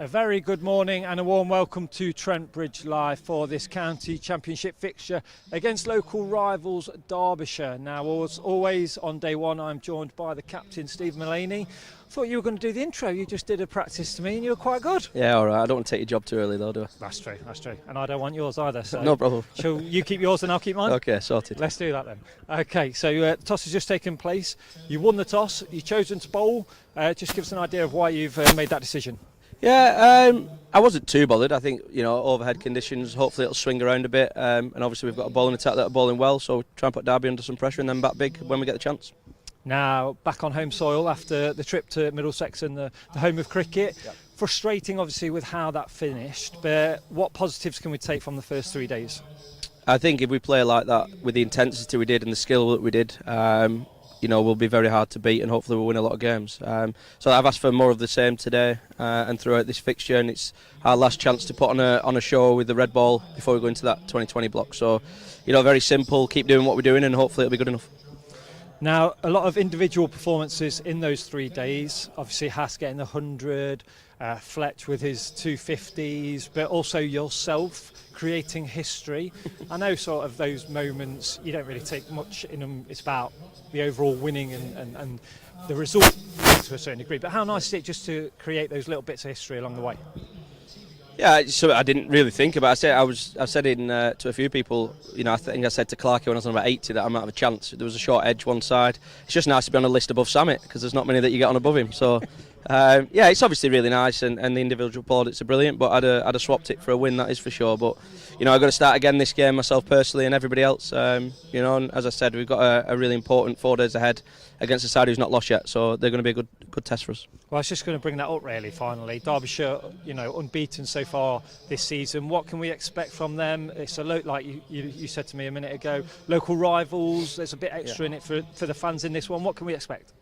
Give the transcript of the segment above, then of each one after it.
A very good morning and a warm welcome to Trent Bridge Live for this county championship fixture against local rivals Derbyshire. Now, as always, on day one I'm joined by the captain Steve Mullaney. Thought you were going to do the intro. You just did a practice to me and you were quite good. Yeah, all right. I don't want to take your job too early though, do I? That's true. And I don't want yours either. So no problem. Shall you keep yours and I'll keep mine? Okay, sorted. Let's do that then. Okay, so the toss has just taken place. You won the toss. You've chosen to bowl. Just give us an idea of why you've made that decision. Yeah, I wasn't too bothered. I think, overhead conditions, hopefully it'll swing around a bit. And obviously we've got a bowling attack that are bowling well, so try and put Derby under some pressure and then bat big when we get the chance. Now, back on home soil after the trip to Middlesex and the home of cricket. Yep. Frustrating, obviously, with how that finished, but what positives can we take from the first 3 days? I think if we play like that with the intensity we did and the skill that we did, we'll be very hard to beat and hopefully we'll win a lot of games. So I've asked for more of the same today and throughout this fixture, and it's our last chance to put on a show with the red ball before we go into that 2020 block. So, very simple, keep doing what we're doing and hopefully it'll be good enough. Now, a lot of individual performances in those 3 days. Obviously, Haas getting the 100, Fletch with his 250s, but also yourself creating history. I know sort of those moments, you don't really take much in them. It's about the overall winning and the result to a certain degree. But how nice is it just to create those little bits of history along the way? Yeah, so I didn't really think about it. I said to a few people, I think I said to Clarkey when I was on about 80 that I might have a chance. There was a short edge one side. It's just nice to be on a list above Samet because there's not many that you get on above him. So, it's obviously really nice and the individual plaudits are brilliant, but I'd have swapped it for a win, that is for sure. But, I've got to start again this game myself personally and everybody else. And as I said, we've got a really important 4 days ahead against a side who's not lost yet, so they're going to be a good test for us. Well, I was just going to bring that up really, finally. Derbyshire, unbeaten so far this season. What can we expect from them? It's a lot, like you said to me a minute ago, local rivals, there's a bit extra in it for the fans in this one. What can we expect?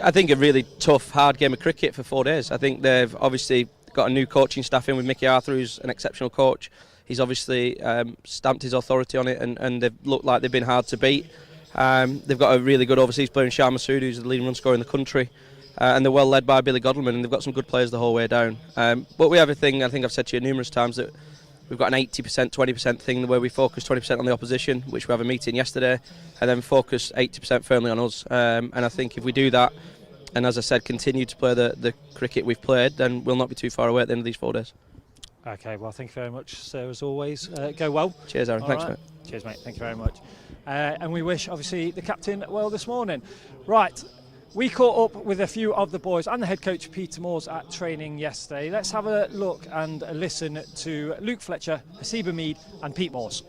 I think a really tough, hard game of cricket for 4 days. I think they've obviously got a new coaching staff in with Mickey Arthur, who's an exceptional coach. He's obviously stamped his authority on it and they've looked like they've been hard to beat. They've got a really good overseas player in Shah Massoud, who's the leading run scorer in the country. And they're well led by Billy Godleman, and they've got some good players the whole way down. But we have a thing, I think I've said to you numerous times, that we've got an 80%, 20% thing where we focus 20% on the opposition, which we have a meeting yesterday, and then focus 80% firmly on us. And I think if we do that, and as I said, continue to play the cricket we've played, then we'll not be too far away at the end of these 4 days. Okay, well, thank you very much, sir, as always. Go well. Cheers, Aaron. Thanks, mate. Cheers, mate. Thank you very much. And we wish, obviously, the captain well this morning. Right, we caught up with a few of the boys and the head coach, Peter Moores, at training yesterday. Let's have a look and a listen to Luke Fletcher, Hasiba Mead and Pete Moores.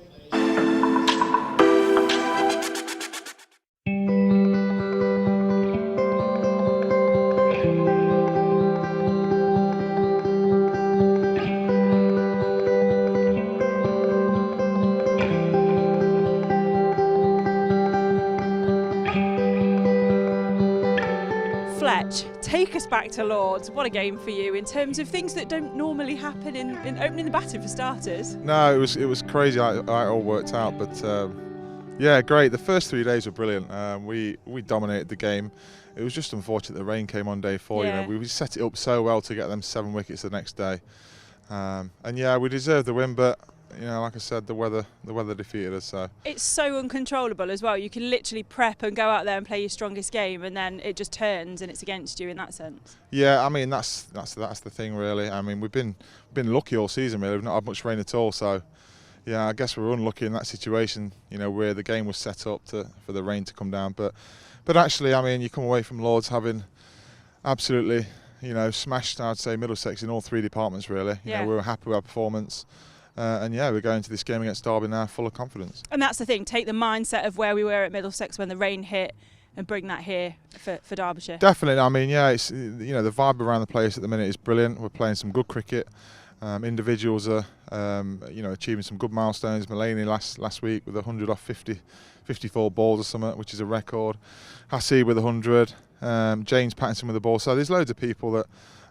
Take us back to Lords. What a game for you in terms of things that don't normally happen in opening the batting for starters. No, it was crazy how it all worked out, but yeah, great. The first 3 days were brilliant. We dominated the game. It was just unfortunate the rain came on day 4. Yeah. We set it up so well to get them 7 wickets the next day, and yeah, we deserved the win, but. Like I said, the weather defeated us. So it's so uncontrollable as well. You can literally prep and go out there and play your strongest game, and then it just turns and it's against you in that sense. Yeah, I mean that's the thing really. I mean we've been lucky all season really. We've not had much rain at all. So yeah, I guess we were unlucky in that situation. Where the game was set up for the rain to come down. But actually, I mean, you come away from Lords having absolutely smashed, I'd say, Middlesex in all 3 departments really. Yeah. We were happy with our performance. And yeah, we're going to this game against Derby now full of confidence. And that's the thing, take the mindset of where we were at Middlesex when the rain hit and bring that here for Derbyshire. Definitely. I mean, yeah, it's the vibe around the place at the minute is brilliant. We're playing some good cricket. Individuals are achieving some good milestones. Mullaney last week with 100 off 54 balls or something, which is a record. Hassie with 100. James Pattinson with a ball. So there's loads of people that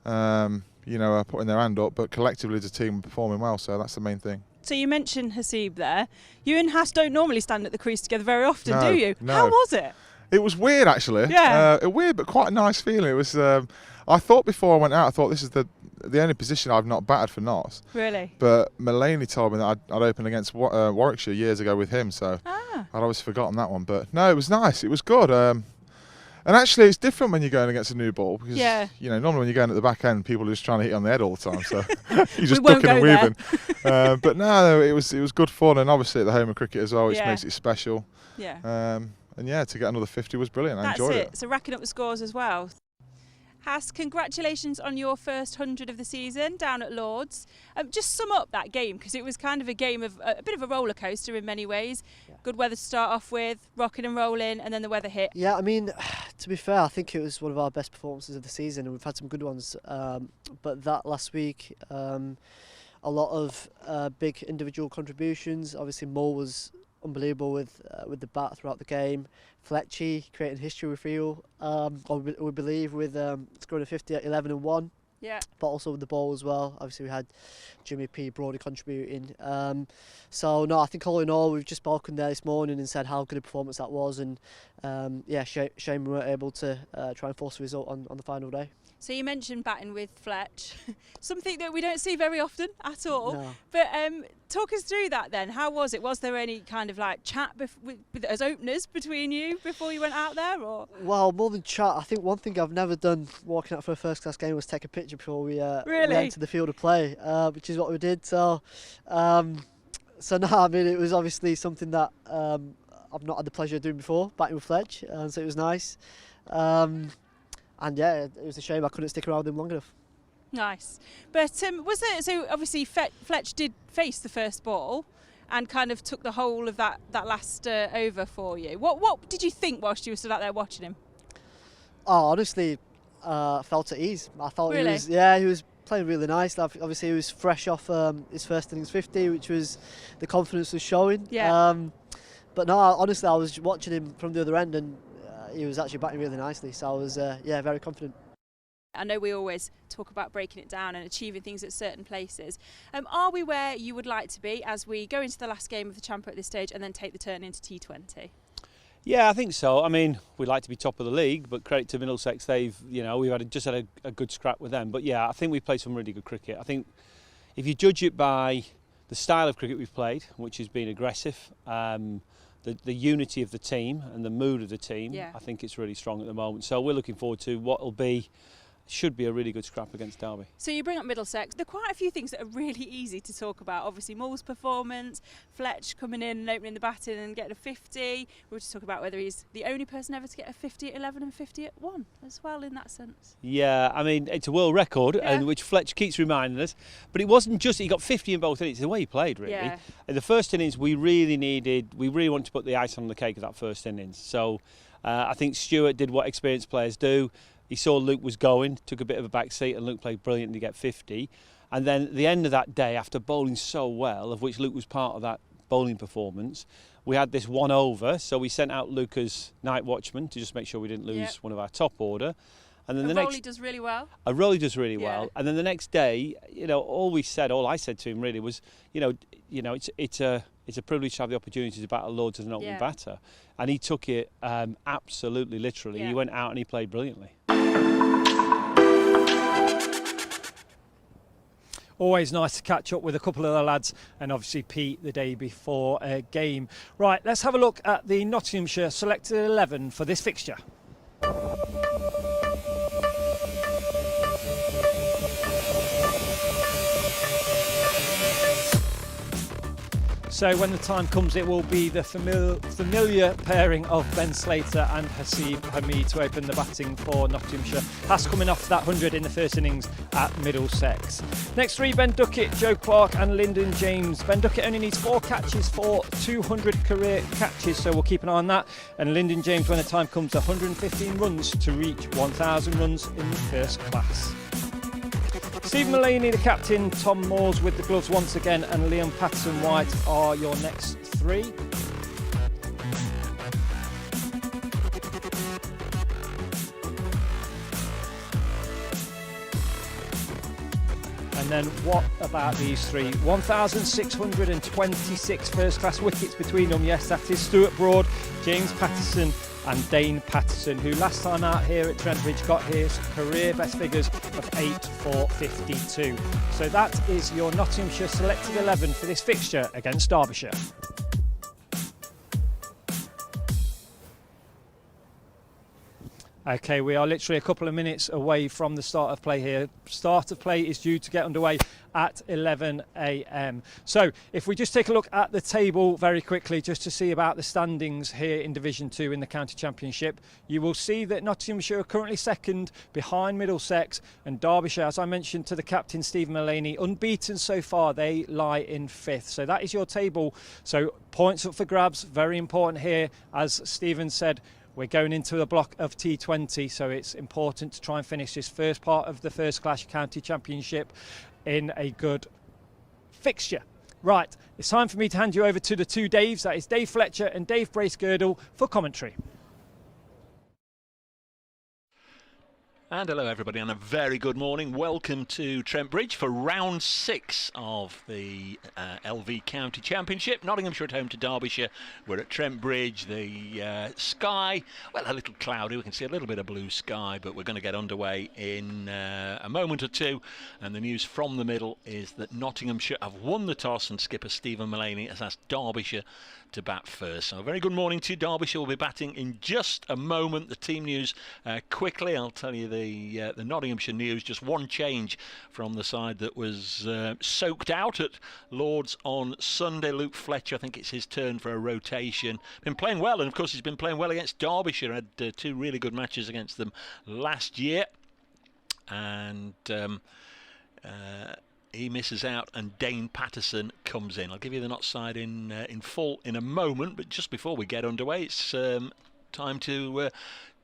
are putting their hand up, but collectively as a team we're performing well, so that's the main thing. So you mentioned Hasib there. You and Haas don't normally stand at the crease together very often, do you? No. How was it? It was weird actually. Yeah. Weird but quite a nice feeling. It was. I thought before I went out, I thought this is the the only position I've not batted for Notts. Really? But Mulaney told me that I'd opened against Warwickshire years ago with him, so I'd always forgotten that one. But no, it was nice. It was good. And actually, it's different when you're going against a new ball because normally when you're going at the back end, people are just trying to hit you on the head all the time, so you're just ducking and weaving. But no, it was good fun, and obviously at the home of cricket as well, which makes it special. Yeah. And yeah, to get another 50 was brilliant. I enjoyed it. So racking up the scores as well. Haas, congratulations on your first 100 of the season down at Lords. Just sum up that game, because it was kind of a game of a bit of a roller coaster in many ways. Yeah. Good weather to start off with, rocking and rolling, and then the weather hit. Yeah, I mean, to be fair, I think it was one of our best performances of the season, and we've had some good ones. But that last week, a lot of big individual contributions. Obviously, Mo was unbelievable with the bat throughout the game. Fletchy creating history, we feel, or we believe, with scoring a 50 at 11 and 1. Yeah. But also with the ball as well. Obviously, we had Jimmy P. Brody contributing. So no, I think all in all, we've just spoken there this morning and said how good a performance that was, and shame we weren't able to try and force a result on the final day. So you mentioned batting with Fletch, something that we don't see very often at all. No. But talk us through that then. How was it? Was there any kind of like chat as openers between you before you went out there? Or? Well, more than chat, I think one thing I've never done walking out for a first class game was take a picture before we entered the field of play, which is what we did. So no, I mean, it was obviously something that I've not had the pleasure of doing before, batting with Fletch, so it was nice. And yeah, it was a shame I couldn't stick around with him long enough. Nice. But was there, so obviously Fletch did face the first ball and kind of took the whole of that last over for you. What did you think whilst you were stood out there watching him? Oh, honestly, felt at ease. I thought he was playing really nice. Obviously, he was fresh off his first innings 50, which was, the confidence was showing. Yeah. But no, honestly, I was watching him from the other end, and he was actually batting really nicely, so I was very confident. I know we always talk about breaking it down and achieving things at certain places. Are we where you would like to be as we go into the last game of the Champion at this stage and then take the turn into T20? Yeah, I think so. I mean, we'd like to be top of the league, but credit to Middlesex, we've just had a good scrap with them. But yeah, I think we've played some really good cricket. I think if you judge it by the style of cricket we've played, which has been aggressive, the unity of the team and the mood of the team, I think it's really strong at the moment. So we're looking forward to what should be a really good scrap against Derby. So you bring up Middlesex. There are quite a few things that are really easy to talk about. Obviously, Mull's performance, Fletch coming in and opening the batting and getting a 50. We were just talking about whether he's the only person ever to get a 50 at 11 and 50 at 1 as well in that sense. Yeah, I mean, it's a world record, and which Fletch keeps reminding us. But it wasn't just, he got 50 in both innings. It's the way he played, really. Yeah. In the first innings, we really wanted to put the icing on the cake of that first innings. So I think Stewart did what experienced players do. He saw Luke was going, took a bit of a back seat, and Luke played brilliantly to get 50. And then at the end of that day, after bowling so well, of which Luke was part of that bowling performance, we had this 1 over, so we sent out Luke as night watchman to just make sure we didn't lose one of our top order. And then Rowley does really well. Rowley does really well. And then the next day, all I said to him really was, it's a privilege to have the opportunity to bat at Lords as an opening batter. And he took it absolutely literally. He went out and he played brilliantly. Always nice to catch up with a couple of the lads, and obviously Pete the day before a game. Right, let's have a look at the Nottinghamshire selected 11 for this fixture. So when the time comes, it will be the familiar pairing of Ben Slater and Haseeb Hameed to open the batting for Nottinghamshire. Haas coming off that 100 in the first innings at Middlesex. Next three, Ben Duckett, Joe Clark and Lyndon James. Ben Duckett only needs 4 catches for 200 career catches, so we'll keep an eye on that. And Lyndon James, when the time comes, 115 runs to reach 1,000 runs in the first class. Steve Mulaney, the captain, Tom Moores with the gloves once again, and Liam Patterson-White are your next three. And then what about these three? 1,626 first-class wickets between them. Yes, that is Stuart Broad, James Patterson and Dane Patterson, who last time out here at Trent Bridge got his career best figures of 8.452. So that is your Nottinghamshire selected 11 for this fixture against Derbyshire. Okay, we are literally a couple of minutes away from the start of play here. Start of play is due to get underway at 11 a.m. So if we just take a look at the table very quickly just to see about the standings here in Division 2 in the County Championship, you will see that Nottinghamshire are currently second behind Middlesex, and Derbyshire, as I mentioned to the captain Stephen Mullaney, unbeaten so far, they lie in 5th. So that is your table. So points up for grabs, very important here. As Stephen said, we're going into a block of T20, so it's important to try and finish this first part of the First Class County Championship in a good fixture. Right, it's time for me to hand you over to the two Daves, that is Dave Fletcher and Dave Bracegirdle, for commentary. And hello everybody, and a very good morning. Welcome to Trent Bridge for round 6 of the LV County Championship. Nottinghamshire at home to Derbyshire. We're at Trent Bridge. The sky, well, a little cloudy. We can see a little bit of blue sky, but we're going to get underway in a moment or two. And the news from the middle is that Nottinghamshire have won the toss, and skipper Stephen Mullaney has asked Derbyshire to bat first. So a very good morning to you. Derbyshire will be batting in just a moment. The team news quickly. I'll tell you the Nottinghamshire news. Just one change from the side that was soaked out at Lords on Sunday. Luke Fletcher, I think it's his turn for a rotation. Been playing well, and of course he's been playing well against Derbyshire. Had 2 really good matches against them last year, and he misses out, and Dane Patterson comes in. I'll give you the not side in full in a moment, but just before we get underway, it's time to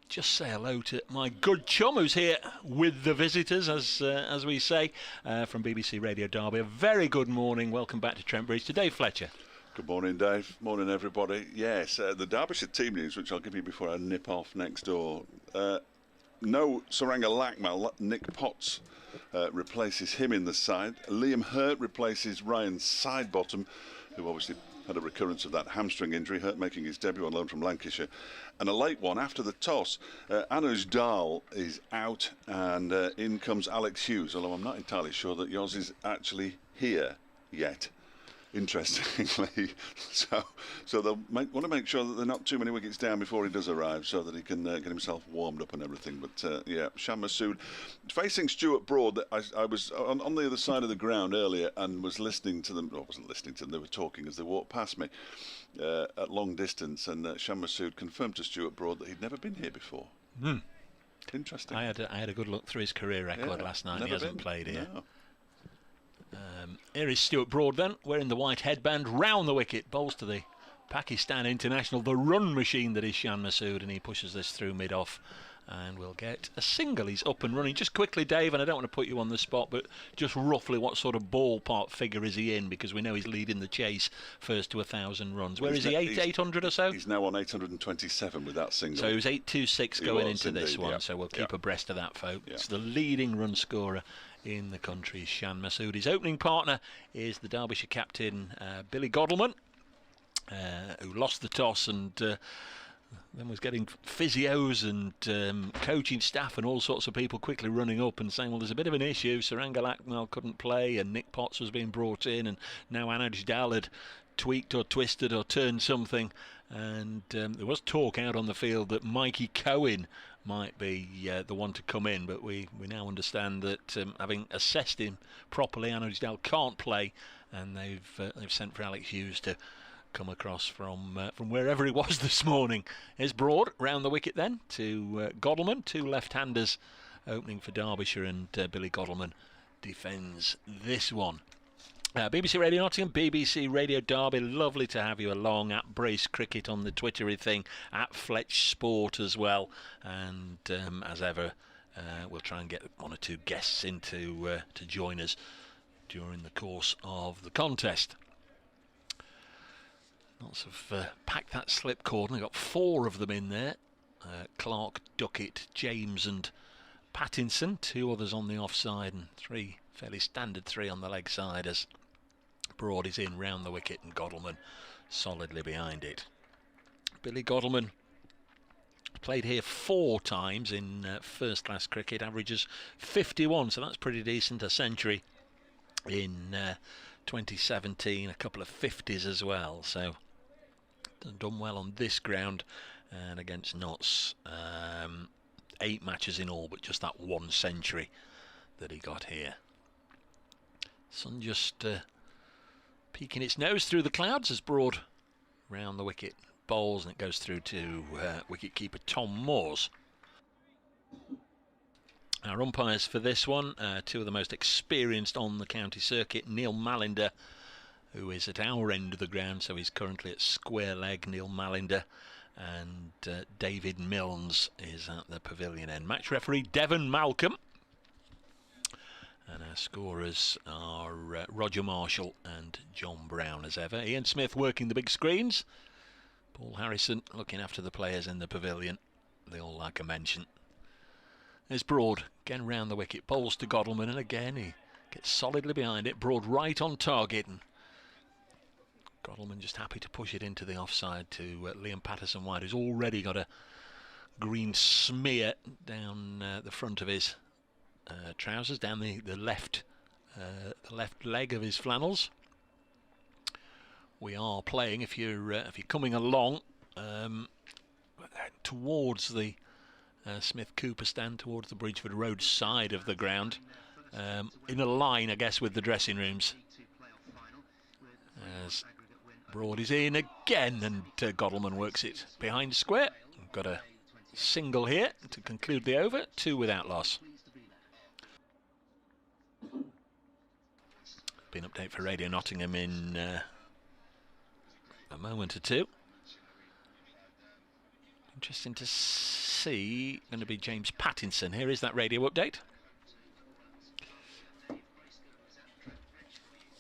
just say hello to my good chum who's here with the visitors, as we say, from BBC Radio Derby. A very good morning. Welcome back to Trent Bridge to Dave Fletcher. Good morning, Dave. Morning, everybody. Yes, the Derbyshire team news, which I'll give you before I nip off next door. No Saranga Lakmal. Nick Potts replaces him in the side. Liam Hurt replaces Ryan Sidebottom, who obviously had a recurrence of that hamstring injury. Hurt making his debut on loan from Lancashire. And a late one after the toss. Anuj Dal is out, and in comes Alex Hughes, although I'm not entirely sure that yours is actually here yet. Interestingly, so they'll want to make sure that there are not too many wickets down before he does arrive, so that he can get himself warmed up and everything. But yeah, Shan Masood facing Stuart Broad. I was on the other side of the ground earlier and was listening to them. I wasn't listening to them; they were talking as they walked past me at long distance. And Shan Masood confirmed to Stuart Broad that he'd never been here before. Interesting. I had a good look through his career record last night. He hasn't played here. No. Here is Stuart Broad then, wearing the white headband, round the wicket, bowls to the Pakistan international, the run machine that is Shan Masood, and he pushes this through mid-off, and we'll get a single. He's up and running. Just quickly, Dave, and I don't want to put you on the spot, but just roughly what sort of ballpark figure is he in? Because we know he's leading the chase first to 1,000 runs. Where is he, 800 or so? He's now on 827 with that single. So he was 826 going into this one, so we'll keep abreast of that, folks. Yeah. The leading run scorer in the country is Shan Masood. His opening partner is the Derbyshire captain, Billy Godleman, who lost the toss and then was getting physios and coaching staff and all sorts of people quickly running up and saying, well, there's a bit of an issue. Saranga Lakmal couldn't play, and Nick Potts was being brought in, and now Anuj Dal had tweaked or twisted or turned something, and there was talk out on the field that Mikey Cohen might be the one to come in, but we now understand that having assessed him properly, Anuj Dal can't play, and they've sent for Alex Hughes to come across from wherever he was this morning. Here's Broad round the wicket then to Godleman, 2 left-handers opening for Derbyshire, and Billy Godleman defends this one. BBC Radio Nottingham, BBC Radio Derby, lovely to have you along. At Brace Cricket on the Twittery thing, at Fletch Sport as well, and as ever we'll try and get 1 or 2 guests in to join us during the course of the contest. Lots of packed that slip cordon. I've got 4 of them in there. Clark, Duckett, James and Pattinson, 2 others on the offside, and 3 fairly standard 3 on the leg side as Broad is in round the wicket and Godleman solidly behind it. Billy Godleman Played here 4 times in first-class cricket, averages 51, so that's pretty decent. A century in 2017, a couple of 50s as well, so done well on this ground. And against Notts, 8 matches in all, but just that 1 century that he got here. Sun just peeking its nose through the clouds as Broad round the wicket bowls, and it goes through to wicket-keeper Tom Moores. Our umpires for this one, 2 of the most experienced on the county circuit. Neil Mallinder, who is at our end of the ground, so he's currently at square leg, Neil Mallinder, and David Milnes is at the pavilion end. Match referee Devon Malcolm. And our scorers are Roger Marshall and John Brown as ever. Ian Smith working the big screens. Paul Harrison looking after the players in the pavilion. They all like a mention. There's Broad again round the wicket. Bowls to Godalming, and again he gets solidly behind it. Broad right on target. And Godalming just happy to push it into the offside to Liam Patterson wide, who's already got a green smear down the front of his trousers, down the left leg of his flannels. We are playing, if you're coming along towards the Smith Cooper stand, towards the Bridgeford Road side of the ground, in a line, I guess, with the dressing rooms. As Broad is in again, and Godalming works it behind square. We've got a single here to conclude the over, 2 without loss. Been update for Radio Nottingham in a moment or 2. Interesting to see. Going to be James Pattinson. Here is that radio update.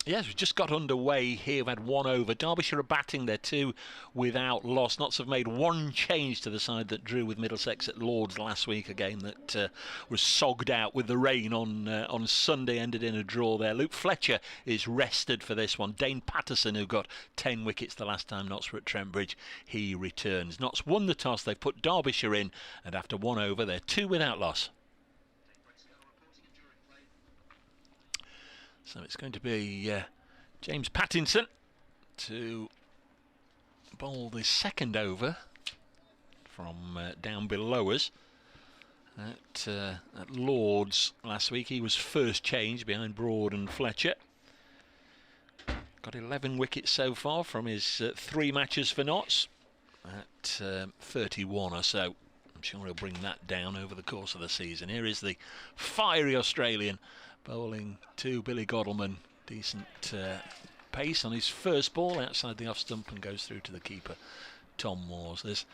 Yes, we've just got underway here. We've had 1 over. Derbyshire are batting their 2 without loss. Notts have made 1 change to the side that drew with Middlesex at Lords last week, a game that was sogged out with the rain on Sunday, ended in a draw there. Luke Fletcher is rested for this one. Dane Patterson, who got 10 wickets the last time Notts were at Trent Bridge, he returns. Notts won the toss. They've put Derbyshire in, and after 1 over, they're 2 without loss. So it's going to be James Pattinson to bowl the second over from down below us. At Lords last week, he was first change behind Broad and Fletcher. Got 11 wickets so far from his 3 matches for Notts at 31 or so. I'm sure he'll bring that down over the course of the season. Here is the fiery Australian bowling to Billy Godalming. Decent pace on his first ball outside the off stump, and goes through to the keeper Tom Moores. There's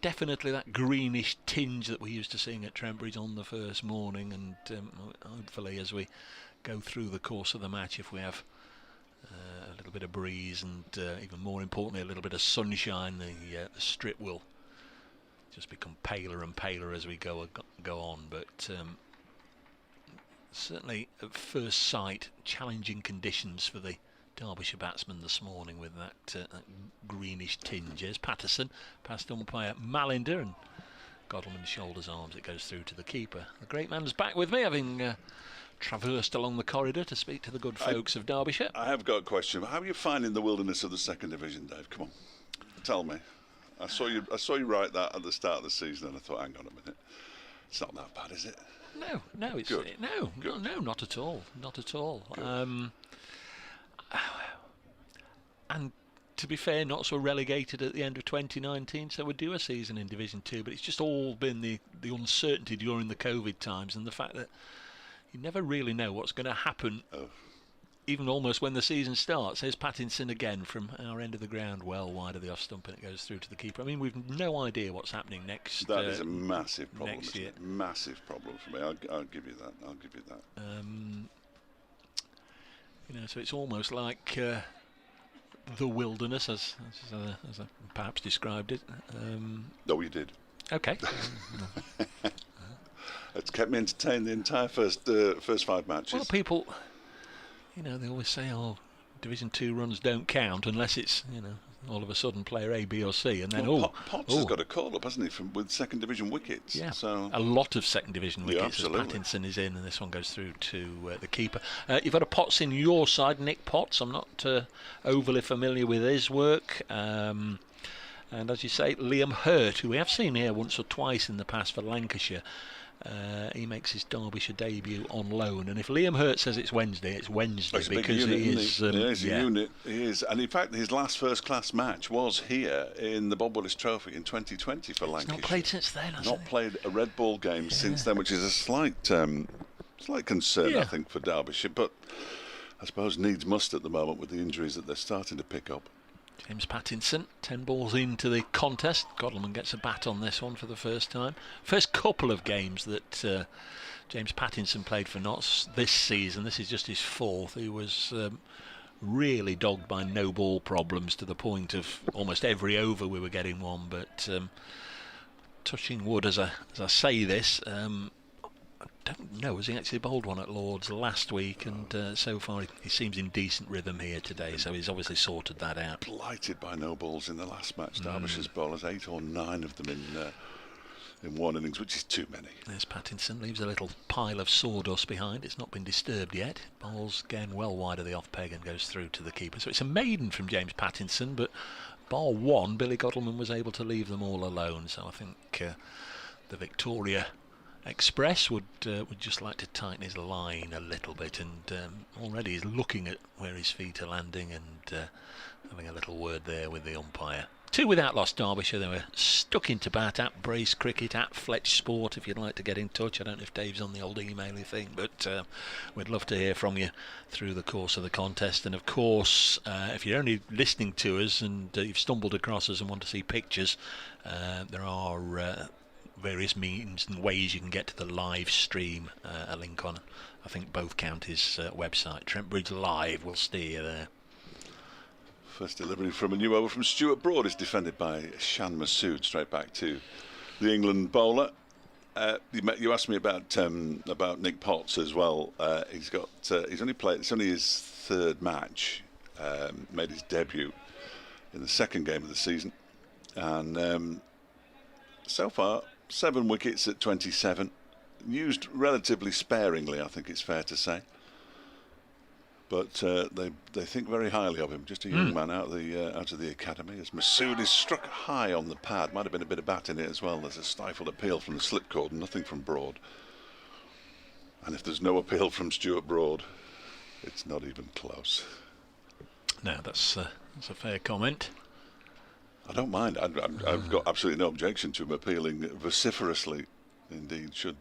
definitely that greenish tinge that we're used to seeing at Trent Bridge on the first morning, and hopefully as we go through the course of the match, if we have a little bit of breeze and even more importantly a little bit of sunshine, the strip will just become paler and paler as we go on. But certainly at first sight, challenging conditions for the Derbyshire batsman this morning with that greenish tinge. Here's Patterson, past umpire Mallinder, and Godalming shoulders arms, it goes through to the keeper. The great man's back with me, having traversed along the corridor to speak to the good folks of Derbyshire. I have got a question. How are you finding the wilderness of the second division, Dave? Come on, tell me. I saw you write that at the start of the season, and I thought, hang on a minute, it's not that bad, is it? No, it's Good. No, Good. no, not at all, not at all. And to be fair, Notts were relegated at the end of 2019, so we'd do a season in Division 2, but it's just all been the uncertainty during the COVID times, and the fact that you never really know what's going to happen, even almost when the season starts. Here's Pattinson again from our end of the ground, well wide of the off stump, and it goes through to the keeper. I mean, we've no idea what's happening next. That is a massive problem. Next year. Massive problem for me. I'll give you that. I'll give you that. So it's almost like the wilderness, as I perhaps described it. No, you did. Okay. It's kept me entertained the entire first 5 matches. Well, people, they always say, "Oh, Division 2 runs don't count unless it's, all of a sudden player A, B or C, and then Potts has got a call up, hasn't he, with second division wickets? Yeah, so a lot of second division wickets. Yeah, as Pattinson is in, and this one goes through to the keeper. You've got a Potts in your side, Nick Potts. I'm not overly familiar with his work. And as you say, Liam Hurt, who we have seen here once or twice in the past for Lancashire. He makes his Derbyshire debut on loan, and if Liam Hurt says it's Wednesday because unit, he is. He's a unit. He is, and in fact, his last first-class match was here in the Bob Willis Trophy in 2020 for Lancashire. Not played since then. Not played a red ball game since then, which is a slight concern, I think, for Derbyshire. But I suppose needs must at the moment with the injuries that they're starting to pick up. James Pattinson, 10 balls into the contest. Godleman gets a bat on this one for the first time. First couple of games that James Pattinson played for Notts this season. This is just his fourth. He was really dogged by no ball problems to the point of almost every over we were getting one. But touching wood as I say this, I don't know, has he actually bowled one at Lord's last week? And so far he seems in decent rhythm here today, so he's obviously sorted that out. Blighted by no balls in the last match. Derbyshire's bowlers, 8 or 9 of them in one innings, which is too many. There's Pattinson, leaves a little pile of sawdust behind. It's not been disturbed yet. Bowls again well wide of the off peg and goes through to the keeper. So it's a maiden from James Pattinson, but bar one, Billy Godleman was able to leave them all alone. So I think the Victoria Express would just like to tighten his line a little bit, and already he's looking at where his feet are landing and having a little word there with the umpire. 2 without lost Derbyshire. They were stuck into bat at Brace Cricket, at Fletch Sport if you'd like to get in touch. I don't know if Dave's on the old emailing thing, but we'd love to hear from you through the course of the contest. And of course, if you're only listening to us and you've stumbled across us and want to see pictures, there are various means and ways you can get to the live stream. A link on, I think, both counties' website. Trent Bridge Live will steer you there. First delivery from a new over from Stuart Broad is defended by Shan Masood, straight back to the England bowler. You asked me about Nick Potts as well. He's only his third match. Made his debut in the second game of the season, and so far 7 wickets at 27, used relatively sparingly, I think it's fair to say. But they think very highly of him. Just a young man out of the academy. As Masood is struck high on the pad, might have been a bit of bat in it as well. There's a stifled appeal from the slip cord, nothing from Broad. And if there's no appeal from Stuart Broad, it's not even close. No, that's a fair comment. I don't mind. I've got absolutely no objection to him appealing vociferously. Indeed, should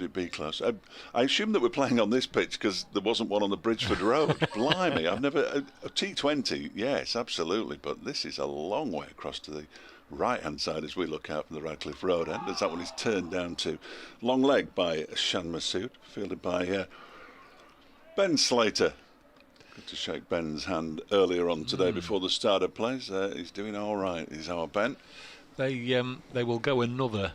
it be close? I assume that we're playing on this pitch because there wasn't one on the Bridgeford Road. Blimey, I've never a T20. Yes, absolutely, but this is a long way across to the right-hand side as we look out from the Radcliffe Road end. As that one is turned down to long leg by Shan Masood, fielded by Ben Slater. Good to shake Ben's hand earlier on today before the start of plays. He's doing all right. He's our Ben. They will go another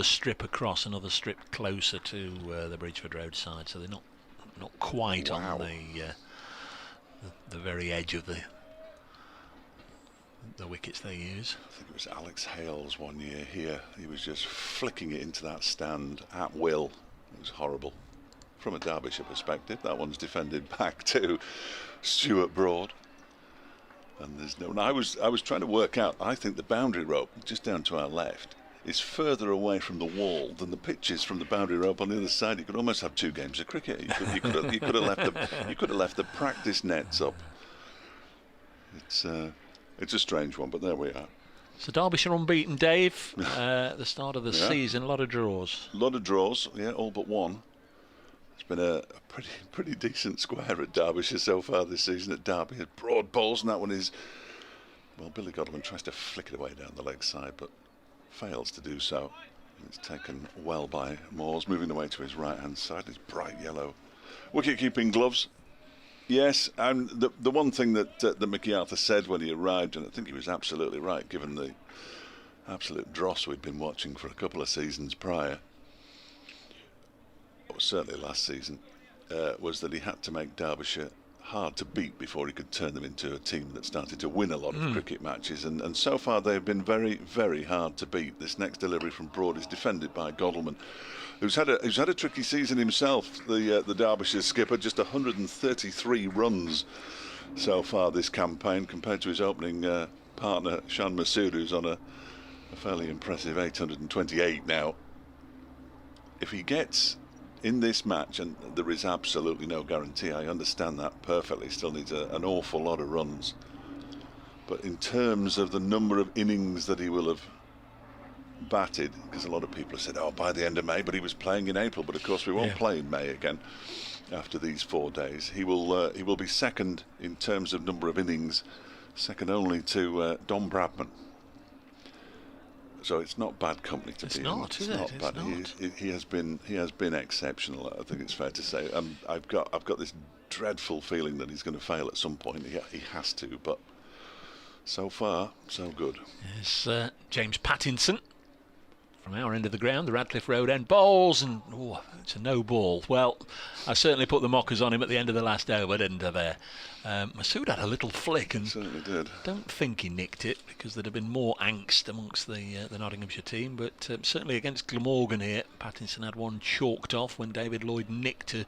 strip across, another strip closer to the Bridgeford Road side, so they're not quite on the very edge of the wickets they use. I think it was Alex Hales one year here. He was just flicking it into that stand at will. It was horrible. From a Derbyshire perspective, that one's defended back to Stuart Broad. And there's no. I was trying to work out. I think the boundary rope just down to our left is further away from the wall than the pitches from the boundary rope on the other side. You could almost have 2 games of cricket. You could have left the practice nets up. It's a strange one, but there we are. So Derbyshire unbeaten, Dave. The start of the season, a lot of draws. A lot of draws, yeah, all but one. It's been a pretty decent square at Derbyshire so far this season at Derby. Broad balls, and that one is, well, Billy Godleman tries to flick it away down the leg side, but fails to do so. It's taken well by Moores, moving away to his right-hand side. His bright yellow wicket-keeping gloves. Yes, and the one thing that Mickey Arthur said when he arrived, and I think he was absolutely right, given the absolute dross we'd been watching for a couple of seasons prior, or certainly last season, was that he had to make Derbyshire hard to beat before he could turn them into a team that started to win a lot of cricket matches, and so far they've been very, very hard to beat. This next delivery from Broad is defended by Godalman, who's had a tricky season himself. The Derbyshire skipper, just 133 runs so far this campaign, compared to his opening partner Shan Masood, who's on a fairly impressive 828 now. If he gets in this match, and there is absolutely no guarantee, I understand that perfectly, still needs an awful lot of runs, but in terms of the number of innings that he will have batted, because a lot of people have said, oh, by the end of May, but he was playing in April, but of course we won't play in May again after these 4 days. He will be second in terms of number of innings, second only to Don Bradman. So it's not bad company to be in. It's not bad. He has been exceptional, I think it's fair to say. I've got this dreadful feeling that he's going to fail at some point. He has to, but so far so good. Yes, James Pattinson from our end of the ground, the Radcliffe Road end, bowls, and it's a no ball. Well, I certainly put the mockers on him at the end of the last over, didn't I there? Masood had a little flick, and certainly did. Don't think he nicked it, because there'd have been more angst amongst the Nottinghamshire team, but certainly against Glamorgan here, Pattinson had one chalked off when David Lloyd nicked to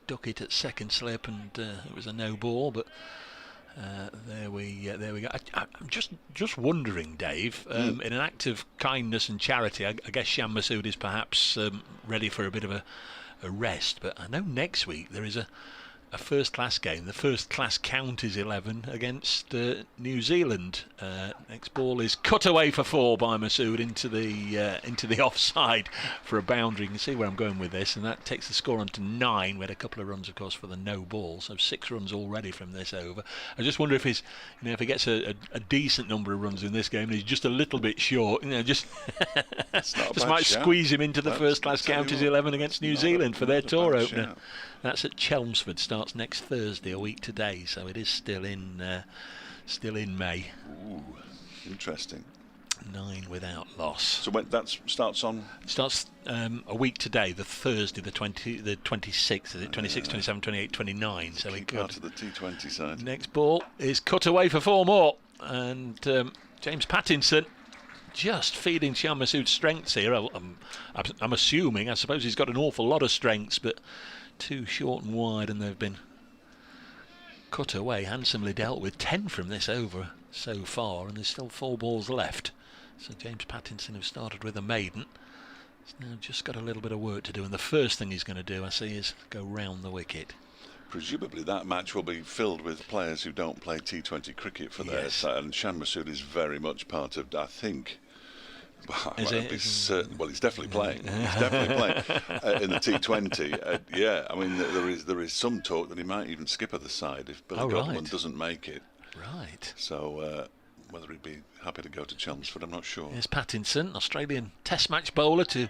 duck it at second slip, and it was a no ball, but there we go. I'm just wondering, Dave, in an act of kindness and charity, I guess Shan Masood is perhaps ready for a bit of a rest, but I know next week there is a first-class game, the first-class counties 11 against New Zealand. Next ball is cut away for 4 by Masood into the offside for a boundary. You can see where I'm going with this, and that takes the score on to 9. We had a couple of runs, of course, for the no ball, so 6 runs already from this over. I just wonder if he's, if he gets a decent number of runs in this game, and he's just a little bit short, just might squeeze him into the first-class counties 11 against New Zealand for their tour opener. That's at Chelmsford. Starts next Thursday, a week today, so it is still in May. Ooh, interesting. 9 without loss. So when that starts on? Starts a week today, the Thursday, the 26th, is it? 26, 27, 28, 29. So we part of the T20 side. Next ball is cut away for 4 more, and James Pattinson just feeding Shan Masood's strengths here. I'm assuming, I suppose he's got an awful lot of strengths, but too short and wide, and they've been cut away, handsomely dealt with. 10 from this over so far, and there's still 4 balls left. So James Pattinson, who started with a maiden, has now just got a little bit of work to do, and the first thing he's going to do, I see, is go round the wicket. Presumably that match will be filled with players who don't play T20 cricket for their side, and Shan Masood is very much part of, I think. He's definitely playing. He's definitely playing in the T20. Yeah, I mean, there is some talk that he might even skipper the side if Billy Godalman doesn't make it. Right. So whether he'd be happy to go to Chelmsford, I'm not sure. Here's Pattinson, Australian Test match bowler to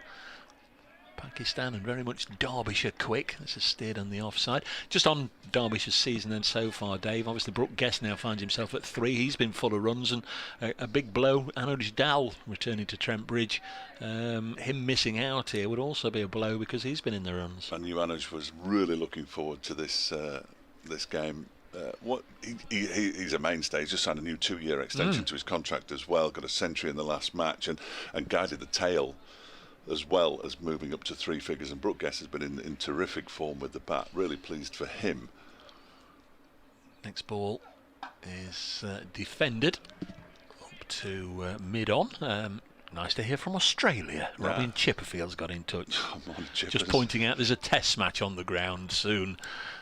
Pakistan, and very much Derbyshire quick. This is steered on the offside. Just on Derbyshire's season then so far, Dave, obviously Brooke Guest now finds himself at 3. He's been full of runs, and a big blow, Anuj Dal returning to Trent Bridge. Him missing out here would also be a blow, because he's been in the runs. I knew Anuj was really looking forward to this game. He's a mainstay. He's just signed a new 2-year extension to his contract as well, got a century in the last match, and guided the tail as well as moving up to 3 figures. And Brooke Guest has been in terrific form with the bat. Really pleased for him. Next ball is defended up to mid-on. Nice to hear from Australia. Robin Chipperfield's got in touch. Just pointing out there's a test match on the ground soon.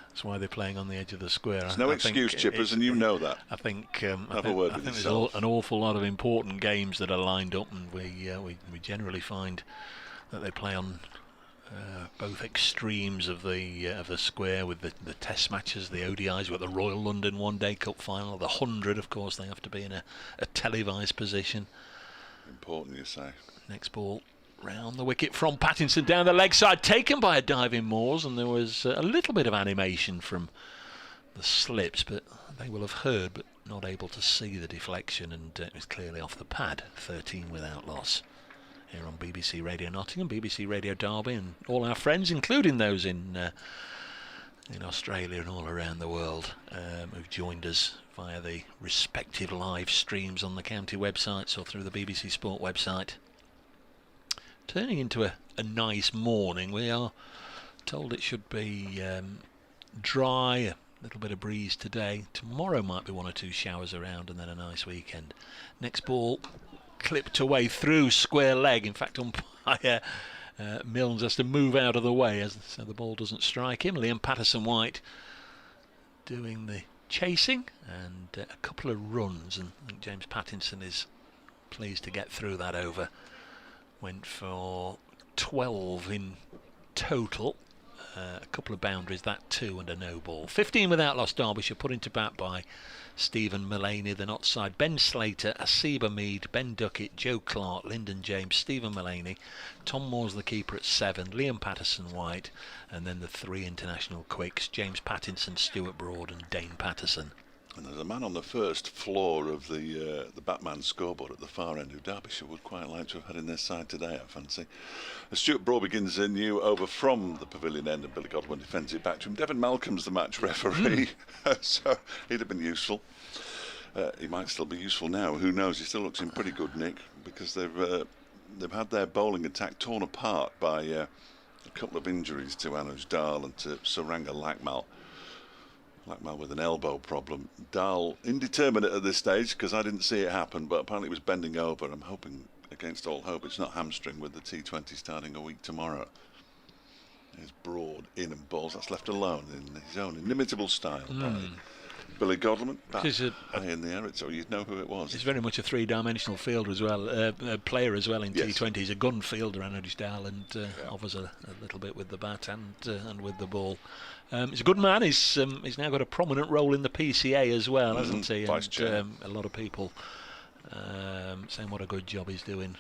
That's why they're playing on the edge of the square. There's no excuse, Chippers, and you know that. I think there's an awful lot of important games that are lined up, and we generally find that they play on both extremes of the square, with the test matches, the ODIs. We've got the Royal London One Day Cup final, the 100, of course. They have to be in a televised position. Important, you say. Next ball round the wicket from Pattinson, down the leg side, taken by a diving Moores, and there was a little bit of animation from the slips, but they will have heard but not able to see the deflection, and it was clearly off the pad. 13 without loss here on BBC Radio Nottingham, BBC Radio Derby, and all our friends, including those in in Australia and all around the world who've joined us via the respective live streams on the county websites or through the BBC Sport website. Turning into a nice morning. We are told it should be dry, a little bit of breeze today. Tomorrow might be 1 or 2 showers around, and then a nice weekend. Next ball clipped away through square leg. In fact, umpire Milnes has to move out of the way so the ball doesn't strike him. Liam Patterson-White doing the chasing, and a couple of runs, and I think James Pattinson is pleased to get through that over. Went for 12 in total. A couple of boundaries, that 2 and a no ball. 15 without loss, Derbyshire put into bat by Stephen Mullaney, the not side. Ben Slater, Asiba Mead, Ben Duckett, Joe Clark, Lyndon James, Stephen Mullaney. Tom Moore's the keeper at 7, Liam Patterson-White, and then the 3 international quicks, James Pattinson, Stuart Broad and Dane Patterson. And there's a man on the first floor of the Batman scoreboard at the far end who Derbyshire would quite like to have had in their side today, I fancy. Stuart Broad begins a new over from the pavilion end, and Billy Godwin defends it back to him. Devon Malcolm's the match referee, so he'd have been useful. He might still be useful now. Who knows? He still looks in pretty good nick, because they've had their bowling attack torn apart by a couple of injuries to Anuj Dal and to Suranga Lakmal. Lakmal with an elbow problem. Dahl indeterminate at this stage, because I didn't see it happen, but apparently it was bending over. I'm hoping, against all hope, it's not hamstring, with the T20 starting a week tomorrow. There's Broad in and balls. That's left alone in his own inimitable style by Billy Godwin. High in the air, so you'd know who it was. He's very much a 3-dimensional fielder as well, player as well in T20. He's a gun fielder, Anuj Dal, and offers a little bit with the bat and with the ball. He's a good man. He's now got a prominent role in the PCA as well, hasn't he? Vice chair. A lot of people saying what a good job he's doing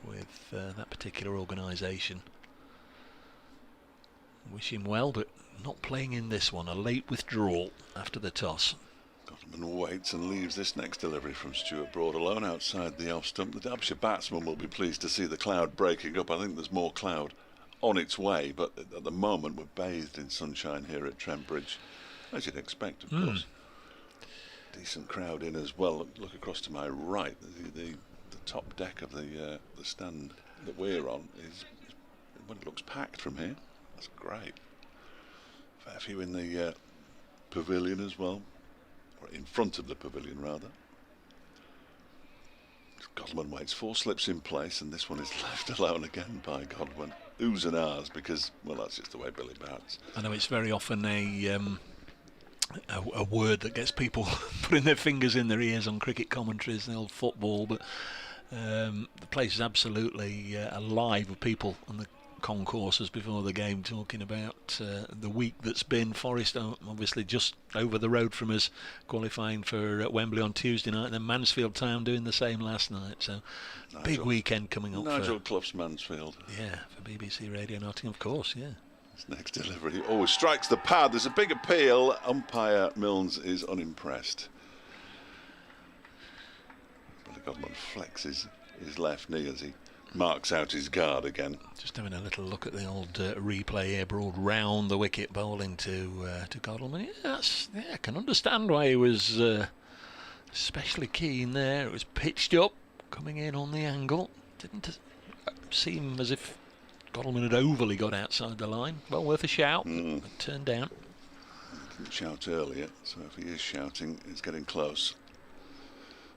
with that particular organisation. Wish him well, but not playing in this one. A late withdrawal after the toss. Godwin waits and leaves this next delivery from Stuart Broad alone outside the off stump. The Derbyshire batsman will be pleased to see the cloud breaking up. I think there's more cloud on its way, but at the moment we're bathed in sunshine here at Trent Bridge, as you'd expect, of course. Decent crowd in as well. Look across to my right. The top deck of the stand that we're on is well, it looks packed from here. That's great. Fair few in the pavilion as well, or in front of the pavilion rather. Godwin waits, 4 slips in place, and this one is left alone again by Godwin. Oohs and ahs, because, well, that's just the way Billy bats. I know it's very often a word that gets people putting their fingers in their ears on cricket commentaries and old football, but the place is absolutely alive with people on the concourses before the game, talking about the week that's been. Forest obviously just over the road from us, qualifying for Wembley on Tuesday night, and then Mansfield Town doing the same last night. So big weekend coming up. Nigel Clough's Mansfield. Yeah, for BBC Radio Nottingham, of course. Yeah. This next delivery, strikes the pad. There's a big appeal. Umpire Milnes is unimpressed. Billy Godwin flexes his left knee as he marks out his guard again. Just having a little look at the old replay here. Broad round the wicket, bowling to Godwin. Yeah, I can understand why he was especially keen there. It was pitched up, coming in on the angle. Didn't seem as if Godwin had overly got outside the line. Well worth a shout, but turned down. He didn't shout earlier, so if he is shouting, it's getting close.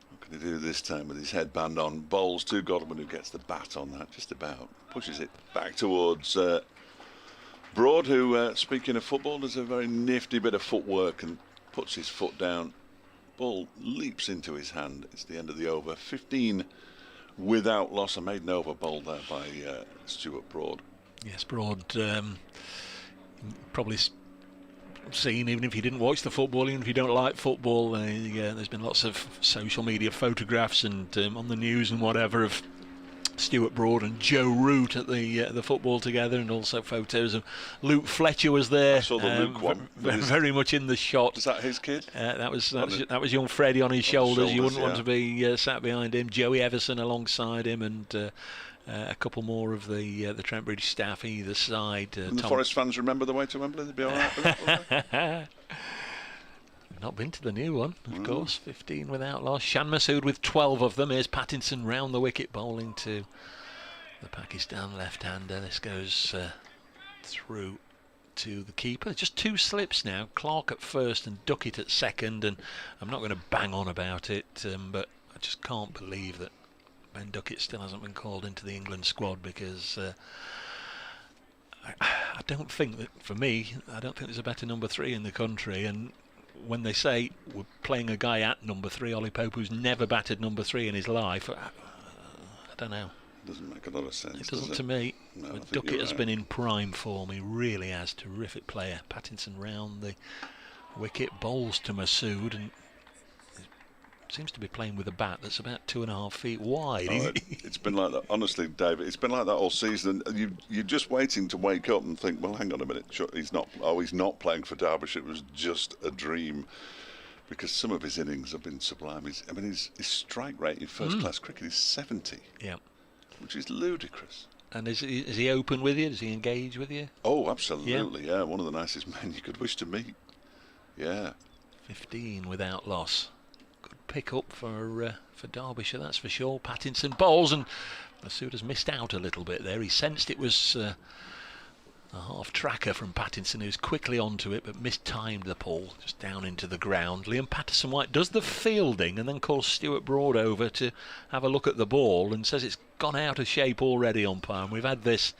What can he do this time with his headband on? Bowls to Godwin, who gets the bat on that, just about. Pushes it back towards Broad, who, speaking of football, does a very nifty bit of footwork and puts his foot down. Ball leaps into his hand. It's the end of the over. 15 without loss. A maiden over bowled there by Stuart Broad. Yes, Broad probably seen, even if you didn't watch the football, even if you don't like football, there's been lots of social media photographs and on the news and whatever of Stuart Broad and Joe Root at the football together, and also photos of Luke Fletcher was there. I saw the Luke one. Very much in the shot. Is that his kid? That was young Freddie on his shoulders. You wouldn't want to be sat behind him. Joey Everson alongside him, and a couple more of the Trent Bridge staff either side. And the Forest fans remember the way to Wembley? They'd be all right with it? Not been to the new one, of course. 15 without loss. Shan Masood with 12 of them. Here's Pattinson round the wicket, bowling to the Pakistan left-hander. This goes through to the keeper. Just 2 slips now. Clark at first and Duckett at second. And I'm not going to bang on about it, but I just can't believe that Ben Duckett still hasn't been called into the England squad, because I don't think that, for me, I don't think there's a better number 3 in the country. And when they say we're playing a guy at number 3, Ollie Pope, who's never batted number 3 in his life, I don't know. Doesn't make a lot of sense. It doesn't to me. No, Duckett has been in prime form. He really has. Terrific player. Pattinson round the wicket, bowls to Masood, and seems to be playing with a bat that's about 2.5 feet wide. It's been like that, honestly, David. It's been like that all season. You're just waiting to wake up and think, well, hang on a minute. Sure, he's not playing for Derbyshire. It was just a dream, because some of his innings have been sublime. His strike rate in first-class cricket is 70. Yeah, which is ludicrous. And is he open with you? Does he engage with you? Oh, absolutely. Yeah, one of the nicest men you could wish to meet. Yeah. 15 without loss. Pick up for Derbyshire, that's for sure. Pattinson bowls, and Masood has missed out a little bit there. He sensed it was a half tracker from Pattinson, who's quickly onto it but mistimed the ball just down into the ground. Liam Patterson-White does the fielding and then calls Stuart Broad over to have a look at the ball and says it's gone out of shape already, umpire. And we've had this.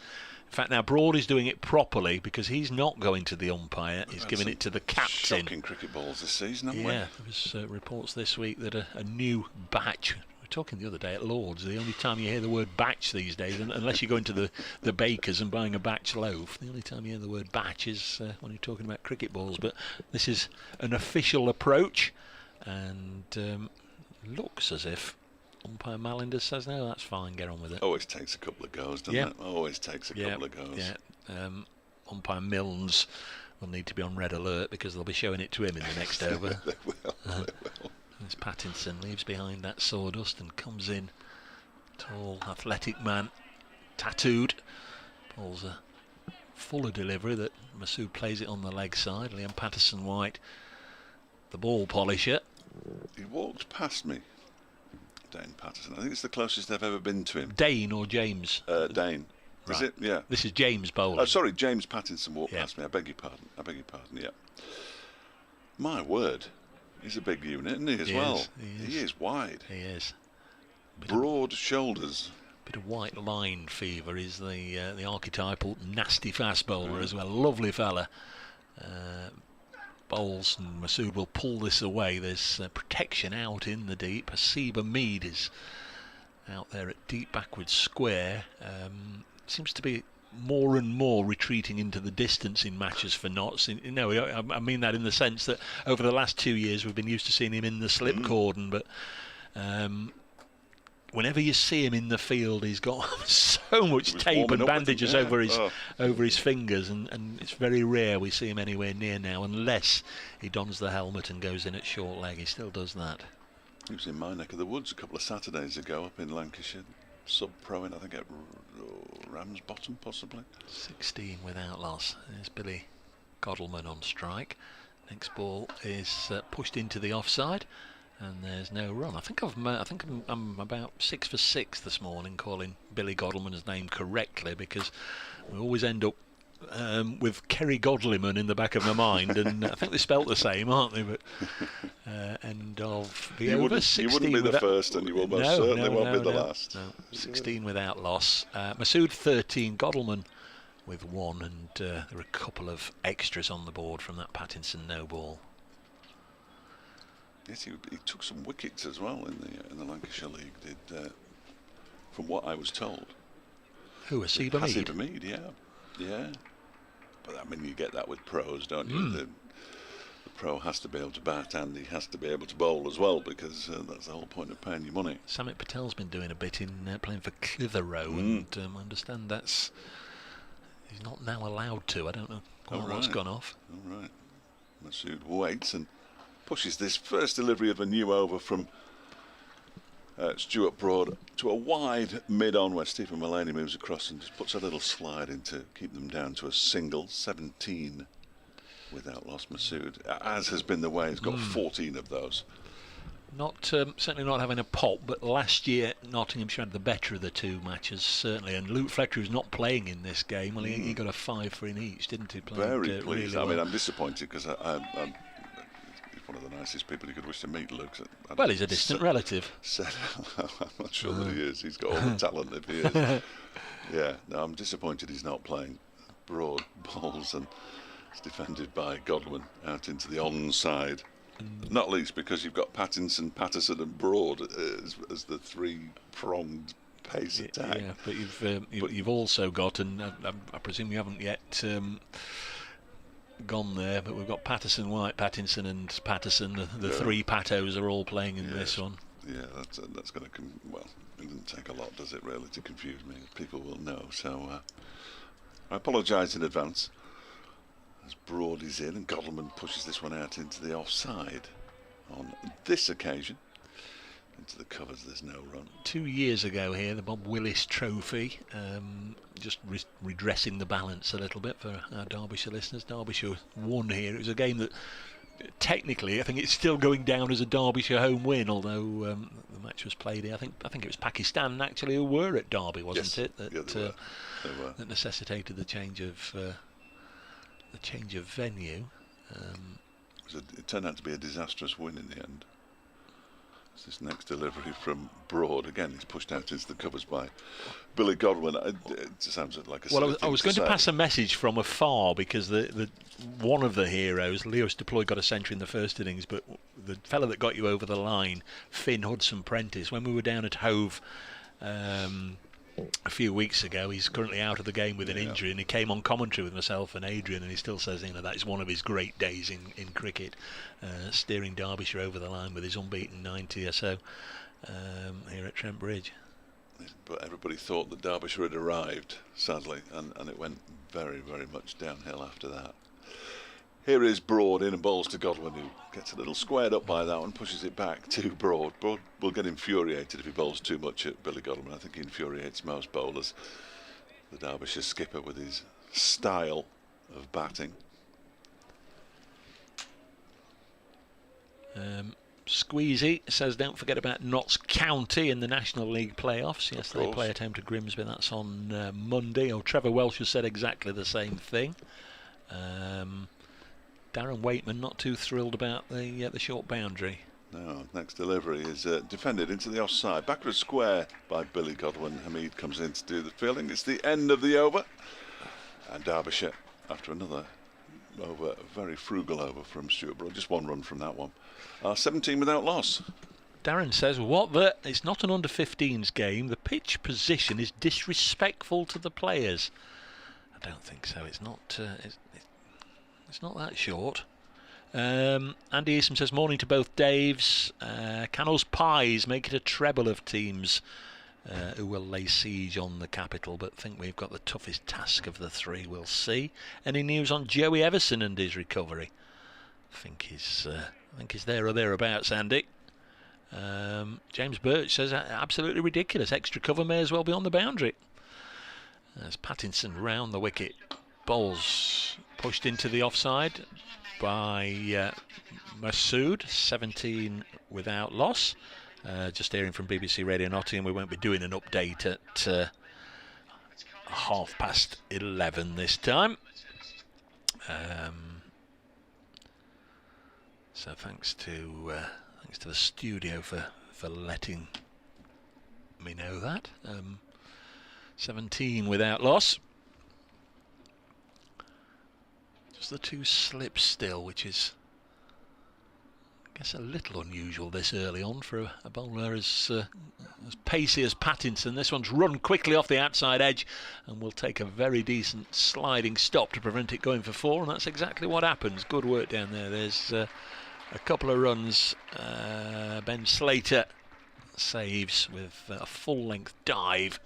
In fact, now Broad is doing it properly, because he's not going to the umpire. He's giving it to the captain. Shocking cricket balls this season, haven't we? Yeah, there was reports this week that a new batch. We were talking the other day at Lord's. The only time you hear the word batch these days, unless you go into the bakers and buying a batch loaf, the only time you hear the word batch is when you're talking about cricket balls. But this is an official approach, and looks as if umpire Malinder says, no, that's fine, get on with it. Always takes a couple of goes, doesn't it? Always takes a couple of goes. Yeah. Umpire Milnes will need to be on red alert, because they'll be showing it to him in the next over. They will. As Pattinson leaves behind that sawdust and comes in, tall, athletic man, tattooed, pulls a fuller delivery that Masood plays it on the leg side. Liam Patterson-White, the ball polisher. He walked past me. Dane Patterson. I think it's the closest I've ever been to him. Dane or James? Dane. Right. Is it? Yeah. This is James bowling. Oh, sorry, James Pattinson walked past me. I beg your pardon. Yeah. My word, he's a big unit, isn't he? As well. He is wide. He is. Broad shoulders. Bit of white line fever is the archetypal nasty fast bowler as well. Lovely fella. Bowls, and Masood will pull this away. There's protection out in the deep. Hasiba Mead is out there at deep backward square. Seems to be more and more retreating into the distance in matches for Notts. I mean that in the sense that over the last 2 years we've been used to seeing him in the slip cordon, but whenever you see him in the field, he's got so much tape and bandages over his fingers, and it's very rare we see him anywhere near now, unless he dons the helmet and goes in at short leg. He still does that. He was in my neck of the woods a couple of Saturdays ago up in Lancashire, sub-proing, I think, at Ramsbottom, possibly. 16 without loss. There's Billy Godleman on strike. Next ball is pushed into the offside, and there's no run. I think I'm about 6 for 6 this morning, calling Billy Godleman's name correctly, because we always end up with Kerry Godleman in the back of my mind, and I think they spelt the same, aren't they? But end of the over. 16 you wouldn't be the first, and you almost certainly won't be the last. No. 16 without loss. Masood 13, Godleman with 1, and there are a couple of extras on the board from that Pattinson no ball. Yes, he took some wickets as well in the Lancashire League. Did from what I was told. Who, Hasiba Mead? Hasiba Mead, yeah. But I mean, you get that with pros, don't you? The pro has to be able to bat and he has to be able to bowl as well, because that's the whole point of paying your money. Samit Patel's been doing a bit in playing for Clitheroe, and I understand he's not now allowed to. I don't know quite what's gone off. All right. Masood waits and pushes this first delivery of a new over from Stuart Broad to a wide mid-on, where Stephen Mullaney moves across and just puts a little slide in to keep them down to a single. 17 without loss. Masood, as has been the way, has got 14 of those. Not certainly not having a pop, but last year Nottinghamshire had the better of the two matches, certainly. And Luke Fletcher, who's not playing in this game, well, he got a 5 for in each, didn't he? Very pleased. Really I mean, well. I'm disappointed because I'm he's one of the nicest people you could wish to meet, Luke. Well, he's a distant relative. I'm not sure that he is. He's got all the talent if he is. Yeah, no, I'm disappointed he's not playing. Broad bowls, and it's defended by Godwin out into the onside. Not least because you've got Pattinson, Patterson and Broad as the three-pronged pace attack. Yeah, but you've also got, and I presume you haven't yet gone there, but we've got Patterson, White, Pattinson and Patterson. The three Patos are all playing in this one. Yeah, that's going to well, it doesn't take a lot, does it, really, to confuse me? People will know. So I apologise in advance. As Broad is in, and Godleman pushes this one out into the offside. On this occasion, into the covers, there's no run. 2 years ago here, the Bob Willis Trophy, just redressing the balance a little bit for our Derbyshire listeners. Derbyshire won here. It was a game that, technically, I think it's still going down as a Derbyshire home win, although the match was played here. I think it was Pakistan actually who were at Derby, wasn't it? That, they were. That necessitated the change of venue. It turned out to be a disastrous win in the end. It's this next delivery from Broad. Again, he's pushed out into the covers by Billy Godwin. It sounds like a Well, I was going to pass a message from afar, because the one of the heroes, Lewis Deploy, got a century in the first innings, but the fella that got you over the line, Finn Hudson-Prentice, when we were down at Hove a few weeks ago, he's currently out of the game with an injury, and he came on commentary with myself and Adrian, and he still says, that is one of his great days in cricket, steering Derbyshire over the line with his unbeaten 90 or so here at Trent Bridge. But everybody thought that Derbyshire had arrived, sadly, and it went very, very much downhill after that. Here is Broad in and bowls to Godwin, who gets a little squared up by that one, pushes it back to Broad. Broad will get infuriated if he bowls too much at Billy Godwin. I think he infuriates most bowlers. The Derbyshire skipper with his style of batting. Squeezy says, don't forget about Notts County in the National League playoffs. Yes, they play at home to Grimsby. That's on Monday. Trevor Welsh has said exactly the same thing. Darren Waitman not too thrilled about the short boundary. No, next delivery is defended into the offside. Backward square by Billy Godwin. Hamid comes in to do the fielding. It's the end of the over. And Derbyshire, after another over, a very frugal over from Stuart Broad, just one run from that one. 17 without loss. Darren says, it's not an under-15s game. The pitch position is disrespectful to the players. I don't think so. It's not. It's not that short. Andy Eastham says, morning to both Daves. Cannell's Pies make it a treble of teams who will lay siege on the capital, but think we've got the toughest task of the three. We'll see. Any news on Joey Everson and his recovery? I think he's there or thereabouts, Andy. James Birch says, absolutely ridiculous. Extra cover may as well be on the boundary. As Pattinson round the wicket. Bowls pushed into the offside by Masood. 17 without loss. Just hearing from BBC Radio Nottingham, we won't be doing an update at 11:30 this time. So thanks to the studio for letting me know that. 17 without loss. Just the two slips still, which is guess a little unusual this early on for a bowler as pacey as Pattinson. This one's run quickly off the outside edge and will take a very decent sliding stop to prevent it going for 4, and that's exactly what happens. Good work down there. There's a couple of runs. Ben Slater saves with a full-length dive.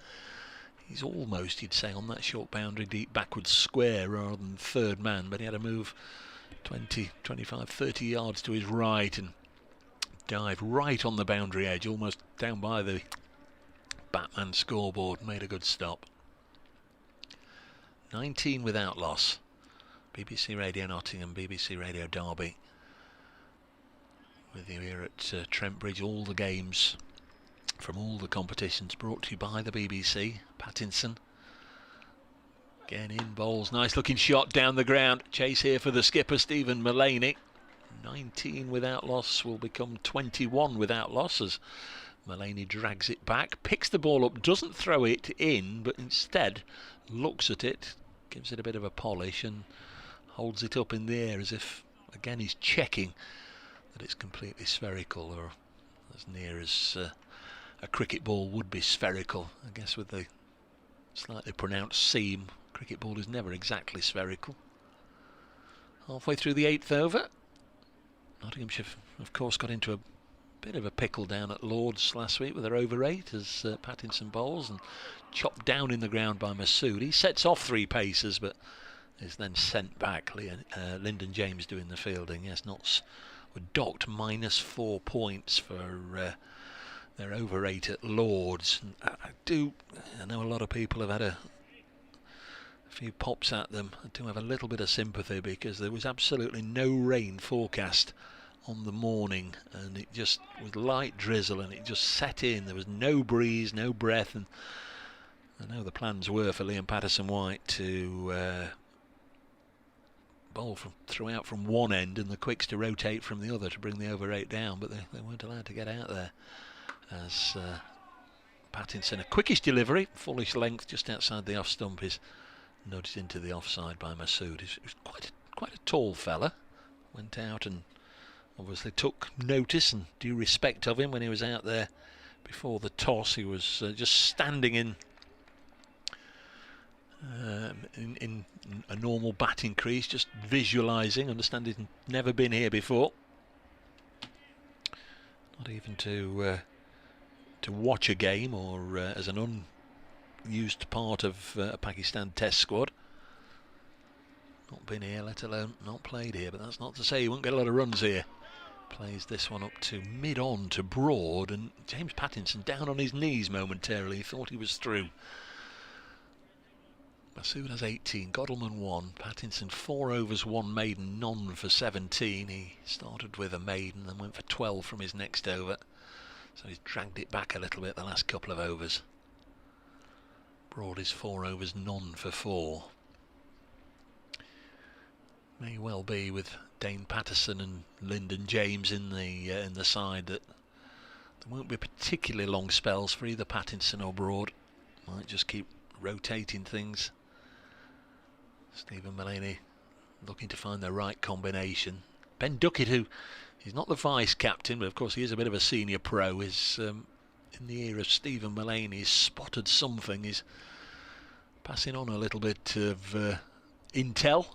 He's almost, you'd say, on that short boundary, deep backwards square rather than third man, but he had to move 20, 25, 30 yards to his right and dive right on the boundary edge, almost down by the Batman scoreboard. Made a good stop. 19 without loss. BBC Radio Nottingham, BBC Radio Derby. With you here at Trent Bridge, all the games from all the competitions brought to you by the BBC. Pattinson again in bowls, nice looking shot down the ground. Chase here for the skipper Stephen Mullaney. 19 without loss will become 21 without loss as Mullaney drags it back, picks the ball up, doesn't throw it in, but instead looks at it, gives it a bit of a polish and holds it up in the air as if again he's checking that it's completely spherical, or as near as a cricket ball would be spherical. I guess with the slightly pronounced seam, cricket ball is never exactly spherical. Halfway through the 8th over, Nottinghamshire of course got into a bit of a pickle down at Lords last week with their over 8 as Pattinson bowls and chopped down in the ground by Masood. He sets off 3 paces but is then sent back. Lyndon James doing the fielding. Yes, Notts were docked -4 points for their over 8 at Lords. I know a lot of people have had a few pops at them. I do have a little bit of sympathy because there was absolutely no rain forecast on the morning, and it just was light drizzle and it just set in. There was no breeze, no breath, and I know the plans were for Liam Patterson-White to bowl throughout from one end and the quicks to rotate from the other to bring the over 8 down, but they weren't allowed to get out there as Pattinson, a quickish delivery, fullish length just outside the off stump, is nudged into the offside by Masood. He was quite a tall fella, went out and obviously took notice and due respect of him when he was out there before the toss. He was just standing in a normal batting crease, just visualising, understanding he'd never been here before, not even to watch a game or as an unused part of a Pakistan Test squad. Not been here, let alone not played here, but that's not to say you won't get a lot of runs here. Plays this one up to mid-on to Broad, and James Pattinson down on his knees momentarily. He thought he was through. Masood has 18, Godalman 1, Pattinson 4 overs, 1 maiden, none for 17. He started with a maiden, then went for 12 from his next over. So he's dragged it back a little bit the last couple of overs. Broad is 4 overs, none for 4. May well be with Dane Patterson and Lyndon James in the side that there won't be particularly long spells for either Pattinson or Broad. Might just keep rotating things. Stephen Mullaney looking to find the right combination. Ben Duckett, who he's not the vice captain, but of course he is a bit of a senior pro, is in the ear of Stephen Mullaney. He's spotted something. He's passing on a little bit of intel.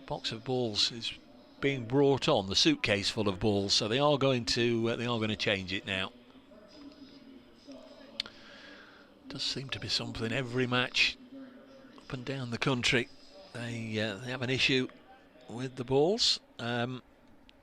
Box of balls is being brought on, the suitcase full of balls, so they are going to change it now. Does seem to be something every match up and down the country. They have an issue with the balls.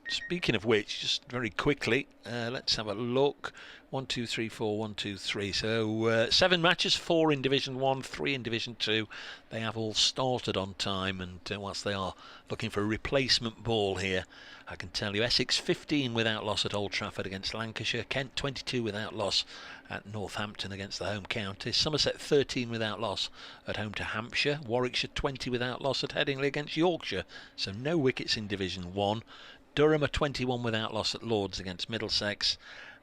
Speaking of which, just very quickly, let's have a look. 1, 2, 3, 4, 1, 2, 3. So 7 matches, 4 in Division 1, 3 in Division 2. They have all started on time, and whilst they are looking for a replacement ball here, I can tell you Essex 15 without loss at Old Trafford against Lancashire, Kent 22 without loss at Northampton against the home county, Somerset 13 without loss at home to Hampshire, Warwickshire 20 without loss at Headingley against Yorkshire, so no wickets in Division 1. Durham are 21 without loss at Lords against Middlesex,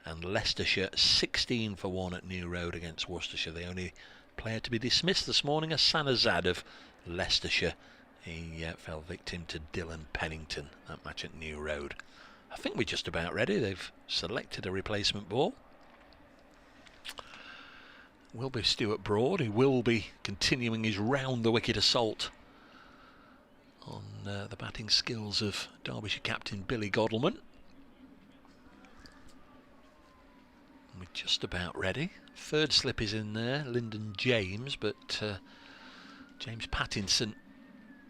and Leicestershire 16 for 1 at New Road against Worcestershire. The only player to be dismissed this morning is Sanazad of Leicestershire He fell victim to Dylan Pennington, that match at New Road. I think we're just about ready. They've selected a replacement ball. Will be Stuart Broad, who will be continuing his round-the-wicket assault on the batting skills of Derbyshire captain Billy Godalming. We're just about ready. Third slip is in there, Lyndon James, but James Pattinson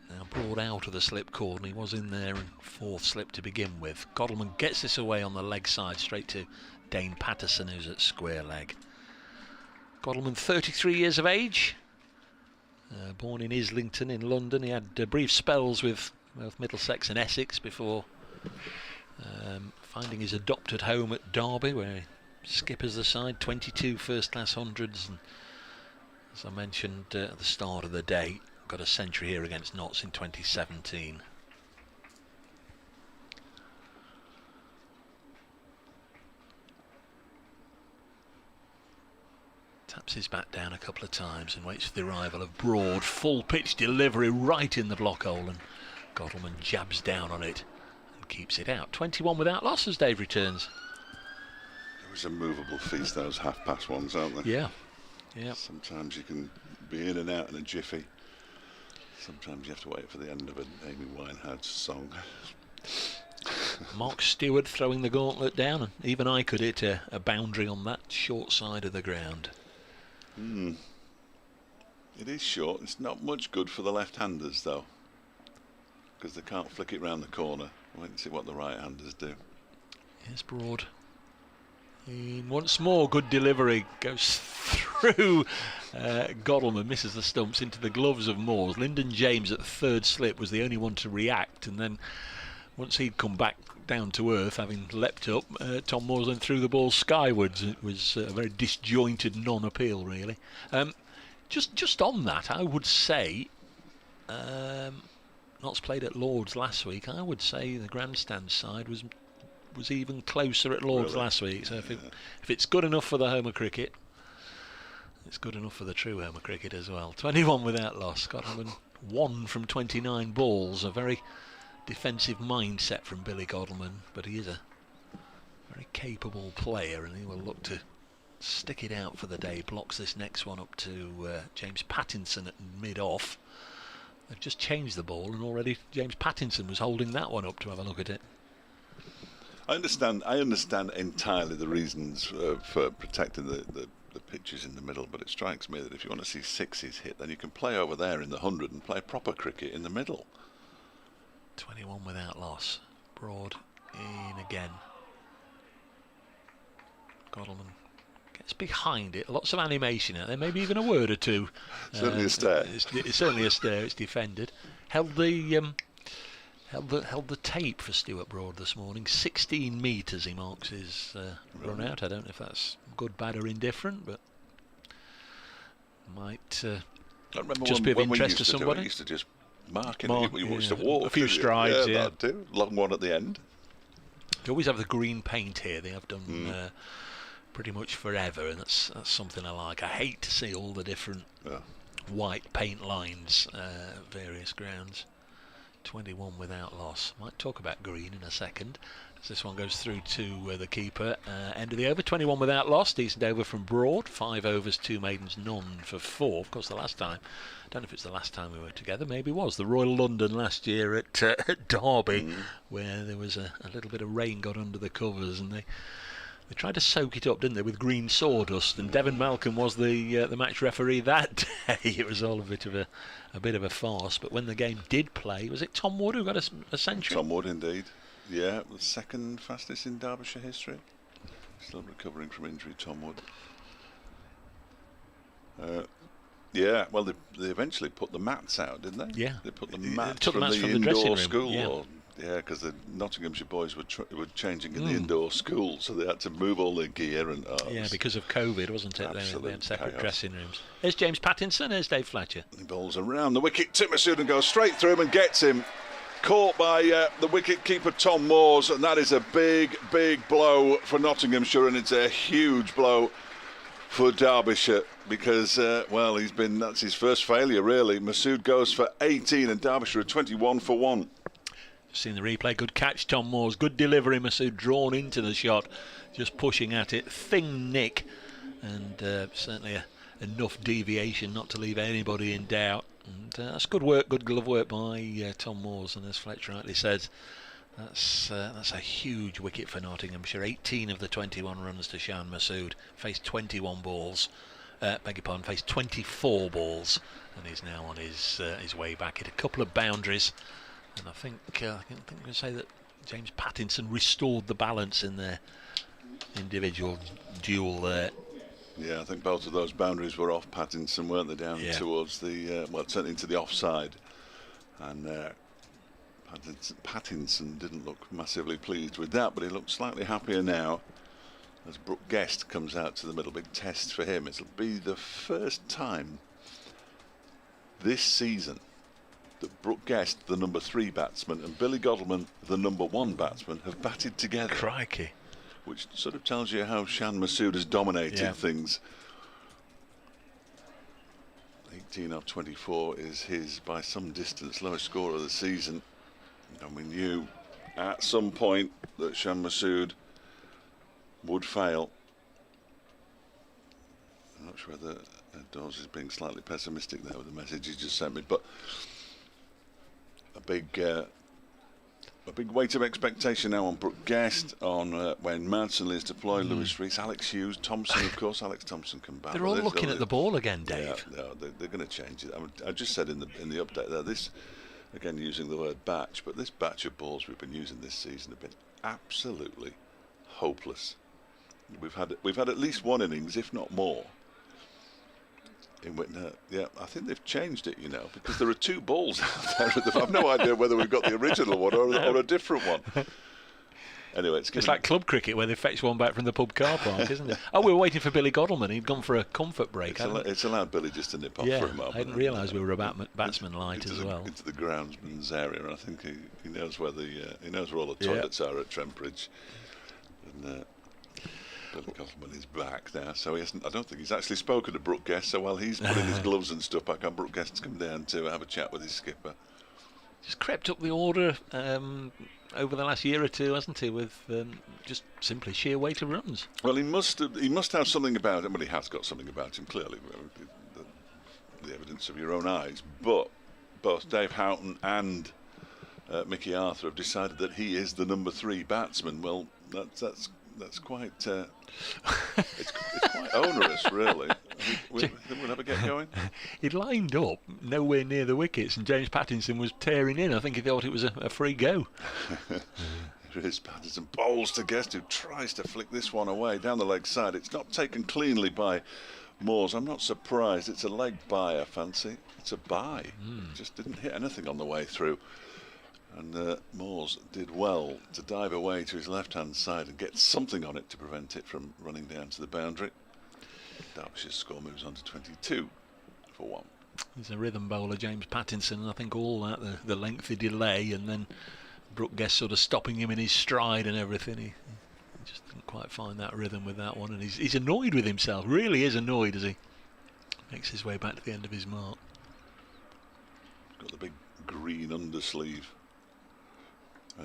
now brought out of the slip corner. He was in there in fourth slip to begin with. Godalming gets this away on the leg side, straight to Dane Patterson, who's at square leg. Godalming, 33 years of age, born in Islington in London. He had brief spells with both Middlesex and Essex before finding his adopted home at Derby, where he skippers the side, 22 first-class hundreds, and as I mentioned at the start of the day, got a century here against Notts in 2017. Taps his bat down a couple of times and waits for the arrival of Broad. Full pitch delivery right in the block hole, and Godalming jabs down on it and keeps it out. 21 without loss as Dave returns. It was a movable feast, those half-past ones, aren't they? Yeah. Yeah. Sometimes you can be in and out in a jiffy. Sometimes you have to wait for the end of an Amy Winehouse song. Mark Stewart throwing the gauntlet down, and even I could hit a boundary on that short side of the ground. It is short. It's not much good for the left-handers, though, because they can't flick it round the corner. Wait and see what the right-handers do. Here's Broad. And once more, good delivery goes through Godalming, misses the stumps into the gloves of Moores. Lyndon James at third slip was the only one to react, and then once he'd come back down to earth, having leapt up, Tom Moores then threw the ball skywards. It was a very disjointed non-appeal, really. Just on that, I would say, Notts played at Lord's last week. I would say the grandstand side was even closer at Lord's last week. So if it's good enough for the home of cricket, it's good enough for the true home of cricket as well. 21 without loss. Godalming 1 from 29 balls. A very defensive mindset from Billy Godalming, but he is a very capable player, and he will look to stick it out for the day. Blocks this next one up to James Pattinson at mid-off. They've just changed the ball, and already James Pattinson was holding that one up to have a look at it. I understand entirely the reasons for protecting the pitches in the middle, but it strikes me that if you want to see sixes hit, then you can play over there in the 100 and play proper cricket in the middle. 21 without loss. Broad in again. Godalming gets behind it. Lots of animation out there, maybe even a word or two. Certainly a stare. It's certainly a stare. It's defended. Held the tape for Stuart Broad this morning. 16 metres he marks his run out. I don't know if that's good, bad or indifferent, but might just be of interest to somebody. We used to just mark it. You used to walk a few strides. Yeah, that'd do. Long one at the end. They always have the green paint here. They have done pretty much forever, and that's something I like. I hate to see all the different white paint lines at various grounds. 21 without loss. Might talk about green in a second as this one goes through to the keeper. End of the over. 21 without loss. Decent over from Broad. 5 overs, 2 maidens, none for 4. Of course, the last time, I don't know if it's the last time we were together, maybe it was the Royal London last year at Derby, where there was a little bit of rain got under the covers, and they tried to soak it up, didn't they, with green sawdust, and Devon Malcolm was the match referee that day. It was all a bit of a farce, but when the game did play, was it Tom Wood who got a century? Tom Wood, indeed. Yeah, the second fastest in Derbyshire history. Still recovering from injury, Tom Wood. Yeah, well, they eventually put the mats out, didn't they? Yeah. They put the mats from the indoor dressing room. school. Yeah, because the Nottinghamshire boys were changing in the indoor school, so they had to move all their gear and. Because of COVID, wasn't it? They had separate chaos. dressing rooms. Here's James Pattinson. Here's Dave Fletcher. He bowls around the wicket. Timmersoon and goes straight through him and gets him. Caught by the wicket-keeper Tom Moores, and that is a big blow for Nottinghamshire, and it's a huge blow for Derbyshire because, well, that's his first failure, really. Masood goes for 18 and Derbyshire are 21 for 1. Seen the replay, good catch, Tom Moores, good delivery, Masood drawn into the shot, just pushing at it, thin nick, and certainly enough deviation not to leave anybody in doubt. And that's good work, good glove work by Tom Moores, and as Fletcher rightly says, that's a huge wicket for Nottinghamshire. 18 of the 21 runs to Shan Masood, faced 21 balls, faced 24 balls, and he's now on his way back. Hit a couple of boundaries, and I think we can say that James Pattinson restored the balance in their individual duel there. Yeah, I think both of those boundaries were off Pattinson, weren't they, down towards the, well, certainly into the offside. And Pattinson didn't look massively pleased with that, but he looks slightly happier now as Brooke Guest comes out to the middle. Big test for him. It'll be the first time this season that Brooke Guest, the number 3 batsman, and Billy Godleman, the number 1 batsman, have batted together. Crikey. Which sort of tells you how Shan Masood has dominated things. 18 of 24 is his, by some distance, lowest score of the season. And we knew at some point that Shan Masood would fail. I'm not sure whether Dawes is being slightly pessimistic there with the message he just sent me, but a big weight of expectation now on Brooke Guest, on Wayne Manson, Liz deployed, Lewis Rees, Alex Hughes, Thompson, of course. Alex Thompson can bat. They're all looking at the ball again, Dave. Yeah, they're going to change it. I just said in the update there, this, again using the word batch, but this batch of balls we've been using this season have been absolutely hopeless. We've had at least one innings, if not more. Yeah, I think they've changed it, you know, because there are 2 balls out there. I've no idea whether we've got the original one or a different one. Anyway, it's like club cricket where they fetch one back from the pub car park, isn't it? Oh, we were waiting for Billy Godleman. He'd gone for a comfort break. It's allowed Billy just to nip off for a moment. I didn't realise we were a batsman light as well. Into the groundsman's area, and I think he knows where he knows where all the toilets are at Trent Bridge. And Billy Godleman is back now, so he hasn't. I don't think he's actually spoken to Brooke Guest. So while he's putting his gloves and stuff back on, Brooke Guest's come down to have a chat with his skipper. Just crept up the order over the last year or two, hasn't he? With just simply sheer weight of runs. Well, he must have something about him. Well, he has got something about him clearly. The evidence of your own eyes. But both Dave Houghton and Mickey Arthur have decided that he is the number 3 batsman. Well, that's quite it's quite onerous, really. We'll never get going. He lined up nowhere near the wickets, and James Pattinson was tearing in. I think he thought it was a free go. Here is Pattinson, bowls to Guest, who tries to flick this one away down the leg side. It's not taken cleanly by Moores. I'm not surprised. It's a leg bye, I fancy. It's a bye. Just didn't hit anything on the way through. And Moores did well to dive away to his left-hand side and get something on it to prevent it from running down to the boundary. Derbyshire's score moves on to 22 for 1. He's a rhythm bowler, James Pattinson, and I think all that, the lengthy delay, and then Brooke Guest sort of stopping him in his stride and everything. He just didn't quite find that rhythm with that one, and he's annoyed with himself, really is annoyed as he makes his way back to the end of his mark. Got the big green undersleeve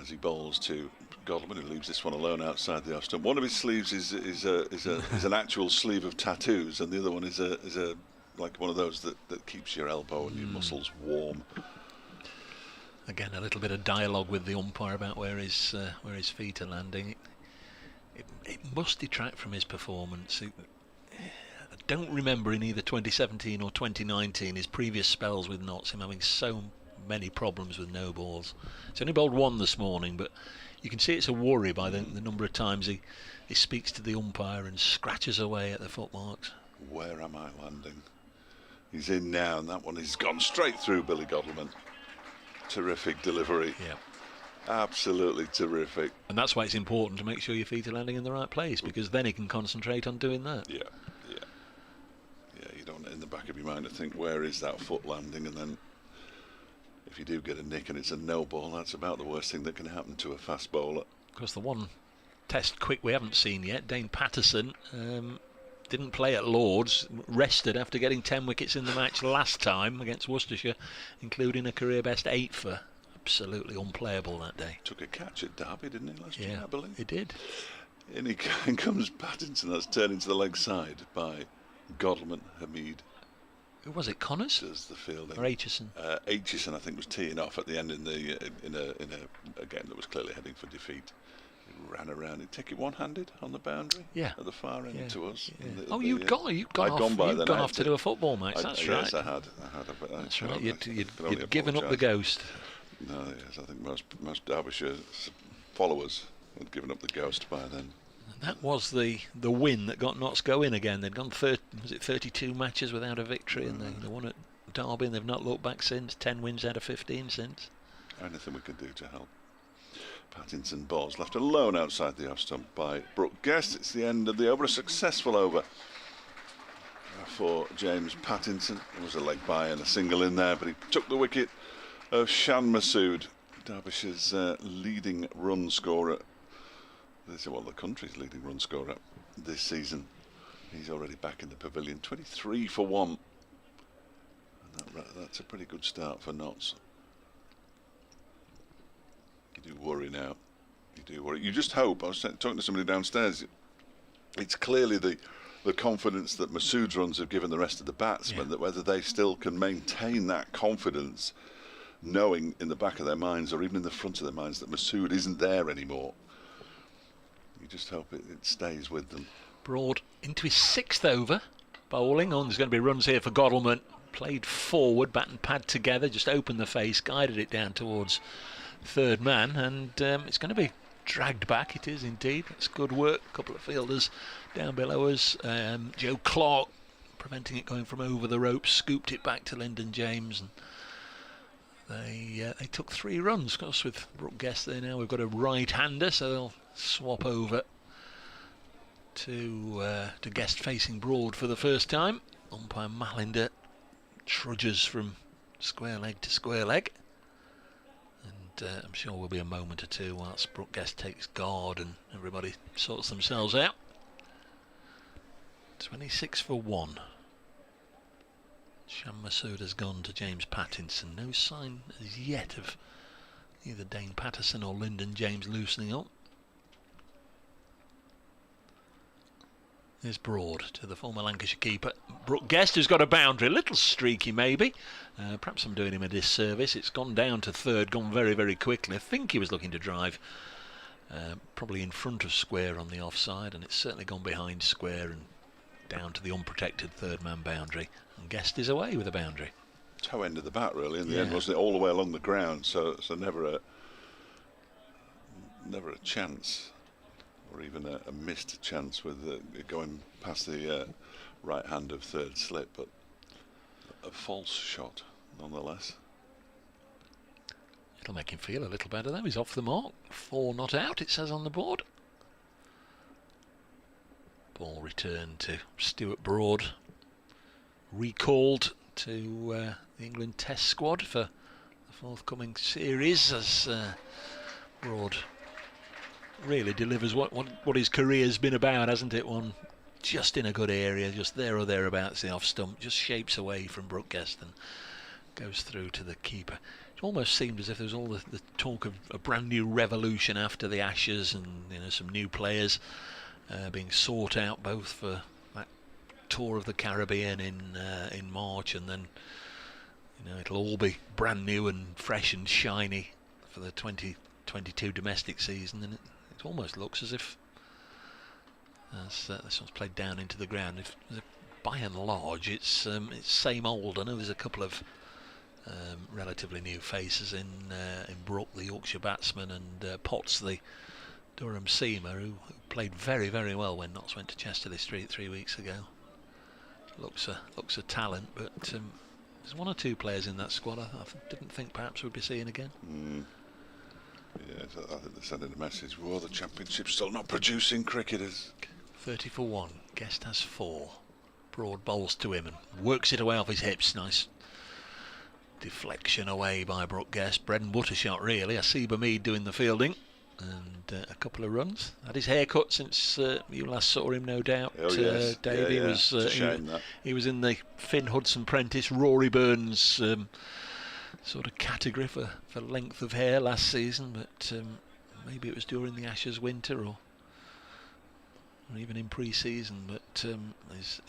as he bowls to Godleman, who leaves this one alone outside the off stump. One of his sleeves is an actual sleeve of tattoos, and the other one is a like one of those that keeps your elbow and your muscles warm. Again, a little bit of dialogue with the umpire about where his feet are landing. It must detract from his performance. I don't remember in either 2017 or 2019 his previous spells with Notts him having so many problems with no balls. He's only bowled 1 this morning, but you can see it's a worry by the number of times he speaks to the umpire and scratches away at the footmarks. Where am I landing? He's in now, and that one has gone straight through Billy Godleman. Terrific delivery. Yeah. Absolutely terrific. And that's why it's important to make sure your feet are landing in the right place, because then he can concentrate on doing that. Yeah. You don't, in the back of your mind, to think, where is that foot landing? And then if you do get a nick and it's a no ball, that's about the worst thing that can happen to a fast bowler. Of course, the one test quick we haven't seen yet, Dane Patterson, didn't play at Lords, rested after getting 10 wickets in the match last time against Worcestershire, including a career best 8 for. Absolutely unplayable that day. Took a catch at Derby, didn't he, last year, I believe? He did. In he comes Pattinson, that's turned into the leg side by Godalming Hamid. Who was it, Connors? Does the fielding. Or Aitchison? Aitchison, I think, was teeing off at the end in a game that was clearly heading for defeat. He ran around. He'd take it one-handed on the boundary. Yeah. At the far end to us. Yeah. You'd gone off to do a football match. That's right. Yes, I had. That's right. You'd given up the ghost. No, yes, I think most Derbyshire followers had given up the ghost by then. And that was the win that got Notts going again. They'd gone 32 matches without a victory, and they won at Derby, and they've not looked back since. 10 wins out of 15 since. Anything we could do to help. Pattinson balls left alone outside the off stump by Brooke Guest. It's the end of the over, a successful over for James Pattinson. There was a leg by and a single in there, but he took the wicket of Shan Masood, Derbyshire's leading run scorer. Well, the country's leading run scorer this season. He's already back in the pavilion, 23 for 1. And that's a pretty good start for Notts. You do worry now. You do worry. You just hope. I was talking to somebody downstairs. It's clearly the confidence that Masood's runs have given the rest of the batsmen, that whether they still can maintain that confidence, knowing in the back of their minds or even in the front of their minds that Masood isn't there anymore. You just hope it stays with them. Broad into his 6th over, bowling on. There's going to be runs here for Godalming. Played forward, bat and pad together, just opened the face, guided it down towards third man, and it's going to be dragged back. It is indeed. It's good work. A couple of fielders down below us. Joe Clark preventing it going from over the ropes, scooped it back to Lyndon James, and they took 3 runs. Of course, with Brooke Guest there now, we've got a right-hander, so they'll swap over to Guest facing Broad for the first time. Umpire Malinder trudges from square leg to square leg, and I'm sure will be a moment or two whilst Brooke Guest takes guard and everybody sorts themselves out. 26 for 1. Shan Masood has gone to James Pattinson. No sign as yet of either Dane Patterson or Lyndon James loosening up. There's Broad to the former Lancashire keeper. Brooke Guest, who's got a boundary, a little streaky maybe. Perhaps I'm doing him a disservice. It's gone down to third, gone very, very quickly. I think he was looking to drive probably in front of square on the offside, and it's certainly gone behind square and down to the unprotected third man boundary. And Guest is away with a boundary. Toe end of the bat really in the end, wasn't it? All the way along the ground, so never a chance, or even a missed chance with going past the right hand of third slip, but a false shot nonetheless. It'll make him feel a little better though. He's off the mark. 4 not out, it says on the board. Ball returned to Stuart Broad, recalled to the England Test squad for the forthcoming series, as Broad really delivers what his career's been about, hasn't it? One just in a good area, just there or thereabouts the off stump, just shapes away from Brooke Guest and goes through to the keeper. It almost seemed as if there was all the talk of a brand new revolution after the Ashes, and some new players being sought out both for that tour of the Caribbean in March, and then it'll all be brand new and fresh and shiny for the 2022 domestic season, and it almost looks as if as this one's played down into the ground, by and large it's same old. I know there's a couple of relatively new faces in Brooke, the Yorkshire batsman, and Potts, the Durham seamer, who played very, very well when Notts went to Chesterley Street 3 weeks ago. Looks a talent, but there's 1 or 2 players in that squad I didn't think perhaps we'd be seeing again. Yeah, I think they're sending a message. Well, the Championship's still not producing cricketers. 30 for 1. Guest has 4. Broad bowls to him and works it away off his hips. Nice deflection away by Brooke Guest. Bread and butter shot really. Asiba Mead doing the fielding. and a couple of runs. Had his hair cut since you last saw him, no doubt. Oh, yes. Dave. Yeah, It's a shame that. He was in the Finn Hudson-Prentice, Rory Burns sort of category for length of hair last season, but maybe it was during the Ashes winter or even in pre-season, but his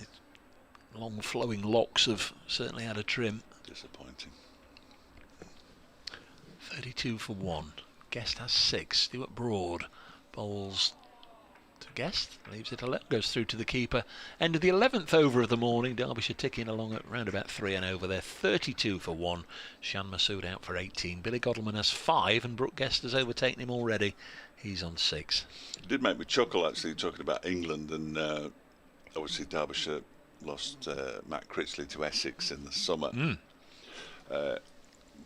long flowing locks have certainly had a trim. Disappointing. 32 for 1. Guest has 6. Stuart Broad bowls to Guest, leaves it 11, goes through to the keeper. End of the 11th over of the morning. Derbyshire ticking along at round about 3 and over there. 32 for 1. Shan Masood out for 18. Billy Godleman has 5, and Brooke Guest has overtaken him already. He's on 6. It did make me chuckle, actually, talking about England, and obviously Derbyshire lost Matt Critchley to Essex in the summer.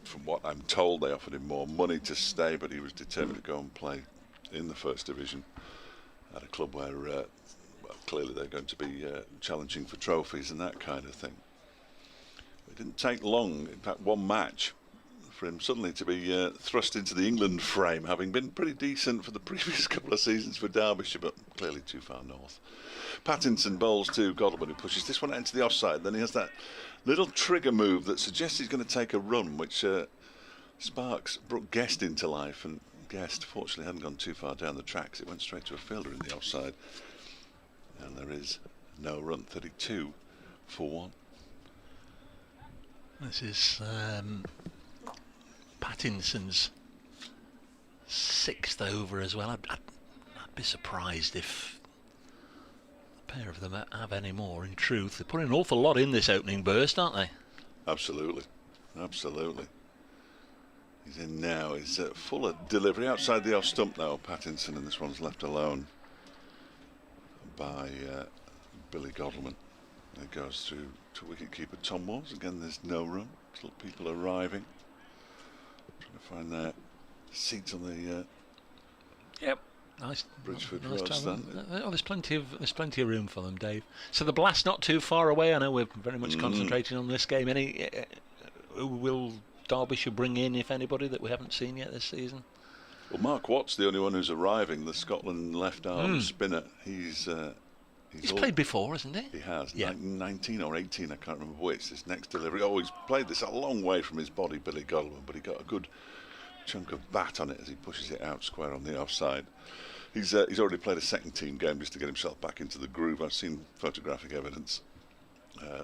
From what I'm told, they offered him more money to stay, but he was determined to go and play in the First Division at a club where well, clearly they're going to be challenging for trophies and that kind of thing. It didn't take long, in fact 1 match, for him suddenly to be thrust into the England frame, having been pretty decent for the previous couple of seasons for Derbyshire, but clearly too far north. Pattinson bowls to Godleman, who pushes this one into the offside. Then he has that little trigger move that suggests he's going to take a run, which sparks Brooke Guest into life, and Guest fortunately hadn't gone too far down the tracks. It went straight to a fielder in the offside, and there is no run. 32 for 1. This is Pattinson's 6th over as well. I'd be surprised if a pair of them have any more. In truth, they're putting an awful lot in this opening burst, aren't they? Absolutely, absolutely. He's in now. He's full of delivery outside the off stump now, Pattinson, and this one's left alone by Billy Godleman. It goes through to wicketkeeper Tom Walls. Again, there's no run. Still people arriving. Trying to find their seats on the Yep. Nice. Bridgeford nice Road stand. Oh, there's plenty of room for them, Dave. So the blast not too far away. I know we're very much concentrating on this game. Any who will Derbyshire bring in, if anybody, that we haven't seen yet this season? Well, Mark Watt's the only one who's arriving. The Scotland left arm spinner. He's played before, hasn't he? He has. Yeah. 19 or 18, I can't remember which. This next delivery. Oh, he's played this a long way from his body, Billy Godleman, but he got a good chunk of bat on it as he pushes it out square on the offside. He's already played a second team game just to get himself back into the groove. I've seen photographic evidence.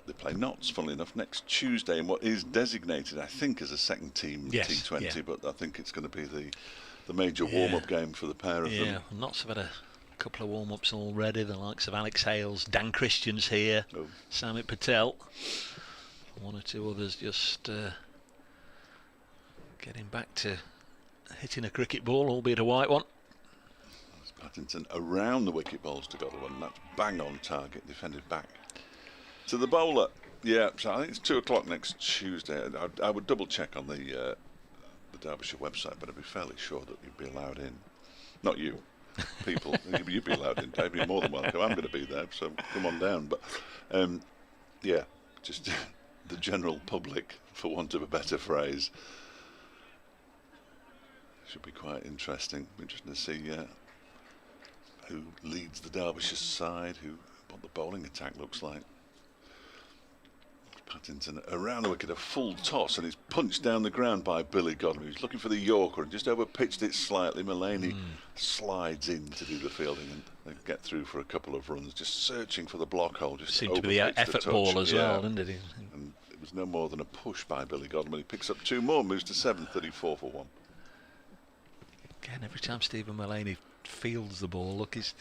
They play Notts, funnily enough, next Tuesday in what is designated, I think, as a second team T20, but I think it's going to be the major warm-up game for the pair of them. Yeah, Notts have had a couple of warm-ups already. The likes of Alex Hales, Dan Christian's here, Samit Patel, one or two others just getting back to hitting a cricket ball, albeit a white one. Pattinson around the wicket bowls to Godleman. That's bang on target, defended back to the bowler. Yeah, so I think it's 2 o'clock next Tuesday. I would double check on the Derbyshire website, but I'd be fairly sure that you'd be allowed in. Not you, people. You'd be allowed in, Dave. You're more than welcome. I'm going to be there, so come on down. But yeah, just the general public, for want of a better phrase. Should be quite interesting. Interesting to see who leads the Derbyshire side, what the bowling attack looks like. Pattinson around the wicket, a full toss, and he's punched down the ground by Billy Godleman. He's looking for the Yorker and just over-pitched it slightly. Mullaney slides in to do the fielding and they get through for a couple of runs, just searching for the block hole. Just seemed to be the effort ball as well, didn't it? And it was no more than a push by Billy Godleman. He picks up 2 more, moves to 7, 34 for 1. Again, every time Stephen Mullaney fields the ball, look, he's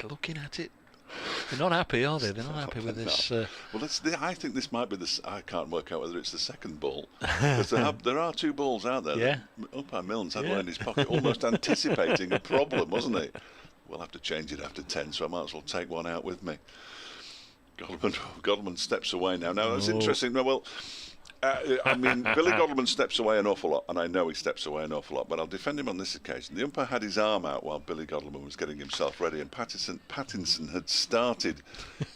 looking at it. They're not happy, are they? They're not happy with this. Well, I think this might be I can't work out whether it's the second ball. Because there are 2 balls out there. Yeah. Umpire Milnes had one in his pocket, almost anticipating a problem, wasn't he? We'll have to change it after 10, so I might as well take one out with me. Godleman steps away now. Now, that's interesting. No, well, I mean, Billy Godleman steps away an awful lot, and I know he steps away an awful lot, but I'll defend him on this occasion. The umpire had his arm out while Billy Godleman was getting himself ready, and Pattinson had started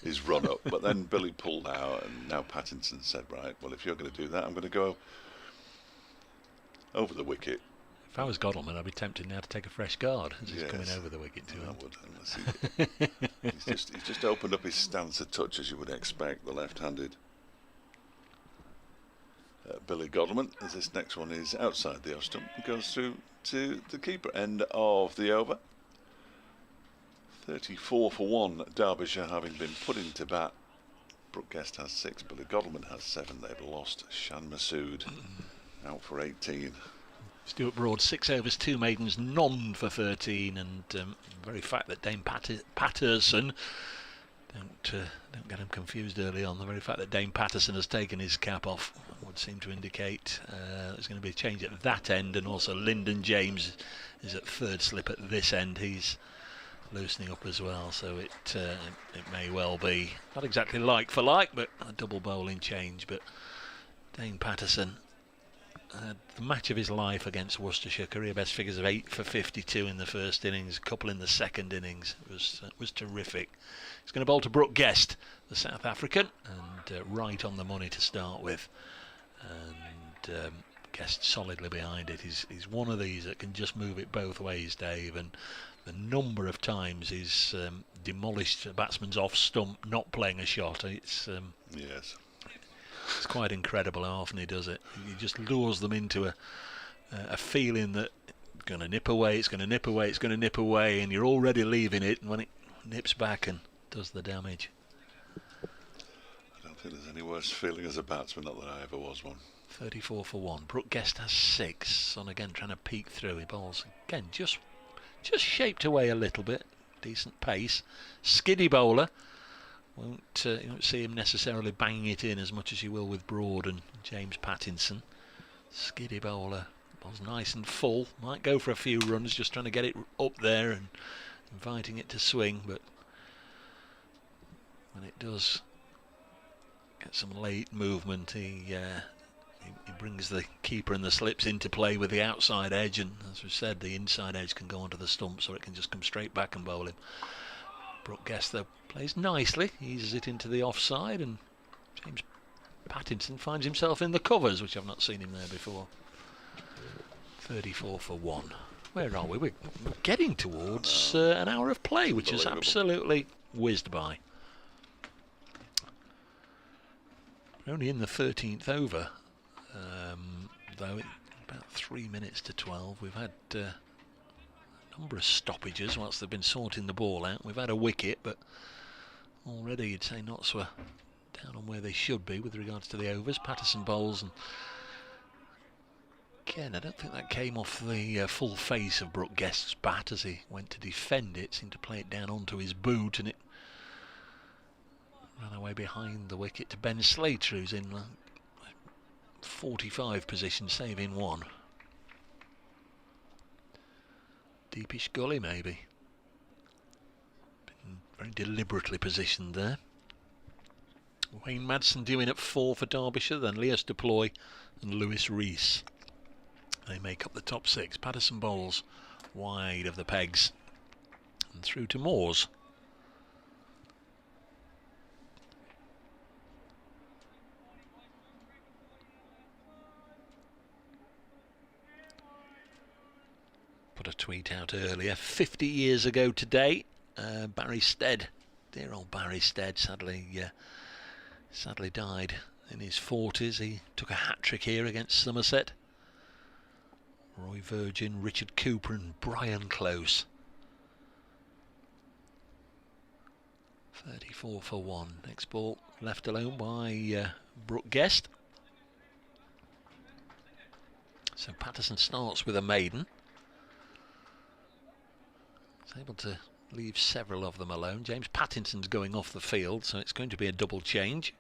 his run-up, but then Billy pulled out, and now Pattinson said, right, well, if you're going to do that, I'm going to go over the wicket. If I was Godalming, I'd be tempted now to take a fresh guard as he's coming over the wicket to him. He's just opened up his stance a touch, as you would expect, the left-handed Billy Godalming, as this next one is outside the off stump. It goes through to the keeper. End of the over. 34 for 1, Derbyshire having been put into bat. Brooke Guest has 6, Billy Godalming has 7. They've lost Shan Masood out for 18. Stuart Broad, 6 overs, 2 maidens, none for 13, and the very fact that Dame Patterson, don't get him confused early on, the very fact that Dame Patterson has taken his cap off would seem to indicate there's going to be a change at that end, and also Lyndon James is at third slip at this end. He's loosening up as well, so it may well be not exactly like for like, but a double bowling change. But Dane Patterson had the match of his life against Worcestershire, career best figures of 8 for 52 in the first innings, a couple in the second innings. It was terrific. He's going to bowl to Brooke Guest, the South African, and right on the money to start with, and Guest solidly behind it. He's one of these that can just move it both ways, Dave, and the number of times he's demolished a batsman's off stump not playing a shot, it's quite incredible how often he does it. He just lures them into a feeling that it's going to nip away, it's going to nip away, it's going to nip away, and you're already leaving it, and when it nips back and does the damage. I don't think there's any worse feeling as a batsman, not that I ever was one. 34 for 1. Brooke Guest has 6. Son again trying to peek through. He bowls again, just shaped away a little bit. Decent pace. Skiddy bowler. You won't see him necessarily banging it in as much as you will with Broad and James Pattinson. Skiddy bowler. Ball's nice and full. Might go for a few runs, just trying to get it up there and inviting it to swing. But when it does get some late movement, he brings the keeper and the slips into play with the outside edge, and as we said, the inside edge can go onto the stumps, or it can just come straight back and bowl him. Brooke Guest, though, plays nicely, eases it into the offside, and James Pattinson finds himself in the covers, which I've not seen him there before. 34 for 1. Where are we? We're getting towards an hour of play, which is absolutely whizzed by. We're only in the 13th over. Though about 3 minutes to 12, we've had a number of stoppages whilst they've been sorting the ball out. We've had a wicket, but already you'd say Notts were down on where they should be with regards to the overs. Patterson bowls, and again, I don't think that came off the full face of Brooke Guest's bat as he went to defend it. Seemed to play it down onto his boot, and it ran away behind the wicket to Ben Slater, who's in 45 position, saving 1. Deepish gully, maybe. Been very deliberately positioned there. Wayne Madsen due in at 4 for Derbyshire, then Leas Deploy and Lewis Rees. They make up the top 6. Patterson bowls wide of the pegs and through to Moores. Put a tweet out earlier. 50 years ago today, Barry Stead, dear old Barry Stead, sadly died in his 40s. He took a hat-trick here against Somerset. Roy Virgin, Richard Cooper and Brian Close. 34 for 1. Next ball left alone by Brooke Guest. So Patterson starts with a maiden. He's able to leave several of them alone. James Pattinson's going off the field, so it's going to be a double change.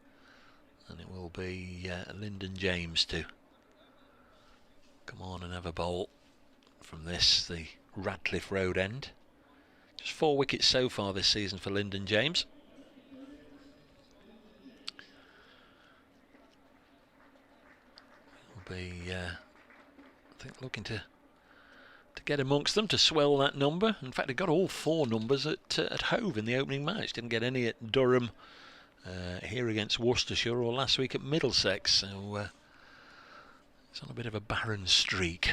And it will be Lyndon James to come on and have a bowl from this, the Radcliffe Road end. Just 4 wickets so far this season for Lyndon James. Will be, I think, looking to get amongst them to swell that number. In fact, he got all 4 numbers at Hove in the opening match. Didn't get any at Durham, here against Worcestershire, or last week at Middlesex. So it's on a bit of a barren streak.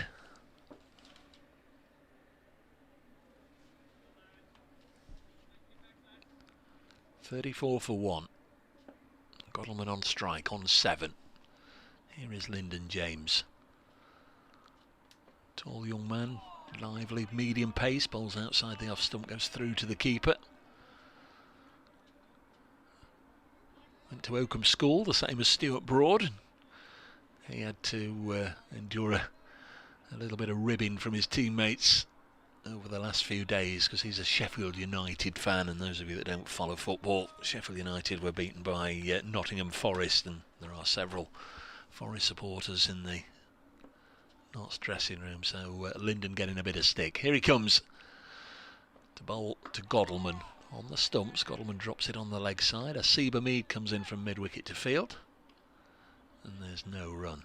34 for 1. Godalming on strike on 7. Here is Lyndon James. Tall young man, lively, medium pace, bowls outside the off stump, goes through to the keeper. Went to Oakham School, the same as Stuart Broad. He had to endure a little bit of ribbing from his teammates over the last few days because he's a Sheffield United fan, and those of you that don't follow football, Sheffield United were beaten by Nottingham Forest, and there are several Forest supporters in the Notts dressing room, so Lyndon getting a bit of stick. Here he comes to bowl to Godalming on the stumps. Godalming drops it on the leg side. Asiba Mead comes in from mid-wicket to field, and there's no run.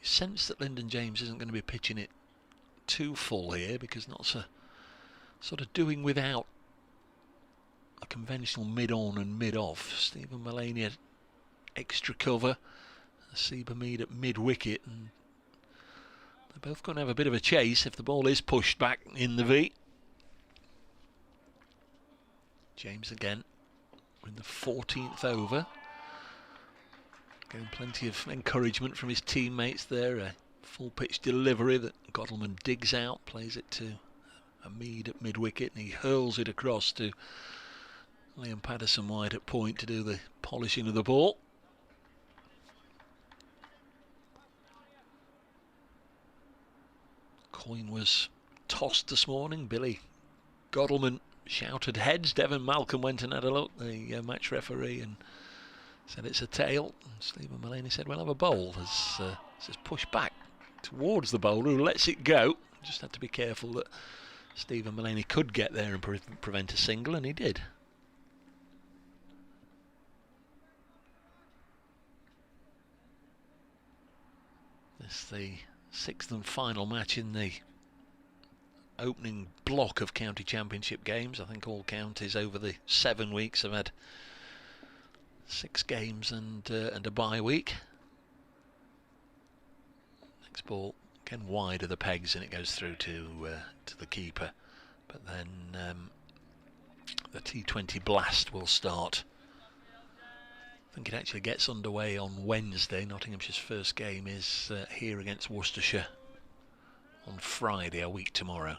You sense that Lyndon James isn't going to be pitching it too full here because Notts are sort of doing without a conventional mid-on and mid-off. Stephen Mullaney at extra cover, Asiba Mead at mid-wicket, and they're both going to have a bit of a chase if the ball is pushed back in the V. James again in the 14th over. Getting plenty of encouragement from his teammates there. A full pitch delivery that Godalming digs out, plays it to a Mead at mid-wicket, and he hurls it across to Liam Patterson wide at point to do the polishing of the ball. Coin was tossed this morning. Billy Godalming shouted heads. Devon Malcolm went and had a look, the match referee, and said it's a tail. And Stephen Mullaney said we'll have a bowl as it's pushed back towards the bowler who lets it go. Just had to be careful that Stephen Mullaney could get there and prevent a single, and he did. This is the 6th and final match in the opening block of county championship games. I think all counties over the 7 weeks have had 6 games and a bye week. Next ball again wide of the pegs, and it goes through to the keeper. But then the T20 blast will start. I think it actually gets underway on Wednesday. Nottinghamshire's first game is here against Worcestershire on Friday, a week tomorrow.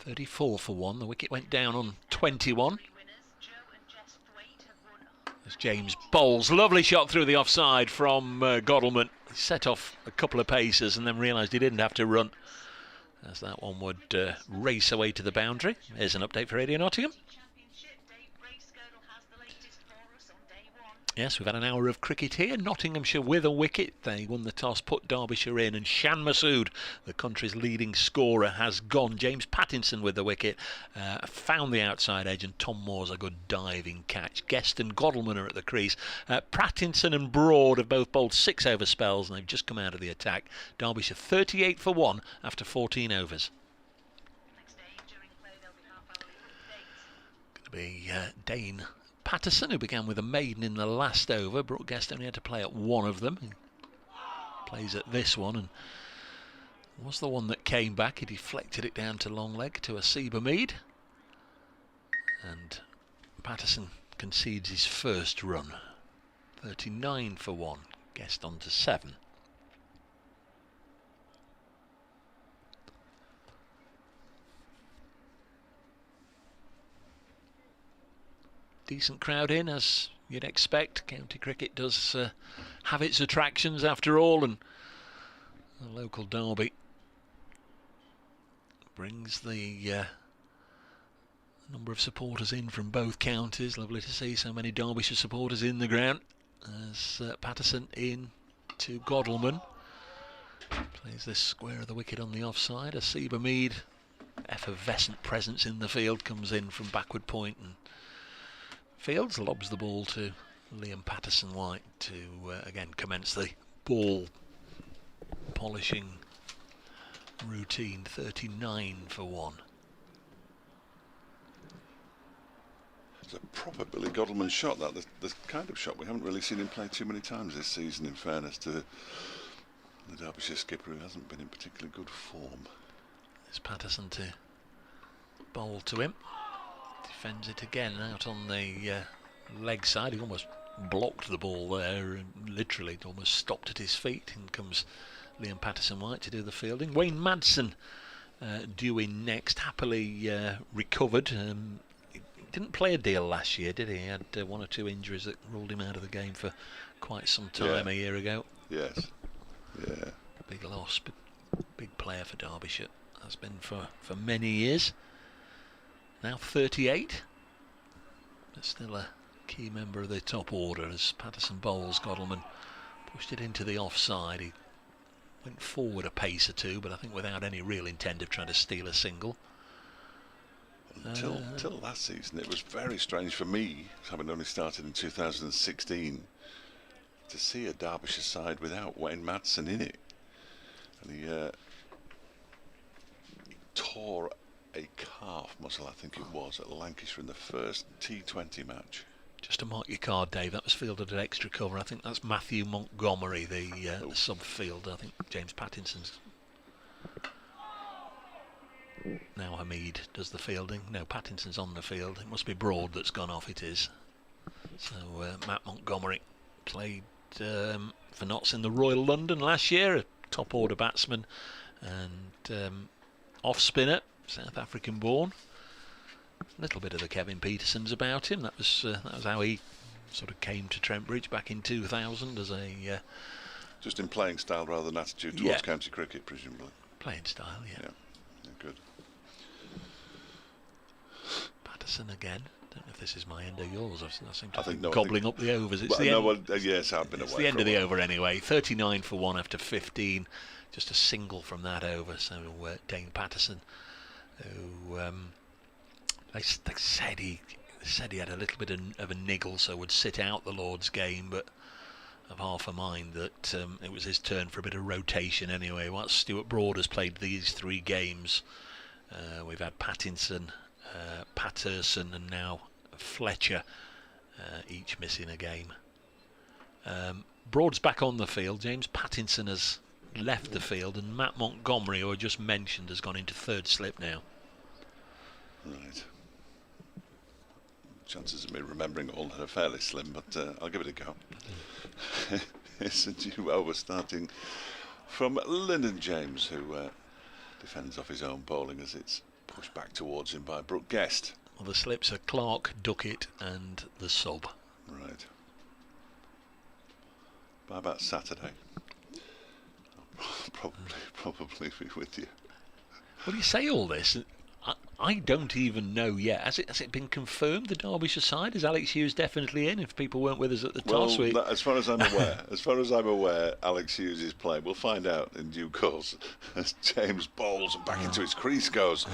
.34 for 1. The wicket went down on 21. As James bowls, lovely shot through the offside from Godalming. He set off a couple of paces and then realised he didn't have to run, as that one would race away to the boundary. Here's an update for Radio Nottingham. Yes, we've had an hour of cricket here. Nottinghamshire with a wicket. They won the toss, put Derbyshire in, and Shan Masood, the country's leading scorer, has gone. James Pattinson with the wicket, found the outside edge, and Tom Moore's a good diving catch. Guest and Godalming are at the crease. Pattinson and Broad have both bowled 6 over spells, and they've just come out of the attack. Derbyshire 38 for 1 after 14 overs. Going to be Dane Patterson, who began with a maiden in the last over. Brooke Guest only had to play at one of them. He plays at this one, and was the one that came back. He deflected it down to long leg to Asiba Mead, and Patterson concedes his first run. 39 for 1. Guest on to 7. Decent crowd in, as you'd expect. County cricket does have its attractions after all, and the local derby brings the number of supporters in from both counties. Lovely to see so many Derbyshire supporters in the ground as Patterson in to Godalming. Plays this square of the wicket on the offside. Asiba Mead, effervescent presence in the field, comes in from backward point and Fields lobs the ball to Liam Patterson White to again commence the ball polishing routine. 39 for 1. It's a proper Billy Godalmans shot, that. The kind of shot we haven't really seen him play too many times this season, in fairness to the Derbyshire skipper, who hasn't been in particularly good form. It's Patterson to bowl to him. Defends it again out on the leg side. He almost blocked the ball there and literally almost stopped at his feet. In comes Liam Patterson-White to do the fielding. Wayne Madsen due in next, happily recovered. He didn't play a deal last year, did he? He had one or two injuries that ruled him out of the game for quite some time a year ago. Yes. Yeah. Big loss, but big player for Derbyshire. Has been for many years. Now 38, but still a key member of the top order as Patterson bowls. Godalman pushed it into the offside. He went forward a pace or two, but I think without any real intent of trying to steal a single. Until last season, it was very strange for me, having only started in 2016, to see a Derbyshire side without Wayne Madsen in it. And he tore a calf muscle, I think it was, at Lancashire in the first T20 match. Just to mark your card, Dave, that was fielded at extra cover. I think that's Matthew Montgomery, the sub-fielder. I think James Pattinson's. Now Hamid does the fielding. No, Pattinson's on the field. It must be Broad that's gone off, it is. So Matt Montgomery played for Notts in the Royal London last year, a top order batsman and off spinner, South African born. A little bit of the Kevin Petersons about him. That was how he sort of came to Trent Bridge back in 2000 as a just in playing style rather than attitude towards county cricket, presumably. Playing style, yeah, good. Patterson again. Don't know if this is my end or yours. I seem to be gobbling up the overs. It's yes, I've been away. It's the end of the over anyway. 39 for 1 after 15. Just a single from that over. So Dane Patterson, who they said he had a little bit of a niggle, so would sit out the Lord's game, but I've half a mind that it was his turn for a bit of rotation anyway. Once Stuart Broad has played these 3 games, we've had Patterson, and now Fletcher, each missing a game. Broad's back on the field. James Pattinson has left the field, and Matt Montgomery, who I just mentioned, has gone into third slip now. Right. Chances of me remembering all are fairly slim, but I'll give it a go. It's a new over starting from Lyndon James, who defends off his own bowling as it's pushed back towards him by Brooke Guest. Well, the slips are Clark, Duckett and the sub. Right. By about Saturday, I'll probably be with you. Well, you say all this, I don't even know yet. Has it been confirmed, the Derbyshire side? Is Alex Hughes definitely in? If people weren't with us at the toss week, as far as I'm aware, Alex Hughes is playing. We'll find out in due course as James bowls and back into his crease goes.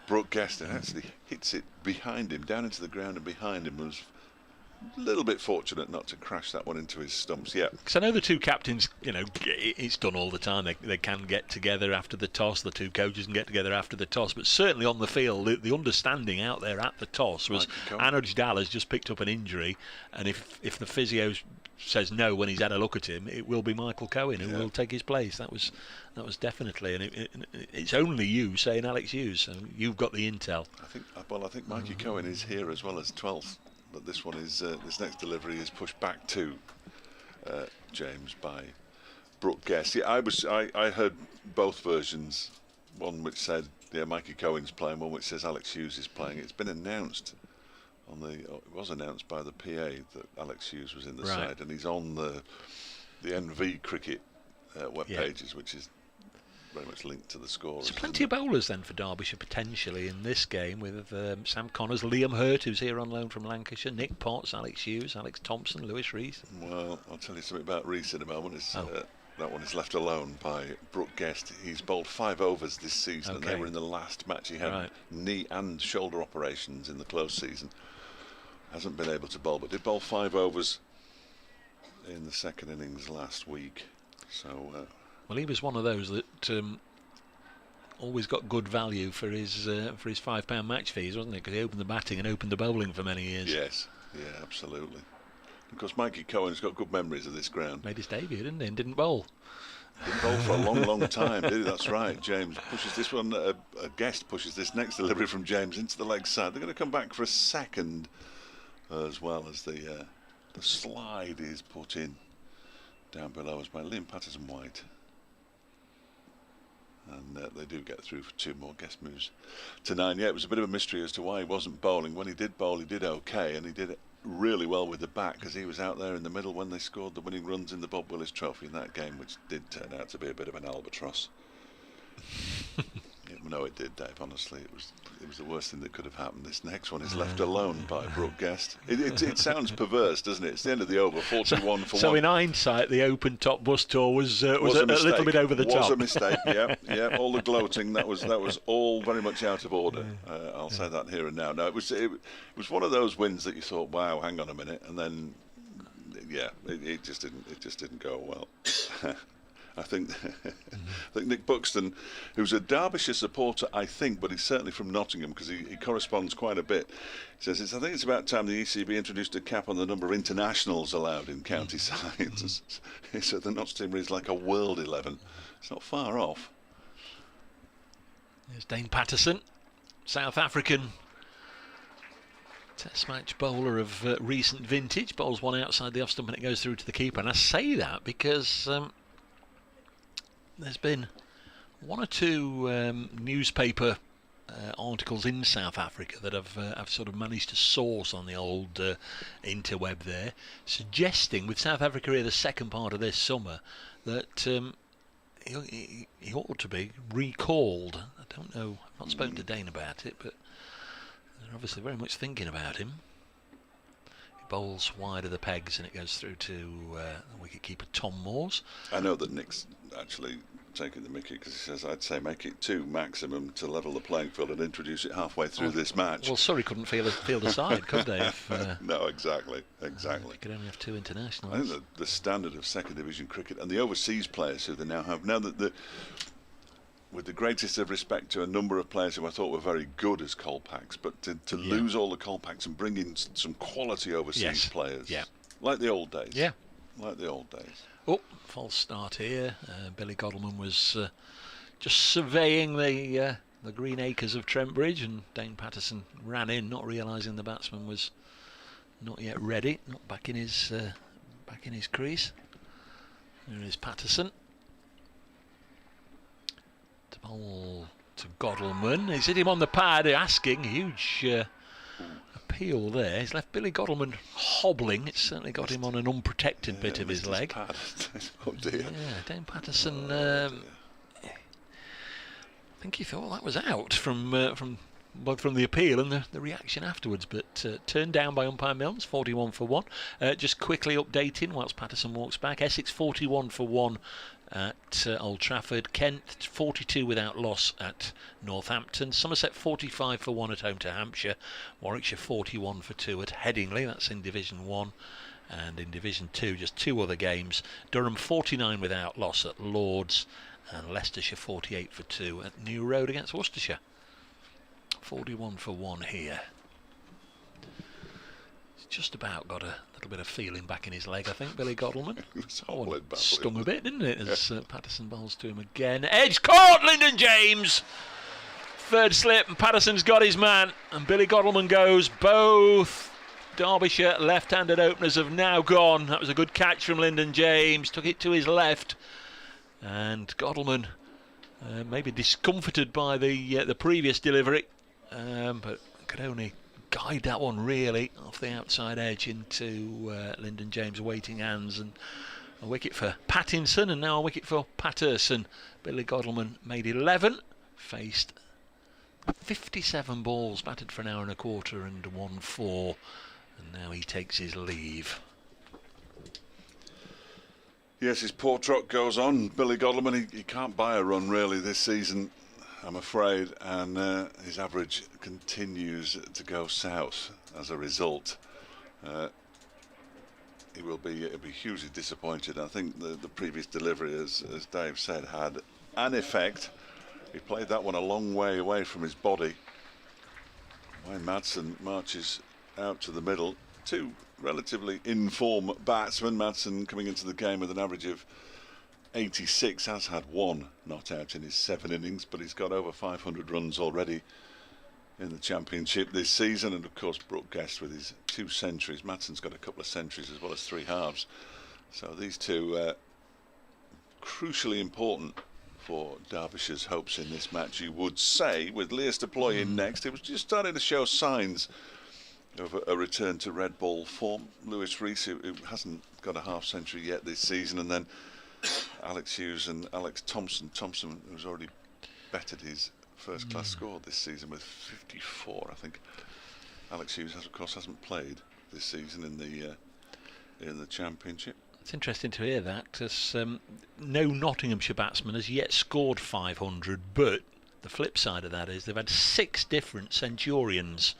Brooke Guest actually hits it behind him, down into the ground and behind him. Was a little bit fortunate not to crash that one into his stumps. Yeah, because I know the two captains, it's done all the time. They can get together after the toss. The two coaches can get together after the toss. But certainly on the field, the understanding out there at the toss was Anuj Dal has just picked up an injury, and if the physio says no when he's had a look at him, it will be Michael Cohen who will take his place. That was definitely, and it's only you saying Alex Hughes, so you've got the intel. I think Mikey Cohen is here as well as 12th. But this one is this next delivery is pushed back to James by Brooke Guest. Yeah, I heard both versions. One which said Mikey Cohen's playing, one which says Alex Hughes is playing. It's been announced it was announced by the PA that Alex Hughes was in the side, and he's on the NV cricket web pages, which is very much linked to the scores. So plenty of bowlers then for Derbyshire potentially in this game, with Sam Connors, Liam Hurt, who's here on loan from Lancashire, Nick Potts, Alex Hughes, Alex Thompson, Lewis Rees. Well, I'll tell you something about Rees in a moment. That one is left alone by Brooke Guest. He's bowled 5 overs this season, and they were in the last match. He had knee and shoulder operations in the close season. Hasn't been able to bowl, but did bowl 5 overs in the second innings last week. So. Well, he was one of those that always got good value for his £5 match fees, wasn't it? Because he opened the batting and opened the bowling for many years. Yes, yeah, absolutely. Of course, Mikey Cohen's got good memories of this ground. Made his debut, didn't he? And didn't bowl. Didn't bowl for a long, long time, did he? That's right. James pushes this one. A guest pushes this next delivery from James into the leg side. They're going to come back for a second, as well as the slide is put in down below us by Liam Patterson-White. And they do get through for 2 more guest moves to 9. Yeah, it was a bit of a mystery as to why he wasn't bowling. When he did bowl, he did okay, and he did it really well with the bat, because he was out there in the middle when they scored the winning runs in the Bob Willis Trophy in that game, which did turn out to be a bit of an albatross. No, it did, Dave. Honestly, it was the worst thing that could have happened. This next one is left alone by Brooke Guest. It sounds perverse, doesn't it? It's the end of the over, 41 for 1. So in hindsight, the Open Top Bus Tour was a little bit over the top. Was a mistake. Yeah. All the gloating, that was all very much out of order. I'll say that here and now. No, it was one of those wins that you thought, wow, hang on a minute, and then it just didn't go well. I think Nick Buxton, who's a Derbyshire supporter, I think, but he's certainly from Nottingham because he corresponds quite a bit. He says, I think it's about time the ECB introduced a cap on the number of internationals allowed in county sides. He said the Notts team reads like a World 11. It's not far off. There's Dane Patterson, South African Test match bowler of recent vintage. Bowls one outside the off stump and it goes through to the keeper. And I say that because there's been 1 or 2 newspaper articles in South Africa that I've sort of managed to source on the old interweb there, suggesting with South Africa here the second part of this summer that he ought to be recalled. I don't know, I've not spoken to Dane about it, but they're obviously very much thinking about him. He bowls wide of the pegs and it goes through to the wicket-keeper Tom Moores. I know that Nick's actually taking the mickey because he says, I'd say make it 2 maximum to level the playing field and introduce it halfway through this match. Well, Surrey couldn't field a side, could they? No, exactly. You could only have 2 internationals. I think the standard of second division cricket and the overseas players who they now have, now that with the greatest of respect to a number of players who I thought were very good as Colpacks, but to lose all the Colpacks and bring in some quality overseas players, like the old days. Yeah, like the old days. Oh, false start here. Billy Godalman was just surveying the green acres of Trent Bridge, and Dane Patterson ran in, not realising the batsman was not yet ready, not back in his crease. There is Patterson. To bowl to Godalman. He's hit him on the pad, asking. Huge appeal there. He's left Billy Godalman hobbling. It's certainly got him on an unprotected bit of his leg. Oh dear. Yeah, Dane Patterson. I think he thought that was out from both from the appeal and the reaction afterwards, but turned down by umpire Milnes, 41 for 1. Just quickly updating whilst Patterson walks back. Essex 41 for 1 at Old Trafford. Kent 42 without loss at Northampton. Somerset 45 for 1 at home to Hampshire. Warwickshire 41 for 2 at Headingley. That's in Division 1. And in Division 2, just 2 other games. Durham 49 without loss at Lords. And Leicestershire 48 for 2 at New Road against Worcestershire. 41 for 1 here. He's just about got a little bit of feeling back in his leg, I think, Billy Godalman. Stung a bit, didn't it, as Patterson bowls to him again. Edge caught, Lyndon James! Third slip, and Patterson's got his man. And Billy Godalman goes. Both Derbyshire left-handed openers have now gone. That was a good catch from Lyndon James. Took it to his left. And Godalman maybe discomforted by the previous delivery, but could only guide that one really off the outside edge into Lyndon James' waiting hands, and a wicket for Pattinson and now a wicket for Patterson. Billy Godalman made 11, faced 57 balls, batted for an hour and a quarter and won 4, and now he takes his leave. Yes, his poor trot goes on. Billy Godalman, he can't buy a run really this season, I'm afraid, and his average continues to go south as a result. He'll be hugely disappointed. I think the previous delivery, as Dave said, had an effect. He played that one a long way away from his body. Wayne Madsen marches out to the middle. Two relatively in-form batsmen. Madsen coming into the game with an average of 86, has had one not out in his 7 innings, but he's got over 500 runs already in the Championship this season. And of course Brooke Guest with his 2 centuries. Madsen's got a couple of centuries as well as 3 halves. So these two crucially important for Derbyshire's hopes in this match, you would say, with Lewis Deploy in next. It was just starting to show signs of a return to red ball form. Lewis Rees, who hasn't got a half century yet this season, and then Alex Hughes and Alex Thompson, who's already bettered his first class score this season with 54, I think. Alex Hughes, of course, hasn't played this season in the Championship. It's interesting to hear that, because no Nottinghamshire batsman has yet scored 500, but the flip side of that is they've had 6 different Centurions.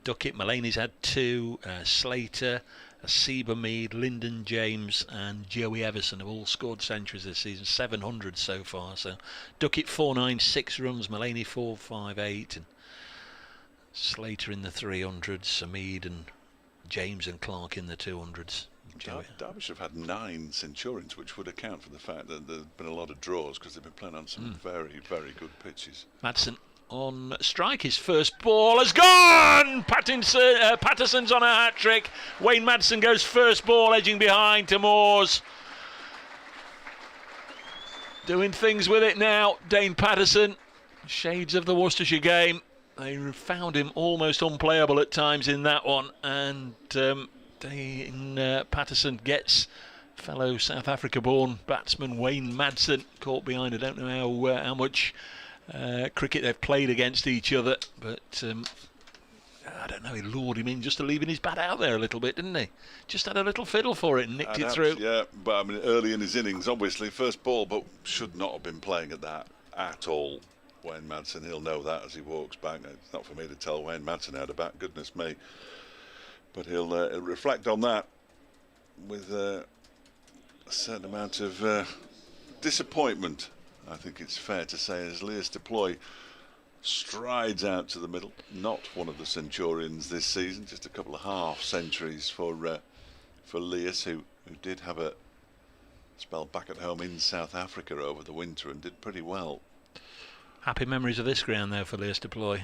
Duckett, Mulaney's had 2, Slater, Asiba Mead, Lyndon James and Joey Everson have all scored centuries this season, 700 so far. So Duckett 496 runs, Mulaney 458, and Slater in the 300s, Mead and James and Clark in the 200s. Derbyshire have had 9 Centurions, which would account for the fact that there's been a lot of draws because they've been playing on some very, very good pitches. Madsen on strike, his first ball has gone! Patterson's on a hat-trick. Wayne Madsen goes first ball, edging behind to Moores. Doing things with it now, Dane Patterson. Shades of the Worcestershire game. They found him almost unplayable at times in that one, and Dane Patterson gets fellow South Africa-born batsman Wayne Madsen caught behind. I don't know how much cricket they've played against each other, but I don't know, he lured him in just to leaving his bat out there a little bit, didn't he? Just had a little fiddle for it and nicked it through. Yeah, but I mean, early in his innings, obviously, first ball, but should not have been playing at that at all. Wayne Madsen, he'll know that as he walks back. It's not for me to tell Wayne Madsen how to bat, goodness me. But he'll reflect on that with a certain amount of disappointment, I think it's fair to say, as Lewis Deploy strides out to the middle. Not one of the Centurions this season, just a couple of half centuries for Lewis, who did have a spell back at home in South Africa over the winter and did pretty well. Happy memories of this ground though for Lewis Deploy.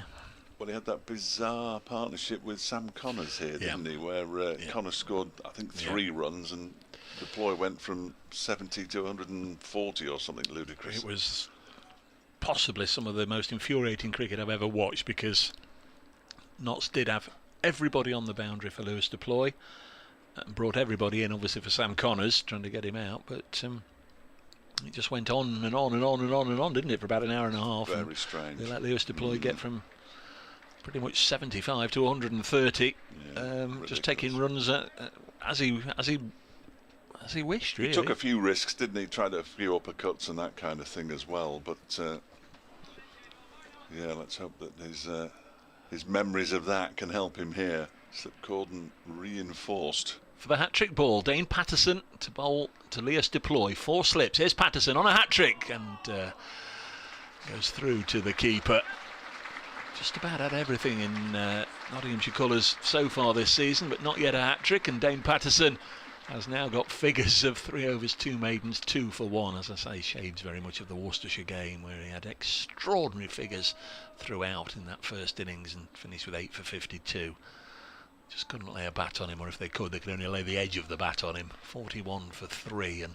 Well, he had that bizarre partnership with Sam Connors here, didn't he? Where Connors scored, I think, 3 runs, and Deploy went from 70 to 140 or something ludicrous. It was possibly some of the most infuriating cricket I've ever watched, because Notts did have everybody on the boundary for Lewis Deploy and brought everybody in, obviously, for Sam Connors, trying to get him out, but it just went on and on and on and on and on, didn't it, for about an hour and a half. Very strange. They let Lewis Deploy get from pretty much 75 to 130, just taking runs as he wished, really. He took a few risks, didn't he? Tried a few uppercuts and that kind of thing as well. But yeah, let's hope that his memories of that can help him here. Slip cordon reinforced. For the hat-trick ball, Dane Patterson to bowl to Lewis Deploy. 4 slips. Here's Patterson on a hat-trick and goes through to the keeper. Just about had everything in Nottinghamshire colours so far this season, but not yet a hat-trick, and Dane Patterson has now got figures of 3 overs, 2 maidens, 2 for 1. As I say, shades very much of the Worcestershire game, where he had extraordinary figures throughout in that first innings and finished with 8 for 52. Just couldn't lay a bat on him, or if they could only lay the edge of the bat on him. 41 for 3, and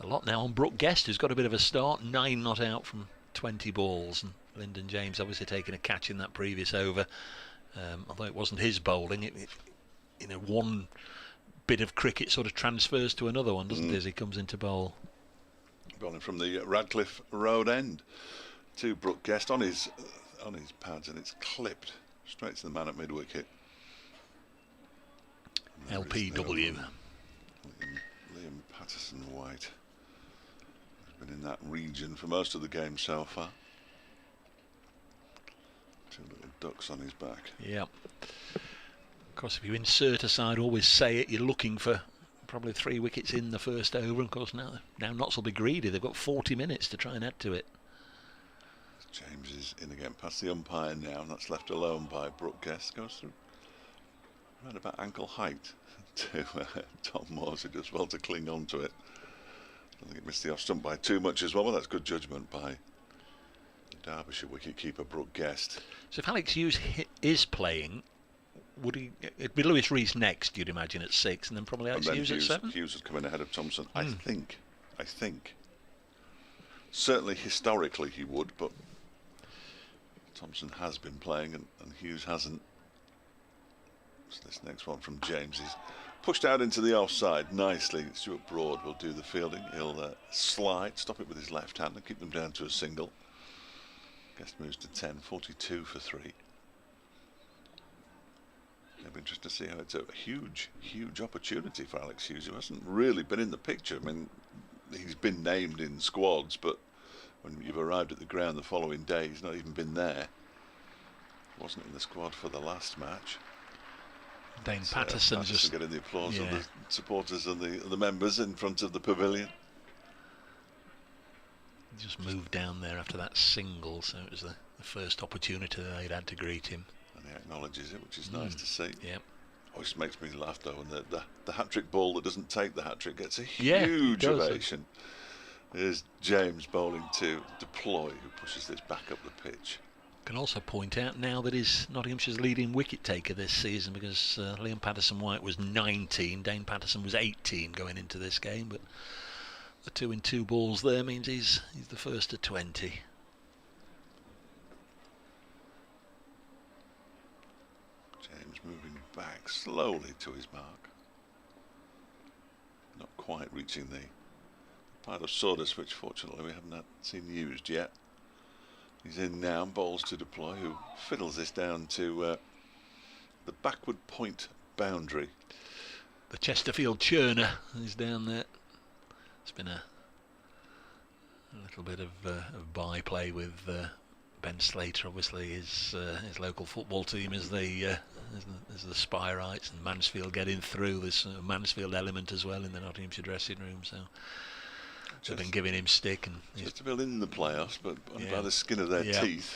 a lot now on Brooke Guest, who's got a bit of a start. 9 not out from 20 balls, and Lyndon James obviously taking a catch in that previous over, although it wasn't his bowling. One bit of cricket sort of transfers to another one, doesn't it, as he comes into bowl. Bowling from the Radcliffe Road end to Brooke Guest on his pads, and it's clipped straight to the man at mid-wicket. LPW. Liam Patterson-White has been in that region for most of the game so far. 2 little ducks on his back. Yeah. Of course, if you insert a side, always say it, you're looking for probably 3 wickets in the first over. Of course, now Notts will be greedy. They've got 40 minutes to try and add to it. James is in again past the umpire now, and that's left alone by Brooke Guest. Goes through around about ankle height to Tom Morse, who does well to cling on to it. I think it missed the off stump by too much as well, but that's good judgment by the Derbyshire wicket-keeper Brooke Guest. So if Alex Hughes is playing, would he? It'd be Lewis Rees next, you'd imagine, at 6, and then probably Alex Hughes at 7. Hughes would come in ahead of Thompson. I think. Certainly historically he would, but Thompson has been playing and Hughes hasn't. So this next one from James is pushed out into the offside nicely. Stuart Broad will do the fielding. He'll slide, stop it with his left hand and keep them down to a single. Guest moves to 10, 42 for 3. It'll be interesting to see how it's a huge opportunity for Alex Hughes, who hasn't really been in the picture. I mean, he's been named in squads, but when you've arrived at the ground the following day, he's not even been there. Wasn't in the squad for the last match. Dane Patterson just getting the applause of the supporters and the members in front of the pavilion. Just moved down there after that single, so it was the first opportunity that they'd had to greet him. And he acknowledges it, which is nice to see. Yeah. Always makes me laugh though, and the hat-trick ball that doesn't take the hat-trick gets a Yeah, huge ovation. There's James bowling to Deploy, who pushes this back up the pitch. Can also point out now that he's Nottinghamshire's leading wicket taker this season, because Liam Patterson-White was 19, Dane Patterson was 18 going into this game, but the 2 in 2 balls there means he's the first to 20. James moving back slowly to his mark. Not quite reaching the pile of sawdust, which fortunately we haven't seen used yet. He's in now, bowls to Deploy, who fiddles this down to the backward point boundary. The Chesterfield churner is down there. It's been a little bit of byplay with Ben Slater. Obviously, his local football team as the Spirites, and Mansfield getting through. There's a Mansfield element as well in the Nottinghamshire dressing room, so they've been giving him stick. And Chesterfield in the playoffs, but by the skin of their teeth.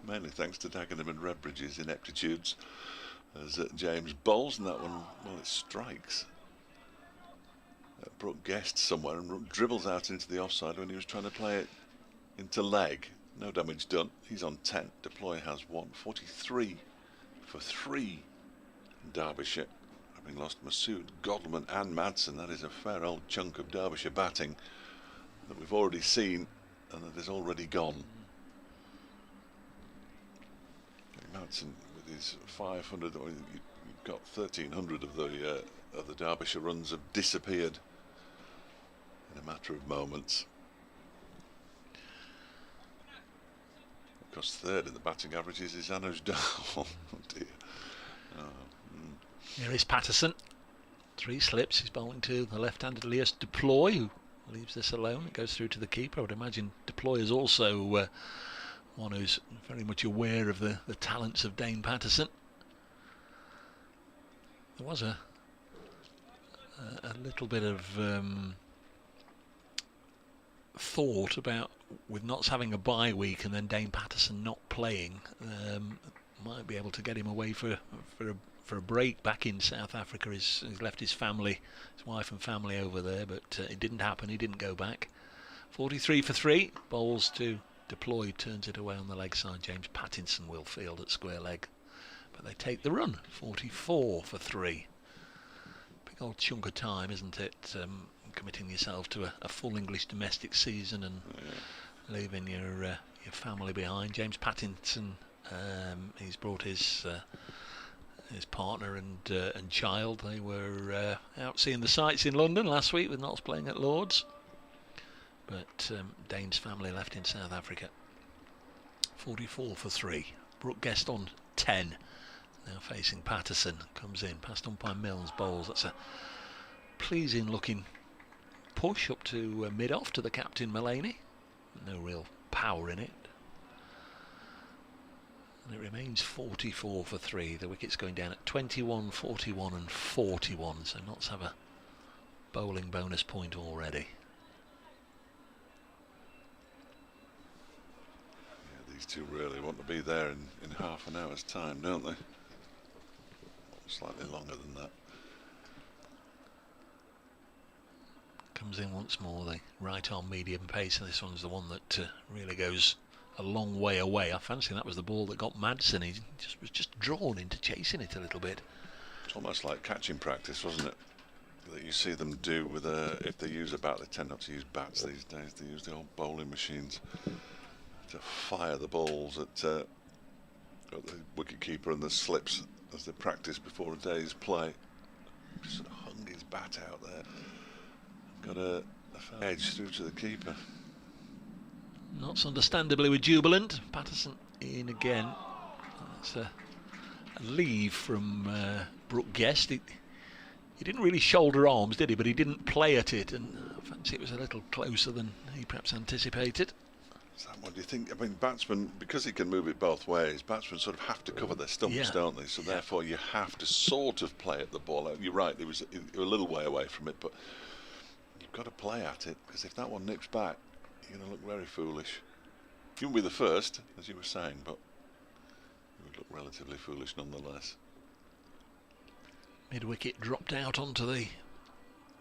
Mainly thanks to Dagenham and Redbridge's ineptitudes. As James bowls, and that one, well, it strikes Brooke Guest somewhere and dribbles out into the offside when he was trying to play it into leg. No damage done. He's on 10. Deploy has 1. 43 for 3. Derbyshire, having lost Masood, Godleman and Madsen. That is a fair old chunk of Derbyshire batting that we've already seen and that is already gone. Madsen with his 500, or you've got 1,300 of the Derbyshire runs have disappeared in a matter of moments. Of course, third in the batting averages is Anuj Dal. Oh dear. Here is Patterson. 3 slips. He's bowling to the left-handed Elias Deploy, who leaves this alone. It goes through to the keeper. I would imagine Deploy is also one who's very much aware of the talents of Dane Patterson. There was a little bit of thought about, with Notts having a bye week and then Dane Patterson not playing, might be able to get him away for a break back in South Africa. He's left his family, his wife and family over there, but it didn't happen. He didn't go back. 43 for 3. Bowls to Deploy, turns it away on the leg side. James Pattinson will field at square leg, but they take the run. 44 for 3. Big old chunk of time, isn't it? Committing yourself to a full English domestic season and leaving your family behind. James Pattinson, he's brought his partner and child. They were out seeing the sights in London last week with Notts playing at Lord's. But Dane's family left in South Africa. 44 for 3. Brooke Guest on 10. Now facing Patterson. Comes in. Passed on by Milnes. Bowls. That's a pleasing looking push up to mid-off to the captain Mullaney. No real power in it. And it remains 44 for 3. The wicket's going down at 21, 41 and 41. So Notts have a bowling bonus point already. These two really want to be there in half an hour's time, don't they? Slightly longer than that. Comes in once more, the right arm medium pace, and this one's the one that really goes a long way away. I fancy that was the ball that got Madsen. He was just drawn into chasing it a little bit. It's almost like catching practice, wasn't it? That you see them do with if they use a bat. They tend not to use bats these days. They use the old bowling machines to fire the balls at the wicketkeeper and the slips as they practice before a day's play. Just sort of hung his bat out there. Got a edge through to the keeper. Notts understandably were jubilant. Patterson in again. That's a leave from Brooke Guest. He didn't really shoulder arms, did he? But he didn't play at it, and I fancy it was a little closer than he perhaps anticipated. What do you think? I mean, batsmen, because he can move it both ways, batsmen sort of have to cover their stumps, don't they? So therefore you have to sort of play at the ball. You're right, you were a little way away from it, but you've got to play at it, because if that one nips back, you're going to look very foolish. You won't be the first, as you were saying, but you would look relatively foolish nonetheless. Mid-wicket dropped out onto the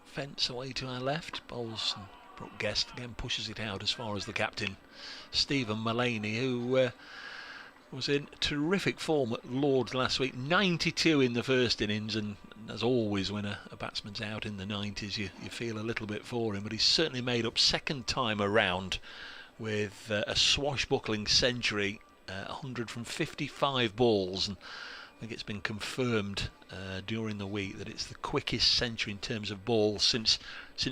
fence away to our left. Bowles and Brooke Guest again pushes it out as far as the captain, Stephen Mullaney, who was in terrific form at Lords last week. 92 in the first innings, and as always when a batsman's out in the 90s you feel a little bit for him, but he's certainly made up second time around with a swashbuckling century, 100 from 55 balls, and I think it's been confirmed during the week that it's the quickest century in terms of balls since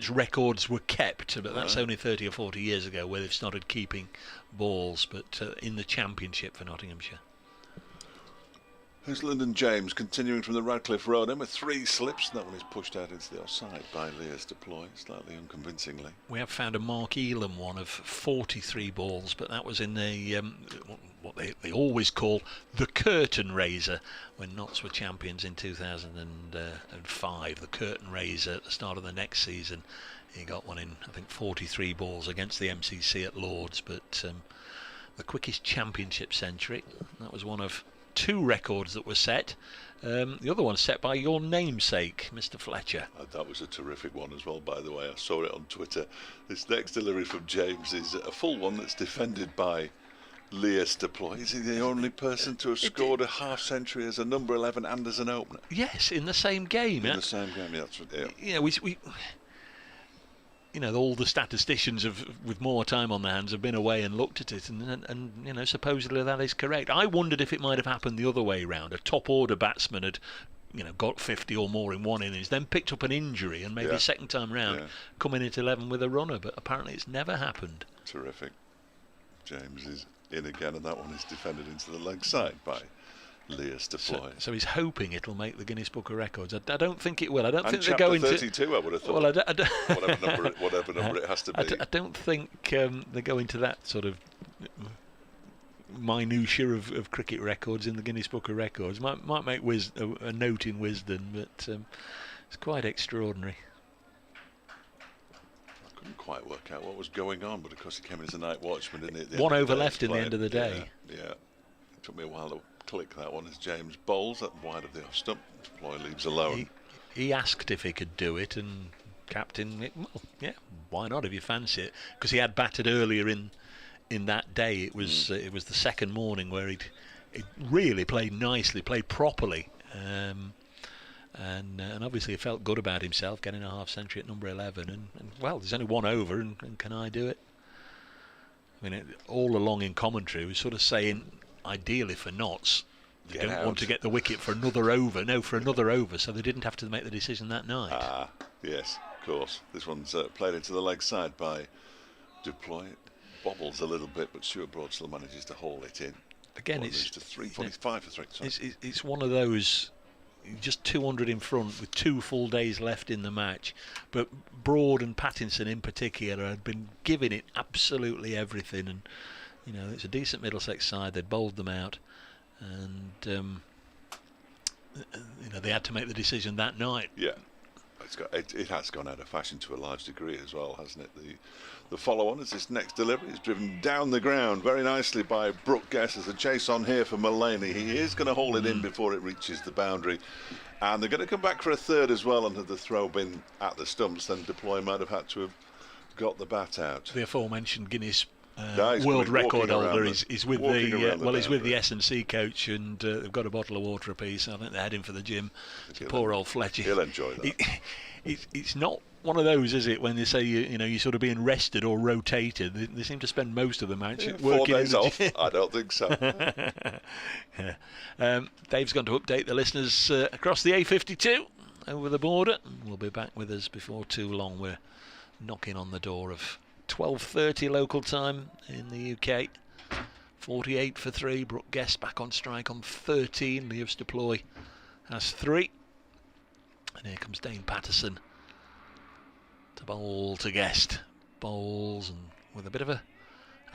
records were kept, but that's only 30 or 40 years ago where they've started keeping balls, but in the championship for Nottinghamshire. Here's Lyndon James continuing from the Radcliffe Road end with 3 slips. That one is pushed out into the offside by Leah's deploy, slightly unconvincingly. We have found a Mark Elam one of 43 balls, but that was in the what they always call the curtain raiser when Notts were champions in 2005. The curtain raiser at the start of the next season. He got one in, I think, 43 balls against the MCC at Lords, but the quickest championship century. That was one of 2 records that were set. The other one set by your namesake, Mr. Fletcher. That was a terrific one as well, by the way. I saw it on Twitter. This next delivery from James is a full one that's defended by Leah's deploy. Is he the only person to have scored a half century as a number 11 and as an opener? Yes, in the same game. In the same game, yeah, that's what, yeah. You know, we you know, all the statisticians with more time on their hands have been away and looked at it, and you know, supposedly that is correct. I wondered if it might have happened the other way round. A top order batsman had, you know, got 50 or more in one innings, then picked up an injury, and maybe second time round coming into 11 with a runner. But apparently it's never happened. Terrific. James is in again, and that one is defended into the leg side by Leah's deploy. So he's hoping it'll make the Guinness Book of Records. I don't think it will. I don't and think they're going 32, I would have thought. Well, whatever number it has to be. I don't think they go into that sort of minutiae of cricket records in the Guinness Book of Records. Might make a note in Wisden, but it's quite extraordinary. I couldn't quite work out what was going on, but of course he came in as a night watchman, didn't he? One over left in the end of the day. Yeah. It took me a while to click that one as James bowls at wide of the off stump. Deploy leaves alone. He asked if he could do it, and captain, well, yeah, why not if you fancy it? Because he had batted earlier in that day. It was the second morning where he'd really played nicely, played properly, and obviously he felt good about himself getting a half century at number 11. And well, there's only one over, and can I do it? I mean, all along in commentary, we were sort of saying, ideally for Notts, they don't want to get the wicket for another over. No, for another over, so they didn't have to make the decision that night. Ah, yes, of course. This one's played into the leg side by Deploy. It bobbles a little bit, but Stuart Broad still manages to haul it in. Again, it's to 345 for 3. It's one of those, just 200 in front with 2 full days left in the match. But Broad and Pattinson in particular had been giving it absolutely everything, and you know, it's a decent Middlesex side. They bowled them out, and you know, they had to make the decision that night. Yeah, it has gone out of fashion to a large degree as well, hasn't it? The follow-on is this next delivery is driven down the ground very nicely by Brooke Guess. There's a chase on here for Mulaney. He is going to hold it in before it reaches the boundary. And they're going to come back for a third as well under the throw bin at the stumps. Then Deploy might have had to have got the bat out. The aforementioned Guinness Guys world walking record around holder the- is with walking around the he's with the boundary. S&C coach, and they've got a bottle of water apiece. I think they're heading for the gym. Poor old Fletcher. He'll enjoy that. It's not one of those, is it, when they say you're sort of being rested or rotated? They seem to spend most of the match Yeah, working 4 days in the off? gym. I don't think so. Yeah. Dave's going to update the listeners across the A52 over the border. We'll be back with us before too long. We're knocking on the door of 12:30 local time in the UK. 48 for 3. Brooke Guest back on strike on 13. Leaves Deploy has 3. And here comes Dane Patterson to bowl to Guest. Bowls, and with a bit of a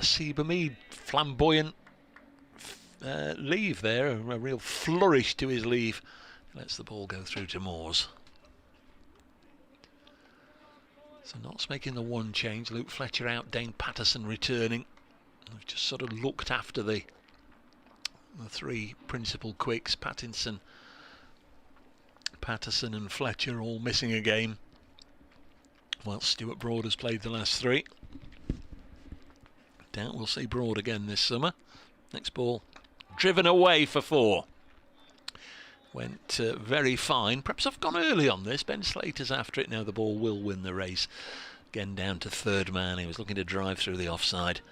Seabermead flamboyant leave there, a real flourish to his leave. Lets the ball go through to Moores. So Notts making the one change. Luke Fletcher out, Dane Patterson returning. We've just sort of looked after the 3 principal quicks. Patterson and Fletcher all missing a game, while Stuart Broad has played the last 3. Doubt we'll see Broad again this summer. Next ball driven away for 4. Went very fine. Perhaps I've gone early on this. Ben Slater's after it now. The ball will win the race. Again down to third man. He was looking to drive through the offside.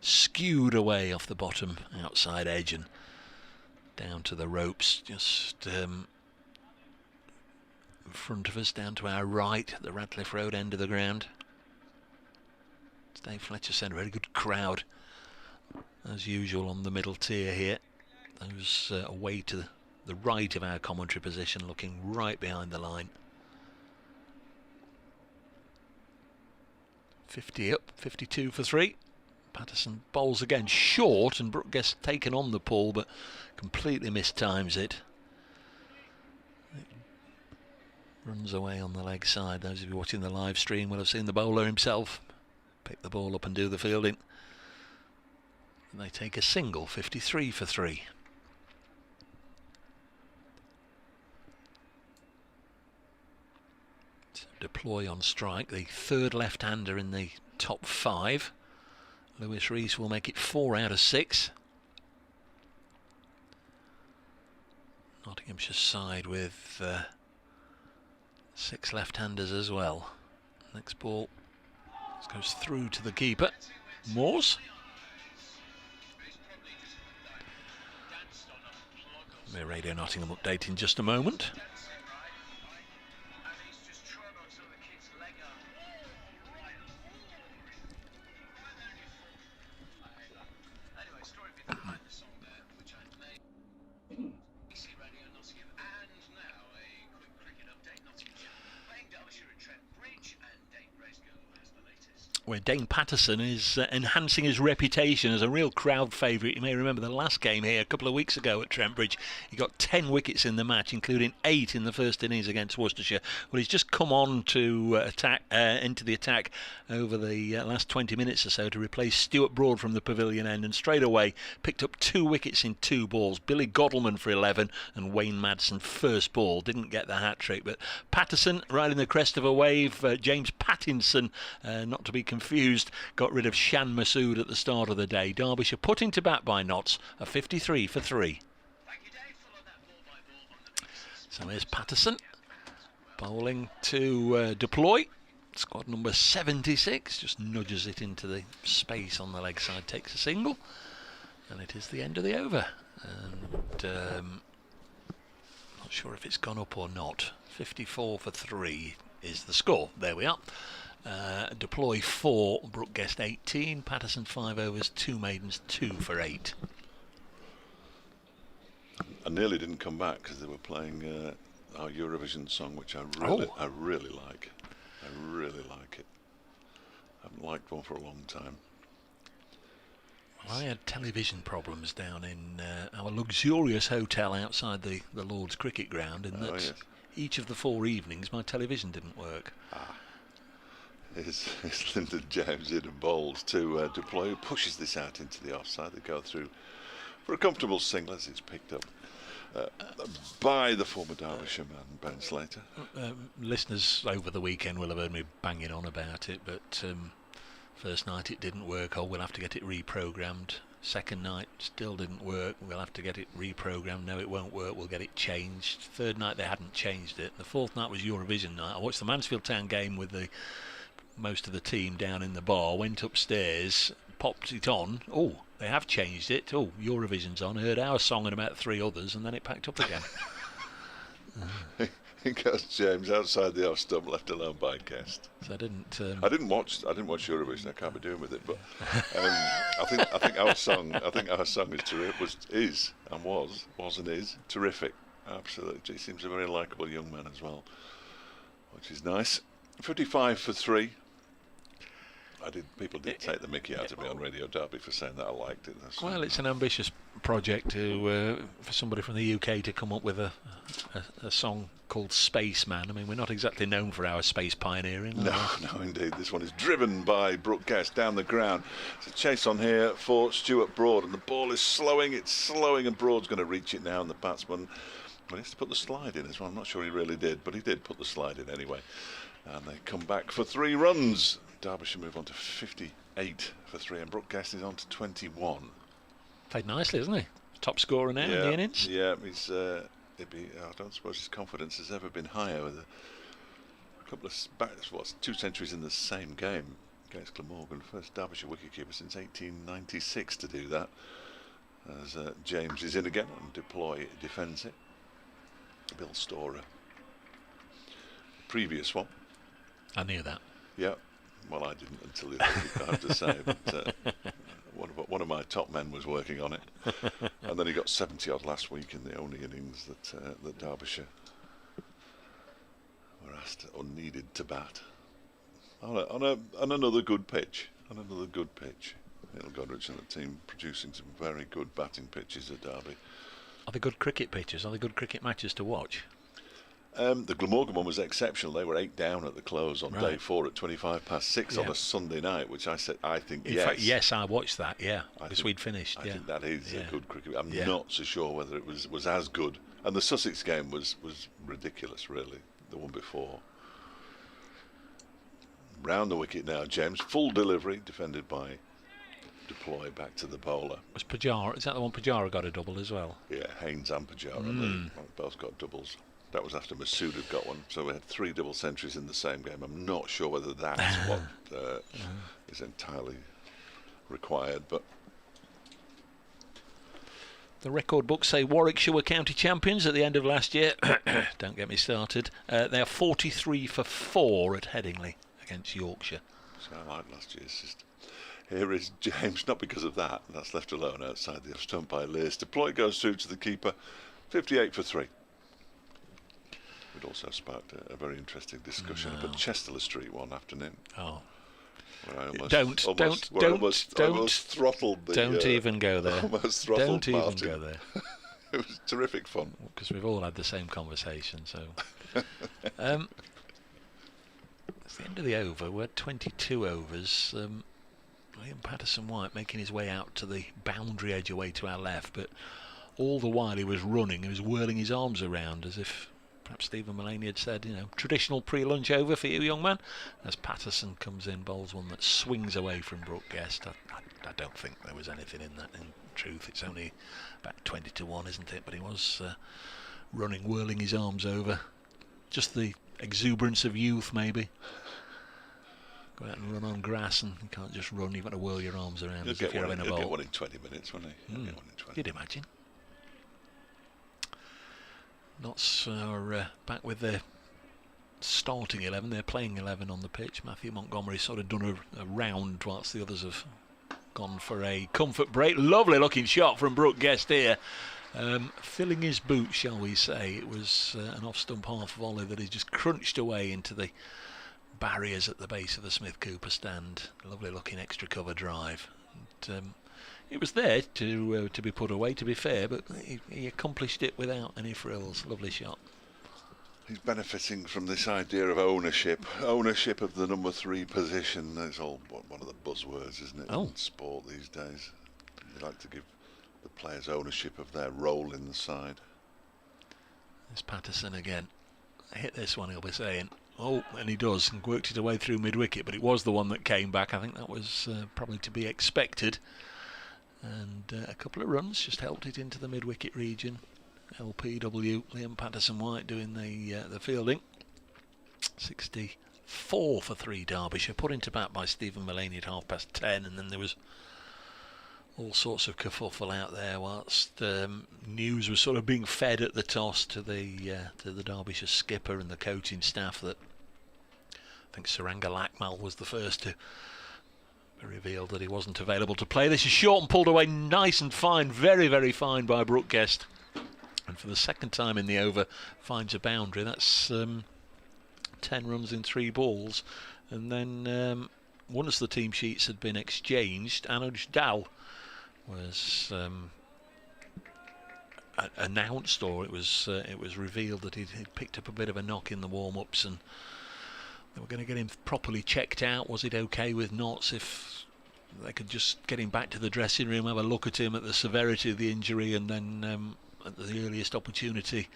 Skewed away off the bottom outside edge and down to the ropes. Just in front of us, down to our right, the Radcliffe Road end of the ground. Dave Fletcher said a very good crowd as usual on the middle tier here. Those away to the right of our commentary position, looking right behind the line. 50 up, 52 for 3. Patterson bowls again short, and Brooke gets taken on the pull but completely mistimes it. Runs away on the leg side. Those of you watching the live stream will have seen the bowler himself pick the ball up and do the fielding. And they take a single, 53 for 3. Deploy on strike, the 3rd left-hander in the top 5. Lewis Rees will make it 4 out of 6. Nottinghamshire side with 6 left-handers as well. Next ball goes through to the keeper, Moores. We're Radio Nottingham update in just a moment. Where Dane Patterson is enhancing his reputation as a real crowd favourite. You may remember the last game here a couple of weeks ago at Trent Bridge. He got 10 wickets in the match, including 8 in the first innings against Worcestershire. Well, he's just come on to into the attack over the last 20 minutes or so to replace Stuart Broad from the pavilion end, and straight away picked up 2 wickets in 2 balls. Billy Godleman for 11 and Wayne Madsen first ball. Didn't get the hat-trick, but Patterson riding the crest of a wave. James Pattinson, not to be confused, got rid of Shan Masood at the start of the day. Derbyshire put into bat by Notts, a 53 for 3. So here's Patterson bowling to Deploy. Squad number 76 just nudges it into the space on the leg side, takes a single, and it is the end of the over. And not sure if it's gone up or not. 54 for 3 is the score. There we are. Deploy 4, Brooke Guest 18, Patterson 5 overs, 2 maidens, 2 for 8. I nearly didn't come back because they were playing our Eurovision song, which I really like. I really like it. I haven't liked one for a long time. Well, I had television problems down in our luxurious hotel outside the Lord's Cricket Ground, and each of the 4 evenings my television didn't work. Is Lyndon James in and bowls to Deploy, who pushes this out into the offside. They go through for a comfortable single as it's picked up by the former Derbyshire man, Ben Slater. Listeners over the weekend will have heard me banging on about it, but first night it didn't work. Oh, we'll have to get it reprogrammed. Second night still didn't work. We'll have to get it reprogrammed. No, it won't work. We'll get it changed. Third night they hadn't changed it. The fourth night was Eurovision night. I watched the Mansfield Town game with most of the team down in the bar. Went upstairs, popped it on. Oh, they have changed it. Oh, Eurovision's on. I heard our song and about 3 others, and then it packed up again. In goes James outside the off stump, left alone by Guest. So I didn't watch Eurovision. I can't be doing with it, but I think our song is terrific. Was and is terrific. Absolutely, he seems a very likeable young man as well, which is nice. 55 for 3. People did take the mickey out of me on Radio Derby for saying that I liked it. Well, it's an ambitious project for somebody from the UK to come up with a song called Spaceman. I mean, we're not exactly known for our space pioneering. No, indeed. This one is driven by Brooke Guest down the ground. It's a chase on here for Stuart Broad, and the ball is slowing. It's slowing, and Broad's going to reach it now, and the batsman he has to put the slide in as well. I'm not sure he really did, but he did put the slide in anyway. And they come back for 3 runs. Derbyshire move on to 58 for 3, and Brooke Guest is on to 21. Played nicely, isn't he? Top scorer now in the innings. Yeah, he's. I don't suppose his confidence has ever been higher. With a couple of 2 centuries in the same game against Glamorgan. First Derbyshire wicketkeeper since 1896 to do that. As James is in again, and Deploy defends it. Bill Storer. Previous one. I knew that. Yeah. Well, I didn't until the other week, I have to say. But one of my top men was working on it, and then he got 70 odd last week in the only innings that Derbyshire were asked or needed to bat on another good pitch. Neil Godrich and the team producing some very good batting pitches at Derby. Are they good cricket pitches? Are they good cricket matches to watch? The Glamorgan one was exceptional. They were 8 down at the close on day 4 at 25 past 6 on a Sunday night, which I think in fact, yes, I watched that. Yeah, because we'd finished. I think that is a good cricket. I'm not so sure whether it was as good. And the Sussex game was ridiculous, really. The one before. Round the wicket now, James. Full delivery, defended by Deploy back to the bowler. Was Pajara? Is that the one Pajara got a double as well? Yeah, Haynes and Pajara. They both got doubles. That was after Masood had got one, so we had 3 double centuries in the same game. I'm not sure whether that's what is entirely required, but the record books say Warwickshire were county champions at the end of last year. Don't get me started. They are 43 for 4 at Headingley against Yorkshire. So I like last year's system. Here is James, not because of that. That's left alone outside the off stump by Lears. Deploy goes through to the keeper, 58 for 3. It also sparked a very interesting discussion about Chesterler Street one afternoon. Oh, where I almost throttled the. Don't even go there. Almost throttled Don't Martin. even go there. It was terrific fun. Because we've all had the same conversation. So, it's the end of the over. We're 22 overs. Liam Patterson-White making his way out to the boundary edge away to our left, but all the while he was running, he was whirling his arms around as if. Perhaps Stephen Mullaney had said, traditional pre-lunch over for you, young man. As Patterson comes in, bowls one that swings away from Brooke Guest. I don't think there was anything in that, in truth. It's only about 20 to 1, isn't it? But he was running, whirling his arms over. Just the exuberance of youth, maybe. Go out and run on grass, and you can't just run. You've got to whirl your arms around as if you're having a bowl. He'll get one in 20 minutes, won't he? You'd imagine. Notts are back with their starting 11, their playing 11 on the pitch. Matthew Montgomery's sort of done a round whilst the others have gone for a comfort break. Lovely looking shot from Brooke Guest here. Filling his boot, shall we say. It was an off-stump half volley that he just crunched away into the barriers at the base of the Smith Cooper stand. Lovely looking extra cover drive. And, it was there to be put away, to be fair, but he accomplished it without any frills. Lovely shot. He's benefiting from this idea of ownership of the number 3 position. That's all one of the buzzwords, isn't it, in sport these days? They like to give the players ownership of their role in the side. There's Patterson again. Hit this one, he'll be saying. Oh, and he does, and worked it away through mid-wicket, but it was the one that came back. I think that was probably to be expected. And a couple of runs just helped it into the mid-wicket region. LPW, Liam Patterson-White doing the fielding. 64 for 3 Derbyshire, put into bat by Stephen Mullaney at 10:30, and then there was all sorts of kerfuffle out there whilst news was sort of being fed at the toss to the Derbyshire skipper and the coaching staff that I think Saranga Lakmal was the first to reveal that he wasn't available to play. This is short and pulled away nice and fine, very, very fine by Brooke Guest. And for the second time in the over, finds a boundary. That's 10 runs in 3 balls. And then once the team sheets had been exchanged, Anuj Dal was announced, or it was revealed that he'd picked up a bit of a knock in the warm-ups, and they were going to get him properly checked out. Was it okay with Notts if they could just get him back to the dressing room, have a look at him at the severity of the injury, and then at the earliest opportunity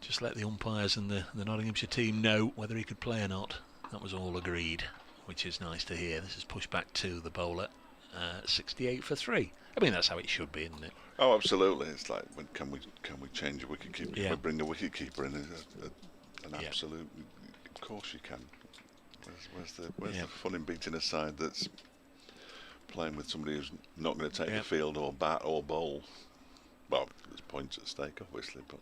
just let the umpires and the Nottinghamshire team know whether he could play or not. That was all agreed, which is nice to hear. This is pushed back to the bowler. 68 for 3. I mean, that's how it should be, isn't it? Oh, absolutely. It's like, when can we change a wicket keeper? Yeah. Can we bring a wicket keeper in? An absolute. Of course you can. Where's the fun in beating a side that's playing with somebody who's not going to take the field or bat or bowl? Well, there's points at stake, obviously, but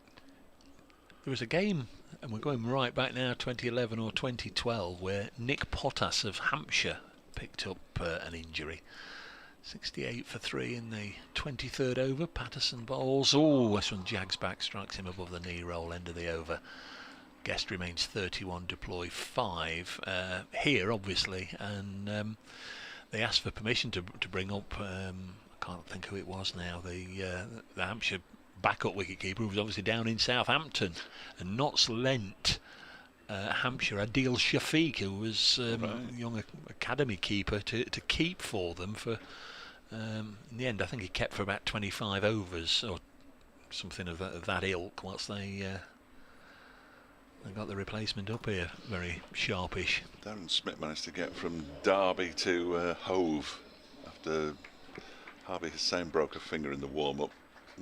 there was a game, and we're going right back now, 2011 or 2012, where Nick Potas of Hampshire picked up an injury. 68 for 3 in the 23rd over. Patterson bowls. Oh, this one jags back, strikes him above the knee roll, end of the over. Guest remains 31, deploy 5 here, obviously, and they asked for permission to bring up. I can't think who it was now. The Hampshire backup wicketkeeper, who was obviously down in Southampton, and Notts lent Hampshire Adil Shafiq, who was young academy keeper, to keep for them for. In the end, I think he kept for about 25 overs or something of that ilk. Whilst they got the replacement up here, very sharpish. Darren Smith managed to get from Derby to Hove after Harvey Hussain broke a finger in the warm-up.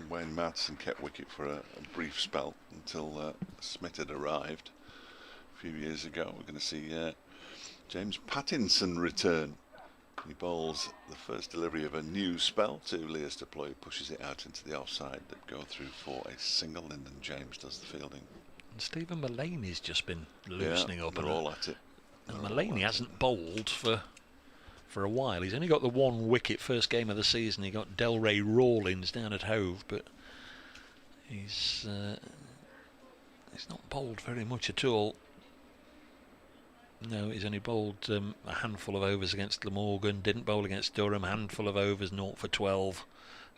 Wayne Madsen kept wicket for a brief spell until Smith had arrived a few years ago. We're going to see James Pattinson return. He bowls the first delivery of a new spell to Leas Deploy, who pushes it out into the offside. That go through for a single, and then James does the fielding. And Stephen Mullaney's just been loosening up. They're all at it. And Mullaney hasn't bowled for a while. He's only got the 1 wicket first game of the season. He got Delray Rawlins down at Hove, but he's not bowled very much at all. No, he's only bowled a handful of overs against Glamorgan, didn't bowl against Durham, handful of overs, 0 for 12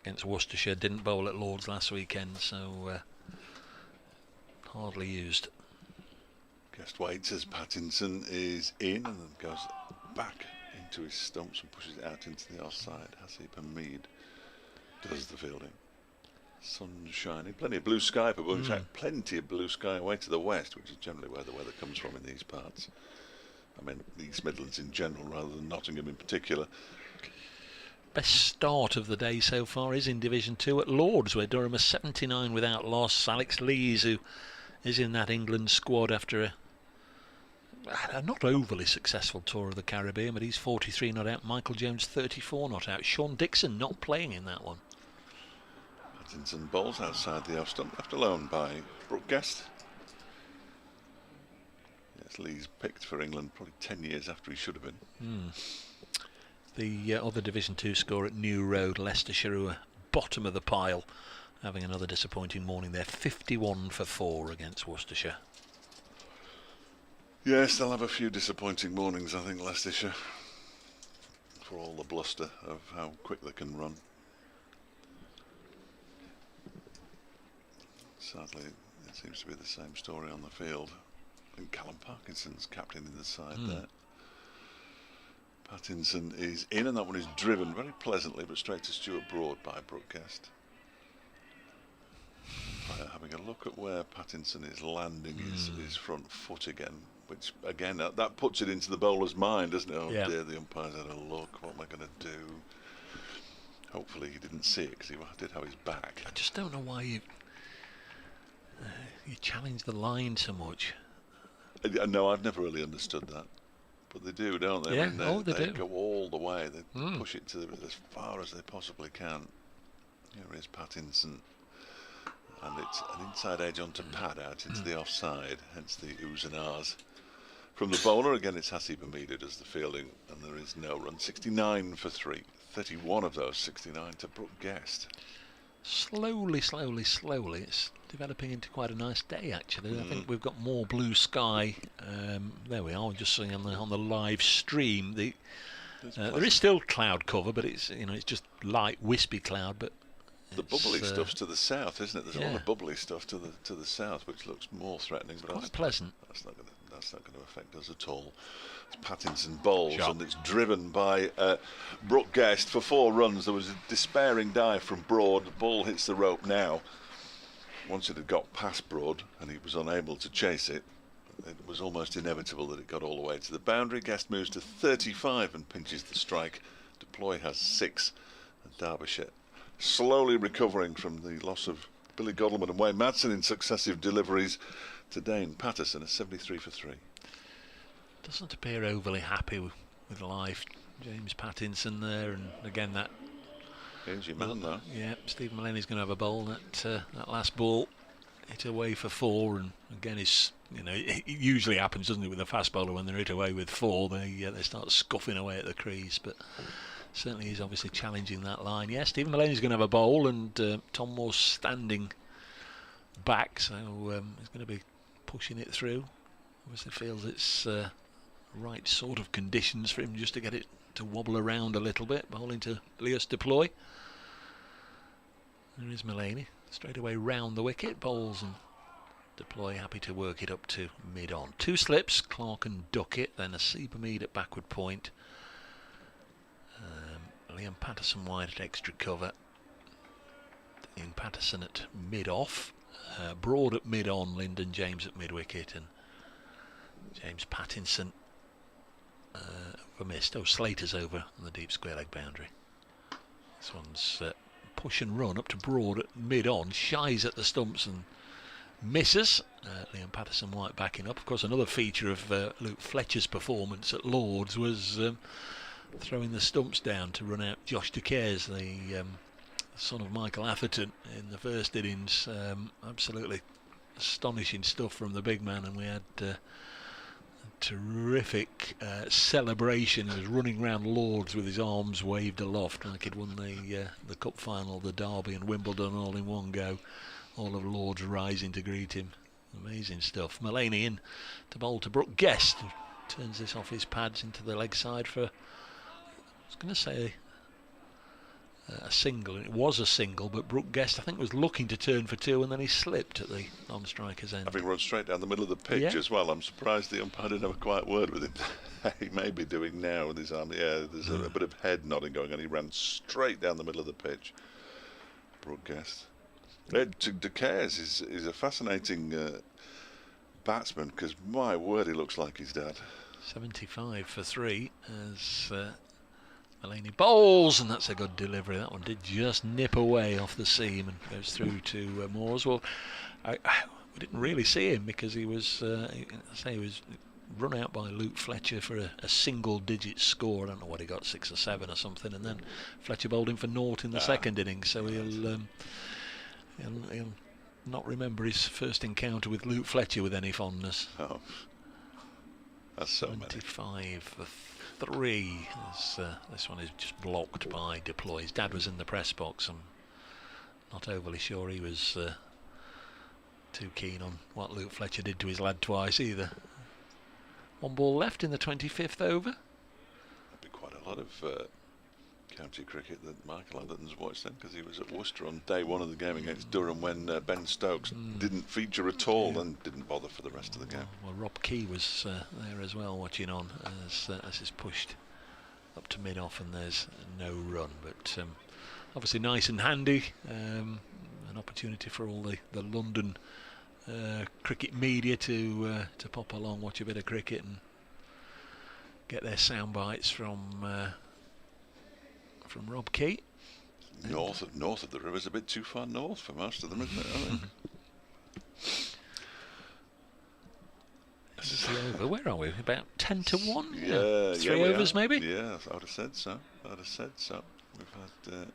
against Worcestershire, didn't bowl at Lord's last weekend, so hardly used. Guest waits as Pattinson is in and then goes back into his stumps and pushes it out into the offside. Hasib Hamid does the fielding. Sun shining, plenty of blue sky, but in fact plenty of blue sky away to the west, which is generally where the weather comes from in these parts. I mean, the East Midlands in general, rather than Nottingham in particular. Best start of the day so far is in Division 2 at Lords, where Durham are 79 without loss. Alex Lees, who is in that England squad after a not overly successful tour of the Caribbean, but he's 43 not out. Michael Jones 34 not out. Sean Dixon not playing in that one. Pattinson bowls outside the off stump, left alone by Brooke Guest. Yes, Lee's picked for England probably 10 years after he should have been. The other Division 2 score at New Road, Leicestershire, who are bottom of the pile, having another disappointing morning there. 51 for 4 against Worcestershire. Yes, they'll have a few disappointing mornings, I think, Leicestershire, for all the bluster of how quick they can run. Sadly, Seems to be the same story on the field. And Callum Parkinson's captain in the side there. Pattinson is in, and that one is driven very pleasantly, but straight to Stuart Broad by Brooke Guest. Having a look at where Pattinson is landing his front foot again, which again that puts it into the bowler's mind, doesn't it? Oh dear, the umpire's had a look. What am I going to do? Hopefully he didn't see it, because he did have his back. I just don't know why you challenge the line so much. No, I've never really understood that. But they do, don't they? Yeah, I mean, they do. go all the way. They push it to as far as they possibly can. Here is Pattinson. And it's an inside edge onto pad out into the offside, hence the oohs and ahs. From the bowler, again, it's Hasib Hamida does the fielding, and there is no run. 69 for 3. 31 of those 69 to Brooke Guest. Slowly, it's developing into quite a nice day, actually. I think we've got more blue sky. There we are, just seeing on the live stream. There is still cloud cover, but it's it's just light, wispy cloud. But the bubbly stuff's to the south, isn't it? There's a lot of bubbly stuff to the south, which looks more threatening. But quite pleasant. That's not going to affect us at all. It's Pattinson bowls, and it's driven by Brooke Guest for 4 runs. There was a despairing dive from Broad. The ball hits the rope now. Once it had got past Broad, and he was unable to chase it, it was almost inevitable that it got all the way to the boundary. Guest moves to 35 and pinches the strike. Deploy has 6, and Derbyshire slowly recovering from the loss of Billy Godleman and Wayne Madsen in successive deliveries. To Dane Patterson, a 73 for 3. Doesn't appear overly happy with life, James Pattinson there, and again that. Here's your man though. Yeah, Stephen Mullaney's going to have a bowl. That last ball hit away for 4, and again it usually happens, doesn't it, with a fast bowler when they're hit away with 4, they start scuffing away at the crease, but. Certainly he's obviously challenging that line. Yeah, Stephen Mullaney's going to have a bowl, and Tom Moore's standing back, so he's going to be pushing it through. Obviously feels it's right sort of conditions for him just to get it to wobble around a little bit. Bowling to Leos Deploy. There is Mullaney, straight away round the wicket, bowls, and Deploy happy to work it up to mid-on. 2 slips, Clark and Duckett, then a Seabermead at backward point. Liam Patterson wide at extra cover. Ian Patterson at mid-off. Broad at mid-on, Lyndon James at mid-wicket, and James Pattinson for missed. Oh, Slater's over on the deep square leg boundary. This one's push and run up to Broad at mid-on, shies at the stumps and misses. Liam Patterson white backing up. Of course, another feature of Luke Fletcher's performance at Lords was throwing the stumps down to run out Josh De Cares, the son of Michael Atherton, in the first innings. Absolutely astonishing stuff from the big man, and we had a terrific celebration. He was running round Lords with his arms waved aloft like he'd won the cup final, the Derby and Wimbledon all in one go. All of Lords rising to greet him. Amazing stuff. Mullaney in to bowl to Brooke Guest, who turns this off his pads into the leg side for, I was going to say a single. It was a single, but Brooke Guest, I think, was looking to turn for 2, and then he slipped at the non-striker's end. Having run straight down the middle of the pitch as well. I'm surprised the umpire didn't have a quiet word with him. He may be doing now with his arm. Yeah, there's a bit of head nodding going on. He ran straight down the middle of the pitch. Brooke Guest. De Cares is a fascinating batsman, because my word, he looks like his dad. 75 for 3 as Mullaney bowls, and that's a good delivery. That one did just nip away off the seam and goes through to Moores. Well, we didn't really see him because he was he was run out by Luke Fletcher for a single-digit score. I don't know what he got, 6 or 7 or something, and then Fletcher bowled him for 0 in the second innings. So he'll not remember his first encounter with Luke Fletcher with any fondness. Oh, that's so 25 for 3. This one is just blocked by Deploy. His dad was in the press box. I'm not overly sure he was too keen on what Luke Fletcher did to his lad twice either. 1 ball left in the 25th over. That'd be quite a lot of county cricket that Michael Atherton's watched then, because he was at Worcester on day one of the game against Durham when Ben Stokes didn't feature at all and didn't bother for the rest of the game. Well, Rob Key was there as well, watching on as it's pushed up to mid-off and there's no run. But obviously nice and handy, an opportunity for all the London cricket media to pop along, watch a bit of cricket and get their sound bites from Rob Key. North of the river's a bit too far north for most of them, isn't it? I think. This is the over. Where are we? About 10 to 1? Yeah, 3 overs maybe? Yeah, I would have said so. We've had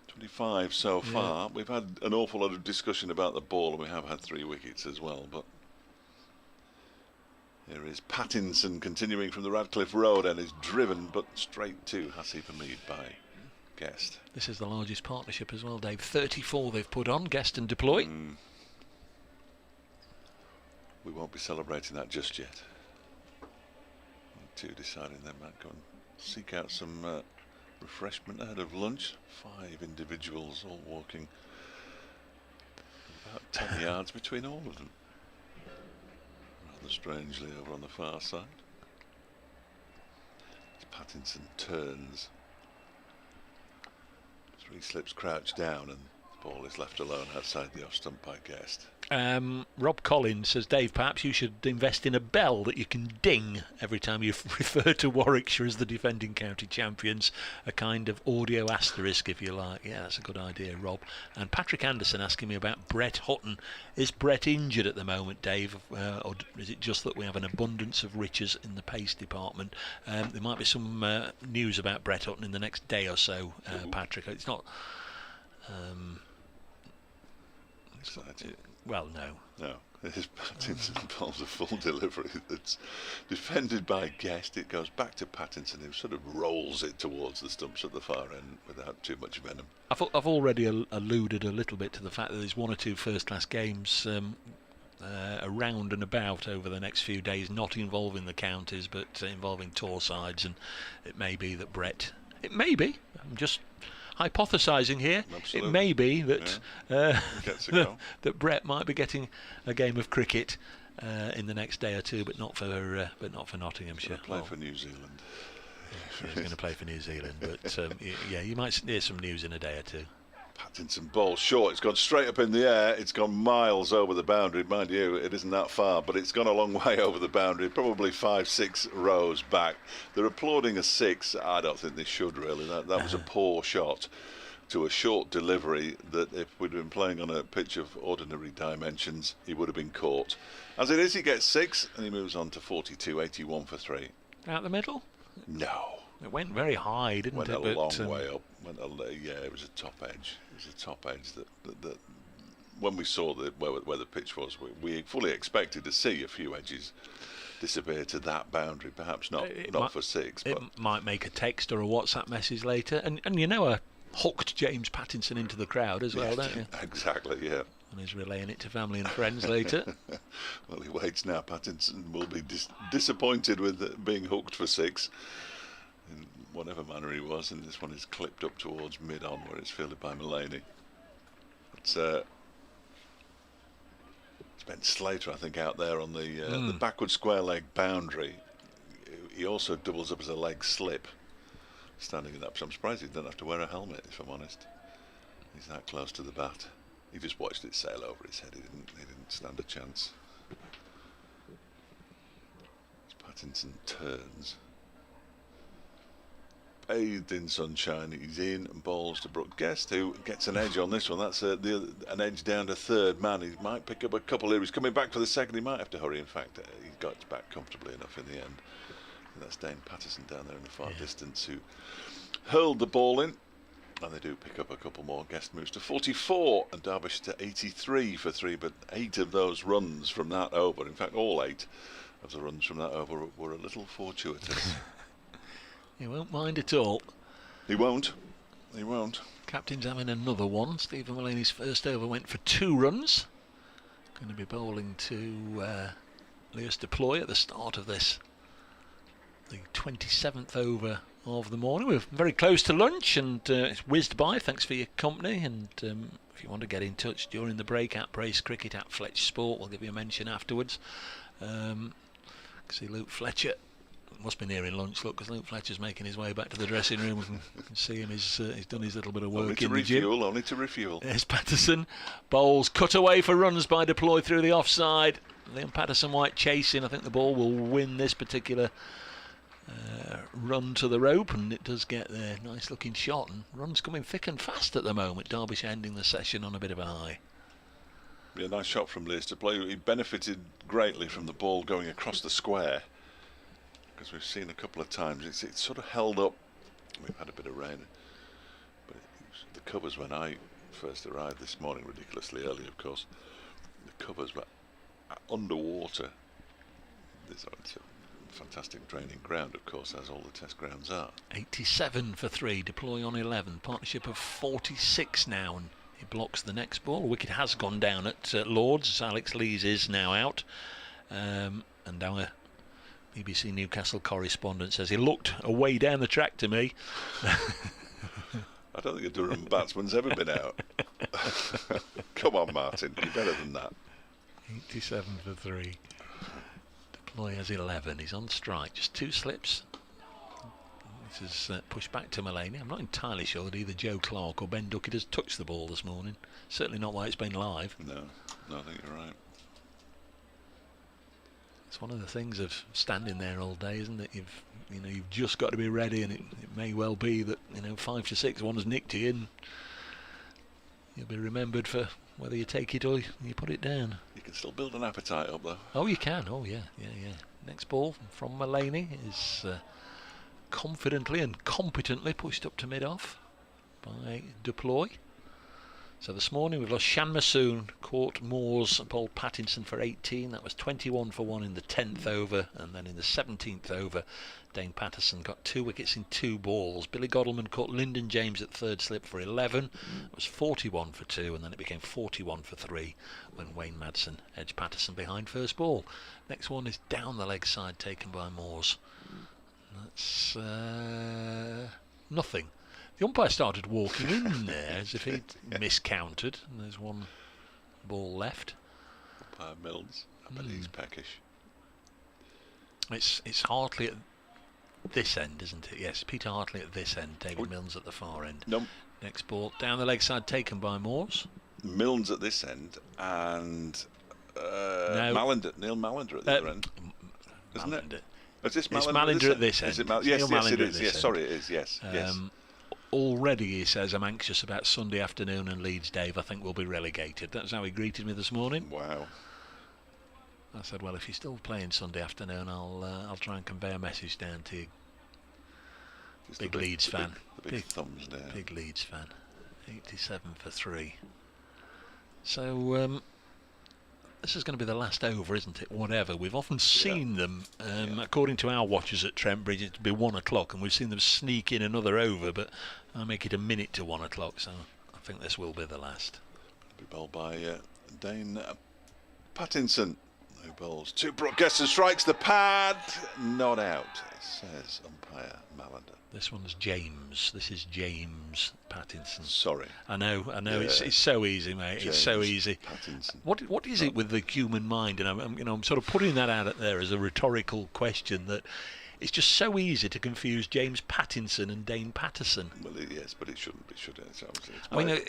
25 so far. We've had an awful lot of discussion about the ball, and we have had 3 wickets as well. But here is Pattinson continuing from the Radcliffe Road and is driven but straight to Hasib Hamid by Guest. This is the largest partnership as well, Dave. 34 they've put on, Guest and Deploy. We won't be celebrating that just yet. 2 deciding they might go and seek out some refreshment ahead of lunch. 5 individuals all walking about 10 yards between all of them. Rather strangely over on the far side. As Pattinson turns, 3 slips crouch down and the ball is left alone outside the off stump by Guest. Rob Collins says, Dave, perhaps you should invest in a bell that you can ding every time you refer to Warwickshire as the defending county champions. A kind of audio asterisk, if you like. Yeah, that's a good idea, Rob. And Patrick Anderson asking me about Brett Hutton. Is Brett injured at the moment, Dave? Or is it just that we have an abundance of riches in the pace department? There might be some news about Brett Hutton in the next day or so, Patrick. It's not... Well, no. His Pattinson involves a full delivery that's defended by Guest. It goes back to Pattinson, who sort of rolls it towards the stumps at the far end without too much venom. I've already alluded a little bit to the fact that there's 1 or 2 first-class games around and about over the next few days, not involving the counties, but involving tour sides, and it may be that Brett... It may be. I'm just... hypothesising here. Absolutely. It may be that that Brett might be getting a game of cricket in the next day or 2, but not for Nottinghamshire. Play for New Zealand. He's going to play for New Zealand, but yeah, you might hear some news in a day or 2. Pattinson ball short. It's gone straight up in the air. It's gone miles over the boundary. Mind you, it isn't that far, but it's gone a long way over the boundary, probably 5-6 rows back. They're applauding a 6. I don't think they should really. That was a poor shot to a short delivery that if we'd been playing on a pitch of ordinary dimensions, he would have been caught. As it is, he gets 6 and he moves on to 42, 81 for 3. Out the middle? No. It went very high, didn't it? Went a long way up. Yeah, it was a top edge. It was a top edge that when we saw where the pitch was, we fully expected to see a few edges disappear to that boundary. Perhaps not for 6. It but might make a text or a WhatsApp message later, and hooked James Pattinson into the crowd as well, don't you? Exactly, yeah. And he's relaying it to family and friends later. Well, he waits now. Pattinson will be disappointed with being hooked for 6. In whatever manner he was, and this one is clipped up towards mid-on where it's fielded by Mulaney. It's Ben Slater, I think, out there on the backward square leg boundary. He also doubles up as a leg slip, standing in that. So I'm surprised he didn't have to wear a helmet, if I'm honest. He's that close to the bat. He just watched it sail over his head. He didn't stand a chance. As Pattinson turns, bathed in sunshine, he's in and bowls to Brooke Guest, who gets an edge on this one. That's an edge down to 3rd man. He might pick up a couple here. He's coming back for the 2nd. He might have to hurry. In fact, he got back comfortably enough in the end. And that's Dane Patterson down there in the far distance who hurled the ball in. And they do pick up a couple more. Guest moves to 44 and Derbyshire to 83 for 3. But 8 of those runs from that over, in fact all 8 of the runs from that over, were a little fortuitous. He won't mind at all. He won't. He won't. Captain's having another one. Stephen Mulaney's first over went for 2 runs. Going to be bowling to Lewis Deploy at the start of this. The 27th over of the morning. We're very close to lunch, and it's whizzed by. Thanks for your company, and if you want to get in touch during the break, at Brace Cricket, at Fletch Sport, we'll give you a mention afterwards. See Luke Fletcher must be nearing lunch, look, because Luke Fletcher's making his way back to the dressing room. We can see him, he's done his little bit of work in the gym. Only to refuel. There's Patterson. Bowles cut away for runs by Deploy through the offside. Liam Patterson-White chasing. I think the ball will win this particular run to the rope, and it does get there. Nice looking shot, and runs coming thick and fast at the moment. Derbyshire ending the session on a bit of a high. Yeah, nice shot from Liz to play. He benefited greatly from the ball going across the square, because we've seen a couple of times it's sort of held up. We've had a bit of rain, but the covers when I first arrived this morning, ridiculously early of course, the covers were underwater. It's a fantastic draining ground, of course, as all the test grounds are. 87 for 3, Deploy on 11, partnership of 46 now, and he blocks the next ball. The wicket has gone down at Lords, as Alex Lees is now out, and our BBC Newcastle correspondent says he looked away down the track to me. I don't think a Durham batsman's ever been out. Come on, Martin, you're better than that. 87 for 3. Deploy has 11. He's on strike. Just 2 slips. This is pushed back to Mullany. I'm not entirely sure that either Joe Clark or Ben Duckett has touched the ball this morning. Certainly not while it's been live. No, I think you're right. It's one of the things of standing there all day, isn't it? You've just got to be ready, and it may well be that 5 to 6 one has nicked you, and you'll be remembered for whether you take it or you put it down. You can still build an appetite up though. Oh, you can. Oh, yeah. Next ball from Mullany is confidently and competently pushed up to mid-off by Deploy. So this morning we've lost Shan Masoon, Court Moores and Paul Pattinson for 18. That was 21 for 1 in the 10th over, and then in the 17th over Dane Patterson got 2 wickets in 2 balls. Billy Godalman caught Lyndon James at third slip for 11. It was 41 for 2, and then it became 41 for 3 when Wayne Madsen edged Patterson behind first ball. Next one is down the leg side, taken by Moores. That's nothing. The umpire started walking in there as if he'd miscounted, and there's one ball left. Umpire Mills, I bet he's peckish. It's Hartley at this end, isn't it? Yes, Peter Hartley at this end, David Milnes at the far end. No. Next ball down the leg side, taken by Moores. Milnes at this end, and Neil Mallender at the other end, isn't it? Is this it's Mallender at this end. Is it yes, it is. Yes, sorry, it is. Yes, yes. Already he says, I'm anxious about Sunday afternoon and Leeds, Dave. I think we'll be relegated. That's how he greeted me this morning. Wow. I said, well, if you're still playing Sunday afternoon, I'll try and convey a message down to you. Big Leeds fan. The big thumbs down. Big Leeds fan. 87 for 3. So this is going to be the last over, isn't it? Whatever. We've often seen them, according to our watchers at Trent Bridge, it'd be 1 o'clock, and we've seen them sneak in another over, but I make it a minute to 1 o'clock, so I think this will be the last. Be bowled by Dane Pattinson, who bowls 2 broadcasts and strikes the pad. Not out, says umpire Mallender. This one's James. This is James Pattinson. Sorry. I know. Yeah. It's so easy, mate. James it's so easy. Pattinson. What is it with the human mind? And I'm sort of putting that out there as a rhetorical question, that it's just so easy to confuse James Pattinson and Dane Patterson. Well, yes, but it shouldn't be, should it?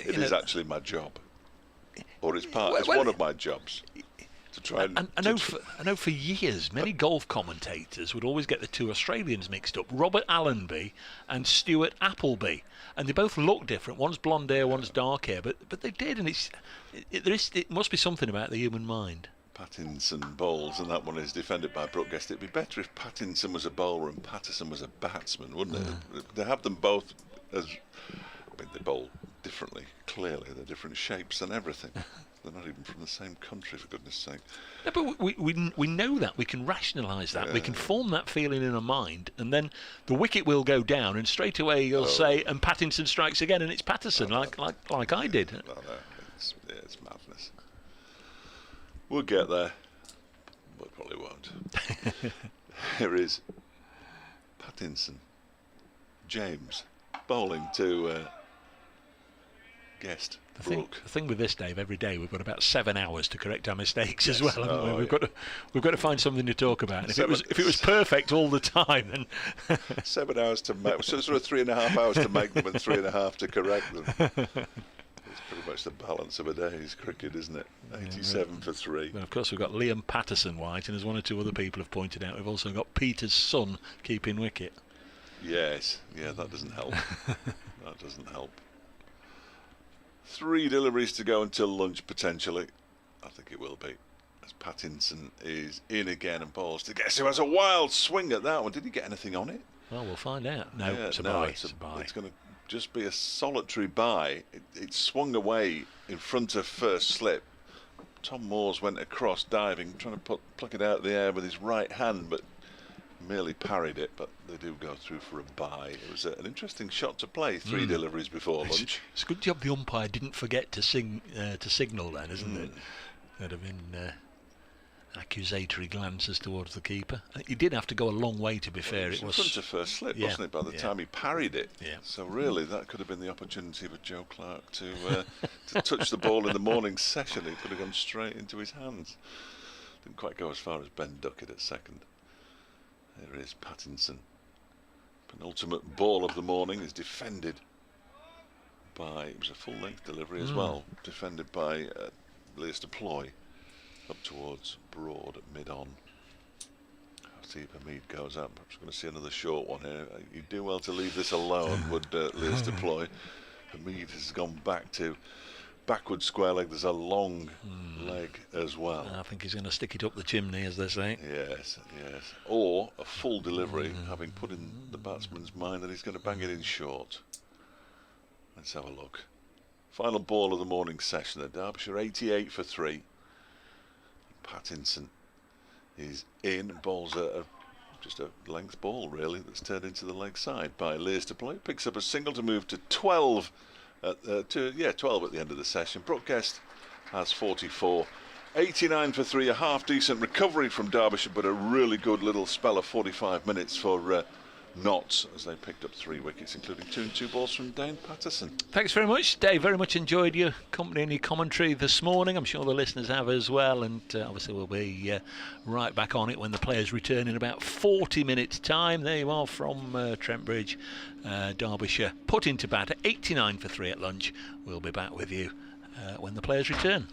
It is actually my job, or it's one of my jobs. To try I know for years, many golf commentators would always get the 2 Australians mixed up, Robert Allenby and Stuart Appleby, and they both look different. One's blonde hair, one's dark hair, but they did, and it must be something about the human mind. Pattinson bowls, and that one is defended by Brooke Guest. It'd be better if Pattinson was a bowler and Patterson was a batsman, wouldn't it? They have them both as, they bowl differently. Clearly, they're different shapes and everything. They're not even from the same country, for goodness sake. No, but we know that. We can rationalise that. We can form that feeling in our mind, and then the wicket will go down, and straight away you'll say, and Pattinson strikes again, and it's Patterson, like I did. No, it's madness. We'll get there. We probably won't. Here is Pattinson. James bowling to guest Brooke. The thing with this, Dave, every day we've got about 7 hours to correct our mistakes as well, haven't we? Oh, We've got to find something to talk about. And if it was perfect all the time, then 7 hours to make, so sort of 3.5 hours to make them and 3.5 to correct them. It's pretty much the balance of a day's cricket, isn't it? 87 for 3. Well, of course, we've got Liam Patterson White, and as one or two other people have pointed out, we've also got Peter's son keeping wicket. Yes, yeah, that doesn't help. That doesn't help. 3 deliveries to go until lunch, potentially. I think it will be. As Pattinson is in again and bowls to guess who has a wild swing at that one. Did he get anything on it? Well, we'll find out. No, Yeah, it's a no, bye. it's It's a bye. It's going to just be a solitary bye. It swung away in front of first slip. Tom Moores went across diving, trying to pluck it out of the air with his right hand, but merely parried it. But they do go through for a bye. It was an interesting shot to play. 3 deliveries before lunch. It's a good job the umpire didn't forget to signal then, isn't it? There'd have been accusatory glances towards the keeper. He did have to go a long way, to be fair. It was in front of first slip, wasn't it, by the time he parried it? Yeah. So really, that could have been the opportunity for Joe Clark to touch the ball in the morning session. It could have gone straight into his hands. Didn't quite go as far as Ben Duckett at second. There is Pattinson. Penultimate ball of the morning is defended by, it was a full length delivery as well, defended by Lewis Deploy up towards Broad at mid-on. See if Hamid goes up. Perhaps we're going to see another short one here. You do well to leave this alone, would Lewis Deploy. Hamid has gone back to backward square leg. There's a long leg as well. I think he's going to stick it up the chimney, as they say. Yes, yes. Or a full delivery, having put in the batsman's mind that he's going to bang it in short. Let's have a look. Final ball of the morning session at Derbyshire, 88 for 3. Pattinson is in, bowls just a length ball really that's turned into the leg side by Lears to play. Picks up a single to move to 12 12 at the end of the session. Brooke Guest has 44. 89 for 3, a half decent recovery from Derbyshire, but a really good little spell of 45 minutes for Notts as they picked up 3 wickets, including 2 and 2 balls from Dane Patterson. Thanks very much, Dave. Very much enjoyed your company and your commentary this morning. I'm sure the listeners have as well, and obviously we'll be right back on it when the players return in about 40 minutes time. There you are from Trent Bridge, Derbyshire, put into bat at 89 for 3 at lunch. We'll be back with you when the players return.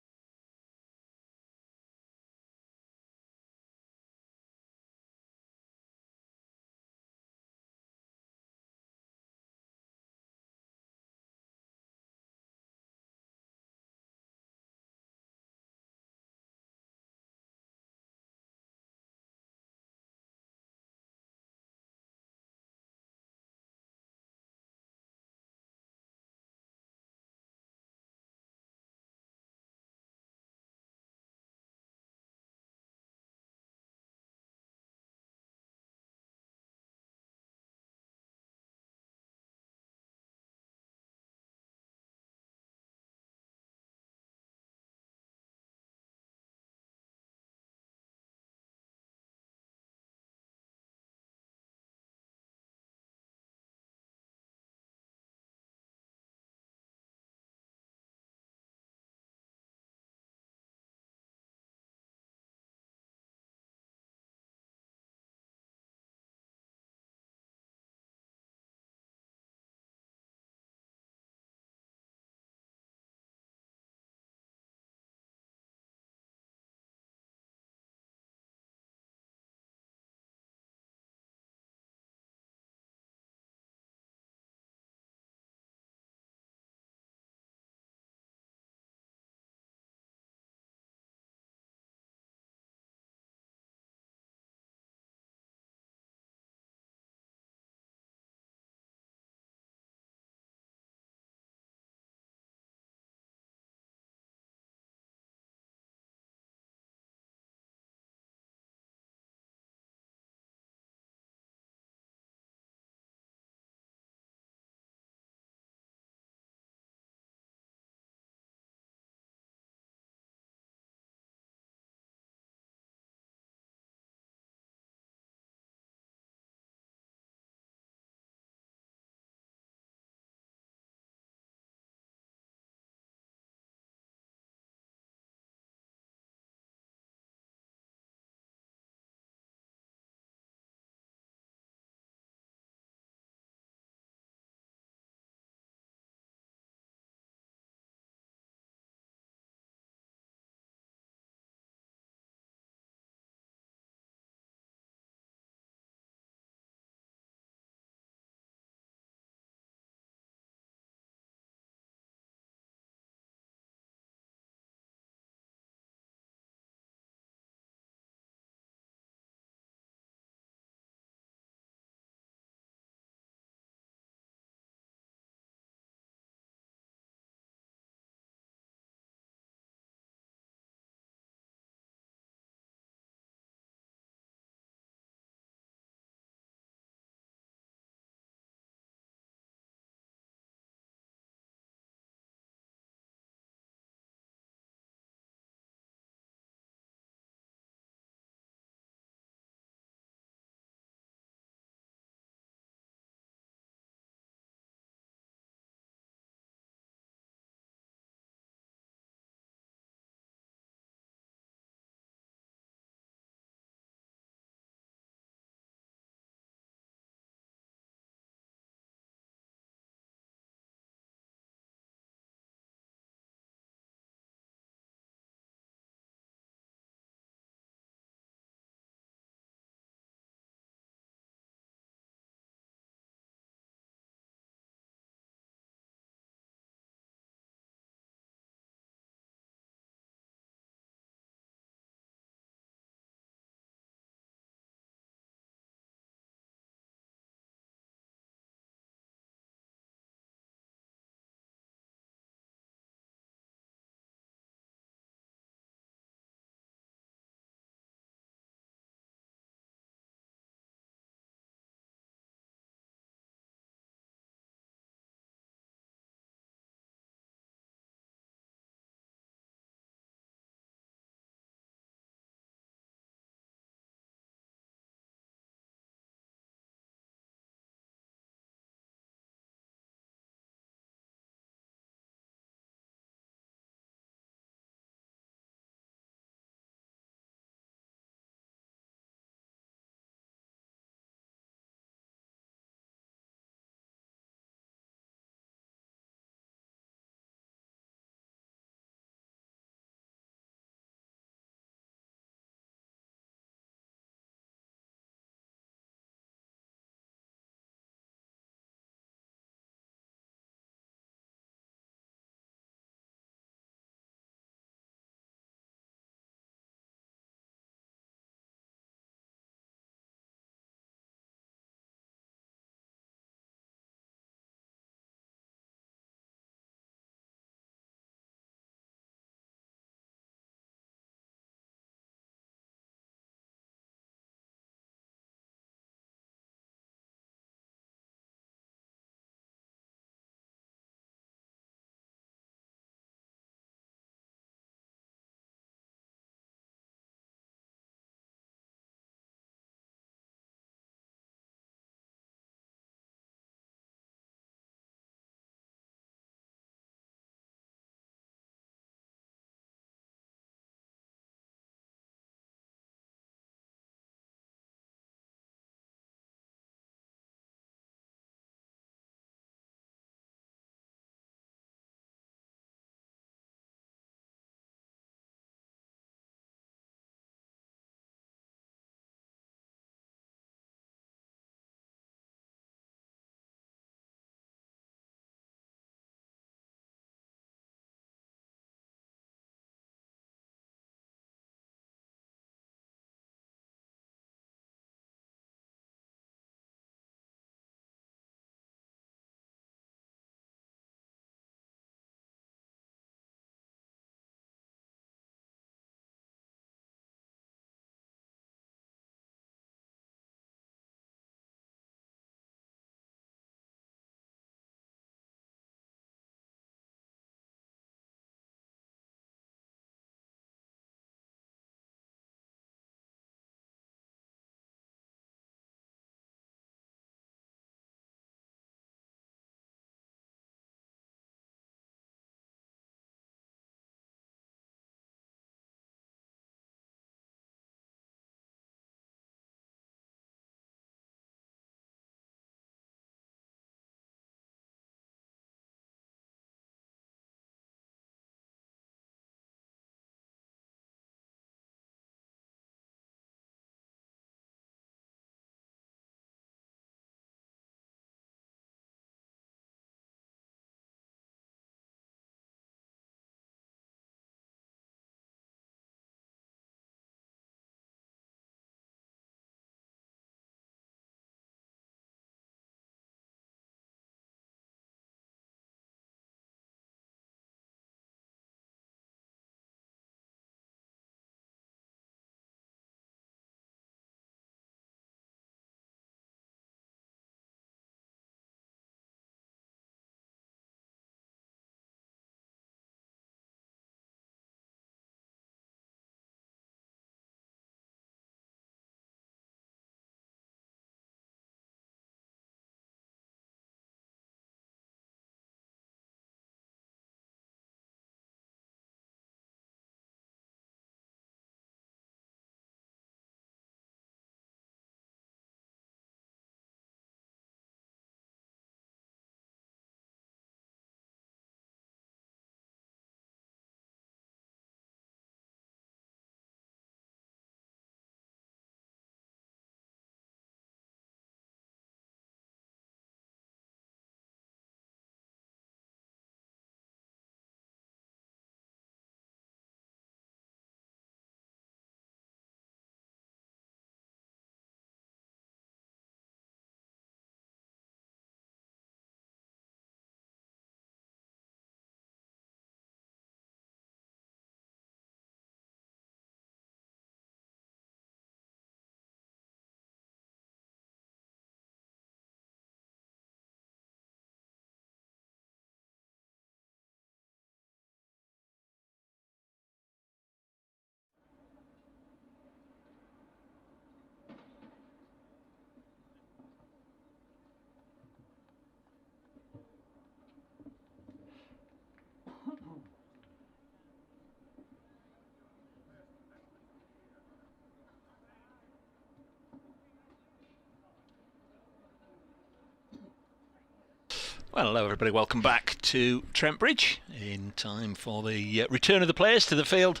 Well, hello everybody, welcome back to Trent Bridge in time for the return of the players to the field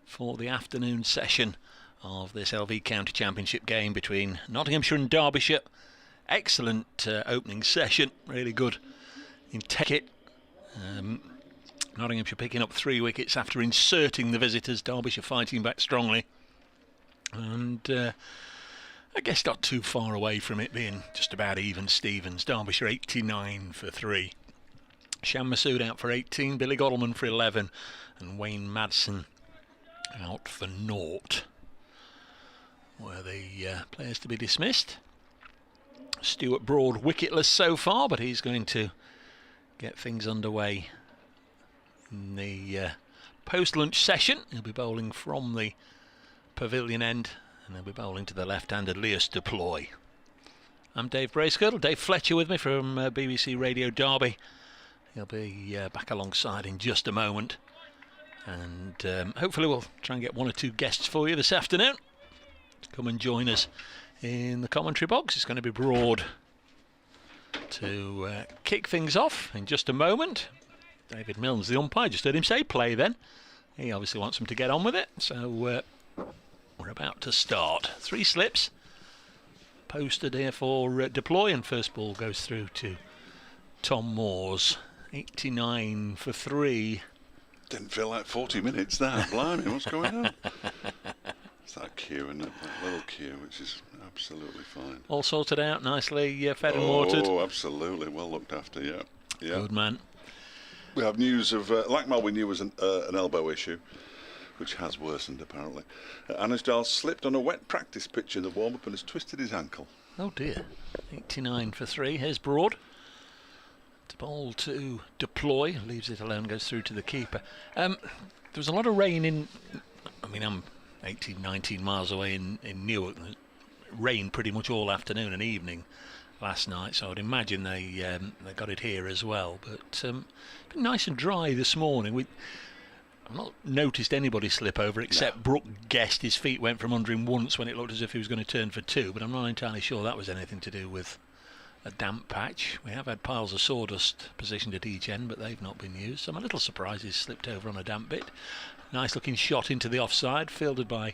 for the afternoon session of this LV County Championship game between Nottinghamshire and Derbyshire. Excellent opening session, really good in take. Nottinghamshire picking up 3 wickets after inserting the visitors, Derbyshire fighting back strongly, and I guess not too far away from it being just about even Stevens. Derbyshire 89 for 3. Shan Masood out for 18, Billy Godalman for 11, and Wayne Madsen out for 0. Were the players to be dismissed. Stuart Broad wicketless so far, but he's going to get things underway in the post-lunch session. He'll be bowling from the pavilion end, and they'll be bowling to the left-handed Leas Deploy. I'm Dave Bracegirdle, Dave Fletcher with me from BBC Radio Derby. He'll be back alongside in just a moment. And hopefully we'll try and get 1 or 2 guests for you this afternoon to come and join us in the commentary box. It's going to be Broad to kick things off in just a moment. David Milnes, the umpire, just heard him say play then. He obviously wants them to get on with it, so we're about to start. 3 slips posted here for Deploy, and first ball goes through to Tom Moores. 89 for 3. Didn't feel like 40 minutes there. Blimey, what's going on? It's that cue, isn't it? That little cue, which is absolutely fine. All sorted out nicely, fed and watered. Oh, absolutely. Well looked after, yeah. Good man. We have news of Lackmell. We knew was an elbow issue, which has worsened apparently. Anasdal slipped on a wet practice pitch in the warm-up and has twisted his ankle. Oh dear. 89 for 3. Here's Broad. To bowl to Deploy, leaves it alone, goes through to the keeper. There was a lot of rain in, I mean, I'm 18, 19 miles away in Newark. Rain pretty much all afternoon and evening last night, so I'd imagine they got it here as well. But it's been nice and dry this morning. I've not noticed anybody slip over except Brooke Guest. His feet went from under him once when it looked as if he was going to turn for 2, but I'm not entirely sure that was anything to do with a damp patch. We have had piles of sawdust positioned at each end, but they've not been used, so I'm a little surprised he's slipped over on a damp bit. Nice looking shot into the offside, fielded by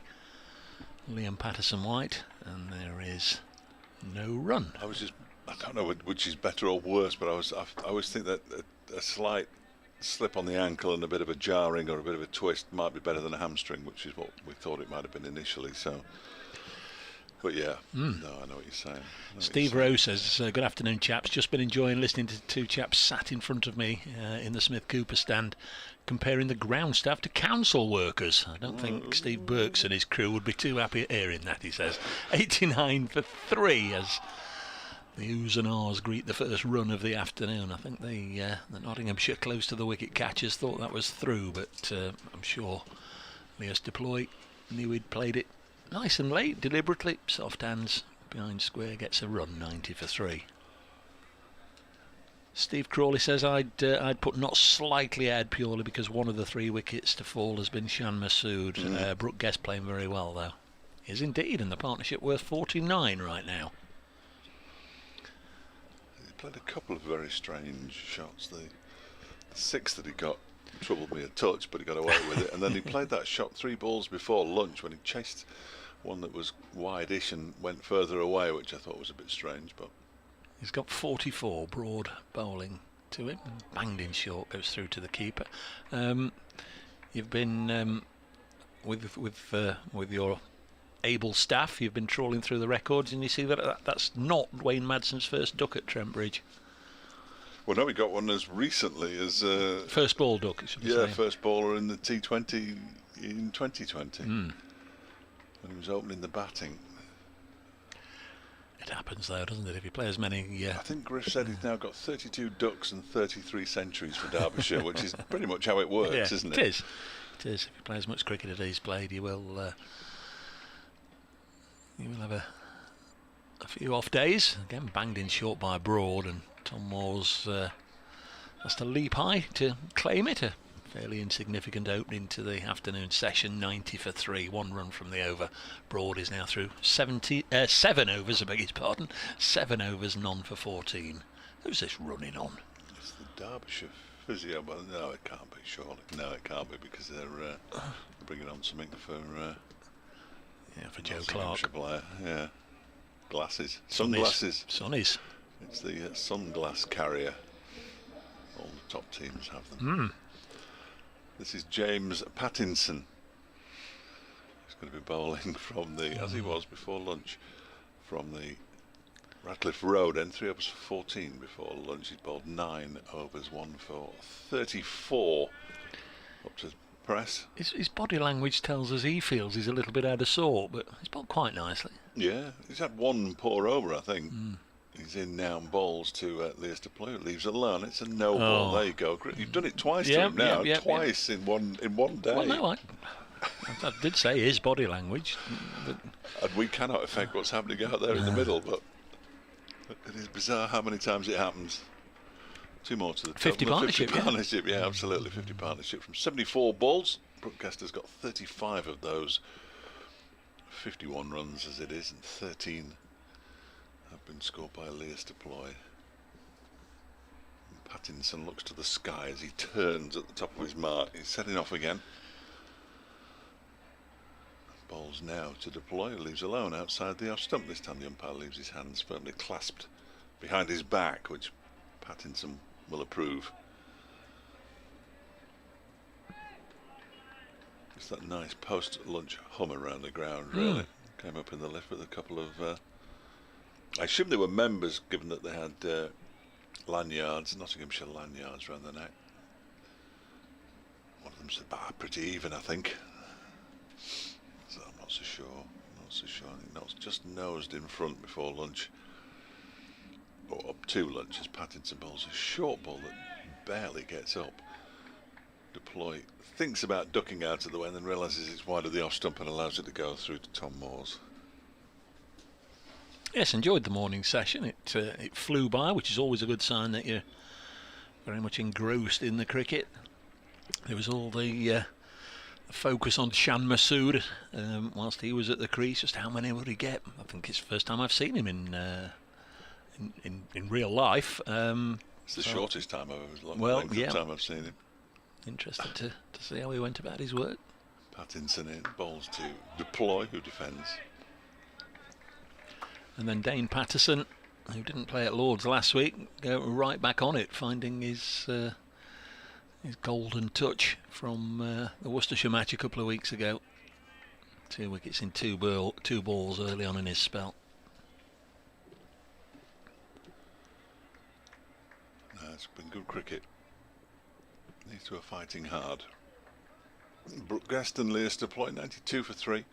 Liam Patterson-White, and there is no run. I don't know which is better or worse, but I always think that a slight slip on the ankle and a bit of a jarring or a bit of a twist might be better than a hamstring, which is what we thought it might have been initially. So, but yeah, no, I know what you're saying. Steve Rowe says, good afternoon chaps, just been enjoying listening to 2 chaps sat in front of me in the Smith Cooper stand comparing the ground staff to council workers. I don't think Steve Burks and his crew would be too happy at hearing that, he says. 89 for 3 as the oohs and ahs greet the first run of the afternoon. I think the Nottinghamshire close to the wicket catchers thought that was through, but I'm sure Leas Deploy knew he'd played it nice and late, deliberately. Soft hands behind square, gets a run. 90 for 3. Steve Crawley says I'd put not slightly ahead purely because one of the 3 wickets to fall has been Shan Masood. Brooke Guest playing very well though. He is indeed, and the partnership worth 49 right now. He played a couple of very strange shots. The 6 that he got troubled me a touch, but he got away with it. And then he played that shot 3 balls before lunch when he chased one that was wide-ish and went further away, which I thought was a bit strange. But he's got 44. Broad bowling to him, banged in short, goes through to the keeper. You've been with your able staff, you've been trawling through the records, and you see that's not Wayne Madsen's first duck at Trent Bridge. Well, no, we got one as recently as first ball duck. First baller in the T20 in 2020 when he was opening the batting. It happens though, doesn't it? If you play as many, I think Griff said he's now got 32 ducks and 33 centuries for Derbyshire, which is pretty much how it works, isn't it? It is. It is. If you play as much cricket as he's played, you will have a few off days. Again, banged in short by Broad, and Tom Moores has to leap high to claim it. A fairly insignificant opening to the afternoon session. 90 for 3, 1 run from the over. Broad is now through 7 overs, I beg his pardon. 7 overs, none for 14. Who's this running on? It's the Derbyshire physio, but no, it can't be, surely. No, it can't be, because they're bringing on something for Joe Clark. Player. Yeah, glasses, sunglasses. Sunnies. It's the sunglass carrier. All the top teams have them. This is James Pattinson. He's going to be bowling from the, as he was before lunch, from the Ratcliffe Road end, 3 overs for 14 before lunch. He's bowled 9 overs, 1 for 34. Up to press. His body language tells us he feels he's a little bit out of sort, but he's bowled quite nicely. Yeah, he's had 1 poor over, I think. He's in now and bowls to Leas de Ploy, leaves alone. It's a no ball. There you go. You've done it twice to him now. Twice in one day. Well, no, I did say his body language. But and we cannot affect what's happening out there in the middle, but it is bizarre how many times it happens. 2 more to the top. 50 partnership, 50 partnership, yeah, absolutely. 50 partnership from 74 balls. Broadcaster's got 35 of those. 51 runs as it is, and 13 have been scored by Leas de Ploy. Pattinson looks to the sky as he turns at the top of his mark. He's setting off again. Bowls now to de Ploy, leaves alone outside the off stump. This time the umpire leaves his hands firmly clasped behind his back, which Pattinson will approve. It's that nice post-lunch hum around the ground, really. Came up in the lift with a couple of... I assume they were members, given that they had lanyards, Nottinghamshire lanyards around their neck. One of them said, pretty even, I think. So I'm not so sure. Not so sure. I think that was just nosed in front before lunch. Or up to lunch, as Pattinson bowls a short ball that barely gets up. De Ploy thinks about ducking out of the way and then realises it's wide of the off stump and allows it to go through to Tom Moores. yes, enjoyed the morning session. It flew by, which is always a good sign that you're very much engrossed in the cricket. There was all the focus on Shan Masood whilst he was at the crease. Just how many would he get? I think it's the first time I've seen him in real life. It's the shortest time time I've seen him. Interested to see how he went about his work. Pattinson in, bowls to de Ploy, who defends. And then Dane Patterson, who didn't play at Lord's last week, go right back on it, finding his golden touch from the Worcestershire match a couple of weeks ago. 2 wickets in 2 balls early on in his spell. No, it's been good cricket. These two are fighting hard. Brooke Guest and Leas de Ploy, 92 for 3.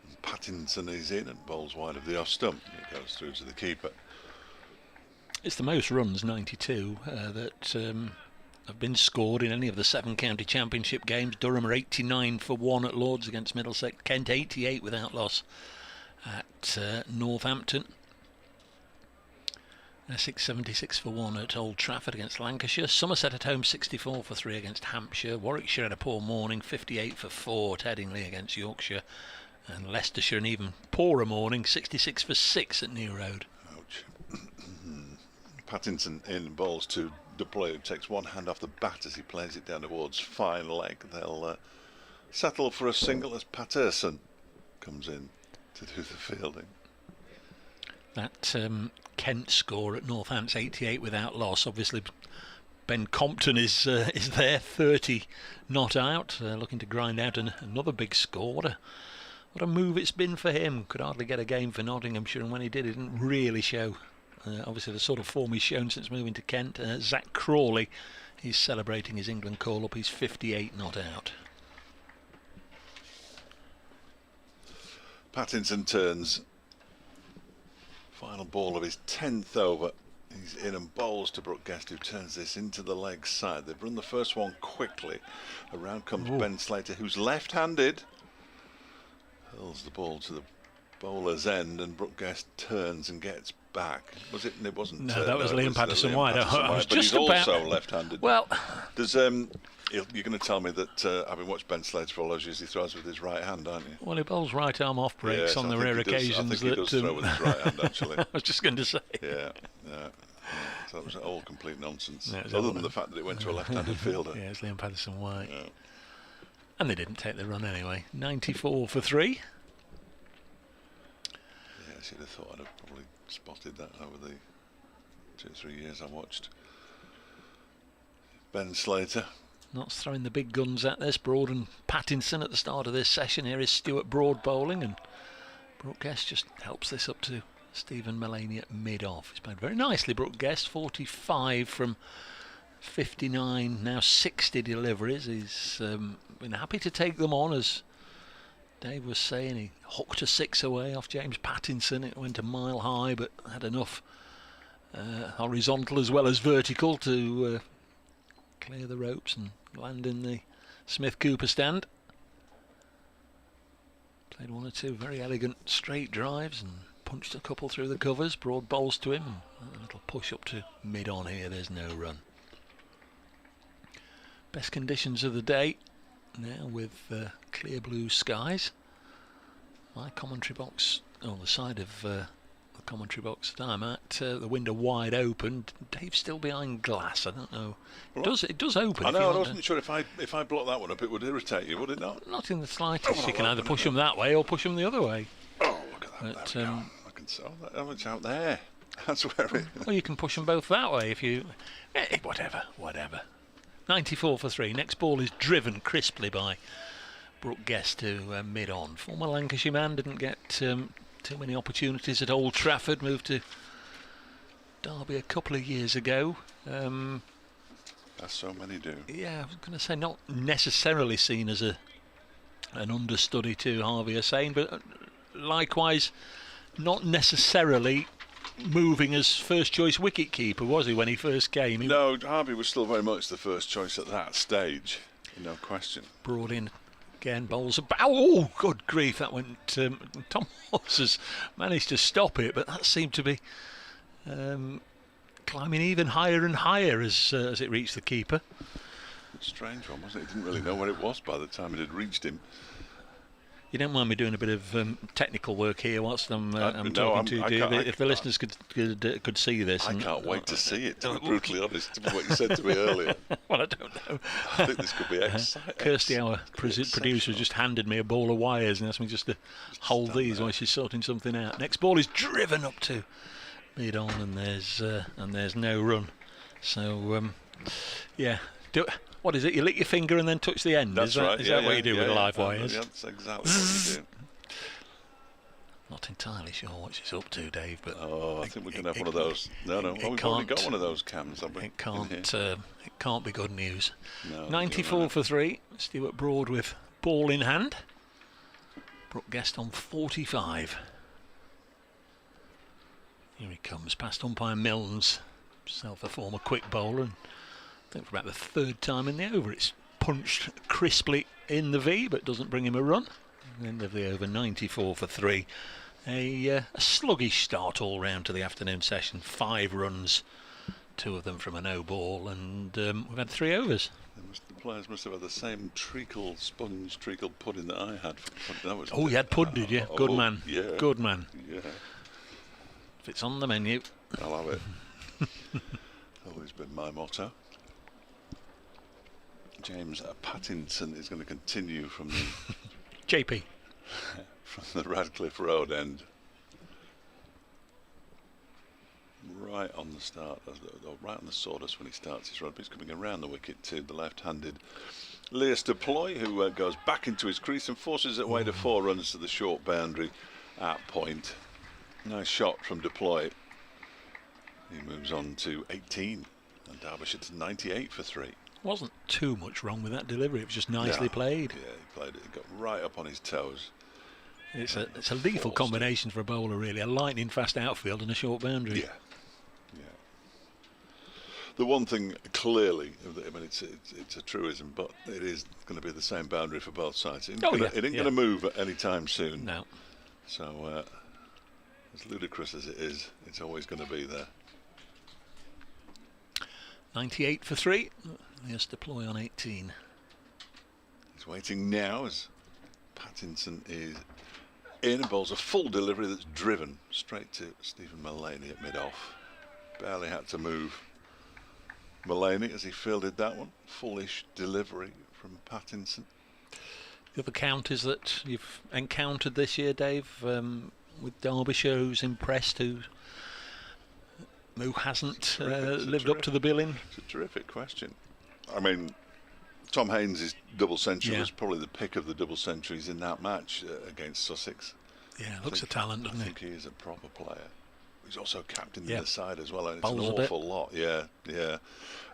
And Pattinson is in and bowls wide of the off stump. It goes through to the keeper. It's the most runs, 92, that have been scored in any of the 7 county championship games. Durham are 89 for 1 at Lords against Middlesex. Kent 88 without loss at Northampton. Essex 76 for 1 at Old Trafford against Lancashire. Somerset at home 64 for 3 against Hampshire. Warwickshire had a poor morning, 58 for 4 at Headingley against Yorkshire. And Leicestershire an even poorer morning, 66 for 6 at New Road. Ouch. Pattinson in, bowls to de Ploy, who takes one hand off the bat as he plays it down towards fine leg. They'll settle for a single as Patterson comes in to do the fielding. That Kent score at Northampton 88 without loss. Obviously Ben Compton is there, 30 not out, looking to grind out another big score. What a move it's been for him. Could hardly get a game for Nottinghamshire, and when he did, it didn't really show. Obviously the sort of form he's shown since moving to Kent. Zach Crawley, he's celebrating his England call-up. He's 58 not out. Pattinson turns. Final ball of his 10th over. He's in and bowls to Brooke Guest, who turns this into the leg side. They've run the first one quickly. Around comes Ben Slater, who's left-handed. Hurls the ball to the bowler's end, and Brooke Guest turns and gets back, was it? It wasn't. No, that was Liam Patterson-White. I was just about. Also left-handed. Well, does you're going to tell me that having watched Ben Slater for all those years, he throws with his right hand, aren't you? Well, he bowls right arm off breaks on the rare occasions I think he does throw with his right hand, actually. I was just going to say. Yeah. So that was all complete nonsense. Other than the fact that it went to a left-handed fielder. Yeah, it's Liam Patterson-White. Yeah. And they didn't take the run anyway. 94 for 3. Yeah, I should have thought I'd have probably spotted that over the 2 or 3 years I watched Ben Slater. Not throwing the big guns at this. Broad and Pattinson at the start of this session. Here is Stuart Broad bowling, and Brooke Guest just helps this up to Stephen Mullaney at mid-off. He's played very nicely, Brooke Guest. 45 from 59, now 60 deliveries. He's been happy to take them on, as Dave was saying. He hooked a 6 away off James Pattinson. It went a mile high, but had enough horizontal as well as vertical to clear the ropes and land in the Smith Cooper stand. Played 1 or 2 very elegant straight drives and punched a couple through the covers. Broad bowls to him, and a little push up to mid-on here. There's no run. Best conditions of the day now, with clear blue skies. My commentary box on the side of the commentary box that I'm at, the window wide open. Dave's still behind glass. I don't know. It does open. I know. I wasn't sure if I blocked that one up, it would irritate you, would it not? Not in the slightest. You can either push them that way or push them the other way. Oh, look at that! But, I can sell that. How much out there? That's where it. Well, you can push them both that way if you. Whatever. 94 for 3. Next ball is driven crisply by Brooke Guest to mid-on. Former Lancashire man, didn't get too many opportunities at Old Trafford. Moved to Derby a couple of years ago. As so many do. Yeah, I was going to say not necessarily seen as an understudy to Harvey Hussain, but likewise not necessarily moving as first choice wicket keeper, was he, when he first came? No, Harvey was still very much the first choice at that stage, no question. Brought in again, bowls about. Oh, good grief, that went. Tom Hoss has managed to stop it, but that seemed to be climbing even higher and higher as it reached the keeper. Strange one, wasn't it? He didn't really know where it was by the time it had reached him. You don't mind me doing a bit of technical work here whilst I'm talking to you, if the listeners could see this. I can't wait to see it, to be brutally honest, to what you said to me earlier. Well, I don't know. I think this could be exciting. Kirsty, our producer, just handed me a ball of wires and asked me just to hold these while she's sorting something out. Next ball is driven up to mid-on, and there's no run. So, yeah. What is it? You lick your finger and then touch the end. That's right. Is that what you do with live wires? That's exactly what you do. Not entirely sure what she's up to, Dave. But I think we're going to have one of those. No, we've already got one of those cams, haven't we? It can't be good news. No, 94 for 3. Stuart Broad with ball in hand. Brooke Guest on 45. Here he comes, past umpire Milnes, himself a former quick bowler. And I think for about the 3rd time in the over, it's punched crisply in the V, but doesn't bring him a run. End of the over, 94 for 3. A sluggish start all round to the afternoon session. 5 runs, 2 of them from a no ball, and we've had 3 overs. The players must have had the same sponge treacle pudding that I had. You had pud, did you? Good man. Yeah. Good man. Yeah. If it's on the menu, I'll have it. Always been my motto. James Pattinson is going to continue from the JP from the Radcliffe Road end, right on the start, right on the sawdust when he starts his run. But he's coming around the wicket to the left-handed Leas Deploy, who goes back into his crease and forces it away to 4 runs to the short boundary at point. Nice shot from Deploy. He moves on to 18, and Derbyshire to 98 for 3. Wasn't too much wrong with that delivery. It was just nicely played. Yeah, he played it. He got right up on his toes. It's a lethal combination for a bowler, really. A lightning fast outfield and a short boundary. Yeah. The one thing clearly, I mean, it's a truism, but it is going to be the same boundary for both sides. It ain't going to move at any time soon. No. So As ludicrous as it is, it's always going to be there. 98 for 3. Yes, deploy on 18. He's waiting now as Pattinson is in and bowls a full delivery that's driven straight to Stephen Mullaney at mid-off. Barely had to move Mullaney as he fielded that one. Fullish delivery from Pattinson. The other counters that you've encountered this year, Dave, with Derbyshire, who's impressed, who hasn't lived up to the billing? It's a terrific question. I mean, Tom Haynes' double century was probably the pick of the double centuries in that match against Sussex. Yeah, looks a talent, doesn't he? I think he is a proper player. He's also captain the side as well, and it's bowls an awful lot. Yeah.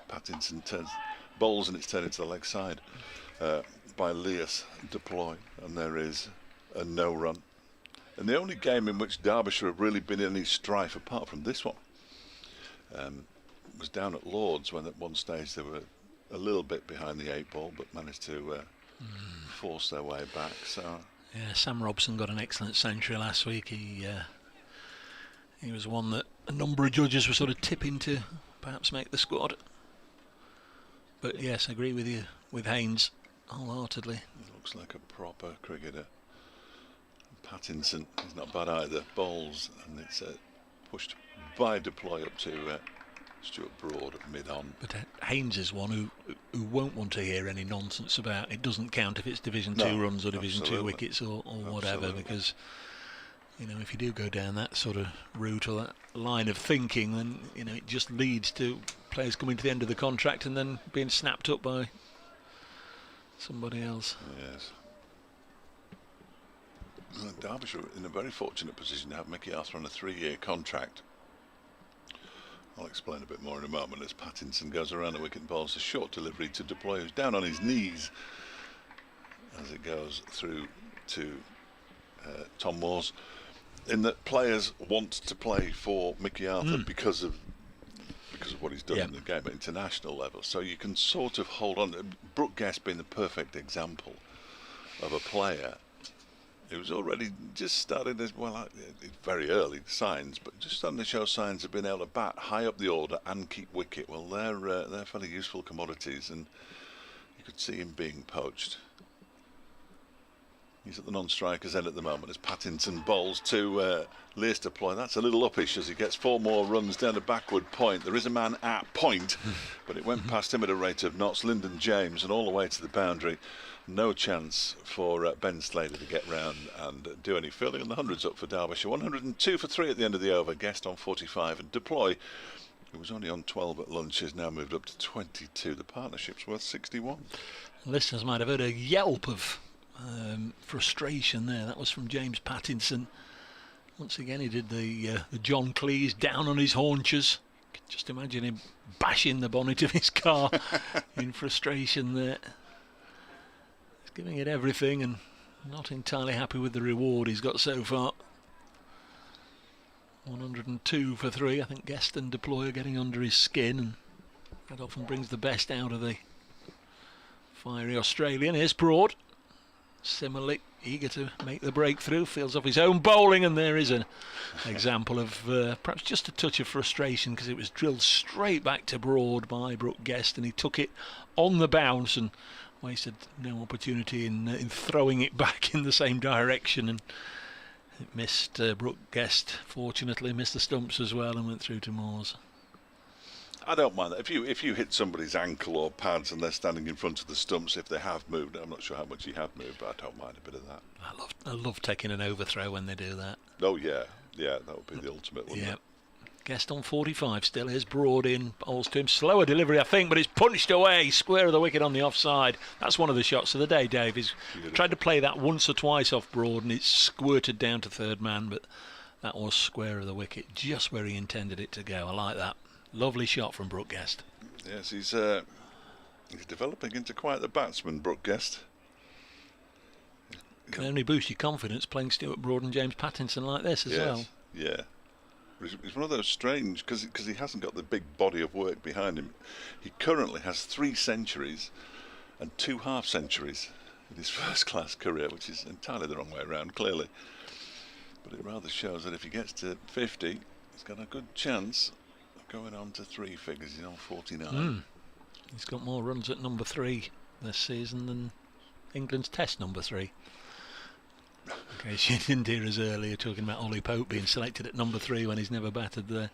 Pattinson bowls and it's turned into the leg side by Leas deploy, and there is a no run. And the only game in which Derbyshire have really been in any strife apart from this one was down at Lords, when at one stage they were a little bit behind the 8 ball but managed to force their way back. So yeah, Sam Robson got an excellent century last week. He was one that a number of judges were sort of tipping to perhaps make the squad. But yes, I agree with you with Haynes wholeheartedly. He looks like a proper cricketer. Pattinson is not bad either. Bowls, and it's pushed by deploy up to Stuart Broad at mid-on. But Haynes is one who won't want to hear any nonsense about it. Doesn't count if it's Division 2 runs or Division 2 wickets or whatever, because you know, if you do go down that sort of route or that line of thinking, then you know it just leads to players coming to the end of the contract and then being snapped up by somebody else. Yes. Derbyshire in a very fortunate position to have Mickey Arthur on a 3-year contract. I'll explain a bit more in a moment as Pattinson goes around the wicket and bowls a short delivery to deploy, who's down on his knees as it goes through to Tom Moores. In that players want to play for Mickey Arthur because of what he's done in the game at international level. So you can sort of hold on. Brooke Guest being the perfect example of a player who was already just starting as well, very early signs, but just starting to show signs of being able to bat high up the order and keep wicket. Well, they're fairly useful commodities, and you could see him being poached. He's at the non-striker's end at the moment as Pattinson bowls to Leas deploy. That's a little uppish as he gets 4 more runs down the backward point. There is a man at point, but it went past him at a rate of knots. Lyndon James, and all the way to the boundary. No chance for Ben Slater to get round and do any fielding, and the 100's up for Derbyshire. 102 for 3 at the end of the over. Guest on 45, and Deploy, who was only on 12 at lunch, has now moved up to 22. The partnership's worth 61. Listeners might have heard a yelp of frustration there. That was from James Pattinson. Once again, he did the John Cleese down on his haunches. Just imagine him bashing the bonnet of his car in frustration there. He's giving it everything and not entirely happy with the reward he's got so far. 102 for 3. I think Guest and Deploy are getting under his skin, and that often brings the best out of the fiery Australian. Here's Broad. Similarly eager to make the breakthrough, feels off his own bowling, and there is an example of perhaps just a touch of frustration, because it was drilled straight back to Broad by Brooke Guest, and he took it on the bounce and wasted no opportunity in throwing it back in the same direction, and it missed Brooke Guest. Fortunately missed the stumps as well and went through to Moores. I don't mind that. If you hit somebody's ankle or pads and they're standing in front of the stumps, if they have moved, I'm not sure how much he have moved, but I don't mind a bit of that. I love taking an overthrow when they do that. Oh yeah, that would be the ultimate, wouldn't it? Guest on 45 still. Here's Broad in, bowls to him. Slower delivery, I think, but it's punched away. Square of the wicket on the offside. That's one of the shots of the day, Dave. He's tried to play that once or twice off Broad, and it's squirted down to third man, but that was square of the wicket, just where he intended it to go. I like that. Lovely shot from Brooke Guest. Yes, he's developing into quite the batsman, Brooke Guest. Can only boost your confidence playing Stuart Broad and James Pattinson like this as well. Yeah. He's one of those strange, because he hasn't got the big body of work behind him. He currently has 3 centuries and 2 half-centuries in his first-class career, which is entirely the wrong way around, clearly. But it rather shows that if he gets to 50, he's got a good chance of going on to 3 figures. He's on 49. He's got more runs at number 3 this season than England's Test number 3. In case you didn't hear us earlier talking about Ollie Pope being selected at number 3 when he's never batted there.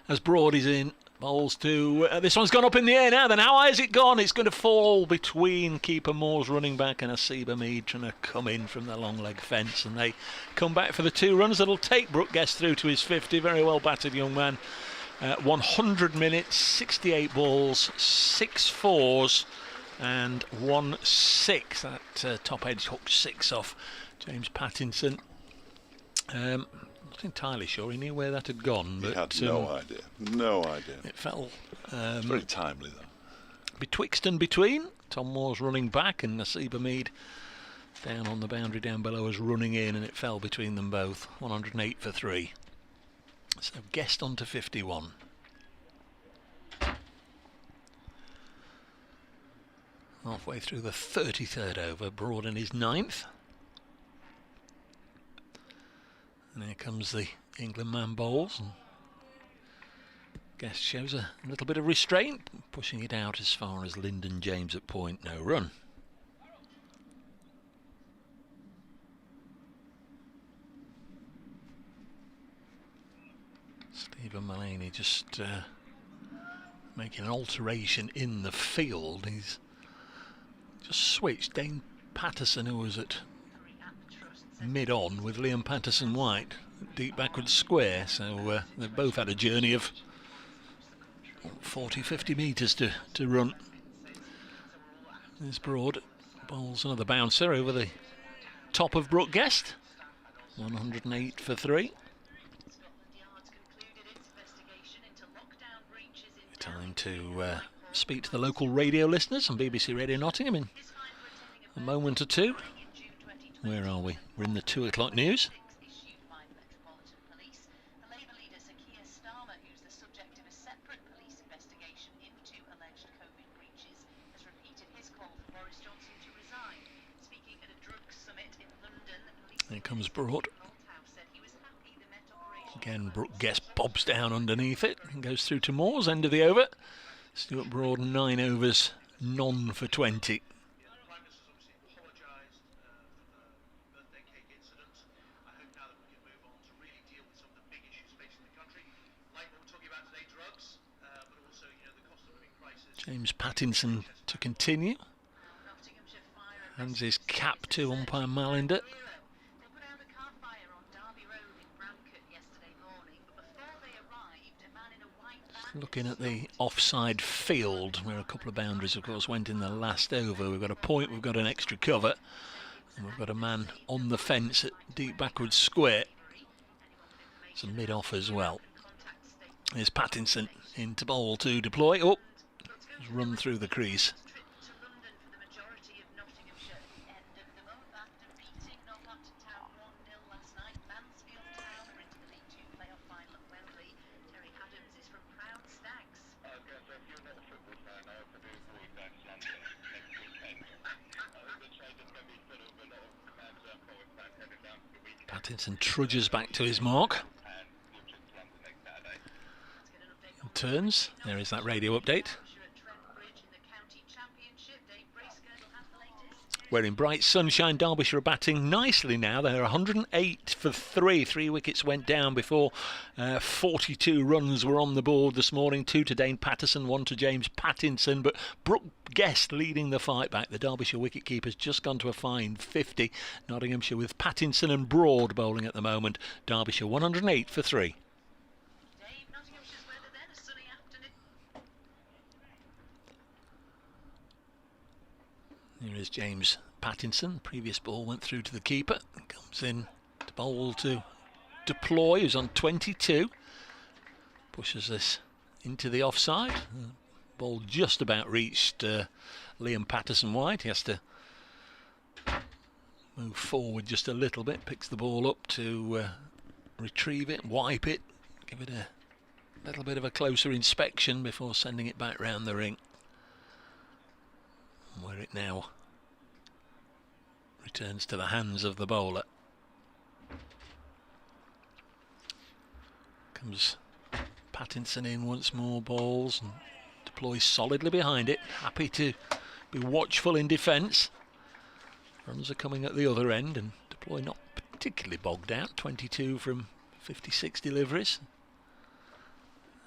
As Broad is in, bowls to this one's gone up in the air now. Then how high has it gone? It's going to fall between keeper Moore's running back and Asiba Mead trying to come in from the long leg fence, and they come back for the 2 runs that'll take Brooke Guest through to his 50. Very well batted young man. 100 minutes, 68 balls, 6 fours and 1 6. That top edge hooked 6 off James Pattinson. Not entirely sure he knew where that had gone, but he had no idea. No idea. It fell. It's very timely though. Betwixt and between. Tom Moore's running back and Nasiba Mead down on the boundary down below was running in, and it fell between them both. 108 for 3. So Guest on to 51. Halfway through the 33rd over, Broad in his 9th. And here comes the England man bowls. And Guest shows a little bit of restraint, pushing it out as far as Lyndon James at point, no run. Stephen Mullaney just making an alteration in the field. He's just switched Dane Patterson, who was at mid-on, with Liam Patterson-White deep backward square, so they've both had a journey of 40-50 metres to run. There's Broad, bowls another bouncer over the top of Brooke Guest. 108 for 3. Time to speak to the local radio listeners on BBC Radio Nottingham in a moment or two. Where are we? We're in the 2 o'clock news. Here comes Broad. Again, Brooke Guest bobs down underneath it and goes through to Moore's end of the over. Stuart Broad 9 overs, none for 20. James Pattinson to continue. Hands his cap to umpire Malinder. Looking at the offside field, where a couple of boundaries, of course, went in the last over. We've got a point, we've got an extra cover, and we've got a man on the fence at deep backward square. It's a mid-off as well. Here's Pattinson into bowl to deploy. Oh, he's run through the crease. Pattinson trudges back to his mark. And turns. There is that radio update. We're in bright sunshine. Derbyshire are batting nicely now. They're 108 for 3. 3 wickets went down before 42 runs were on the board this morning. 2 to Dane Patterson, 1 to James Pattinson. But Brooke Guest leading the fight back. The Derbyshire wicketkeeper's just gone to a fine 50. Nottinghamshire with Pattinson and Broad bowling at the moment. Derbyshire 108 for 3. Here is James Pattinson. Previous ball went through to the keeper. Comes in to bowl to deploy, who's on 22. Pushes this into the offside. Ball just about reached Liam Patterson-White. He has to move forward just a little bit. Picks the ball up to retrieve it, wipe it, give it a little bit of a closer inspection before sending it back round the ring. Where it now returns to the hands of the bowler. Comes Pattinson in once more, balls, and deploys solidly behind it. Happy to be watchful in defence. Runs are coming at the other end, and deploy not particularly bogged out. 22 from 56 deliveries.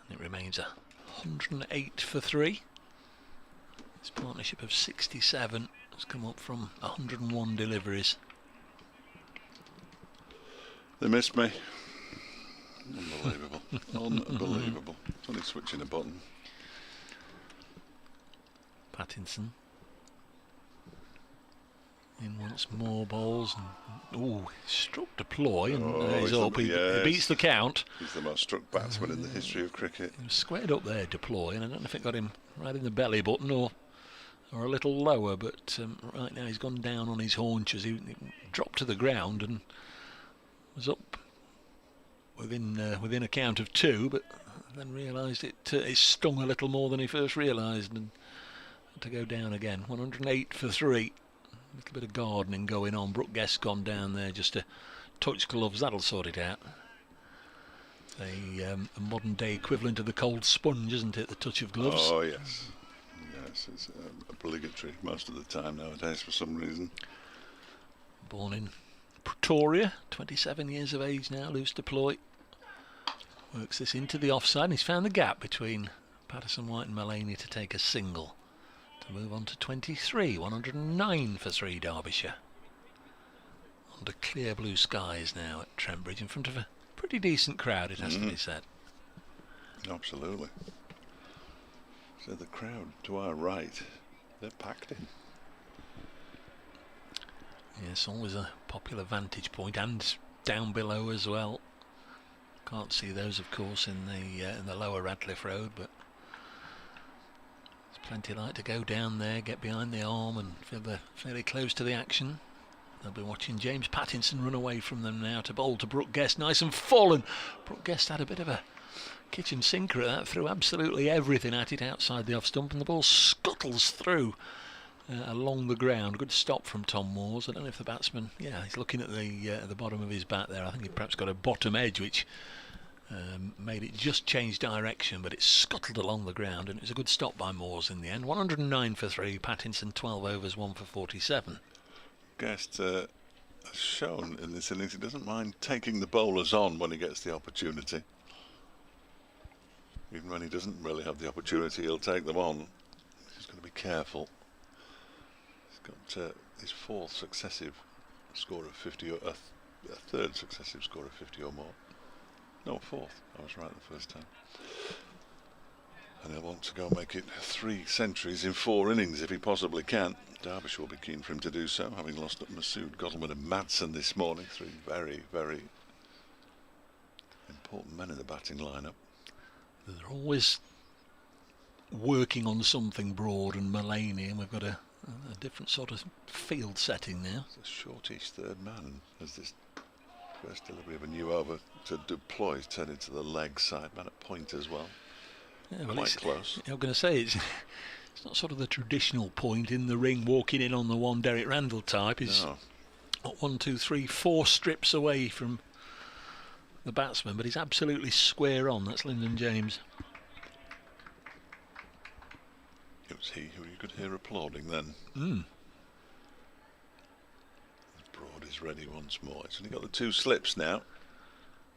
And it remains 108 for 3. This partnership of 67 has come up from 101 deliveries. They missed me. Unbelievable. Unbelievable. It's only switching a button. Pattinson in once more, balls, and struck deploy, and he's up. He beats the count. He's the most struck batsman in the history of cricket. He was squared up there, deploy, and I don't know if it got him right in the belly button or a little lower, but right now he's gone down on his haunches. He dropped to the ground and was up within a count of 2, but then realised it stung a little more than he first realised, and had to go down again. 108 for 3. A little bit of gardening going on. Brooke Guest's gone down there just to touch gloves. That'll sort it out. A modern day equivalent of the cold sponge, isn't it? The touch of gloves. Oh yes, yes. It's obligatory most of the time nowadays for some reason. Born in Pretoria, 27 years of age now, loose deploy. Works this into the offside, and he's found the gap between Patterson, White and Mullaney to take a single. To move on to 23, 109 for 3 Derbyshire. Under clear blue skies now at Trent Bridge, in front of a pretty decent crowd, it has to be said. Absolutely. So the crowd to our right, they're packed in. Yes, always a popular vantage point, and down below as well. Can't see those, of course, in the lower Radcliffe Road, but there's plenty of light to go down there, get behind the arm, and feel they're fairly close to the action. They'll be watching James Pattinson run away from them now to bowl to Brooke Guest, nice and full, and Brooke Guest had a bit of a kitchen sinker at that, threw absolutely everything at it outside the off stump, and the ball scuttles through along the ground. Good stop from Tom Moores. I don't know if the batsman, he's looking at the bottom of his bat there. I think he perhaps got a bottom edge which made it just change direction, but it scuttled along the ground, and it was a good stop by Moores in the end. 109 for 3, Pattinson 12 overs, 1 for 47. Guest has shown in this innings he doesn't mind taking the bowlers on when he gets the opportunity. Even when he doesn't really have the opportunity, he'll take them on. He's got to be careful. He's got his fourth successive score of 50, or a third successive score of 50 or more. No, fourth. I was right the first time. And he'll want to go make it 3 centuries in 4 innings if he possibly can. Derbyshire will be keen for him to do so, having lost up Masood, Godalming and Madsen this morning. 3 very, very important men in the batting lineup. They're always working on something, Broad and Mullaney, and we've got a different sort of field setting now. It's a shortish third man as this first delivery of a new over to deploy turned into the leg side man at point as well. Yeah, well, quite close. I'm going to say it's not sort of the traditional point in the ring, walking in on the one Derek Randall type. He's 1, 2, 3, 4 strips away from the batsman, but he's absolutely square on. That's Lyndon James. It was he who you could hear applauding then. Broad is ready once more. He's only got the 2 slips now.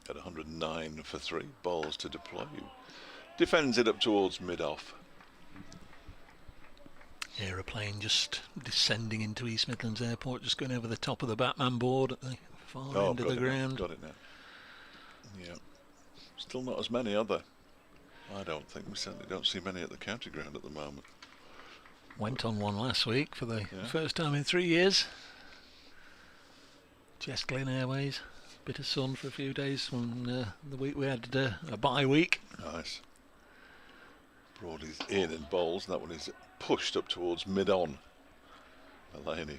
At 109 for 3. Balls to deploy. Defends it up towards mid-off. Aeroplane just descending into East Midlands Airport, just going over the top of the Batman board at the far end of the ground. Got it now. Yeah. Still not as many, are there? I don't think. We certainly don't see many at the county ground at the moment. Went on one last week for the first time in 3 years. Jess Glynn Airways. Bit of sun for a few days from the week we had a bye week. Nice. Broad is in and bowls. That one is pushed up towards mid-on. Mullaney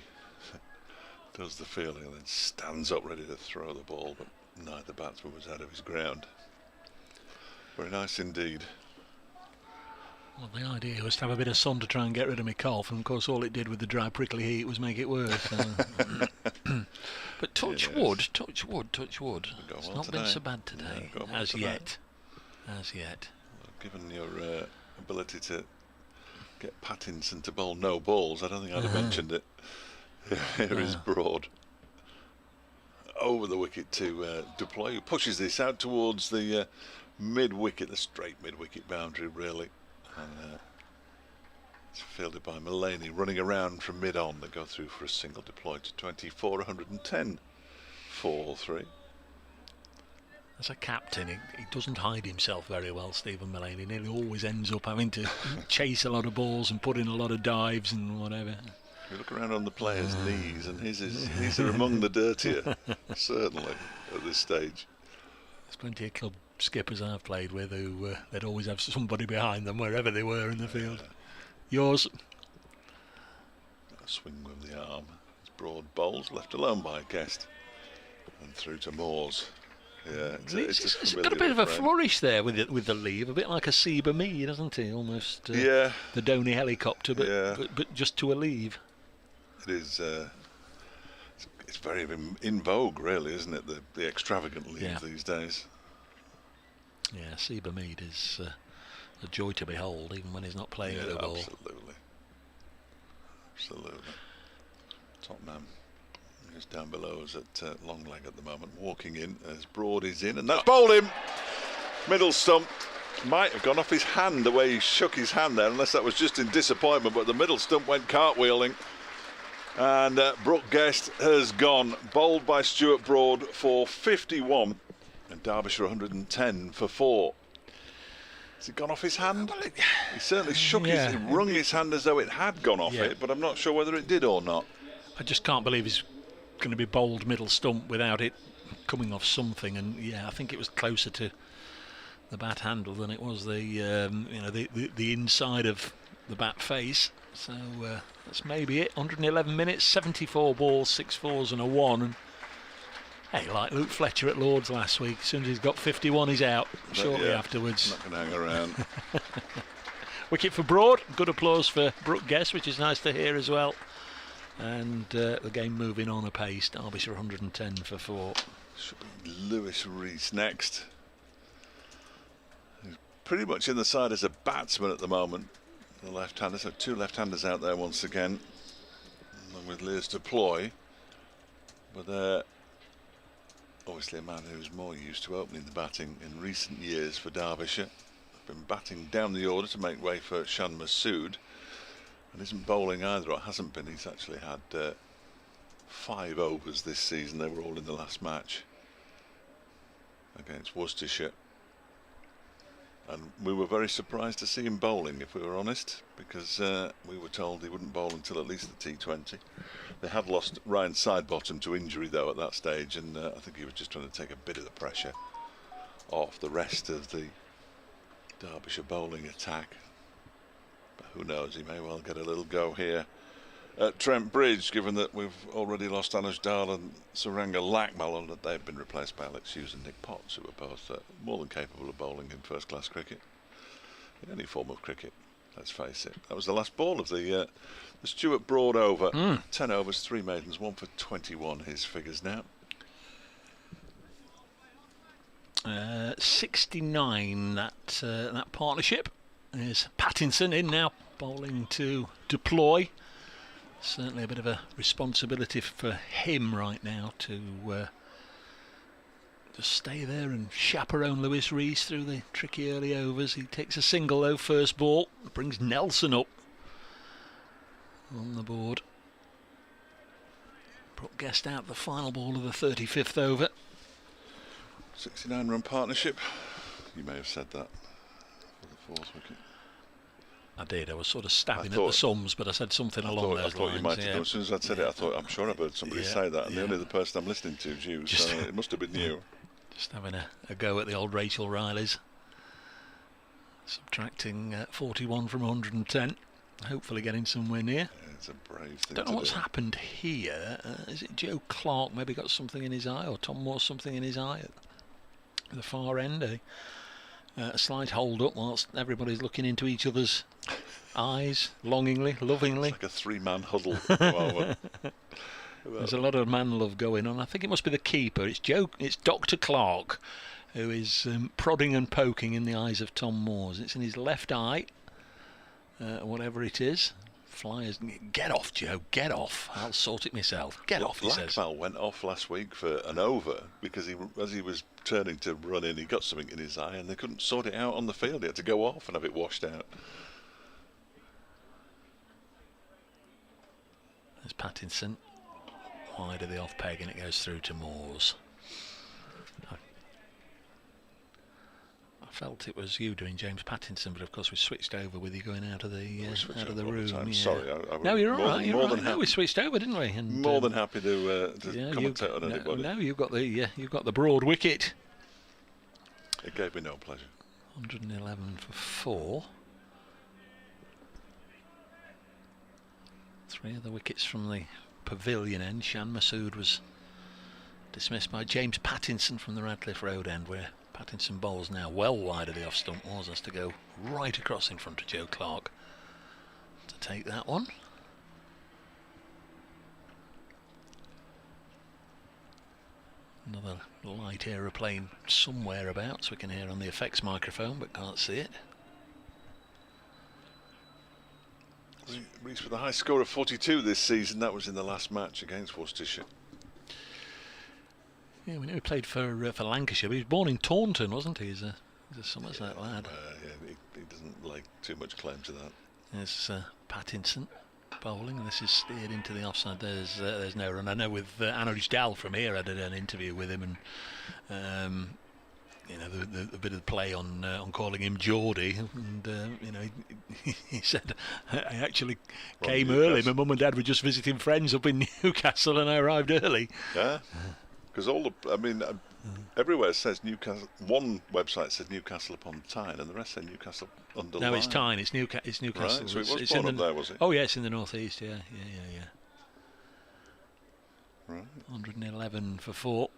does the fielding and then stands up ready to throw the ball, but neither batsman was out of his ground. Very nice indeed. Well, the idea was to have a bit of sun to try and get rid of my cough, and of course all it did with the dry prickly heat was make it worse. But touch wood. It's not been so bad today, as yet. as yet. Well, given your ability to get Pattinson to bowl no balls, I don't think I'd have mentioned it. Here is Broad. Over the wicket to deploy, who pushes this out towards the mid-wicket, the straight mid-wicket boundary really. And it's fielded by Mullaney, running around from mid-on. They go through for a single, deployed to 24, 110 for 3. As a captain, he doesn't hide himself very well, Stephen Mullaney. He nearly always ends up having to chase a lot of balls and put in a lot of dives and whatever. You look around on the players' knees, and these are among the dirtier, certainly, at this stage. There's plenty of club skippers I've played with who they'd always have somebody behind them wherever they were in the field. Yours? A swing with the arm. It's Broad bowls, left alone by Guest, and through to Moores. Yeah, it's got a bit of a flourish there with the leave, a bit like a Seba Mead, hasn't he? Almost the Dhoni helicopter, but just to a leave. It is. It's very in vogue, really, isn't it? The extravagant leave these days. Yeah, Seba Mead is a joy to behold, even when he's not playing at the ball. Absolutely. Tottenham is down below us at long leg at the moment. Walking in as Broad is in, and that's bowled him. Middle stump. Might have gone off his hand the way he shook his hand there, unless that was just in disappointment, but the middle stump went cartwheeling. And Brooke Guest has gone, bowled by Stuart Broad for 51, and Derbyshire 110 for 4. Has it gone off his hand? Well, he certainly shook he wrung his hand as though it had gone off it, but I'm not sure whether it did or not. I just can't believe he's going to be bowled middle stump without it coming off something, and I think it was closer to the bat handle than it was the the inside of the bat face. So that's maybe it. 111 minutes, 74 balls, 6 fours and a 1. And hey, like Luke Fletcher at Lord's last week, as soon as he's got 51, he's out shortly afterwards. Not going to hang around. Wicket for Broad. Good applause for Brooke Guest, which is nice to hear as well. And the game moving on apace. Derbyshire 110 for 4. Should be Lewis Rees next. He's pretty much in the side as a batsman at the moment. The left-hander, so 2 left-handers out there once again, along with Lears to ploy. But obviously a man who's more used to opening the batting in recent years for Derbyshire. Been batting down the order to make way for Shan Masood, and isn't bowling either, or hasn't been. He's actually had 5 overs this season. They were all in the last match against Worcestershire. And we were very surprised to see him bowling, if we were honest, because we were told he wouldn't bowl until at least the T20. They had lost Ryan Sidebottom to injury, though, at that stage, and I think he was just trying to take a bit of the pressure off the rest of the Derbyshire bowling attack. But who knows, he may well get a little go here at Trent Bridge, given that we've already lost Anuj Dal and Suranga Lakmal, and that they've been replaced by Alex Hughes and Nick Potts, who are both more than capable of bowling in first-class cricket, in any form of cricket, let's face it. That was the last ball of the Stuart Broad over. 10 overs, 3 maidens, 1 for 21, his figures now. 69, that partnership. There's Pattinson in now, bowling to deploy. Certainly a bit of a responsibility for him right now to just stay there and chaperone Lewis Rees through the tricky early overs. He takes a single though, first ball, brings Nelson up on the board. Brooke Guest out the final ball of the 35th over. 69-run partnership. You may have said that for the 4th wicket. I did. I was sort of stabbing at the sums, but I said something along those lines. I thought you might have done. As soon as I'd said it, I thought, I'm sure I've heard somebody say that, and the only other person I'm listening to is you, so it must have been you. Just having a go at the old Rachel Rileys. Subtracting 41 from 110. Hopefully getting somewhere near. Yeah, it's a brave thing. Don't know what's happened here. Is it Joe Clark maybe got something in his eye, or Tom Moore something in his eye at the far end? A slight hold up whilst everybody's looking into each other's eyes longingly, lovingly. It's like a 3-man huddle at the moment. There's a lot of man love going on. I think it must be the keeper. It's Dr. Clark, who is prodding and poking in the eyes of Tom Moores. It's in his left eye, whatever it is. Flyers, get off, Joe, get off. I'll sort it myself. Get off, he says. Blackmell went off last week for an over because as he was turning to run in, he got something in his eye and they couldn't sort it out on the field. He had to go off and have it washed out. There's Pattinson. Wide of the off peg and it goes through to Moores. I felt it was you doing James Pattinson, but of course we switched over with you going out of the room. Yeah. Sorry, no, you're all right. You're right. No, we switched over, didn't we? And, more than happy to commentate on anybody. No, you've got the broad wicket. It gave me no pleasure. 111 for 4. 3 of the wickets from the pavilion end. Shan Masood was dismissed by James Pattinson from the Radcliffe Road end, where Pattinson bowls now well wide of the off stump. Moores has to go right across in front of Joe Clark to take that one. Another light aeroplane somewhere about, so we can hear on the effects microphone but can't see it. Reached with a high score of 42 this season. That was in the last match against Worcestershire. Yeah, we know he played for Lancashire, but he was born in Taunton, wasn't he? He's a Somerset lad. Yeah, he doesn't lay too much claim to that. There's Pattinson bowling, and this is steered into the offside. There's no run. I know with Anoj Dal from here, I did an interview with him, and the bit of play on calling him Geordie, and he said I actually came early. My mum and dad were just visiting friends up in Newcastle, and I arrived early. Yeah. Because everywhere says Newcastle. One website says Newcastle upon Tyne, and the rest say Newcastle under Lyme. No, it's Tyne. It's Newcastle. Right, so it was born up there, was it? Oh, yeah, it's in the northeast. Yeah. Right. 111 for 4.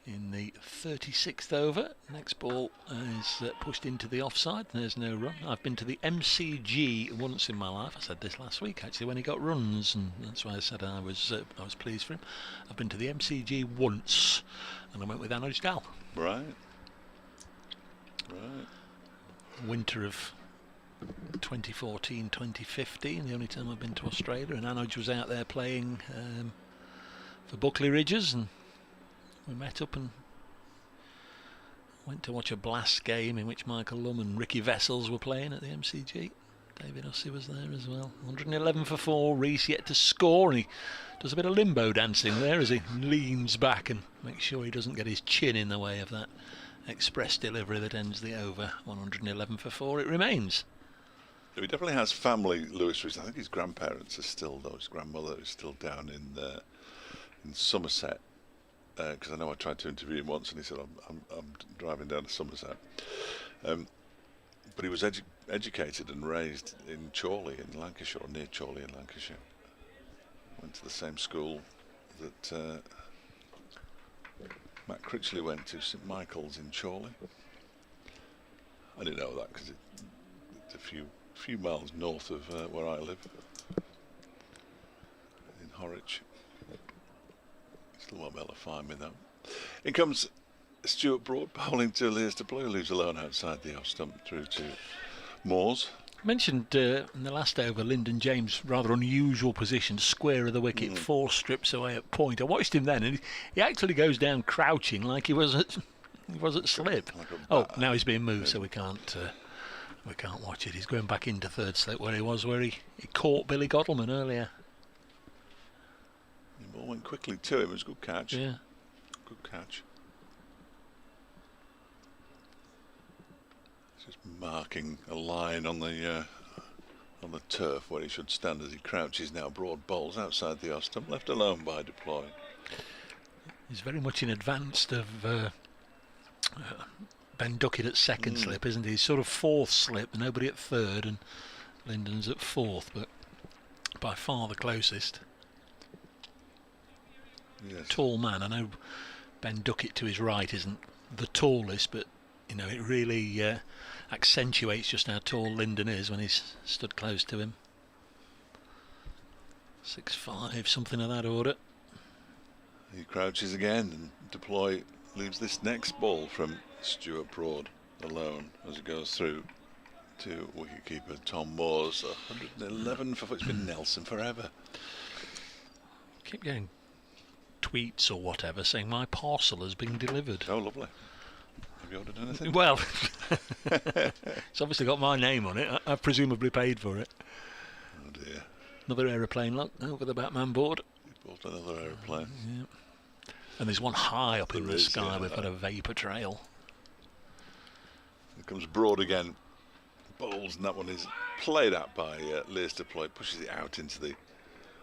In the 36th over, next ball is pushed into the offside. There's no run. I've been to the MCG once in my life. I said this last week actually when he got runs, and that's why I said I was pleased for him. I've been to the MCG once, and I went with Anoj Dal. Right. Winter of 2014-2015, the only time I've been to Australia, and Anoj was out there playing for Buckley Ridges, and we met up and went to watch a Blast game in which Michael Lum and Ricky Vessels were playing at the MCG. David Hussey was there as well. 111 for 4. Rees yet to score, and he does a bit of limbo dancing there as he leans back and makes sure he doesn't get his chin in the way of that express delivery that ends the over. 111 for 4 it remains. He definitely has family, Lewis Rees. I think his grandparents are still, though. His grandmother is still down in Somerset. Because I know I tried to interview him once and he said I'm driving down to Somerset, but he was educated and raised in Chorley in Lancashire, or near Chorley in Lancashire. Went to the same school that Matt Critchley went to, St Michael's in Chorley. I didn't know that because it's a few miles north of where I live, in Horwich. Still won't be able to find me though. In comes Stuart Broad bowling to Lears de Blue, leaves alone outside the off stump through to Moores. Mentioned in the last over Lyndon James' rather unusual position, square of the wicket, 4 strips away at point. I watched him then, and he actually goes down crouching like he was at slip. Like now he's being moved, so we can't watch it. He's going back into third slip where he was, where he caught Billy Godleman earlier. The ball went quickly to him. It was a good catch. Yeah. Good catch. Just marking a line on the turf where he should stand as he crouches now. Broad bowls outside the off stump, left alone by Deploy. He's very much in advance of Ben Duckett at second slip, isn't he? He's sort of fourth slip, nobody at third, and Lyndon's at fourth, but by far the closest. Yes. Tall man. I know Ben Duckett to his right isn't the tallest, but you know it really accentuates just how tall Lyndon is when he's stood close to him. 6'5", something of that order. He crouches again, and Deploy leaves this next ball from Stuart Broad alone as it goes through to wicketkeeper Tom Moores. 111 for, it's been Nelson forever. Keep getting tweets or whatever saying my parcel has been delivered. Oh, lovely. Have you ordered anything? Well, it's obviously got my name on it. I've presumably paid for it. Oh dear. Another aeroplane, look, over the Batman board. You've bought another aeroplane. Yeah. And there's one high up in the sky. Yeah, We've got a vapour trail. Here comes Broad again. Bowls, and that one is played out by Lears Deploy. Pushes it out into the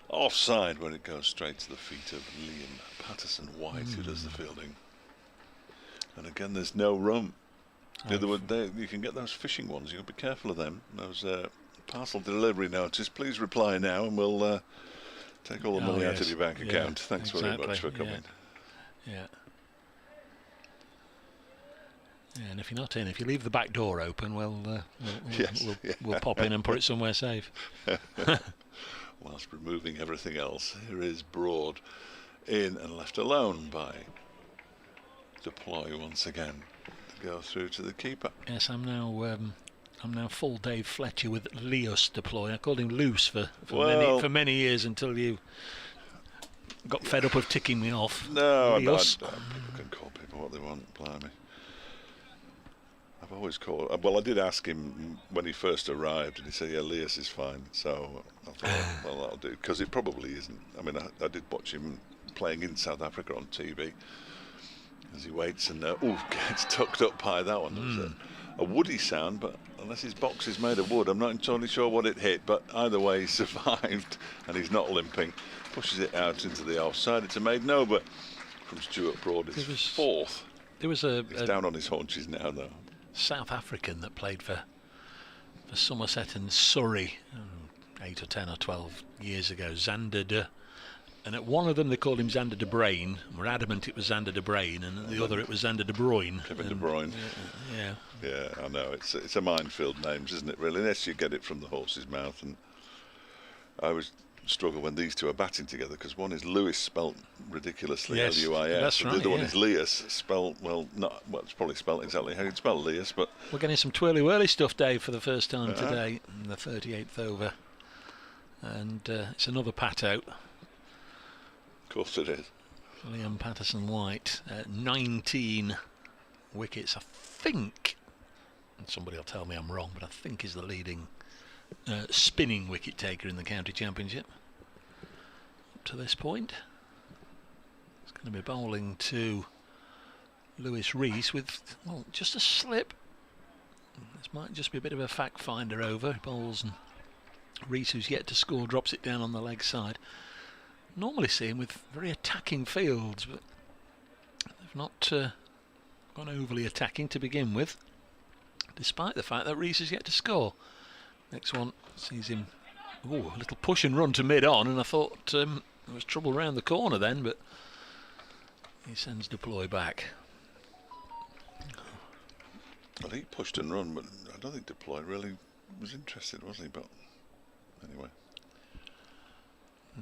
offside when it goes straight to the feet of Liam Patterson-White, who does the fielding. And again, there's no rum. The other one, you can get those fishing ones. You've got to be careful of them. Those parcel delivery notice. Please reply now, and we'll take all the money out of your bank account. Thanks very much for coming. Yeah. And if you're not in, if you leave the back door open, we'll pop in and put it somewhere safe. Whilst removing everything else, here is Broad in and left alone by Deploy once again to go through to the keeper. Yes, I'm now full Dave Fletcher with Leos Deploy. I called him Loose for many years until you got fed up of ticking me off. No, Leos. people can call people what they want, blimey. I've always called. Well, I did ask him when he first arrived, and he said, "Yeah, Leos is fine." So I thought, well, that'll do, because it probably isn't. I mean, I did watch him playing in South Africa on TV as he waits and gets tucked up by that one. There was a woody sound, but unless his box is made of wood, I'm not entirely sure what it hit. But either way, he survived, and he's not limping. Pushes it out into the offside. It's a made no, but from Stuart Broad, it's fourth. There was He's down on his haunches now, though. South African that played for Somerset and Surrey 8 or 10 or 12 years ago, Xander de, and at one of them they called him Xander de Bruyne, and were adamant it was Xander de Bruyne, and at the other it was Xander de Bruyne. Kevin De Bruyne. Yeah, I know, it's a minefield names, isn't it, really, unless you get it from the horse's mouth. And I always struggle when these two are batting together, because one is Lewis spelt ridiculously, L-U-I-S, that's and right, the other one is Leas spelt, it's probably spelt exactly how you'd spell Leas, but we're getting some twirly-whirly stuff, Dave, for the first time today in the 38th over, and it's another pat out. Of course it is. Liam Patterson-White, 19 wickets, I think, and somebody will tell me I'm wrong, but I think is the leading spinning wicket taker in the county championship up to this point. It's going to be bowling to Lewis Rees with, well, just a slip. This might just be a bit of a fact finder over. He bowls, and Rees, who's yet to score, drops it down on the leg side. Normally see him with very attacking fields, but they've not gone overly attacking to begin with, despite the fact that Rees has yet to score. Next one sees him, a little push and run to mid-on, and I thought there was trouble round the corner then, but he sends Deploy back. Well, he pushed and run, but I don't think Deploy really was interested, was he? But anyway.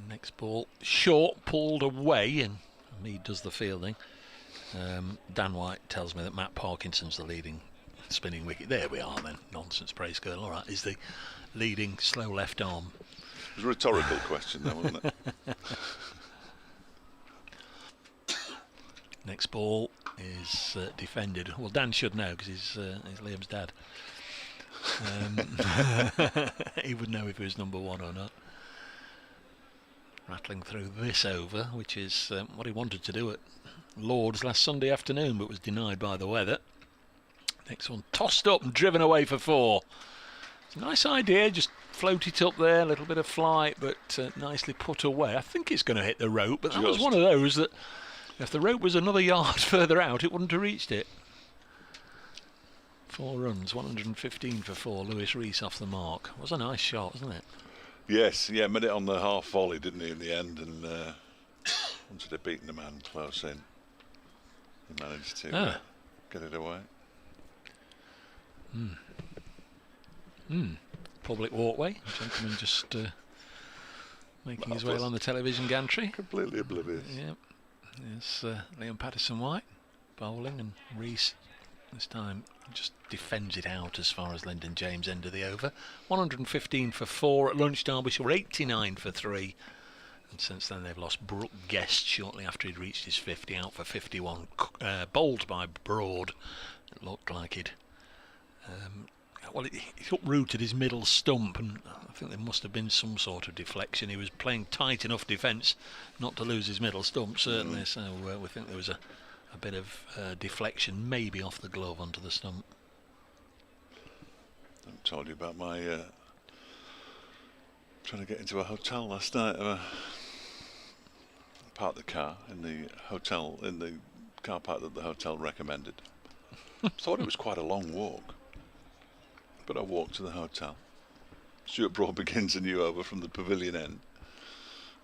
Next ball, short, pulled away, and Mead does the fielding. Dan White tells me that Matt Parkinson's the leading spinning wicket. There we are then. Nonsense, praise girl. All right, is the leading slow left arm. It was a rhetorical question, though, wasn't it? Next ball is defended. Well, Dan should know because he's Liam's dad. He would know if he was number one or not. Rattling through this over, which is what he wanted to do at Lord's last Sunday afternoon, but was denied by the weather. Next one tossed up and driven away for 4. It's a nice idea, just float it up there, a little bit of flight, but nicely put away. I think it's going to hit the rope, but that was one of those that if the rope was another yard further out, it wouldn't have reached it. 4 runs, 115 for 4. Lewis Rees off the mark. Was a nice shot, wasn't it? Yes, yeah, made it on the half volley, didn't he, in the end, and once it had beaten the man close in, he managed to get it away. Public walkway, gentleman just making his way along the television gantry. Completely oblivious. Yep. There's Liam Patterson-White bowling, and Rees this time just defends it out as far as Lyndon James' end of the over. 115 for 4 at lunch. Derbyshire were 89 for 3. And since then they've lost Brooke Guest shortly after he'd reached his 50, out for 51, bowled by Broad. It looked like it uprooted his middle stump, and I think there must have been some sort of deflection. He was playing tight enough defence not to lose his middle stump, certainly, so we think there was a bit of deflection, maybe off the glove onto the stump. I told you about my trying to get into a hotel last night. Parked the car in the hotel, in the car park that the hotel recommended. Thought it was quite a long walk, but I walked to the hotel. Stuart Broad begins a new over from the pavilion end,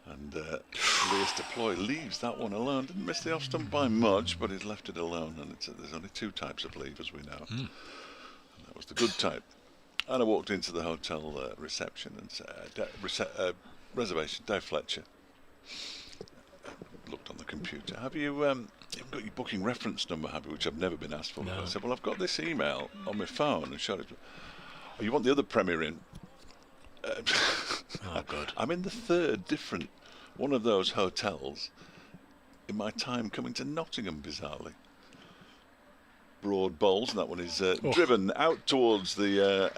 and Lewis Deploy leaves that one alone. Didn't miss the off stump by much, but he's left it alone, and there's only 2 types of leave, as we know. And that was the good type. And I walked into the hotel reception and said, reservation, Dave Fletcher. Looked on the computer. Have you you've got your booking reference number, have you? Which I've never been asked for. No. I said, well, I've got this email on my phone and showed it. Oh, you want the other Premier in? Oh, good. I'm in the 3rd different one of those hotels in my time coming to Nottingham, bizarrely. Broad bowls, and that one is driven out towards the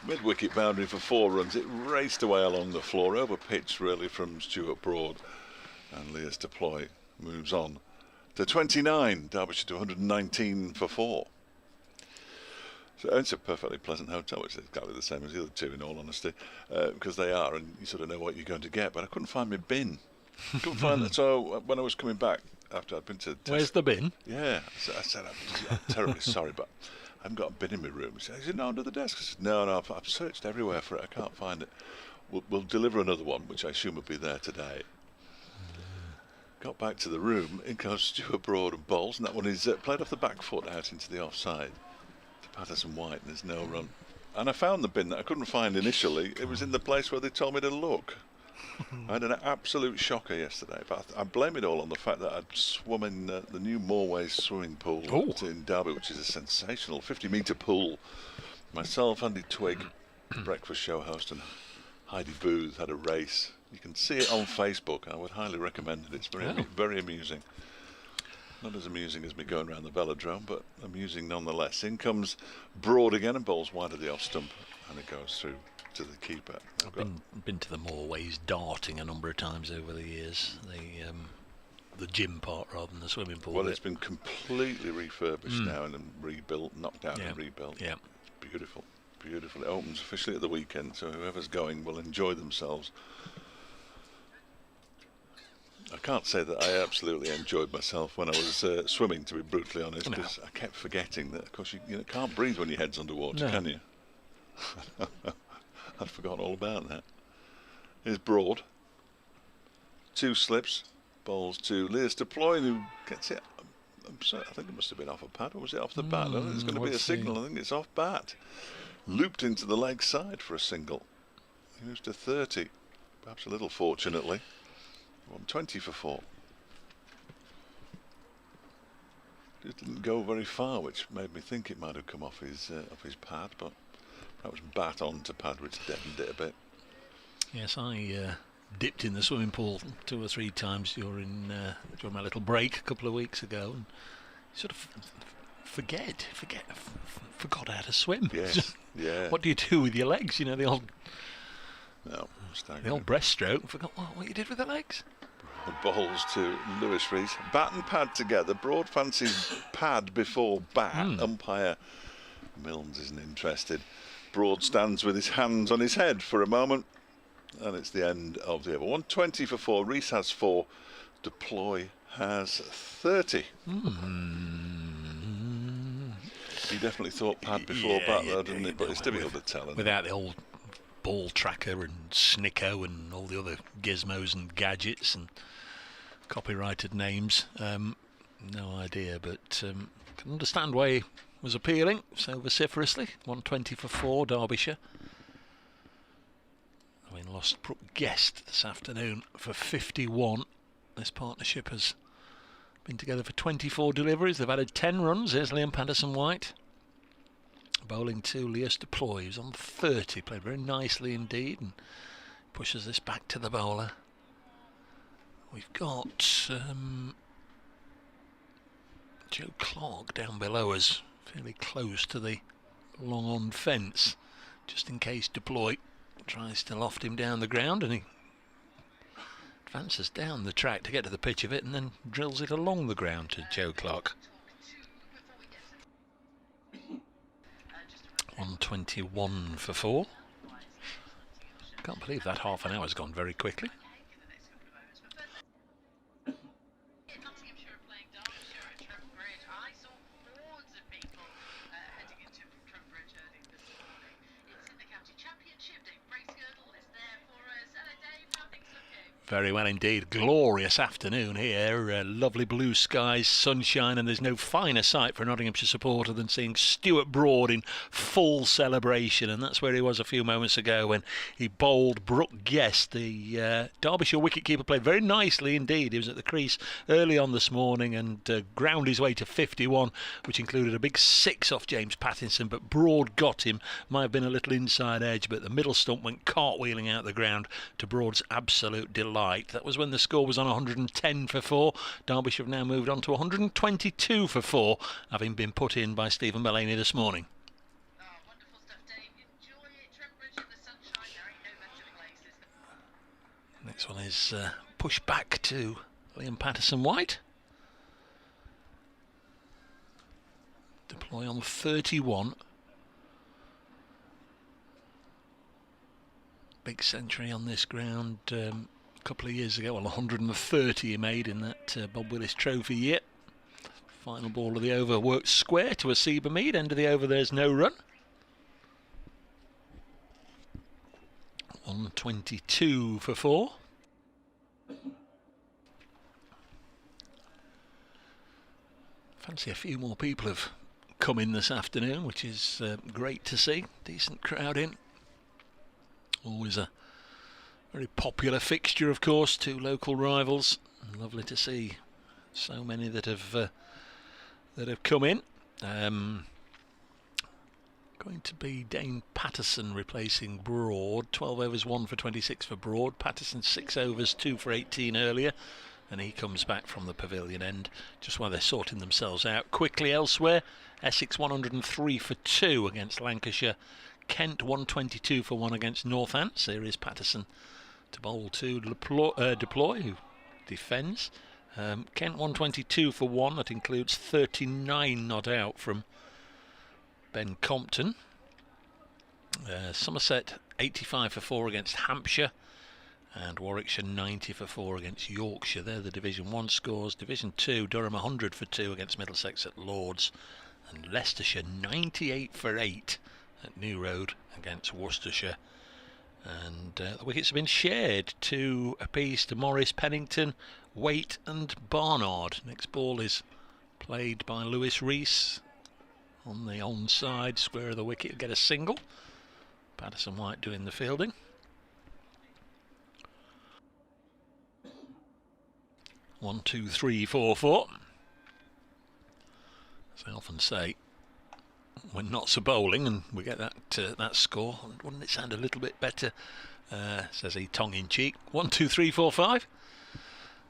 mid-wicket boundary for 4 runs. It raced away along the floor, over pitch really from Stuart Broad, and Lewis Deploy moves on to 29. Derbyshire to 119 for 4. So it's a perfectly pleasant hotel, which is exactly the same as the other 2, in all honesty, because they are, and you sort of know what you're going to get. But I couldn't find my bin. Couldn't find it. So when I was coming back after I'd been to Where's the bin? Yeah, I said, I'm terribly sorry, but I haven't got a bin in my room. He said, no, under the desk. I said, no, I've searched everywhere for it. I can't find it. We'll deliver another one, which I assume will be there today. Got back to the room, in goes Stuart Broad and bowls, and that one is played off the back foot out into the offside to Patterson White, and there's no run. And I found the bin that I couldn't find initially. It was in the place where they told me to look. I had an absolute shocker yesterday, but I blame it all on the fact that I'd swum in the new Moorways swimming pool in Derby, which is a sensational 50-metre pool. Myself, Andy Twigg, breakfast show host, and Heidi Booth had a race. You can see it on Facebook. I would highly recommend it. It's very amusing. Not as amusing as me going around the velodrome, but amusing nonetheless. In comes Broad again and bowls wide of the off stump, and it goes through to the keeper. I've been to the Moorways darting a number of times over the years. The gym part rather than the swimming pool. Well, it's been completely refurbished now and rebuilt, knocked out and rebuilt. Yeah, it's beautiful, beautiful. It opens officially at the weekend, so whoever's going will enjoy themselves. I can't say that I absolutely enjoyed myself when I was swimming, to be brutally honest, because I kept forgetting that, of course, you can't breathe when your head's underwater, can you? I'd forgotten all about that. Here's Broad. 2 slips, bowls to Lewis Deploy, who gets it. I think it must have been off a pad, or was it off the bat? I don't think there's going to be a signal. I think it's off bat. Looped into the leg side for a single. He moves to 30, perhaps a little fortunately. 120 for 4. Just didn't go very far, which made me think it might have come off his pad, but perhaps bat onto pad, which deadened it a bit. Yes, I dipped in the swimming pool 2 or 3 times during my little break a couple of weeks ago, and sort of forgot how to swim. Yes, yeah. What do you do with your legs? You know, the old breaststroke. Forgot what you did with the legs. Bowls to Lewis Rees. Bat and pad together. Broad fancies pad before bat. Umpire Milnes isn't interested. Broad stands with his hands on his head for a moment, and it's the end of the over. 120 for 4. Rees has 4. Deploy has 30. He definitely thought pad before bat, though, didn't he? But it's difficult to tell. Without the old ball tracker and Snicko and all the other gizmos and gadgets and copyrighted names, no idea, but can understand why he was appealing so vociferously. 120 for 4, Derbyshire. Having lost Brooke Guest this afternoon for 51, this partnership has Been together for 24 deliveries. They've added 10 runs. Here's Liam Patterson-White. Bowling to Lewis Deploy, who's on 30. Played very nicely indeed and pushes this back to the bowler. We've got Joe Clark down below us, fairly close to the long-on fence, just in case Deploy tries to loft him down the ground, and he advances down the track to get to the pitch of it and then drills it along the ground to Joe Clark. 121 for 4. Can't believe that half an hour's gone very quickly. Nottinghamshire playing Derbyshire at Trent Bridge. I saw hordes of people heading into Trent Bridge early this morning. It's in the county championship. Dave Bracegirdle is there for us. Hello Dave, how are things looking? Very well indeed. Glorious afternoon here. Lovely blue skies, sunshine, and there's no finer sight for a Nottinghamshire supporter than seeing Stuart Broad in full celebration. And that's where he was a few moments ago when he bowled Brooke Guest. The Derbyshire wicketkeeper played very nicely indeed. He was at the crease early on this morning and ground his way to 51, which included a big 6 off James Pattinson. But Broad got him. Might have been a little inside edge, but the middle stump went cartwheeling out the ground to Broad's absolute delight. That was when the score was on 110 for 4. Derbyshire have now moved on to 122 for 4, having been put in by Stephen Mullaney this morning. Oh, wonderful stuff, Dave. Enjoy it. Trent Bridge in the sunshine. There ain't no better places. Next one is push back to Liam Patterson-White. Deploy on 31. Big century on this ground a couple of years ago. Well, 130 he made in that Bob Willis Trophy year. Final ball of the over worked square to a Seabermead. End of the over, there's no run. 122 for 4. Fancy a few more people have come in this afternoon, which is great to see. Decent crowd in. Always a very popular fixture, of course. 2 local rivals. Lovely to see so many that have come in. Going to be Dane Patterson replacing Broad. 12 overs, 1 for 26 for Broad. Patterson 6 overs, 2 for 18 earlier, and he comes back from the pavilion end just while they're sorting themselves out. Quickly elsewhere, Essex 103 for 2 against Lancashire. Kent 122 for 1 against Northants. Here is Patterson to bowl to Deploy, who defends. Kent 122 for 1. That includes 39 not out from Ben Compton. Somerset 85 for 4 against Hampshire, and Warwickshire 90 for 4 against Yorkshire. They're the Division 1 scores. Division 2, Durham 100 for 2 against Middlesex at Lords, and Leicestershire 98 for 8 at New Road against Worcestershire. And the wickets have been shared 2 apiece to Morris, Pennington, Waite and Barnard. Next ball is played by Lewis Rees on the onside square of the wicket to get a single. Patterson-White doing the fielding. One, 2, 3, 4, 4. As I often say, when not so bowling and we get that score, wouldn't it sound a little bit better? Says he tongue-in-cheek. 1, 2, 3, 4, 5.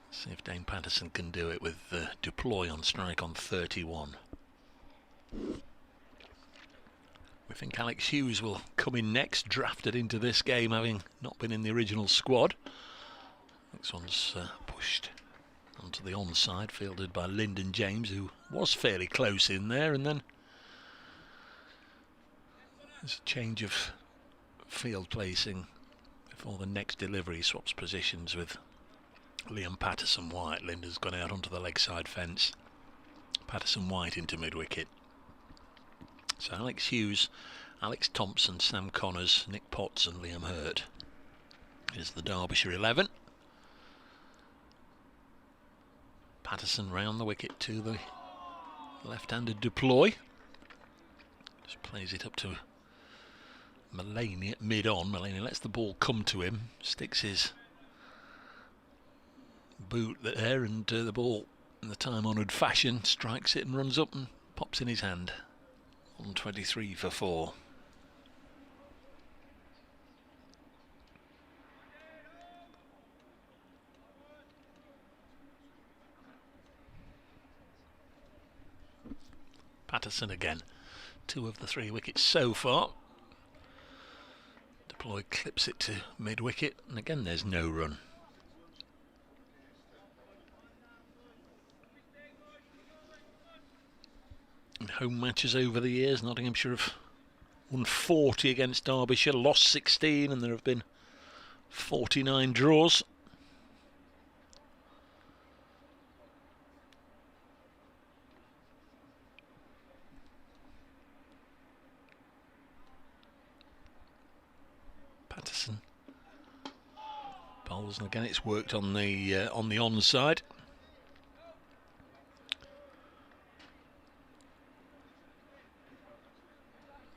See if Dane Patterson can do it with Deploy on strike on 31. We think Alex Hughes will come in next, drafted into this game having not been in the original squad. Next one's pushed onto the onside, fielded by Lyndon James, who was fairly close in there, and then there's a change of field placing before the next delivery. Swaps positions with Liam Patterson-White. Lyndon's gone out onto the leg side fence. Patterson-White into mid-wicket. So Alex Hughes, Alex Thompson, Sam Connors, Nick Potts and Liam Hurt is the Derbyshire 11. Patterson round the wicket to the left-handed Deploy. Just plays it up to Mullaney at mid-on. Mullaney lets the ball come to him, sticks his boot there, and the ball in the time-honoured fashion, strikes it and runs up and pops in his hand. 123 for 4. Patterson again. 2 of the 3 wickets so far. Deploy clips it to mid-wicket, and again there's no run. In home matches over the years, Nottinghamshire have won 40 against Derbyshire, lost 16, and there have been 49 draws. Patterson bowls, and again it's worked on the onside.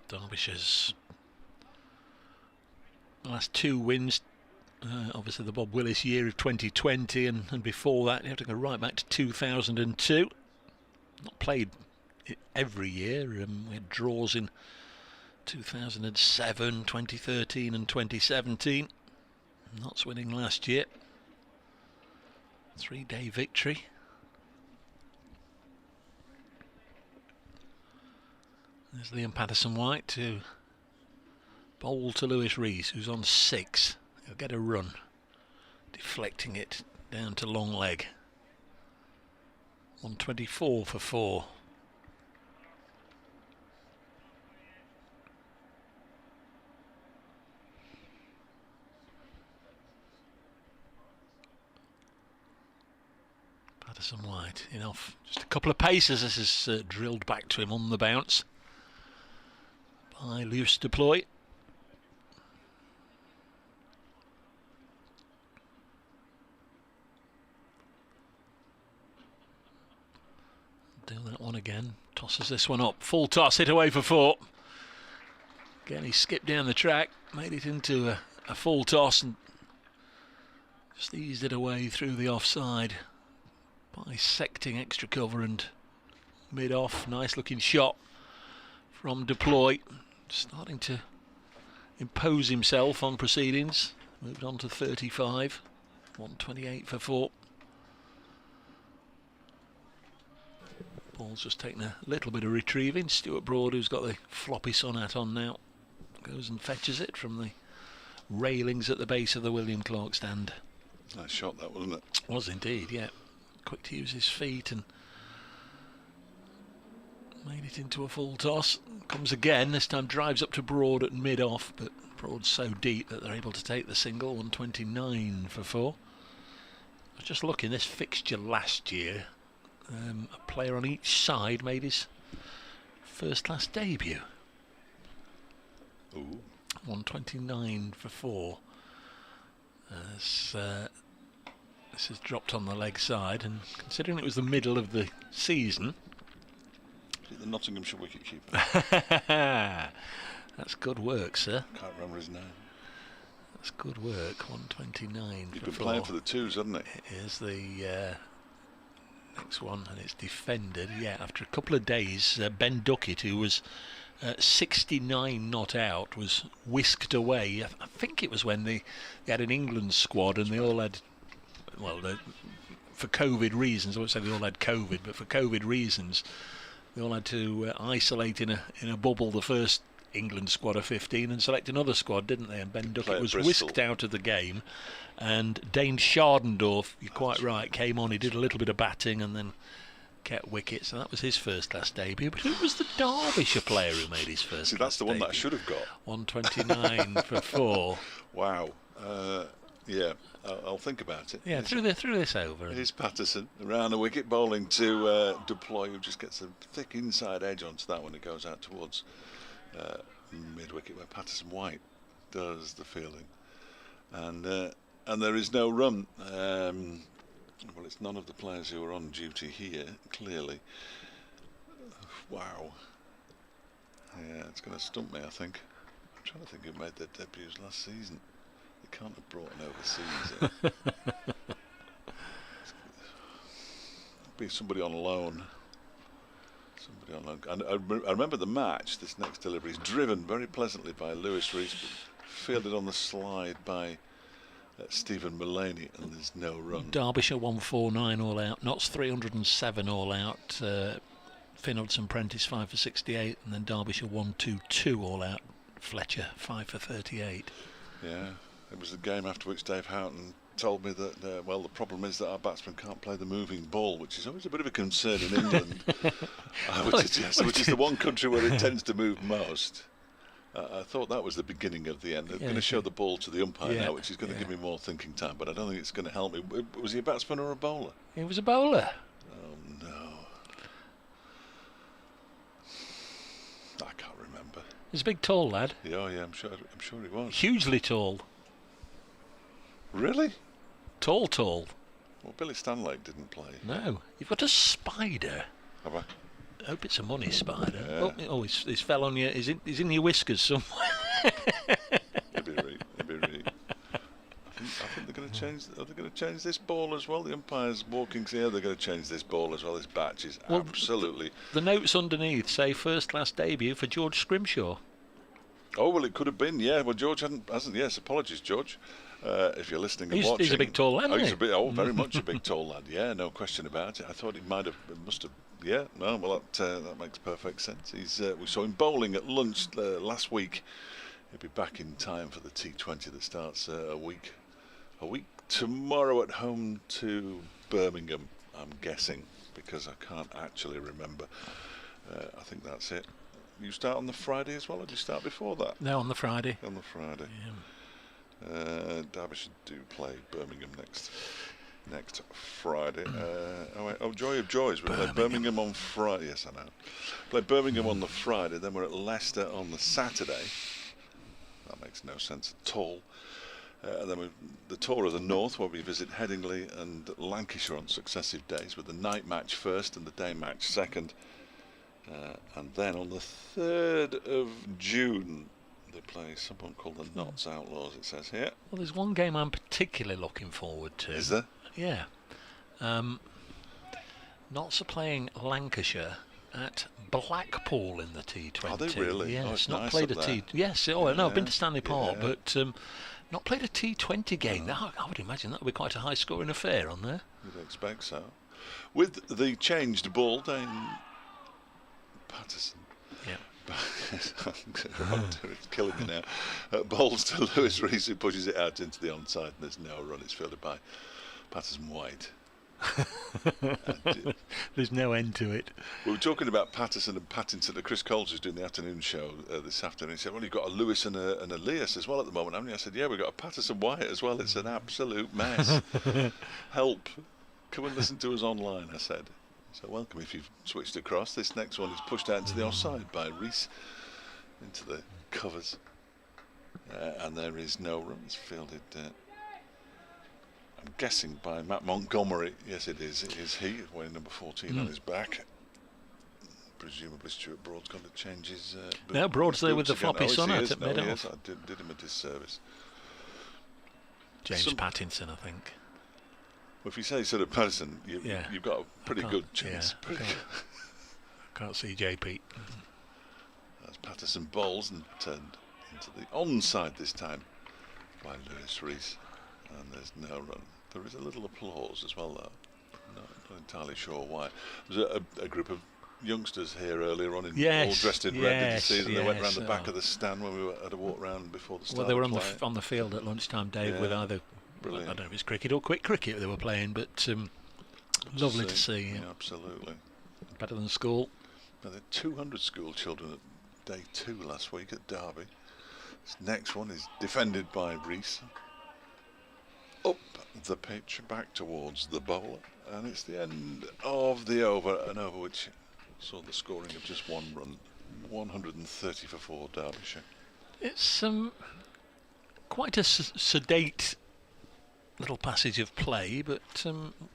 Derbyshire's last 2 wins, obviously the Bob Willis year of 2020, and before that you have to go right back to 2002. Not played every year. We had draws in 2007, 2013 and 2017. Notts winning last year. 3-day victory. There's Liam Patterson-White to bowl to Lewis Rees, who's on 6. He'll get a run, deflecting it down to long leg. 124 for 4. Patterson-White in off just a couple of paces. This is drilled back to him on the bounce by Lewis Deploy. Do that one again. Tosses this one up. Full toss, hit away for 4. Again, he skipped down the track, made it into a full toss and just eased it away through the offside, bisecting extra cover and mid-off. Nice looking shot from Deploy, starting to impose himself on proceedings. Moved on to 35. 128 for 4. Ball's just taken a little bit of retrieving. Stuart Broad, who's got the floppy sun hat on now, goes and fetches it from the railings at the base of the William Clark stand. Nice shot that, wasn't it? Was indeed, yeah. Quick to use his feet and made it into a full toss. Comes again, this time drives up to Broad at mid-off, but Broad's so deep that they're able to take the single. 129 for 4. I was just looking, this fixture last year, a player on each side made his first-class debut. Ooh. 129 for 4. As this has dropped on the leg side, and considering it was the middle of the season, The Nottinghamshire wicketkeeper. that's good work, sir. Can't remember his name. That's good work. 129 He's for been 4. playing for the twos, hasn't he? Here's the next one, and it's defended. Yeah, after a couple of days, Ben Duckett, who was 69 not out, was whisked away. I think it was when they had an England squad and they all had, well, for COVID reasons, I won't say they all had COVID, but for COVID reasons, they all had to isolate in a bubble the first England squad of 15 and select another squad, didn't they? And Ben Duckett was whisked out of the game, and Dane Schardendorf, you're quite right, came on. He did a little bit of batting and then kept wickets, so that was his first-class debut. But who was the Derbyshire player who made his first? See, that's the one that I should have got. 129 for 4. Wow. Yeah, I'll think about it. Yeah, threw this over. It is Patterson around the wicket, bowling to Deploy, who just gets a thick inside edge onto that when it goes out towards mid-wicket, where Patterson-White does the fielding, and there is no run. Well, it's none of the players who are on duty here, clearly. Wow. Yeah, it's going to stump me, I think. I'm trying to think who made their debuts last season. They can't have brought an overseas in. be somebody on loan. And I remember the match. This next delivery is driven very pleasantly by Lewis Rees, but fielded on the slide by Stephen Mulaney, and there's no run. Derbyshire 149 all out. Notts 307 all out. Finn Hudson Prentice 5 for 68, and then Derbyshire 122 all out. Fletcher 5 for 38. Yeah, it was the game after which Dave Houghton told me that well, the problem is that our batsmen can't play the moving ball, which is always a bit of a concern in England. Which is the one country where it tends to move most. I thought that was the beginning of the end. They're going to show the ball to the umpire now, which is going to give me more thinking time, but I don't think it's going to help me. Was he a batsman or a bowler? He was a bowler. Oh no, I can't remember. He's a big, tall lad. Yeah, oh yeah, I'm sure he was. Hugely tall. Really? Tall. Well, Billy Stanlake didn't play. No, you've got a spider. Have I? I hope it's a money spider. Yeah. Oh, he's fell on you. He's in your whiskers somewhere. Maybe. I think they're going to change. Are they going to change this ball as well? The umpires walking here. They're going to change this ball as well. This batch is absolutely. The notes underneath say first-class debut for George Scrimshaw. Oh well, it could have been. Yeah. Well, George hasn't. Yes. Apologies, George. If you're listening and watching. He's a big, tall lad. He's very much a big, tall lad. Yeah, no question about it. I thought he must have. Yeah, no, well, that makes perfect sense. We saw him bowling at lunch last week. He'll be back in time for the T20 that starts a week tomorrow at home to Birmingham, I'm guessing, because I can't actually remember. I think that's it. You start on the Friday as well, or do you start before that? No, on the Friday. On the Friday. Yeah. Derbyshire do play Birmingham next Friday. Joy of Joys. We play Birmingham on Friday. Yes, I know. Play Birmingham on the Friday. Then we're at Leicester on the Saturday. That makes no sense at all. And then the tour of the North, where we visit Headingley and Lancashire on successive days, with the night match first and the day match second. And then on the 3rd of June, they play someone called the Notts Outlaws, it says here. Well, there's one game I'm particularly looking forward to. Is there? Yeah. Notts are playing Lancashire at Blackpool in the T20. Are they really? Yes, oh, it's not nice played up there. Yes. Oh, no, I've been to Stanley Park, but not played a T20 game. I would imagine that would be quite a high-scoring affair on there. You'd expect so. With the changed ball, Dane Patterson. Yeah. It's killing me now. Bowls to Lewis Rees, who pushes it out into the onside, and there's no run. It's fielded by Patterson White. There's no end to it. We were talking about Patterson and Pattinson. Chris Coles was doing the afternoon show this afternoon. He said, well, you've got a Lewis and a Elias as well at the moment, haven't you? I said, yeah, we've got a Patterson White as well. It's an absolute mess. Help. Come and listen to us online, I said. So welcome if you've switched across. This next one is pushed out into the offside by Rees into the covers. And there is no run. It's fielded, I'm guessing, by Matt Montgomery. Yes, it is. It is he, wearing number 14 on his back. Presumably Stuart Broad's going to change his... no, Broad's there with the floppy sonnet at mid-off. Yes, I did him a disservice. James Pattinson, I think. Well, if you say sort of Patterson, you've got a pretty good chance. I can't see JP. That's Patterson bowls and turned into the onside this time by Lewis Rees. And there's no run. There is a little applause as well, though. Not entirely sure why. There was a group of youngsters here earlier on, all dressed in red. Did you see them? They went round the back of the stand when we were at a walk round before the start. Well, they were on the field at lunchtime, Dave, with either. Brilliant. I don't know if it's cricket or quick cricket they were playing, but lovely to see. Yeah, absolutely. Better than school. Now, there were 200 school children at day 2 last week at Derby. This next one is defended by Rees. Up the pitch, back towards the bowler, and it's the end of the over, an over which saw the scoring of just one run, 130 for 4 Derbyshire. It's quite a sedate little passage of play, but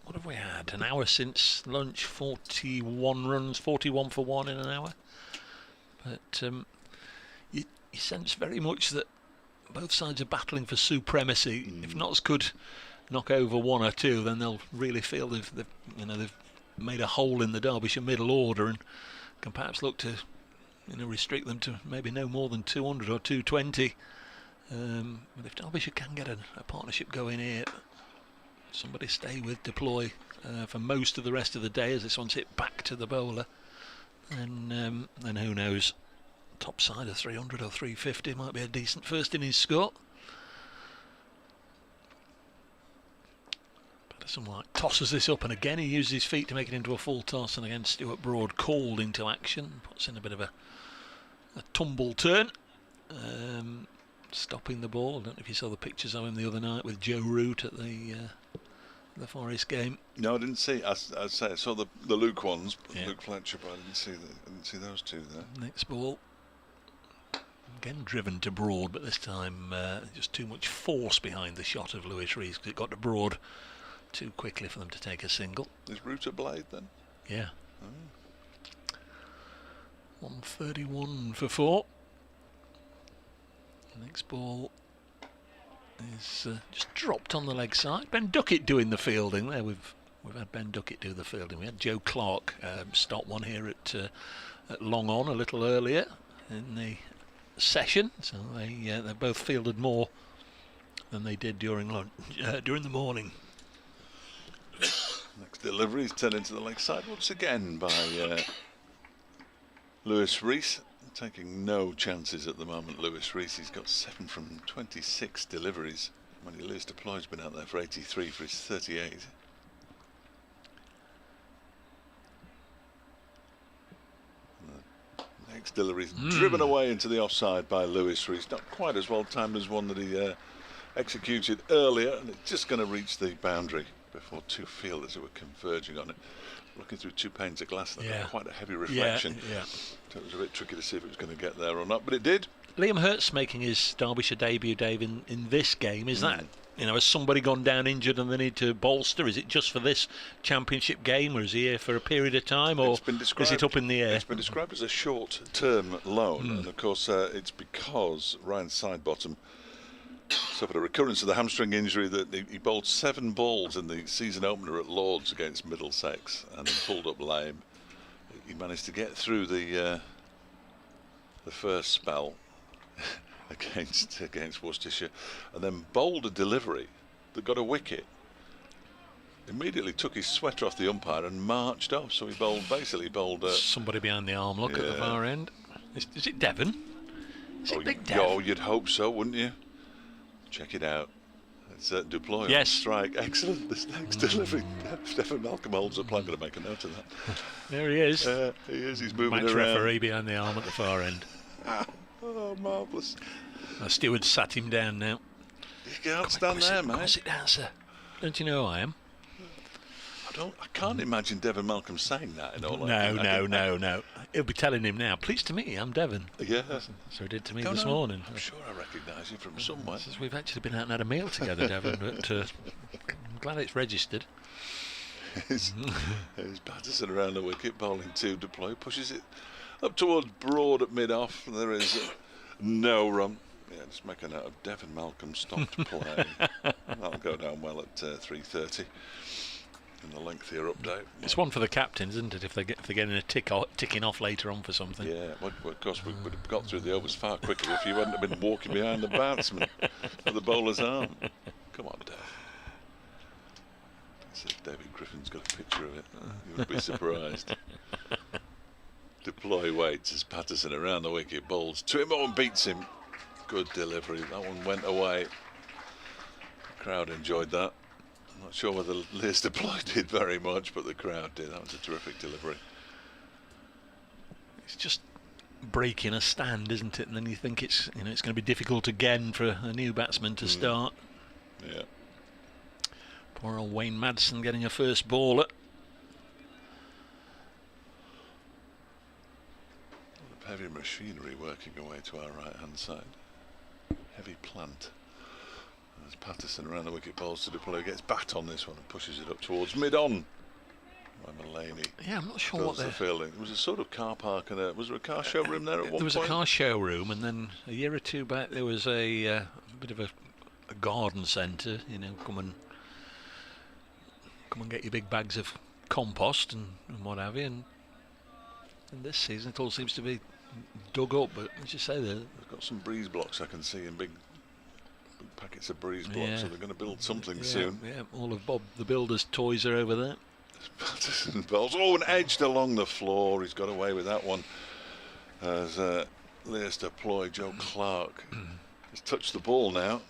what have we had? An hour since lunch, 41 runs, 41 for 1 in an hour. But you sense very much that both sides are battling for supremacy. If Notts could knock over 1 or 2, then they'll really feel they've made a hole in the Derbyshire middle order and can perhaps look to restrict them to maybe no more than 200 or 220. But if Derbyshire can get a partnership going here, somebody stay with deploy for most of the rest of the day as this one's hit back to the bowler, then who knows, top side of 300 or 350 might be a decent first innings score. Patterson White tosses this up, and again he uses his feet to make it into a full toss, and again Stuart Broad called into action, puts in a bit of a tumble turn, stopping the ball. I don't know if you saw the pictures of him the other night with Joe Root at the Forest game. No, I didn't see. I saw the Luke ones, Luke Fletcher, but I didn't see those two there. Next ball, again driven to Broad, but this time just too much force behind the shot of Lewis Rees, because it got to Broad too quickly for them to take a single. Is Root a blade then? Yeah. 131 for 4. Next ball is just dropped on the leg side. Ben Duckett doing the fielding there. We've had Ben Duckett do the fielding. We had Joe Clark stop one here at Long On a little earlier in the session. So they both fielded more than they did during the morning. Next delivery is turned into the leg side once again by Lewis Rees. Taking no chances at the moment, Lewis Rees. He's got 7 from 26 deliveries. When he least deployed, he's been out there for 83 for his 38. Next delivery is driven away into the offside by Lewis Rees. Not quite as well timed as one that he executed earlier, and it's just going to reach the boundary before two fielders who were converging on it. Looking through 2 panes of glass, and quite a heavy reflection. So it was a bit tricky to see if it was going to get there or not, but it did. Liam Hurt's making his Derbyshire debut, Dave, in this game. Is that, has somebody gone down injured and they need to bolster? Is it just for this championship game, or is he here for a period of time, or is it up in the air? It's been described as a short-term loan, and of course it's because Ryan Sidebottom suffered a recurrence of the hamstring injury that he bowled 7 balls in the season opener at Lords against Middlesex and pulled up lame. He managed to get through the first spell against Worcestershire, and then bowled a delivery that got a wicket. Immediately took his sweater off the umpire and marched off. So he basically bowled somebody behind the arm. Look at the far end. Is it Devon? Is it Big Dev? Oh, you'd hope so, wouldn't you? Check it out. It's deploy on strike. Excellent. This next delivery. Stephen Malcolm holds up. I'm going to make a note of that. There he is. He is. He's moving Match around. referee behind the arm at the far end. Oh, marvellous. The steward sat him down now. You can't stand there, mate. Come on, sit down, sir. Don't you know who I am? I can't imagine Devon Malcolm saying that in all honesty. No. He'll be telling him now, pleased to meet you, I'm Devon. Yeah. So he did to me this morning. I'm sure I recognise you from somewhere. We've actually been out and had a meal together, Devon, but I'm glad it's registered. There's Patterson around the wicket, bowling 2 deploy, pushes it up towards Broad at mid-off. There is no run. Yeah, just make a note of Devon Malcolm stopped playing. That'll go down well at 3:30. In the lengthier update. It's one for the captains, isn't it, if they're getting a ticking off later on for something? Yeah, well, of course we would have got through the overs far quicker if you hadn't have been walking behind the batsman or the bowler's arm. Come on, Dave. See if David Griffin's got a picture of it. You would be surprised. Deploy waits as Patterson around the wicket, bowls to him and beats him. Good delivery. That one went away. The crowd enjoyed that. Not sure whether Liz Deploy did very much, but the crowd did. That was a terrific delivery. It's just breaking a stand, isn't it? And then you think it's it's going to be difficult again for a new batsman to start. Yeah. Poor old Wayne Madsen getting a first ball at. Heavy machinery working away to our right hand side. Heavy plant. As Patterson around the wicket, bowls to Deploy, gets bat on this one and pushes it up towards mid-on by Mulaney. Yeah, I'm not sure what the fielding. There was a sort of car park and was there a car showroom there at one point? There was a car showroom, and then a year or two back there was a bit of a garden centre. Come and get your big bags of compost and what have you, and this season it all seems to be dug up. But as you say, they've got some breeze blocks I can see in big packets of breeze blocks, so they're going to build something soon. Yeah, all of Bob the Builder's toys are over there. Patterson bowls. Oh, and edged along the floor. He's got away with that one. As Leicester ploy Joe Clark has touched the ball now,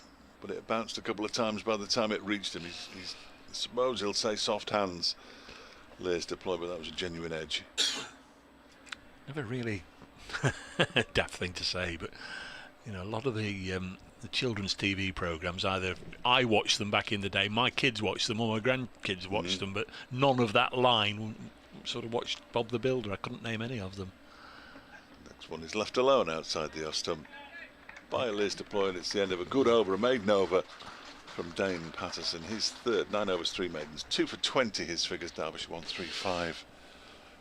but it bounced a couple of times by the time it reached him. He's I suppose he'll say soft hands. Leicester ploy, but that was a genuine edge. Never really daft thing to say, but you know, a lot of the children's TV programs, either I watched them back in the day, my kids watched them, or my grandkids watched them, but none of that line sort of watched Bob the Builder. I couldn't name any of them. Next one is left alone outside the off stump by Leicester ploy, and it's the end of a good over, a maiden over from Dane Patterson. His third, 9 overs, 3 maidens, 2 for 20. His figures. Derbyshire 135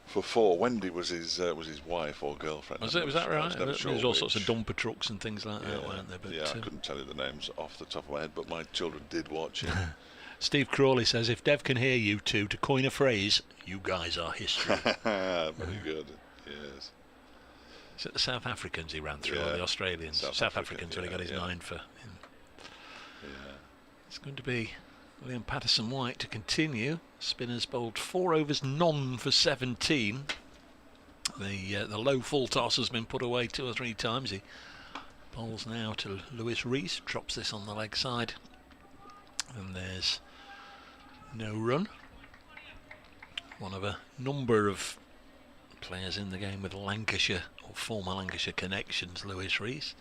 for 4. Wendy was his wife or girlfriend. Was that right? There was all sorts of dumper trucks and things like that, weren't there? But yeah, I couldn't tell you the names off the top of my head, but my children did watch it. Steve Crawley says, if Dev can hear you two, to coin a phrase, you guys are history. Very good, yes. Is it the South Africans he ran through, or the Australians? South Africans when he got his 9 for him. Yeah. It's going to be Liam Patterson-White to continue. Spinners bowled 4 overs, none for 17. The low full toss has been put away 2 or 3 times. He bowls now to Lewis Rees, drops this on the leg side, and there's no run. One of a number of players in the game with Lancashire or former Lancashire connections, Lewis Rees,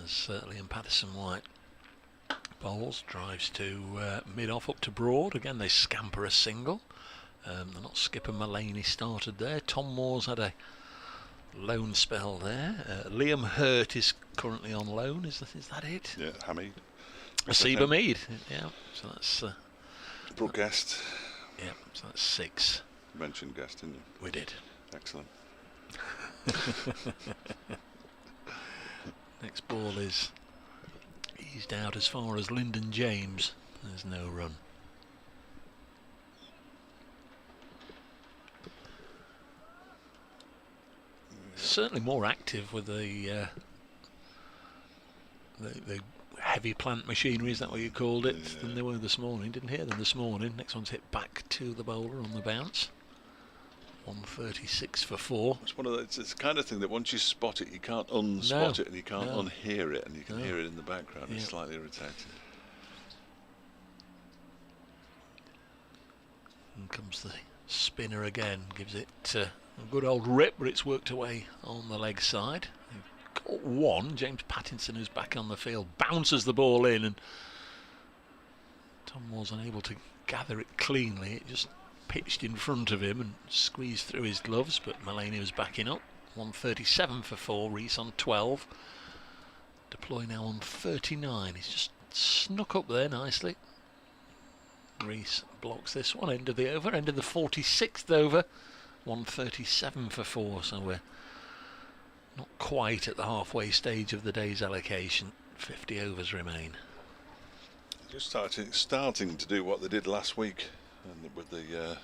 as Liam Patterson-White bowls, drives to mid-off up to Broad. Again they scamper a single. They're not skipper Mullaney started there. Tom Moore's had a loan spell there. Liam Hurt is currently on loan. Is that it? Yeah, Hamid. Asiba Mead. Yeah, so that's Brooke Guest. Yeah, so that's 6. You mentioned Guest, didn't you? We did. Excellent. Next ball is eased out as far as Lyndon James. There's no run. Certainly more active with the heavy plant machinery, is that what you called it, than they were this morning. Didn't hear them this morning. Next one's hit back to the bowler on the bounce. 136 for 4. It's one of it's the kind of thing that once you spot it, you can't unspot it, and you can't unhear it, and you can hear it in the background. It's slightly irritating. And comes the spinner again, gives it a good old rip, but it's worked away on the leg side. Got one. James Pattinson, who's back on the field, bounces the ball in, and Tom was unable to gather it cleanly. It just pitched in front of him and squeezed through his gloves, but Mullaney was backing up. 137 for 4. Rees on 12. Deploy now on 39. He's just snuck up there nicely. Rees blocks this one. End of the over. End of the 46th over. 137 for 4. So we're not quite at the halfway stage of the day's allocation. 50 overs remain. Just starting to do what they did last week, and with the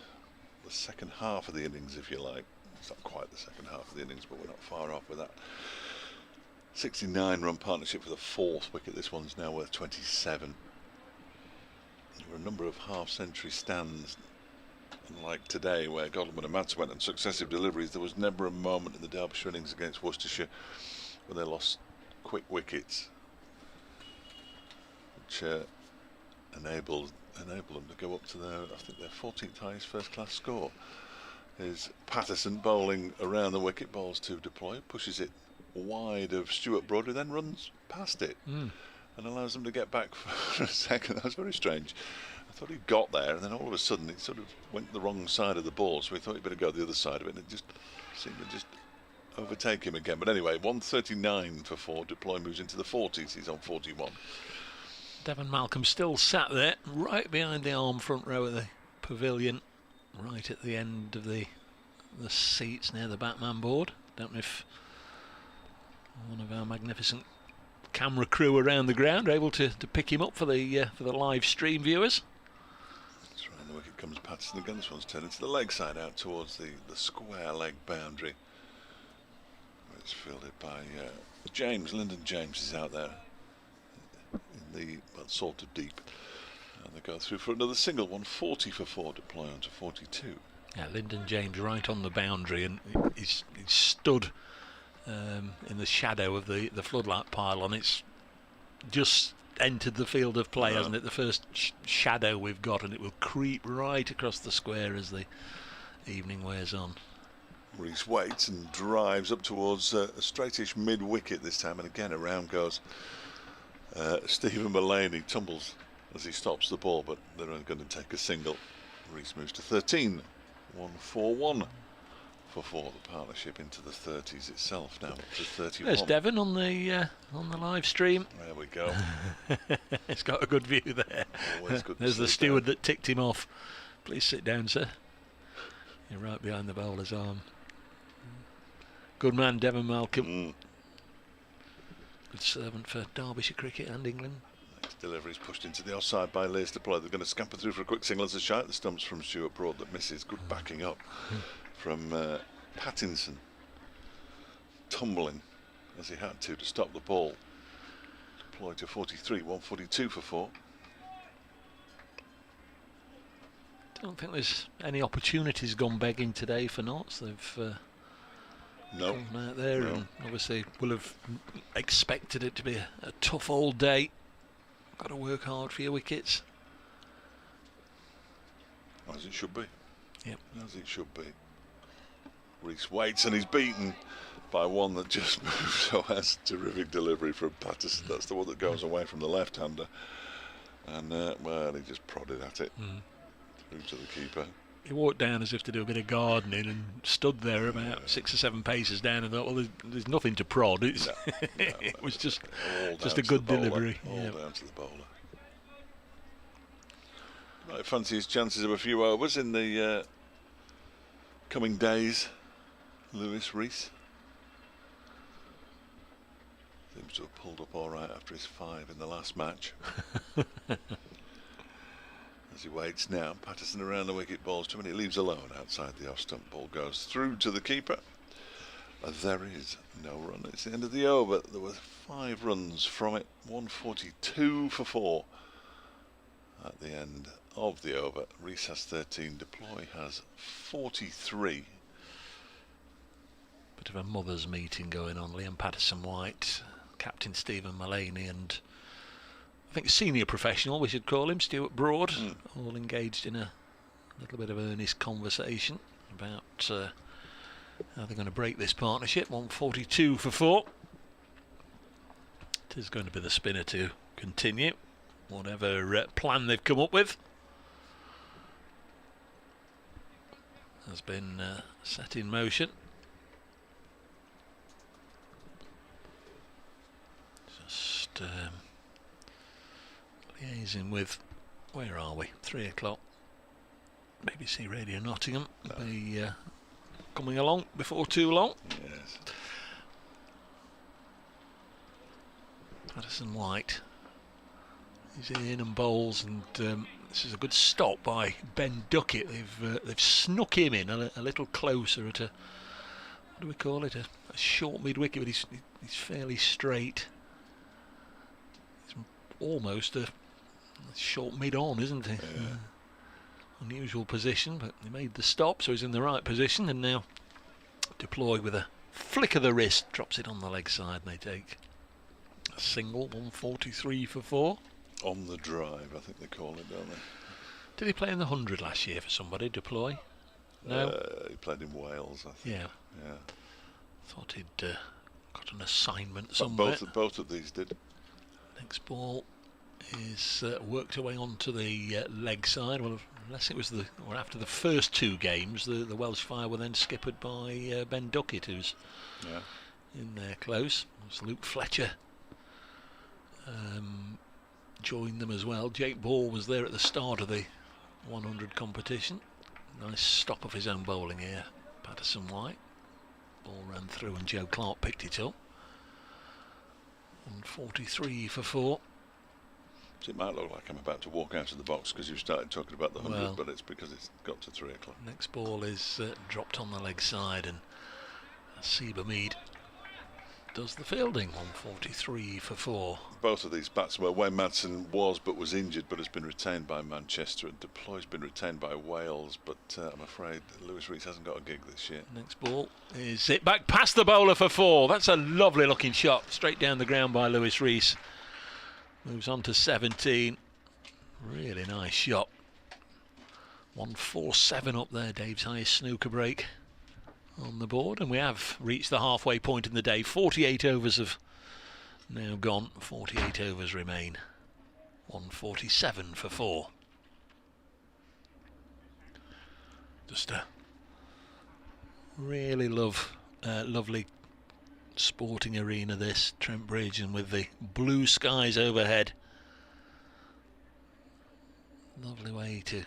second half of the innings, if you like. It's not quite the second half of the innings, but we're not far off with that. 69-run partnership for the 4th wicket. This one's now worth 27. There were a number of half-century stands, unlike today, where Godalming and Madsen went on successive deliveries. There was never a moment in the Derbyshire innings against Worcestershire where they lost quick wickets, which enabled them to go up to their, I think, their 14th highest first-class score. Is Patterson bowling around the wicket, bowls to Deploy, pushes it wide of Stuart Broad, who then runs past it and allows them to get back for a second. That was very strange. I thought he got there, and then all of a sudden it sort of went the wrong side of the ball, so we thought he'd better go the other side of it, and it just seemed to just overtake him again. But anyway, 139 for 4. Deploy moves into the 40s. He's on 41. Devon Malcolm still sat there, right behind the arm front row of the pavilion, right at the end of the seats near the Batman board. Don't know if one of our magnificent camera crew around the ground are able to pick him up for the live stream viewers. It's around the wicket comes Patterson again. This one's turned into the leg side out towards the square leg boundary. It's fielded by James. Lyndon James is out there in the sort of deep. And they go through for another single. 140 for 4, deploy onto 42. Yeah, Lyndon James right on the boundary, and he's stood in the shadow of the floodlight pylon. It's just entered the field of play, hasn't it? The first shadow we've got, and it will creep right across the square as the evening wears on. Reese waits and drives up towards a straightish mid-wicket this time, and again around goes Stephen Mullaney. Tumbles as he stops the ball, but they're only going to take a single. Reese moves to 13. 141 for 4. The partnership into the 30s itself now, up to 31. There's Devon on the live stream. There we go. It's got a good view there. Always good. There's the steward that ticked him off. Please sit down, sir. You're right behind the bowler's arm. Good man, Devon Malcolm. Good servant for Derbyshire cricket and England. Next delivery is pushed into the offside by Lears deploy. They're going to scamper through for a quick single as a shot at the stumps from Stuart Broad that misses. Good backing up from Pattinson, tumbling as he had to stop the ball. Deploy to 43, 142 for 4. Don't think there's any opportunities gone begging today for Notts. They've gone out there, and obviously will have expected it to be a tough all day. Got to work hard for your wickets. As it should be. Yep. As it should be. Reese waits and he's beaten by one that just moves. So has terrific delivery from Patterson. That's the one that goes away from the left-hander. And, well, he just prodded at it. Through to the keeper. He walked down as if to do a bit of gardening and stood there about 6 or 7 paces down and thought, well, there's nothing to prod. It's it was just a good delivery. All down to the bowler. Might fancy his chances of a few overs in the coming days. Lewis Reese seems to have pulled up all right after his 5 in the last match. As he waits now, Patterson around the wicket, balls to him, and he leaves alone outside the off stump. Ball goes through to the keeper. There is no run. It's the end of the over. There were 5 runs from it. 142 for 4 at the end of the over. Reese has 13. Deploy has 43. Bit of a mothers' meeting going on. Liam Patterson-White, Captain Stephen Mullaney, and I think senior professional, we should call him, Stuart Broad, all engaged in a little bit of earnest conversation about how they're going to break this partnership. 142 for 4. It is going to be the spinner to continue, whatever plan they've come up with has been set in motion. Just liaising with, where are we? 3 o'clock. BBC Radio Nottingham will be coming along before too long. Yes. Patterson White is in and bowls, and this is a good stop by Ben Duckett. They've snuck him in a little closer at a, what do we call it? A short mid wicket, but he's fairly straight. He's almost a short mid on, isn't he? Yeah. Unusual position, but he made the stop, so he's in the right position, and now deployed with a flick of the wrist, drops it on the leg side, and they take a single. 143 for 4. On the drive, I think they call it, don't they? Did he play in the 100 last year for somebody, deploy? No? He played in Wales, I think. Yeah. Yeah. Thought he'd got an assignment somewhere. Both of these did. Next ball is worked away onto the leg side. Well, unless it was after the first 2 games, the Welsh Fire were then skippered by Ben Duckett, who's in there close. It was Luke Fletcher joined them as well. Jake Ball was there at the start of the 100 competition. Nice stop of his own bowling here. Patterson White. Ball ran through and Joe Clark picked it up. 143 for 4. So it might look like I'm about to walk out of the box because you've started talking about the 100, but it's because it's got to 3 o'clock. Next ball is dropped on the leg side, and Seba Mead does the fielding. 143 for 4. Both of these batsmen, Wayne Madsen was but was injured, but has been retained by Manchester, and Deploy's been retained by Wales, but I'm afraid Lewis Rees hasn't got a gig this year. Next ball is hit back past the bowler for 4. That's a lovely looking shot, straight down the ground by Lewis Rees. Moves on to 17. Really nice shot. 147 up there, Dave's highest snooker break on the board, and we have reached the halfway point in the day. 48 overs have now gone, 48 overs remain. 147 for 4. Just a really lovely sporting arena, this Trent Bridge, and with the blue skies overhead. Lovely way to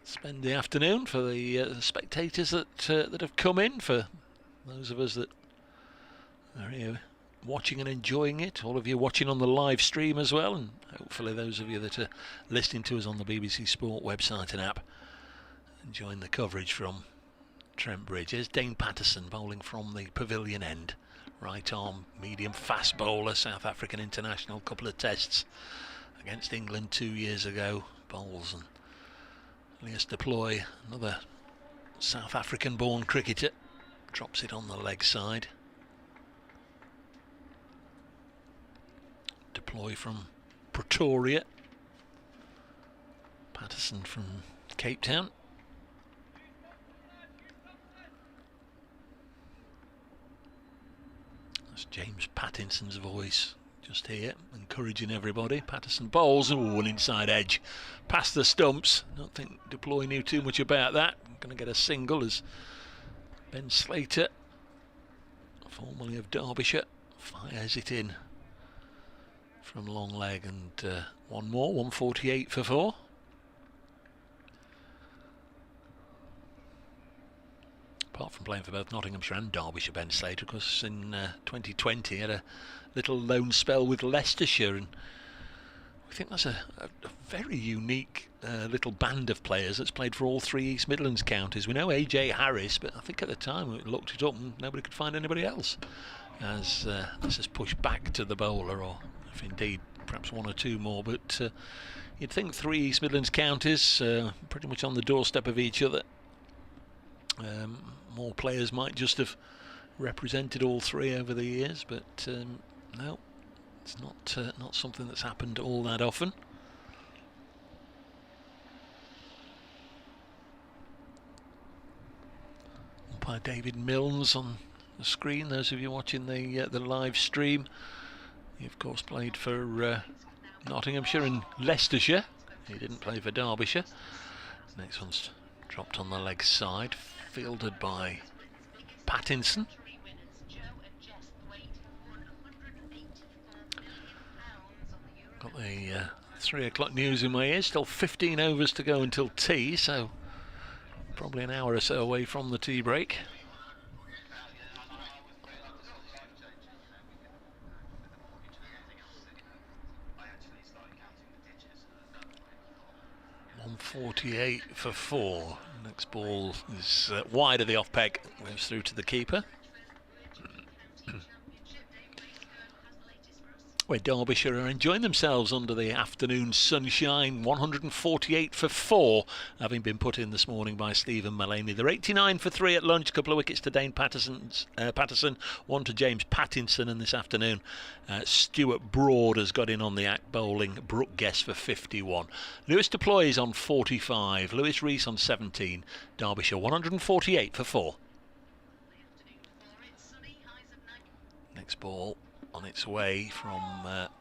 spend the afternoon for the spectators that have come in, for those of us that are here watching and enjoying it, all of you watching on the live stream as well, and hopefully those of you that are listening to us on the BBC Sport website and app enjoying the coverage from Trent Bridge. Here's Dane Patterson bowling from the pavilion end. Right arm, medium fast bowler, South African international, couple of tests against England 2 years ago. Bowls, and Elias Deploy, another South African born cricketer, drops it on the leg side. Deploy from Pretoria, Patterson from Cape Town. That's James Pattinson's voice just here, encouraging everybody. Patterson bowls, an inside edge past the stumps. I don't think Deploy knew too much about that. Going to get a single as Ben Slater, formerly of Derbyshire, fires it in from long leg, and one more. 148 for 4. Apart from playing for both Nottinghamshire and Derbyshire, Ben Slater, because in 2020 he had a little loan spell with Leicestershire, and we think that's a very unique little band of players that's played for all 3 East Midlands counties. We know AJ Harris, but I think at the time we looked it up and nobody could find anybody else, as this is pushed back to the bowler, or if indeed perhaps 1 or 2 more, but you'd think 3 East Midlands counties pretty much on the doorstep of each other. More players might just have represented all 3 over the years, but no, it's not something that's happened all that often. Umpire David Milnes on the screen. Those of you watching the live stream, he of course played for Nottinghamshire and Leicestershire. He didn't play for Derbyshire. Next one's dropped on the leg side, fielded by Pattinson. Got the 3 o'clock news in my ears. Still 15 overs to go until tea, so probably an hour or so away from the tea break. .148 for 4. Next ball is wide of the off peg, goes through to the keeper. Where Derbyshire are enjoying themselves under the afternoon sunshine. 148 for 4, having been put in this morning by Stephen Mullaney. They're 89 for 3 at lunch. A couple of wickets to Dane Patterson, 1 to James Pattinson, and this afternoon Stuart Broad has got in on the act, bowling Brooke Guest for 51. Lewis Deploy is on 45. Lewis Rees on 17. Derbyshire 148 for 4. Next ball on its way from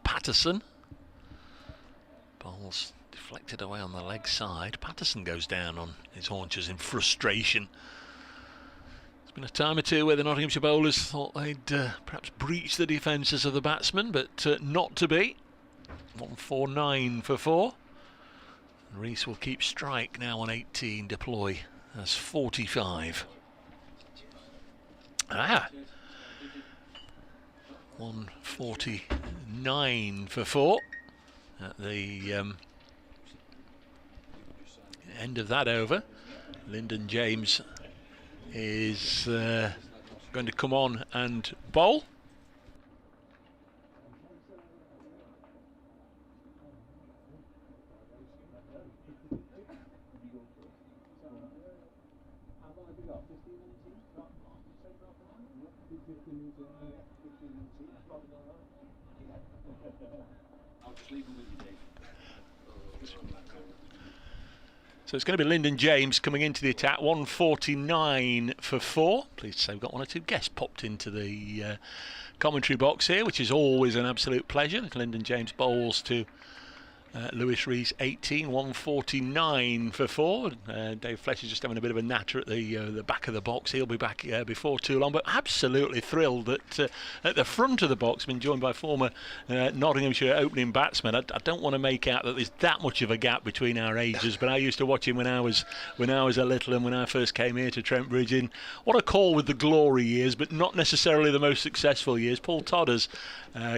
Patterson. Ball's deflected away on the leg side. Patterson goes down on his haunches in frustration. There's been a time or two where the Nottinghamshire bowlers thought they'd perhaps breach the defences of the batsmen, but not to be. 149 for 4. Rees will keep strike now on 18. Deploy has 45. 149 9 for 4 at the end of that over. Lyndon James is going to come on and bowl. So it's going to be Lyndon James coming into the attack, 149 for 4. Pleased to say we've got one or two guests popped into the commentary box here, which is always an absolute pleasure. Lyndon James bowls to Lewis Rees 18, 149 for 4. Dave Fletcher just having a bit of a natter at the back of the box. He'll be back before too long, but absolutely thrilled that at the front of the box, been joined by former Nottinghamshire opening batsman. I don't want to make out that there's that much of a gap between our ages, but I used to watch him when I was a little, and when I first came here to Trent Bridge. In what I call with the glory years, but not necessarily the most successful years. Paul Todd has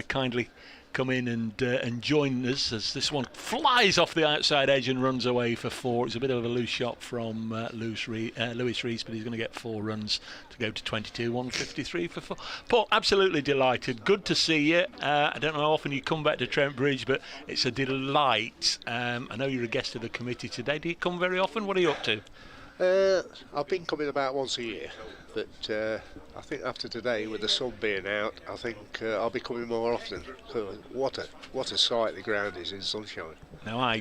kindly come in and join us as this one flies off the outside edge and runs away for 4. It's a bit of a loose shot from Lewis Rees, but he's going to get 4 runs to go to 22, 153 for 4. Paul, absolutely delighted. Good to see you. I don't know how often you come back to Trent Bridge, but it's a delight. I know you're a guest of the committee today. Do you come very often? What are you up to? I've been coming about once a year, but I think after today, with the sun being out, I think I'll be coming more often. What a sight the ground is in sunshine. Now,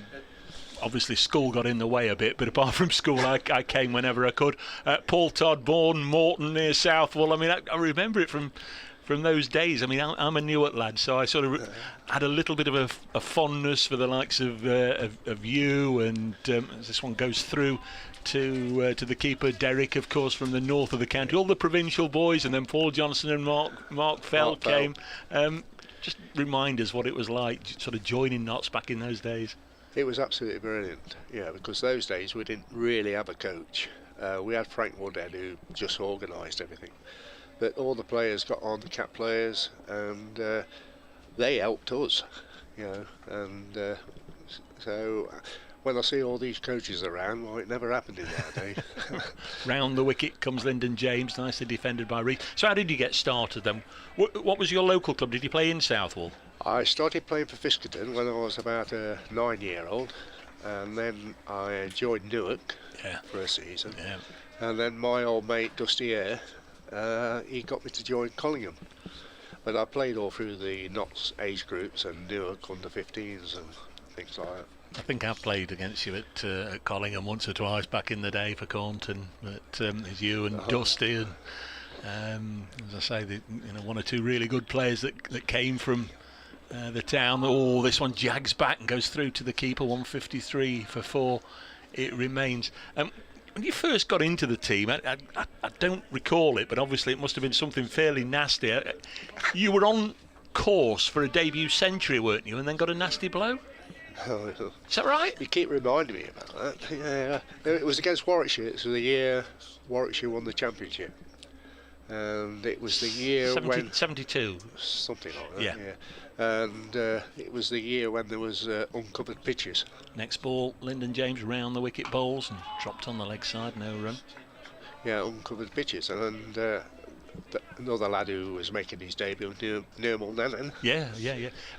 obviously school got in the way a bit, but apart from school, I came whenever I could. Paul Todd, born Morton near Southwell. I mean, I remember it from those days. I mean, I'm a Newark lad, so I sort of had a little bit of a fondness for the likes of you, and as this one goes through to the keeper, Derek, of course, from the north of the county, all the provincial boys, and then Paul Johnson and Mark Felt came. Just remind us what it was like, sort of joining Notts back in those days. It was absolutely brilliant, yeah, because those days we didn't really have a coach. We had Frank Woodhead, who just organised everything. But all the players got on, the cap players, and they helped us, you know, and so when I see all these coaches around, well, it never happened in our day. Round the wicket comes Lyndon James, nicely defended by Reed. So how did you get started then? What was your local club? Did you play in Southwell? I started playing for Fiskerton when I was about a 9-year-old, and then I joined Newark for a season. Yeah. And then my old mate Dusty Eyre, he got me to join Collingham. But I played all through the Notts age groups and Newark under 15s and things like that. I think I've played against you at Collingham once or twice back in the day for Cornton. But it's you and Dusty, and as I say, one or two really good players that came from the town. Oh, this one jags back and goes through to the keeper, 153 for 4. It remains. When you first got into the team, I don't recall it, but obviously it must have been something fairly nasty. You were on course for a debut century, weren't you, and then got a nasty blow? Is that right? You keep reminding me about that. Yeah, it was against Warwickshire. It was the year Warwickshire won the championship, and it was the year when 72, something like that. Yeah. And it was the year when there was uncovered pitches. Next ball, Lyndon James round the wicket bowls and dropped on the leg side, no run. Yeah, uncovered pitches, and another lad who was making his debut, Nirmal Nanan. Yeah.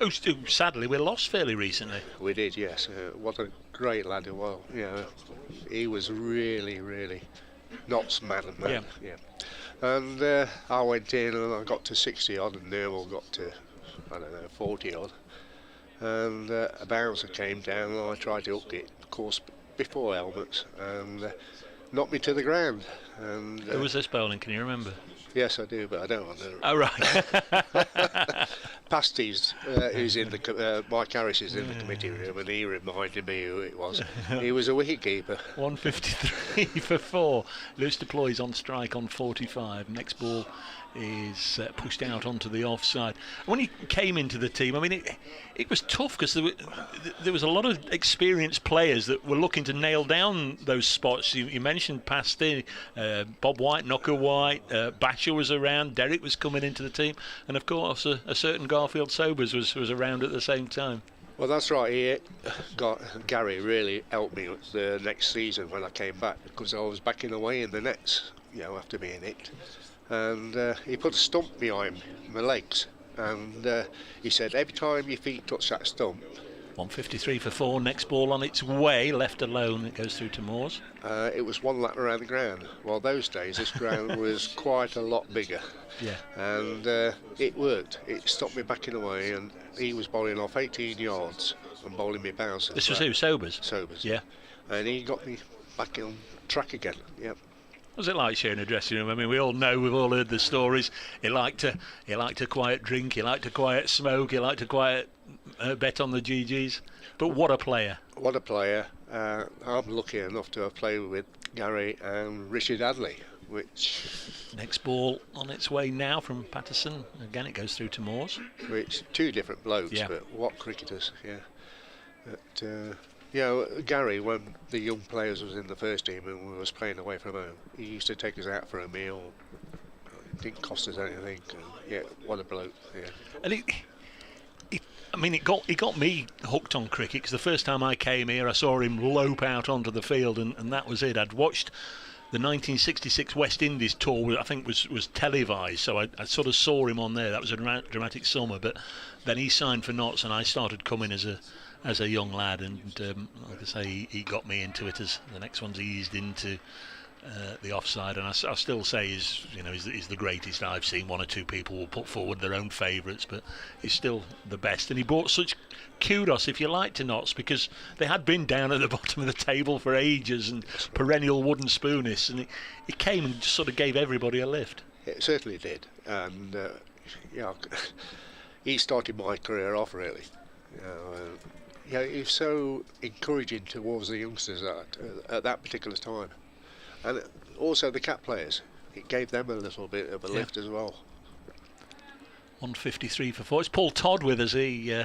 Oh, sadly, we lost fairly recently. We did, yes. What a great lad he was. Yeah, he was really, really Notts man. Yeah. And I went in and I got to 60 odd, and Nirmal got to, I don't know, 40 odd. And a bouncer came down and I tried to hook it, of course, before helmets, and knocked me to the ground. And who was this bowling? Can you remember? Yes, I do, but I don't want to. Oh, right. Pasties, who's in the Mike Harris is in the committee room, and he reminded me who it was. He was a wicket-keeper. 153 for 4. Lewis deploys on strike on 45. Next ball is pushed out onto the offside. When he came into the team, I mean, it was tough because there was a lot of experienced players that were looking to nail down those spots. You mentioned Pasty, Bob White, Knocker White, Basher was around, Derek was coming into the team, and of course a certain Garfield Sobers was around at the same time. Well, that's right. Gary really helped me the next season when I came back, because I was backing away in the nets, after being nicked. And he put a stump behind my legs, and he said, every time your feet touch that stump. 153 for 4, next ball on its way, left alone, it goes through to Moores. It was one lap around the ground. Well, those days this ground was quite a lot bigger. Yeah. And it worked. It stopped me backing away, and he was bowling off 18 yards and bowling me bouncers. This was who, Sobers? Sobers. Yeah. And he got me back on track again. Yep. What was it like sharing a dressing room? I mean, we all know, we've all heard the stories. He liked a quiet drink, he liked a quiet smoke, he liked a quiet bet on the GGs. But what a player! What a player! I'm lucky enough to have played with Gary and Richard Adley. Which next ball on its way now from Patterson. Again, it goes through to Moores. Which two different blokes, yeah. But what cricketers! Yeah. But, Gary, when the young players was in the first team and we was playing away from home, he used to take us out for a meal. It didn't cost us anything. And, what a bloke! Yeah. And it got me hooked on cricket, because the first time I came here, I saw him lope out onto the field, and that was it. I'd watched the 1966 West Indies tour, which I think was televised, so I sort of saw him on there. That was a dramatic summer, but then he signed for Notts, and I started coming as a young lad, and like I say, he got me into it as the next one's eased into the offside, and I still say he's the greatest I've seen. One or two people will put forward their own favourites, but he's still the best, and he brought such kudos, if you like, to Notts, because they had been down at the bottom of the table for ages and perennial wooden spoonists, and he came and just sort of gave everybody a lift. It certainly did, and he started my career off really. He was so encouraging towards the youngsters at that particular time. And also the cap players, it gave them a little bit of a lift as well. 153 for 4. It's Paul Todd with us. He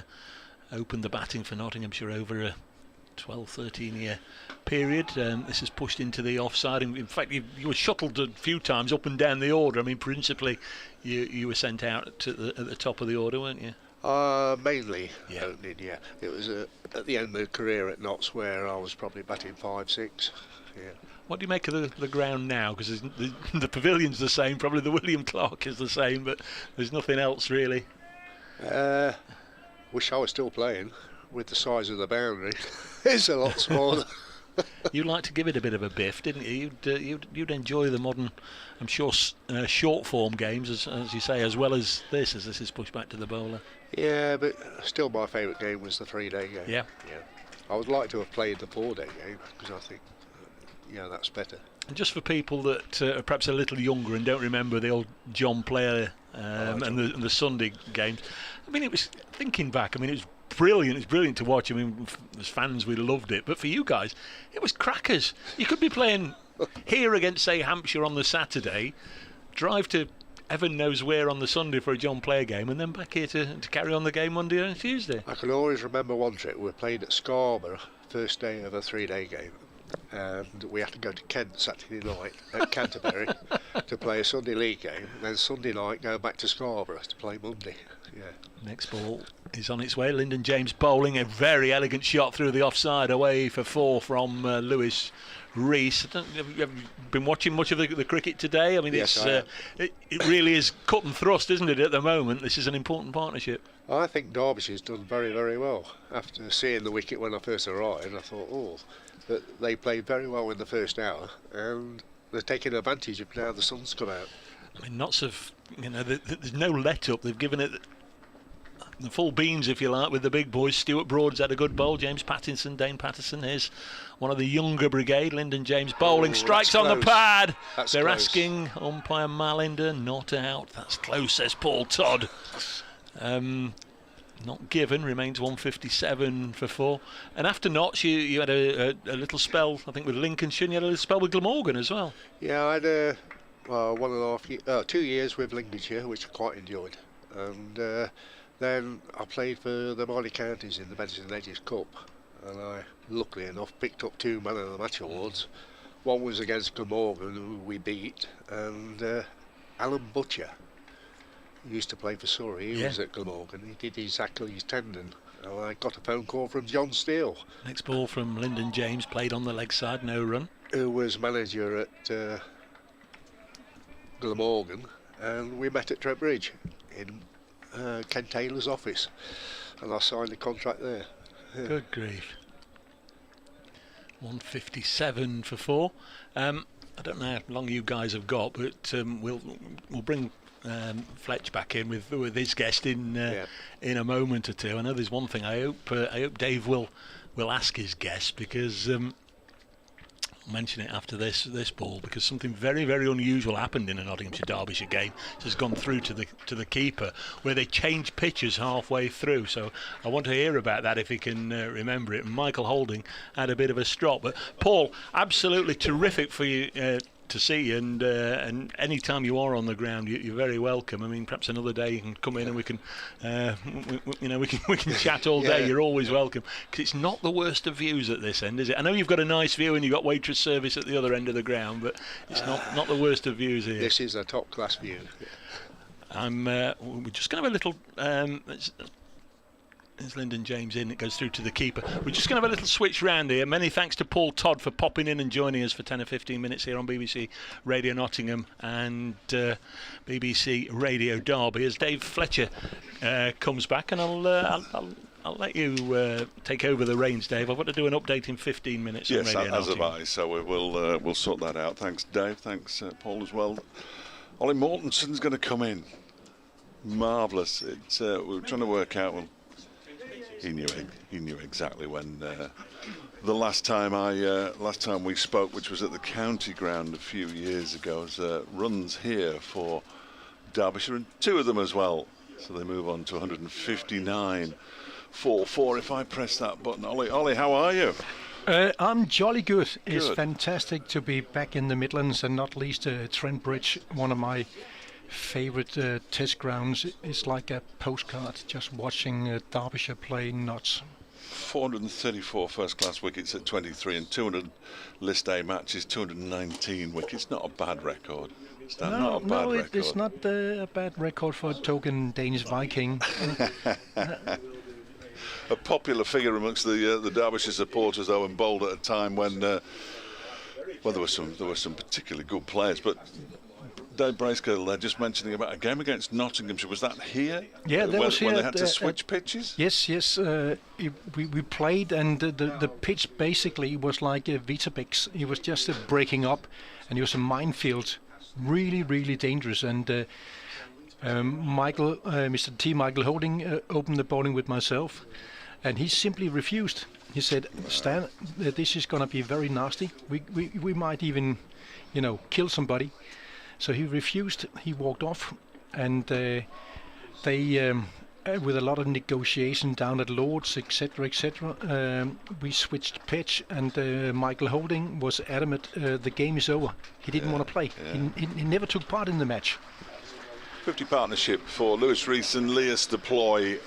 opened the batting for Nottinghamshire over a 12-13 year period. This is pushed into the offside. In fact, you were shuttled a few times up and down the order. I mean, principally, you were sent out at the top of the order, weren't you? Mainly opening, yeah. It was at the end of the career at Notts where I was probably batting 5-6. Yeah. What do you make of the ground now? Because the pavilion's the same, probably the William Clark is the same, but there's nothing else really. Wish I was still playing with the size of the boundary. It's a lot smaller. You like to give it a bit of a biff, didn't you? You'd enjoy the modern, I'm sure, short form games, as you say, as well as this is pushed back to the bowler. Yeah, but still my favourite game was the 3-day game. Yeah. I would like to have played the 4-day game, because I think that's better. And just for people that are perhaps a little younger and don't remember the old John Player and the Sunday games, I mean, it was, thinking back, I mean, it was brilliant. It's brilliant to watch. I mean, as fans, we loved it. But for you guys, it was crackers. You could be playing here against, say, Hampshire on the Saturday, drive to heaven knows where on the Sunday for a John Player game, and then back here to carry on the game Monday and Tuesday. I can always remember one trip. We played at Scarborough, first day of a 3-day game, and we had to go to Kent Saturday night at Canterbury to play a Sunday league game, and then Sunday night go back to Scarborough to play Monday. Yeah. Next ball is on its way. Lyndon James bowling a very elegant shot through the offside, away for 4 from Lewis Rees. Have you been watching much of the cricket today? I mean, yes, it really is cut and thrust, isn't it, at the moment? This is an important partnership. I think Derbyshire's done very, very well. After seeing the wicket when I first arrived, I thought, that they played very well in the first hour, and they're taking advantage of now the sun's come out. I mean, lots of, there's no let up. They've given it the full beans, if you like, with the big boys. Stuart Broad's had a good bowl. James Pattinson, Dane Patterson, here's one of the younger brigade. Lyndon James bowling, strikes on the pad. They're close. Asking umpire Malinder, not out. That's close, says Paul Todd. Not given, remains 157 for 4. And after Notts, you had a little spell, I think, with Lincolnshire, and you had a little spell with Glamorgan as well. Yeah, I had 2 years with Lincolnshire, which I quite enjoyed. And then I played for the minor counties in the Benson Edges Cup, and I, luckily enough, picked up 2 Man of the Match awards One was against Glamorgan, who we beat, and Alan Butcher, who used to play for Surrey, he was at Glamorgan. He did his Achilles tendon. And I got a phone call from John Steele. Next ball from Lyndon James, played on the leg side, no run. Who was manager at Glamorgan, and we met at Trent Bridge in Ken Taylor's office, and I signed the contract there. Good grief. 157 for 4. I don't know how long you guys have got, but we'll bring Fletch back in with his guest in a moment or two. I know there's one thing I hope Dave will ask his guest, because I'll mention it after this ball, because something very, very unusual happened in a Nottinghamshire Derbyshire game. It has gone through to the keeper, where they changed pitches halfway through. So I want to hear about that if he can remember it. And Michael Holding had a bit of a strop, but Paul, absolutely terrific for you to see, and any time you are on the ground, you're very welcome. I mean, perhaps another day you can come in and we can we can chat all day. You're always welcome, because it's not the worst of views at this end, is it? I know you've got a nice view and you've got waitress service at the other end of the ground, but it's not the worst of views here. This is a top class view. We're just going to have a little there's Lyndon James in, it goes through to the keeper. We're just going to have a little switch round here. Many thanks to Paul Todd for popping in and joining us for 10 or 15 minutes here on BBC Radio Nottingham and BBC Radio Derby, as Dave Fletcher comes back, and I'll let you take over the reins, Dave. I've got to do an update in 15 minutes. Yes, on Radio as have Nottingham. I, so we'll sort that out. Thanks, Dave. Thanks, Paul, as well. Ollie Mortenson's going to come in. Marvellous. It's we were trying to work out. Well, he knew exactly when the last time we spoke, which was at the county ground a few years ago, as runs here for Derbyshire, and 2 of them as well. So they move on to 159 4-4. If I press that button, Ollie, how are you? I'm jolly good. It's fantastic to be back in the Midlands, and not least Trent Bridge, one of my favourite test grounds. Is like a postcard, just watching Derbyshire play nuts. 434 first-class wickets at 23, and 200 List A matches, 219 wickets. Not a bad record. It's not a bad record for a token Danish Viking. A popular figure amongst the Derbyshire supporters, though, and bowled at a time when there were some particularly good players, but. Dave Bracegirdle there just mentioning about a game against Nottinghamshire. Was that here? Yeah, that was here. When they had to switch pitches? Yes. We played, and the pitch basically was like Weetabix. It was just breaking up, and it was a minefield. Really, really dangerous. And Mr. T. Michael Holding opened the bowling with myself, and he simply refused. He said, Stan, this is going to be very nasty. We might even, kill somebody. So he refused. He walked off, and they, with a lot of negotiation down at Lords, etc., we switched pitch, and Michael Holding was adamant. The game is over. He didn't want to play. He never took part in the match. 50 partnership for Lewis Rees and Leas Deploy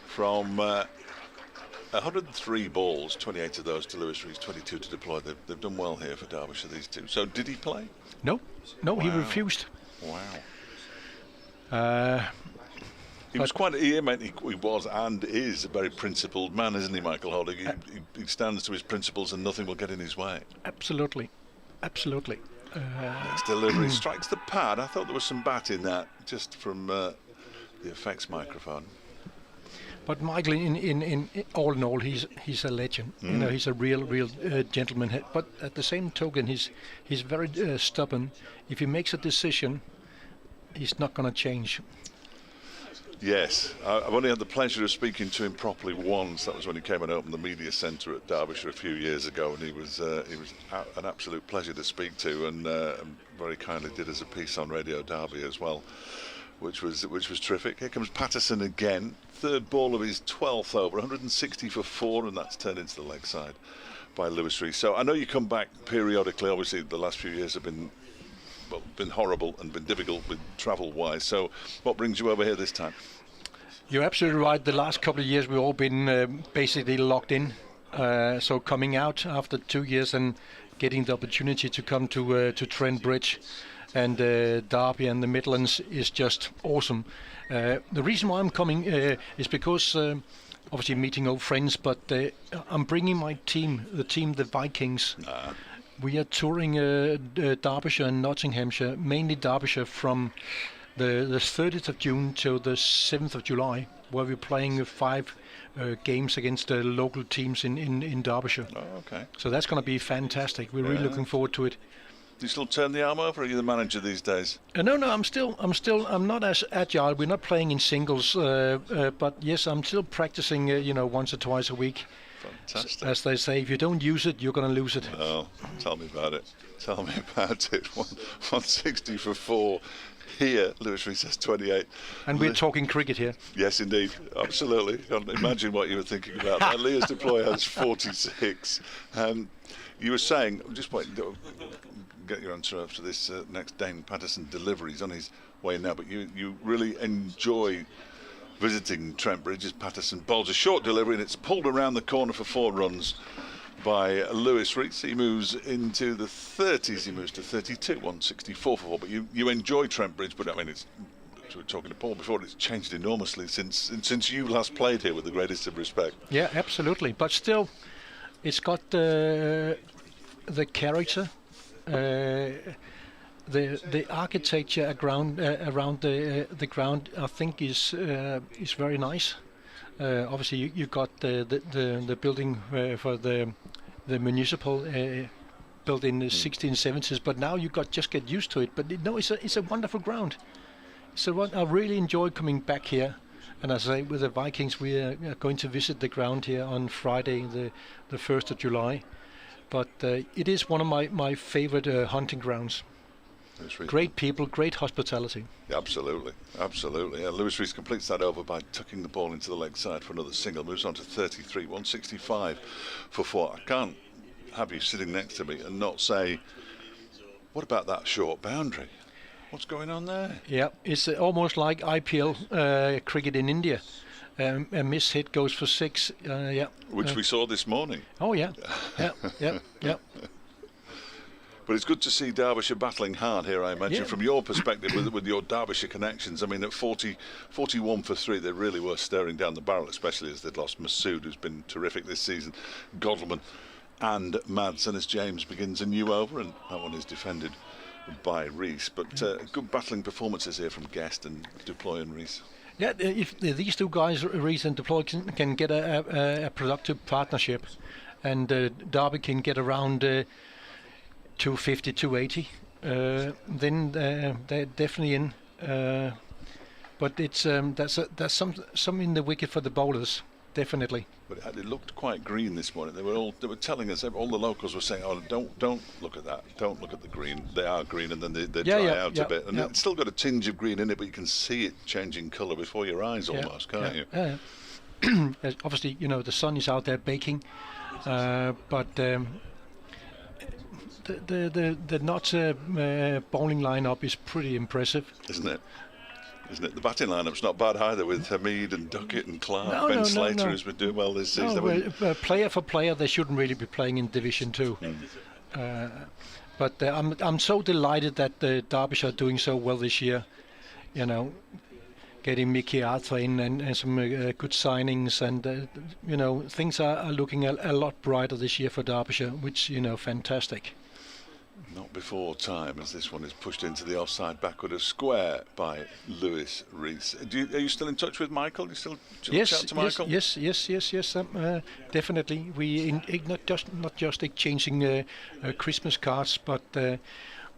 from 103 balls, 28 of those to Lewis Rees, 22 to Deploy. They've done well here for Derbyshire, these two. So did he play? No, wow. He refused. Wow. He was and is a very principled man, isn't he, Michael Holding? He stands to his principles and nothing will get in his way. Absolutely. His delivery strikes the pad. I thought there was some bat in that, just from the effects microphone. But Michael, in all, he's a legend. He's a real gentleman. But at the same token, he's very stubborn. If he makes a decision, he's not going to change. Yes, I've only had the pleasure of speaking to him properly once. That was when he came and opened the media centre at Derbyshire a few years ago, and he was an absolute pleasure to speak to, and very kindly did us a piece on Radio Derby as well, which was terrific. Here comes Patterson again, third ball of his 12th over, 160 for 4, and that's turned into the leg side by Lewis Rees. So I know you come back periodically. Obviously, the last few years have been horrible and been difficult with travel-wise. So what brings you over here this time? You're absolutely right. The last couple of years we've all been basically locked in. So coming out after 2 years and getting the opportunity to come to Trent Bridge and Derby and the Midlands is just awesome. The reason why I'm coming is because obviously meeting old friends, but I'm bringing my team, the Vikings. We are touring Derbyshire and Nottinghamshire, mainly Derbyshire, from the 30th of June till the 7th of July, where we're playing 5 games against the local teams in Derbyshire. Oh, okay. So that's going to be fantastic. We're really looking forward to it. Do you still turn the arm over, or are you the manager these days? No, I'm not as agile. We're not playing in singles, but yes, I'm still practicing, once or twice a week. Fantastic. As they say, if you don't use it, you're going to lose it. Oh, tell me about it. Tell me about it. 160 for 4. Here, Lewis Rees has 28. And we're talking cricket here. Yes, indeed. Absolutely. Can't imagine what you were thinking about that. Leah's deploy has 46. You were saying, just wait, get your answer after this next Dane Patterson delivery. He's on his way now, but you really enjoy visiting Trent Bridge as Patterson bowls a short delivery, and it's pulled around the corner for 4 runs by Lewis Rees. He moves into the 30s. He moves to 32, 164 for 4. But you enjoy Trent Bridge, but I mean, it's, as we were talking to Paul before, it's changed enormously since you last played here, with the greatest of respect. Yeah, absolutely. But still, it's got the character, the architecture around the ground. I think is very nice. Obviously, you got the building for the municipal built in the 1670s, but now you just get used to it. But it's a wonderful ground. So I really enjoy coming back here. And as I say, with the Vikings, we are going to visit the ground here on Friday, the 1st of July. But it is one of my favorite hunting grounds. Great people, great hospitality. Absolutely, absolutely. Lewis Rees completes that over by tucking the ball into the leg side for another single. Moves on to 33, 165 for 4. I can't have you sitting next to me and not say, what about that short boundary? What's going on there? Yeah, it's almost like IPL cricket in India. A miss hit goes for 6. Which we saw this morning. Oh yeah, yeah. But it's good to see Derbyshire battling hard here, I imagine, from your perspective, with your Derbyshire connections. I mean, at 41 for 3, they really were staring down the barrel, especially as they'd lost Masood, who's been terrific this season, Godleman and Madsen, as James begins a new over, and that one is defended by Rees. But good battling performances here from Guest and Deploy and Rees. Yeah, if these two guys, Rees and Deploy, can get a productive partnership, and Derby can get around 250, 280, then they're definitely in. But it's that's some in the wicket for the bowlers, definitely. But it looked quite green this morning. They were telling us, all the locals were saying, "Oh, don't look at that. Don't look at the green. They are green, and then they dry out a bit, and it's still got a tinge of green in it, but you can see it changing colour before your eyes almost, can't you?" Obviously, the sun is out there baking, but. The Notts bowling lineup is pretty impressive, isn't it? The batting lineup's not bad either, with Hamid and Duckett and Clark. Ben Slater has been doing well this season. Player for player, they shouldn't really be playing in Division 2. But I'm so delighted that Derbyshire are doing so well this year. Getting Mickey Arthur in and some good signings, and things are looking a lot brighter this year for Derbyshire, which fantastic. Not before time, as this one is pushed into the offside backward of square by Lewis Rees. Are you still in touch with Michael? Do you chat to Michael? Yes. Definitely. We not just exchanging Christmas cards, but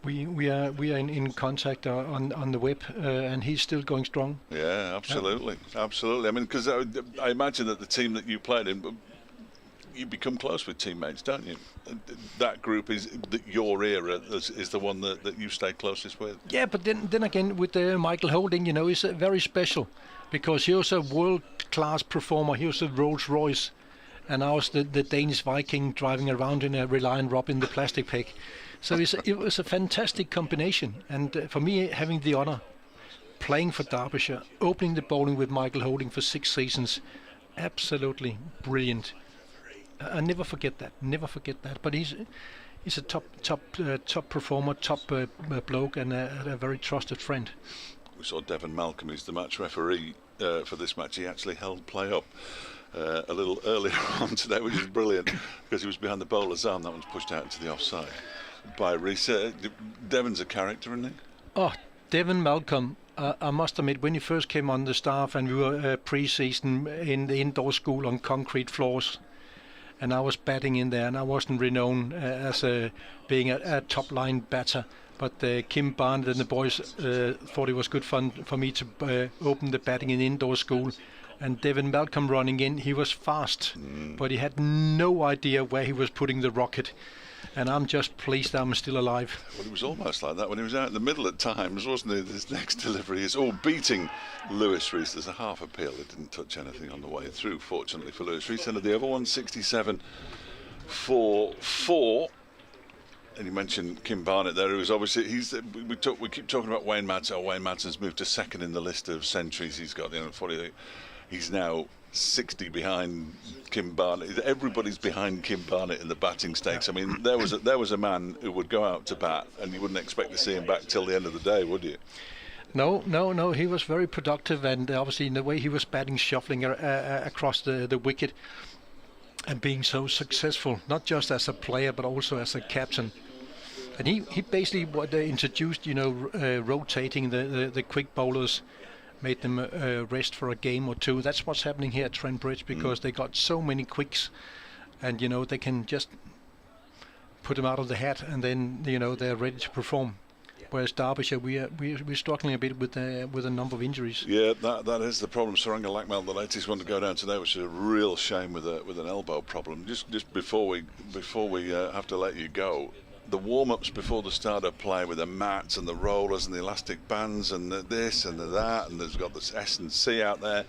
we are in contact on the web, and he's still going strong. Yeah, absolutely. I mean, because I imagine that the team that you played in, you become close with teammates, don't you? That group your era is the one that you stay closest with. Yeah, but then again, with Michael Holding, is very special, because he was a world-class performer. He was a Rolls Royce, and I was the Danish Viking driving around in a Reliant Rob in the plastic pack. So it was a fantastic combination, and for me, having the honour playing for Derbyshire, opening the bowling with Michael Holding for 6 seasons, absolutely brilliant. I never forget that. Never forget that. But he's a top performer, top bloke, and a very trusted friend. We saw Devon Malcolm, who's the match referee for this match. He actually held play up a little earlier on today, which is brilliant, because he was behind the bowler's arm. That one's pushed out into the offside by Reece. Devon's a character, isn't he? Oh, Devon Malcolm. I must admit, when he first came on the staff and we were pre-season in the indoor school on concrete floors, and I was batting in there, and I wasn't renowned as being a top-line batter. But Kim Barnett and the boys thought it was good fun for me to open the batting in indoor school. And Devon Malcolm running in, he was fast, but he had no idea where he was putting the rocket. And I'm just pleased I'm still alive. Well, it was almost like that when he was out in the middle at times, wasn't he? This next delivery is all beating Lewis Reece. There's a half appeal. It didn't touch anything on the way through, fortunately for Lewis Reece. And the other 167 for 4. And you mentioned Kim Barnett there, who was obviously we keep talking about Wayne Madsen. Oh, Wayne Madsen's moved to second in the list of centuries. He's got 40. He's now 60 behind Kim Barnett. Everybody's behind Kim Barnett in the batting stakes. I mean, there was a man who would go out to bat, and you wouldn't expect to see him back till the end of the day, would you? No. He was very productive, and obviously in the way he was batting, shuffling across the wicket, and being so successful, not just as a player but also as a captain. And he basically introduced, rotating the quick bowlers, made them rest for a game or two. That's what's happening here at Trent Bridge, because they got so many quicks, and they can just put them out of the hat, and then they're ready to perform. Whereas Derbyshire, we're struggling a bit with a number of injuries. Yeah, that is the problem. Saranga Lakmal, the latest one to go down today, which is a real shame with an elbow problem. Just before we have to let you go, the warm-ups before the start of play with the mats and the rollers and the elastic bands and this and that, and there's got this S&C out there.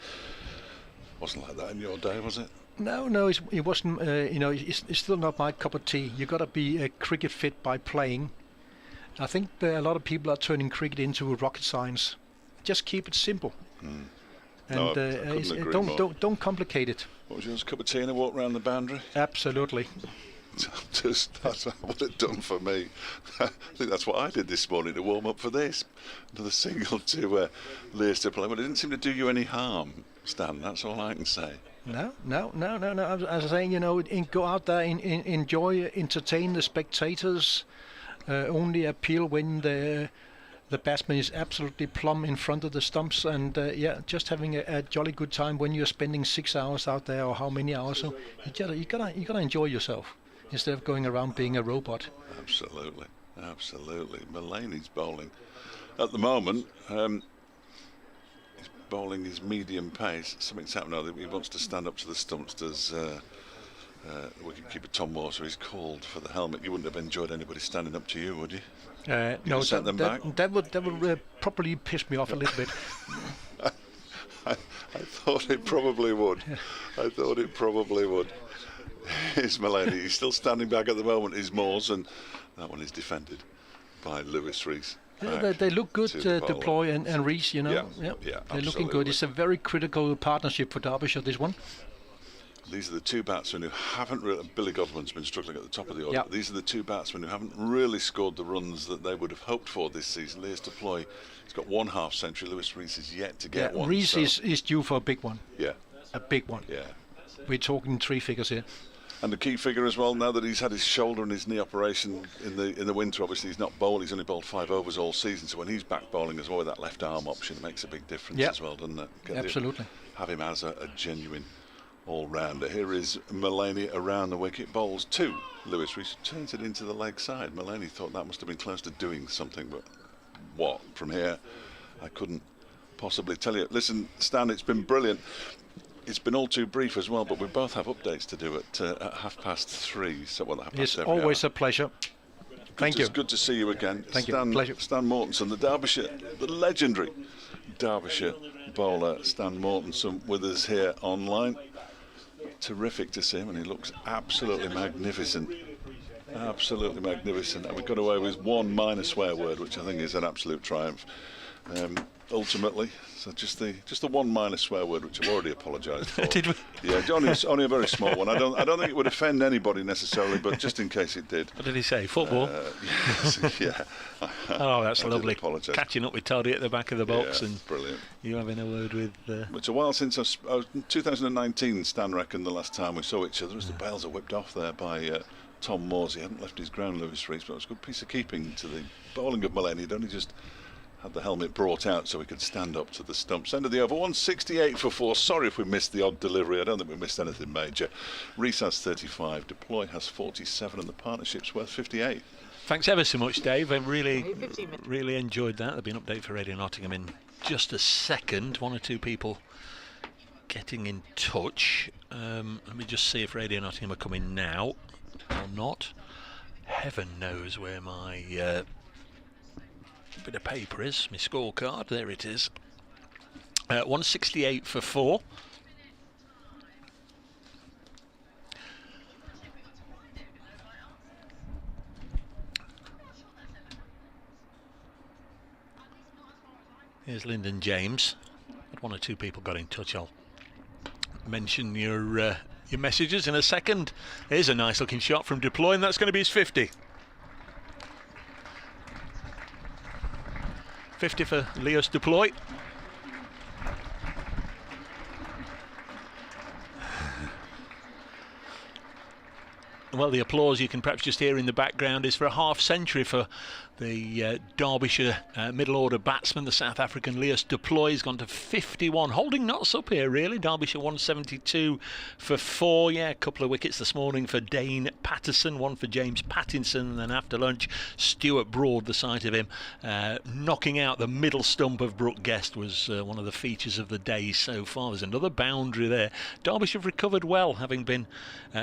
Wasn't like that in your day, was it? No, it wasn't. It's still not my cup of tea. You got to be cricket fit by playing. I think a lot of people are turning cricket into rocket science. Just keep it simple, and don't complicate it. What was yours? Cup of tea and a walk around the boundary? Absolutely. That's what it done for me. I think that's what I did this morning to warm up for this. Another single to Leicester play, but it didn't seem to do you any harm, Stan. That's all I can say. No. As I was saying, go out there, enjoy, entertain the spectators. Only appeal when the batsman is absolutely plumb in front of the stumps, and just having a jolly good time when you're spending 6 hours out there, or how many hours. So you gotta enjoy yourself instead of going around being a robot. Absolutely. Mulaney's bowling at the moment. He's bowling his medium pace. Something's happened now. He wants to stand up to the stumps. Does wicketkeeper Tom Water is called for the helmet. You wouldn't have enjoyed anybody standing up to you, would you? No, sent them back? that would probably piss me off a little bit. I thought it probably would. Here's Mulaney. He's still standing back at the moment. Is Moores, and that one is defended by Lewis Reece. They look good, Deploy and Reece. Yeah, they're looking good. It's a very critical partnership for Derbyshire, this one. These are the two batsmen who haven't really... Billy Godwin's been struggling at the top of the order. Yep. These are the two batsmen who haven't really scored the runs that they would have hoped for this season. Lewis Deploy, he's got 1/2 century. Lewis Reece is yet to get one. Reece is due for a big one. Yeah. A big one. Yeah. We're talking 3 figures here. And the key figure as well, now that he's had his shoulder and his knee operation in the winter, obviously he's not bowled. He's only bowled 5 overs all season. So when he's back bowling as well with that left arm option, it makes a big difference as well, doesn't it? Absolutely. Have him as a genuine all-rounder. Here is Mulaney around the wicket, bowls 2. Lewis Reece turns it into the leg side. Mulaney thought that must have been close to doing something, but what from here, I couldn't possibly tell you. Listen, Stan, it's been brilliant. It's been all too brief as well, but we both have updates to do at 3:30. So it's always a pleasure. Thank you. It's good to see you again. Thank you. Pleasure. Stan Mortensen, the legendary Derbyshire bowler Stan Mortensen, with us here online. Terrific to see him, and he looks absolutely magnificent. And we got away with one minor swear word, which I think is an absolute triumph. ultimately. So just the one minor swear word, which I've already apologised for. Did we? Yeah, only a very small one. I don't think it would offend anybody necessarily, but just in case it did. What did he say? Football? Yeah. Oh, that's I did lovely. apologise. Catching up with Toddy at the back of the box, Yeah, and brilliant. you having a word with. It's a while since 2019. Stan reckoned the last time we saw each other as the bails are whipped off there by Tom Moores. He hadn't left his ground, Lewis Rees, but it was a good piece of keeping to the bowling of Mullane. He'd only just had the helmet brought out so he could stand up to the stumps. End of the over, 168 for 4. Sorry if we missed the odd delivery. I don't think we missed anything major. Rees has 35, Deploy has 47, and the partnership's worth 58. Thanks ever so much, Dave. I really enjoyed that. There'll be an update for Radio Nottingham in just a second. One or two people getting in touch. Let me just see if Radio Nottingham are coming now or not. Heaven knows where my bit of paper is, my scorecard. There it is. 168 for 4. Here's Lyndon James. One or two people got in touch. I'll mention your messages in a second. Here's a nice looking shot from Deploy, and that's going to be his 50. 50 for Leos Deploy. Well, the applause you can perhaps just hear in the background is for a half century for the Derbyshire middle order batsman, the South African Leos Deploy. He's gone to 51, holding knots up here really. Derbyshire 172 for 4. Yeah, a couple of wickets this morning for Dane Patterson, one for James Pattinson, and then after lunch Stuart Broad, the sight of him knocking out the middle stump of Brooke Guest was one of the features of the day so far. There's another boundary there. Derbyshire have recovered well, having been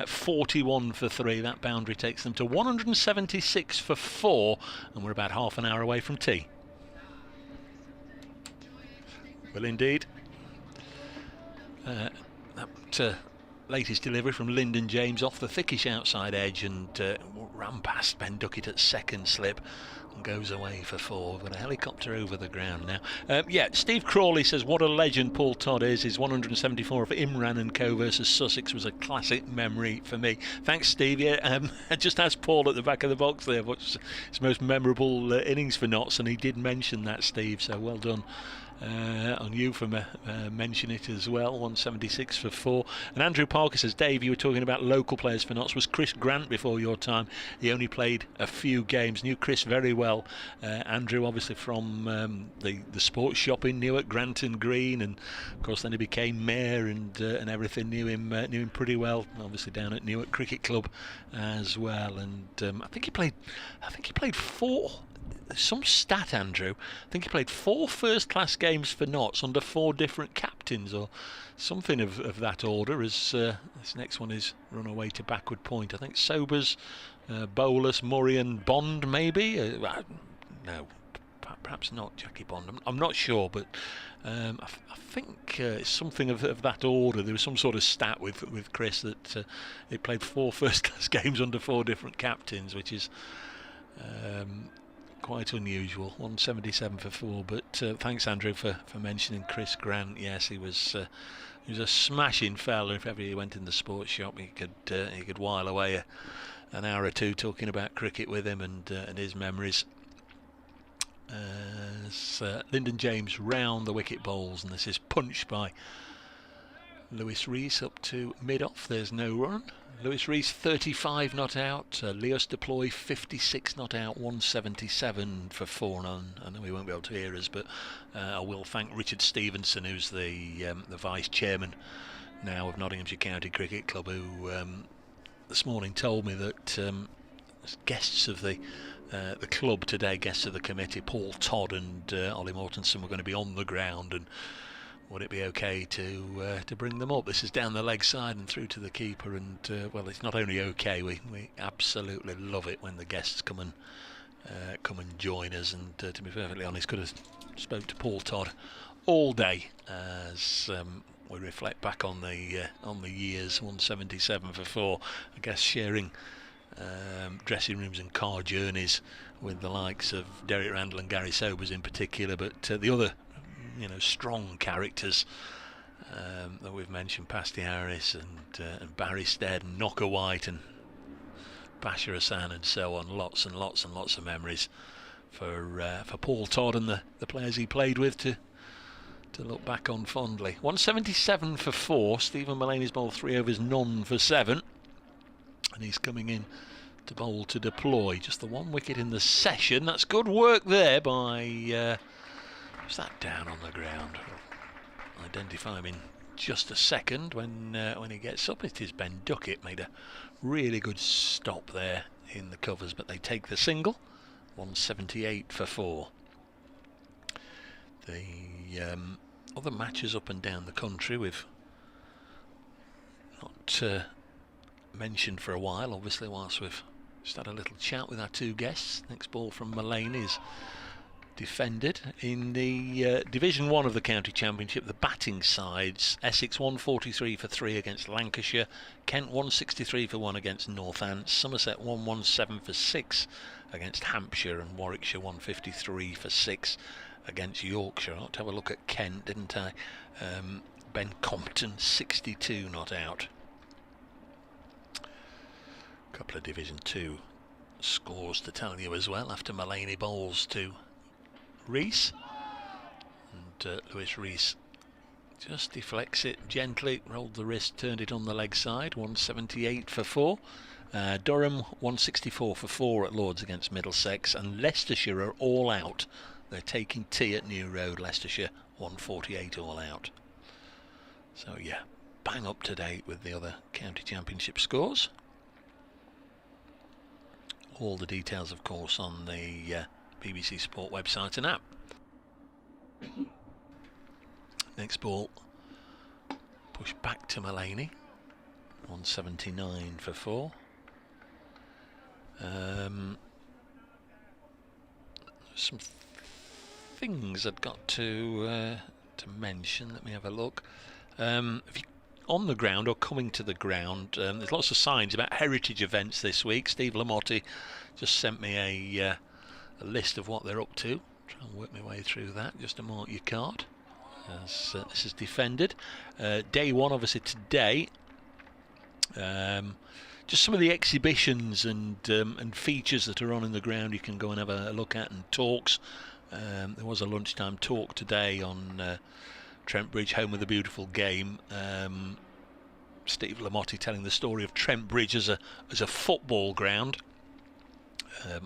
41 for 3. That boundary takes them to 176 for 4, and we're about half an hour away from tea. Well, indeed. That latest delivery from Lyndon James off the thickish outside edge and ran past Ben Duckett at second slip and goes away for 4. We've got a helicopter over the ground now. Yeah, Steve Crawley says what a legend Paul Todd is. His 174 for Imran and Co versus Sussex was a classic memory for me. Thanks, Steve. Yeah, I just asked Paul at the back of the box there what's his most memorable innings for Notts, and he did mention that, Steve, so well done on you for mentioning it as well. 176 for 4. And Andrew Parker says, Dave, you were talking about local players for Notts. Was Chris Grant before your time? He only played a few games. Knew Chris very well. Andrew, obviously from the sports shop in Newark, Granton Green, and of course then he became mayor and everything. Knew him pretty well. Obviously down at Newark Cricket Club as well. And I think he played 4. Some stat, Andrew. I think he played 4 first-class games for Notts under 4 different captains, or something of that order. As this next one is run away to backward point. I think Sobers, Bolus, Murray, and Bond, maybe. No, perhaps not Jackie Bond. I'm not sure, but I think it's something of that order. There was some sort of stat with Chris that he played 4 first-class games under 4 different captains, which is quite unusual. 177 for 4, but thanks, Andrew, for mentioning Chris Grant. Yes, he was a smashing fella. If ever he went in the sports shop, he could while away an hour or two talking about cricket with him and his memories. Lyndon James round the wicket bowls, and this is punched by Lewis Rees up to mid-off. There's no run. Lewis Rees 35 not out. Leos Deploy 56 not out. 177 for 4. I know he won't be able to hear us, but I will thank Richard Stevenson, who's the vice chairman now of Nottinghamshire County Cricket Club, who this morning told me that guests of the club today, guests of the committee, Paul Todd and Ollie Mortensen, were going to be on the ground, and would it be okay to bring them up? This is down the leg side and through to the keeper, and well, it's not only okay, we absolutely love it when the guests come and join us. And to be perfectly honest, could have spoke to Paul Todd all day as we reflect back on the years. 177 for 4. I guess sharing dressing rooms and car journeys with the likes of Derek Randall and Gary Sobers in particular, but the other, strong characters that we've mentioned, Pasty Harris and Barry Stead and Knocker White and Bashir Hassan and so on, lots and lots and lots of memories for Paul Todd and the players he played with to look back on fondly. 177 for 4. Stephen Mullaney's bowled 3 overs, none for 7, and he's coming in to bowl to deploy. Just the 1 wicket in the session. That's good work there by who's that down on the ground? I'll identify him in just a second when he gets up. It is Ben Duckett. Made a really good stop there in the covers, but they take the single. 178 for 4. The other matches up and down the country we've not mentioned for a while, obviously, whilst we've just had a little chat with our 2 guests. Next ball from Mullaney is defended. In the Division 1 of the County Championship, the batting sides: Essex 143 for 3 against Lancashire, Kent 163 for 1 against Northants, Somerset 117 for 6 against Hampshire, and Warwickshire 153 for 6 against Yorkshire. I ought to have a look at Kent, didn't I? Ben Compton 62 not out. A couple of Division 2 scores to tell you as well after Mullaney bowls to Rees, and Lewis Rees just deflects it gently, rolled the wrist, turned it on the leg side. 178 for 4. Durham 164 for 4 at Lords against Middlesex, and Leicestershire are all out. They're taking tea at New Road. Leicestershire 148 all out. So yeah, bang up to date with the other County Championship scores. All the details, of course, on the BBC Sport website and app. Next ball, push back to Mullaney. 179 for 4. Some things I've got to mention. Let me have a look. If you on the ground or coming to the ground, there's lots of signs about heritage events this week. Steve Lamotti just sent me a list of what they're up to. Try and work my way through that just to mark your card as this is defended. Day 1 obviously today. Just some of the exhibitions and features that are on in the ground you can go and have a look at, and talks. There was a lunchtime talk today on Trent Bridge, home of the beautiful game. Steve Lamotti telling the story of Trent Bridge as a football ground.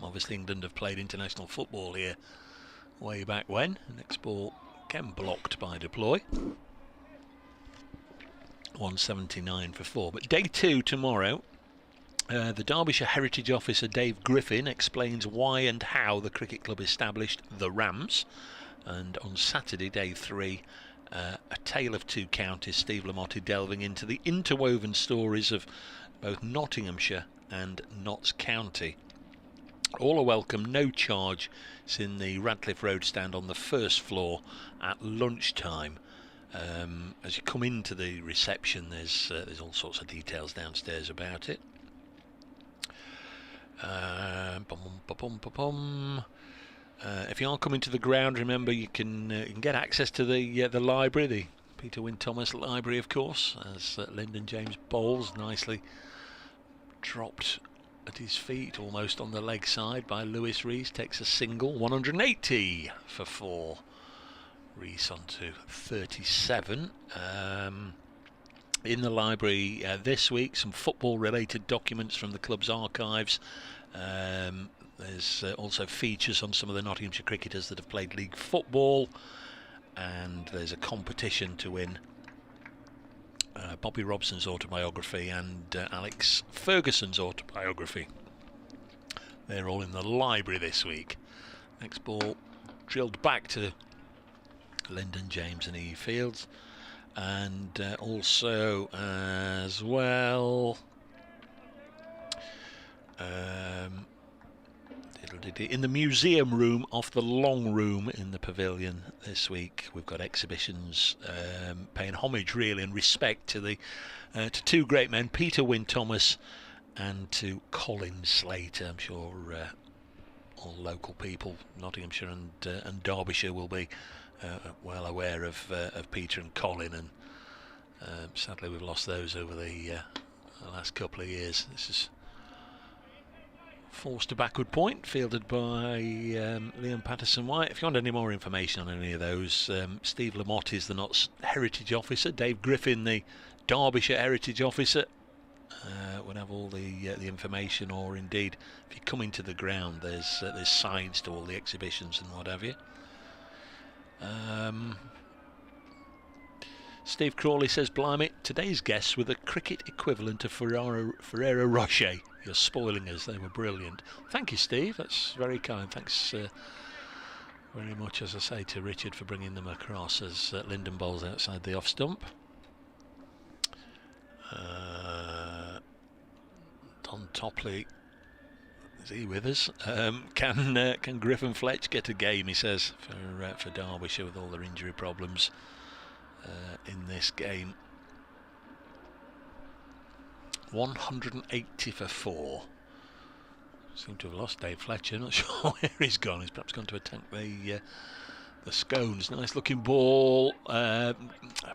Obviously England have played international football here way back when. Next ball again blocked by deploy. 179 for 4. But day 2 tomorrow. The Derbyshire Heritage Officer Dave Griffin explains why and how the cricket club established the Rams. And on Saturday, day 3, a tale of 2 counties. Steve Lamotti delving into the interwoven stories of both Nottinghamshire and Notts County. All are welcome, no charge. It's in the Radcliffe Road stand on the first floor at lunchtime. As you come into the reception, there's all sorts of details downstairs about it. If you are coming to the ground, remember you can get access to the library, the Peter Wynne Thomas Library, of course, as Lyndon James bowls, nicely dropped at his feet, almost on the leg side by Lewis Rees, takes a single. 180 for 4. Rees on to 37. In the library this week, some football-related documents from the club's archives. There's also features on some of the Nottinghamshire cricketers that have played league football, and there's a competition to win Bobby Robson's autobiography and Alex Ferguson's autobiography. They're all in the library this week. Next ball drilled back to Lyndon James and E. Fields, and also as well in the museum room off the long room in the pavilion this week, we've got exhibitions paying homage really and respect to the to 2 great men, Peter Wynne Thomas and to Colin Slater. I'm sure all local people, Nottinghamshire and Derbyshire, will be well aware of Peter and Colin, and sadly we've lost those over the last couple of years. This is forced a backward point, fielded by Liam Patterson-White. If you want any more information on any of those, Steve Lamotte is the Notts Heritage Officer, Dave Griffin the Derbyshire Heritage Officer. Would have all the information, or indeed if you come into the ground, there's signs to all the exhibitions and what have you. Steve Crawley says, blimey, today's guests were the cricket equivalent of Ferrero Rocher. You're spoiling us, they were brilliant. Thank you, Steve, that's very kind. Thanks very much, as I say, to Richard for bringing them across as Lyndon bowls outside the off stump. Don Topley, is he with us? Can Griffin Fletch get a game, he says, for Derbyshire with all their injury problems in this game. 180 for 4. Seem to have lost Dave Fletcher, not sure where he's gone. He's perhaps gone to attack the scones. Nice looking ball, I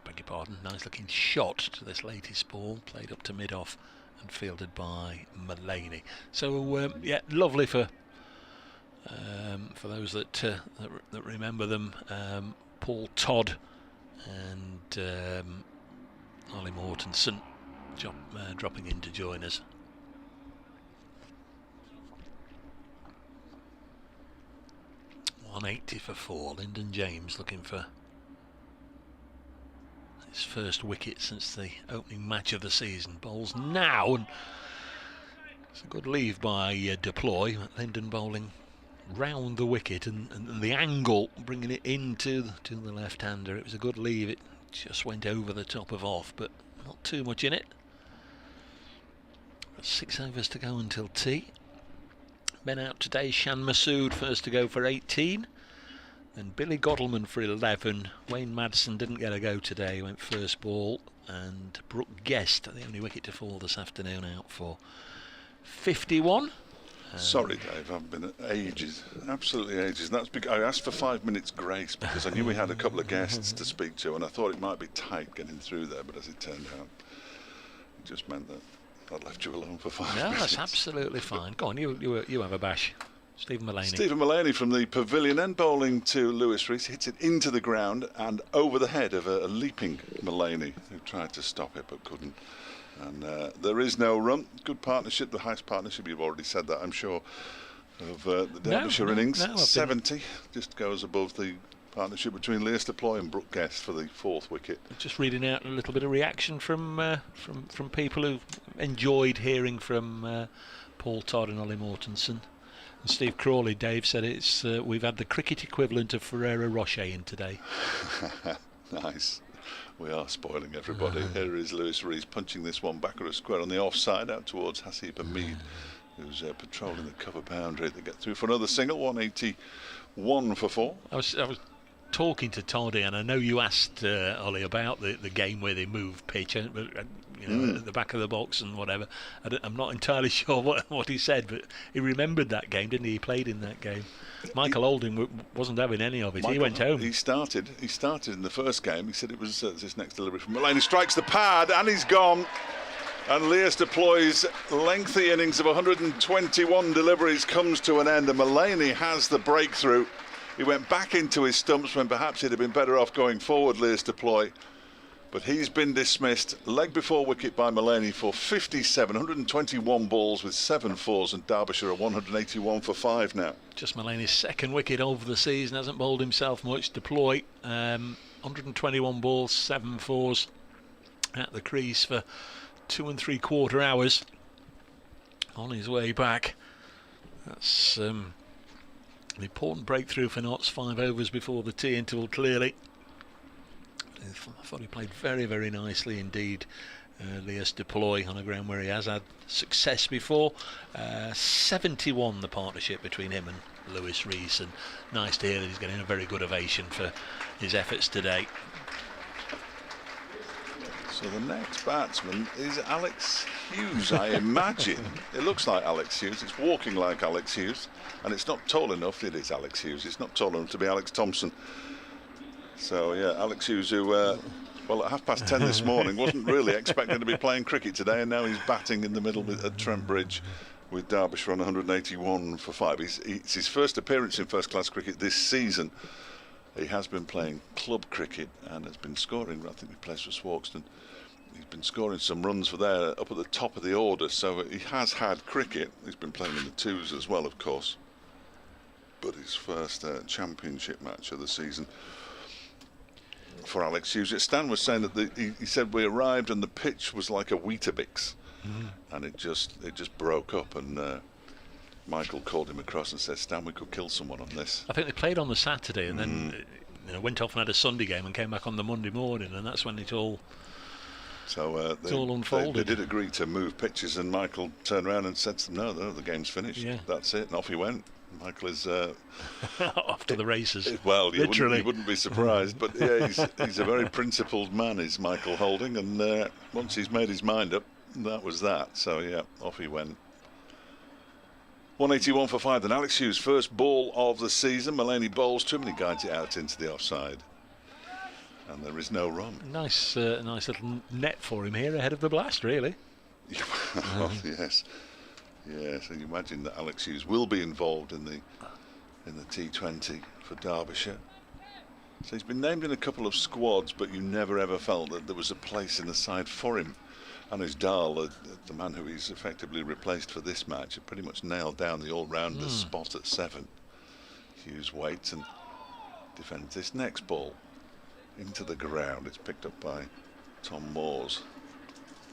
beg your pardon, nice looking shot to this latest ball, played up to mid-off and fielded by Mullaney. So yeah, lovely for those that remember them. Paul Todd and Ollie Mortensen dropping in to join us. .180 for 4. Lyndon James looking for his first wicket since the opening match of the season. Bowls now, and it's a good leave by Deploy. Lyndon bowling round the wicket, and the angle bringing it into the left-hander. It was a good leave. It just went over the top of off, but not too much in it. 6 overs to go until tea. Men out today, Shan Masood first to go for 18, then Billy Godalman for 11. Wayne Madsen didn't get a go today, he went first ball, and Brooke Guest, the only wicket to fall this afternoon, out for 51. Sorry, Dave, I've been ages, absolutely ages. And that's because I asked for 5 minutes grace because I knew we had a couple of guests to speak to, and I thought it might be tight getting through there, but as it turned out, it just meant that I left you alone for 5 minutes. No, that's absolutely fine. Go on, you have a bash. Stephen Mullaney. Stephen Mullaney from the pavilion end, bowling to Lewis Rees, hits it into the ground and over the head of a leaping Mullaney who tried to stop it but couldn't. And there is no run. Good partnership, the highest partnership, you've already said that, I'm sure, of the Derbyshire innings. 70 just goes above the partnership between Leas Deploy and Brooke Guest for the 4th wicket. Just reading out a little bit of reaction from people who enjoyed hearing from Paul Todd and Ollie Mortensen. And Steve Crawley, Dave said it's we've had the cricket equivalent of Ferrero Rocher in today. Nice. We are spoiling everybody. Here is Lewis Rees punching this one back at a square on the offside out towards Hasib Hamid, who's patrolling the cover boundary. They get through for another single. 181 for 4. I was talking to Toddy, and I know you asked Ollie about the game where they move pitch, at the back of the box and whatever. I'm not entirely sure what he said, but he remembered that game, didn't he? He played in that game. Michael Olding wasn't having any of it. He went home. He started in the first game. He said it was this next delivery from Mullaney. Strikes the pad and he's gone. And Leas Deploy's lengthy innings of 121 deliveries comes to an end, and Mullaney has the breakthrough. He went back into his stumps when perhaps he'd have been better off going forward, Leas Deploy. But he's been dismissed. Leg before wicket by Mullaney for 57, 121 balls with 7 fours, and Derbyshire are 181 for 5 now. Just Mullaney's 2nd wicket over the season, hasn't bowled himself much. Deploy, 121 balls, 7 fours at the crease for 2 3/4 hours on his way back. That's an important breakthrough for Notts. 5 overs before the tea interval, clearly. I thought he played very, very nicely indeed, Leas Deploy, on a ground where he has had success before. 71 the partnership between him and Lewis Rees, and nice to hear that he's getting a very good ovation for his efforts today. So the next batsman is Alex Hughes, I imagine. It looks like Alex Hughes. It's walking like Alex Hughes, and it's not tall enough. It is Alex Hughes. It's not tall enough to be Alex Thompson. So yeah, Alex Hughes, who well, at 10:30 this morning wasn't really expecting to be playing cricket today, and now he's batting in the middle at Trent Bridge with Derbyshire on 181 for 5. It's his first appearance in first-class cricket this season. He has been playing club cricket and has been scoring. I think he plays for Swarkston. He's been scoring some runs for there up at the top of the order, so he has had cricket. He's been playing in the twos as well, of course. But his first championship match of the season for Alex Hughes. Stan was saying that he said we arrived and the pitch was like a Weetabix, and it just broke up, and Michael called him across and said, Stan, we could kill someone on this. I think they played on the Saturday and then went off and had a Sunday game and came back on the Monday morning, and that's when it all unfolded. They did agree to move pitches, and Michael turned around and said to them, no, the game's finished. Yeah. That's it, and off he went. Michael is off to the races. Well, you wouldn't be surprised, but yeah, he's a very principled man, is Michael Holding, and once he's made his mind up, that was that. So yeah, off he went. 181 for 5. Then Alex Hughes' first ball of the season. Mulaney bowls, too many, guides it out into the offside, and there is no run. Nice little net for him here ahead of the blast, really. Well, yes. Yeah, so you imagine that Alex Hughes will be involved in the T20 for Derbyshire. So he's been named in a couple of squads, but you never ever felt that there was a place in the side for him. Anush Dahl, the man who he's effectively replaced for this match, had pretty much nailed down the all-rounder spot at 7. Hughes waits and defends this next ball into the ground. It's picked up by Tom Moores.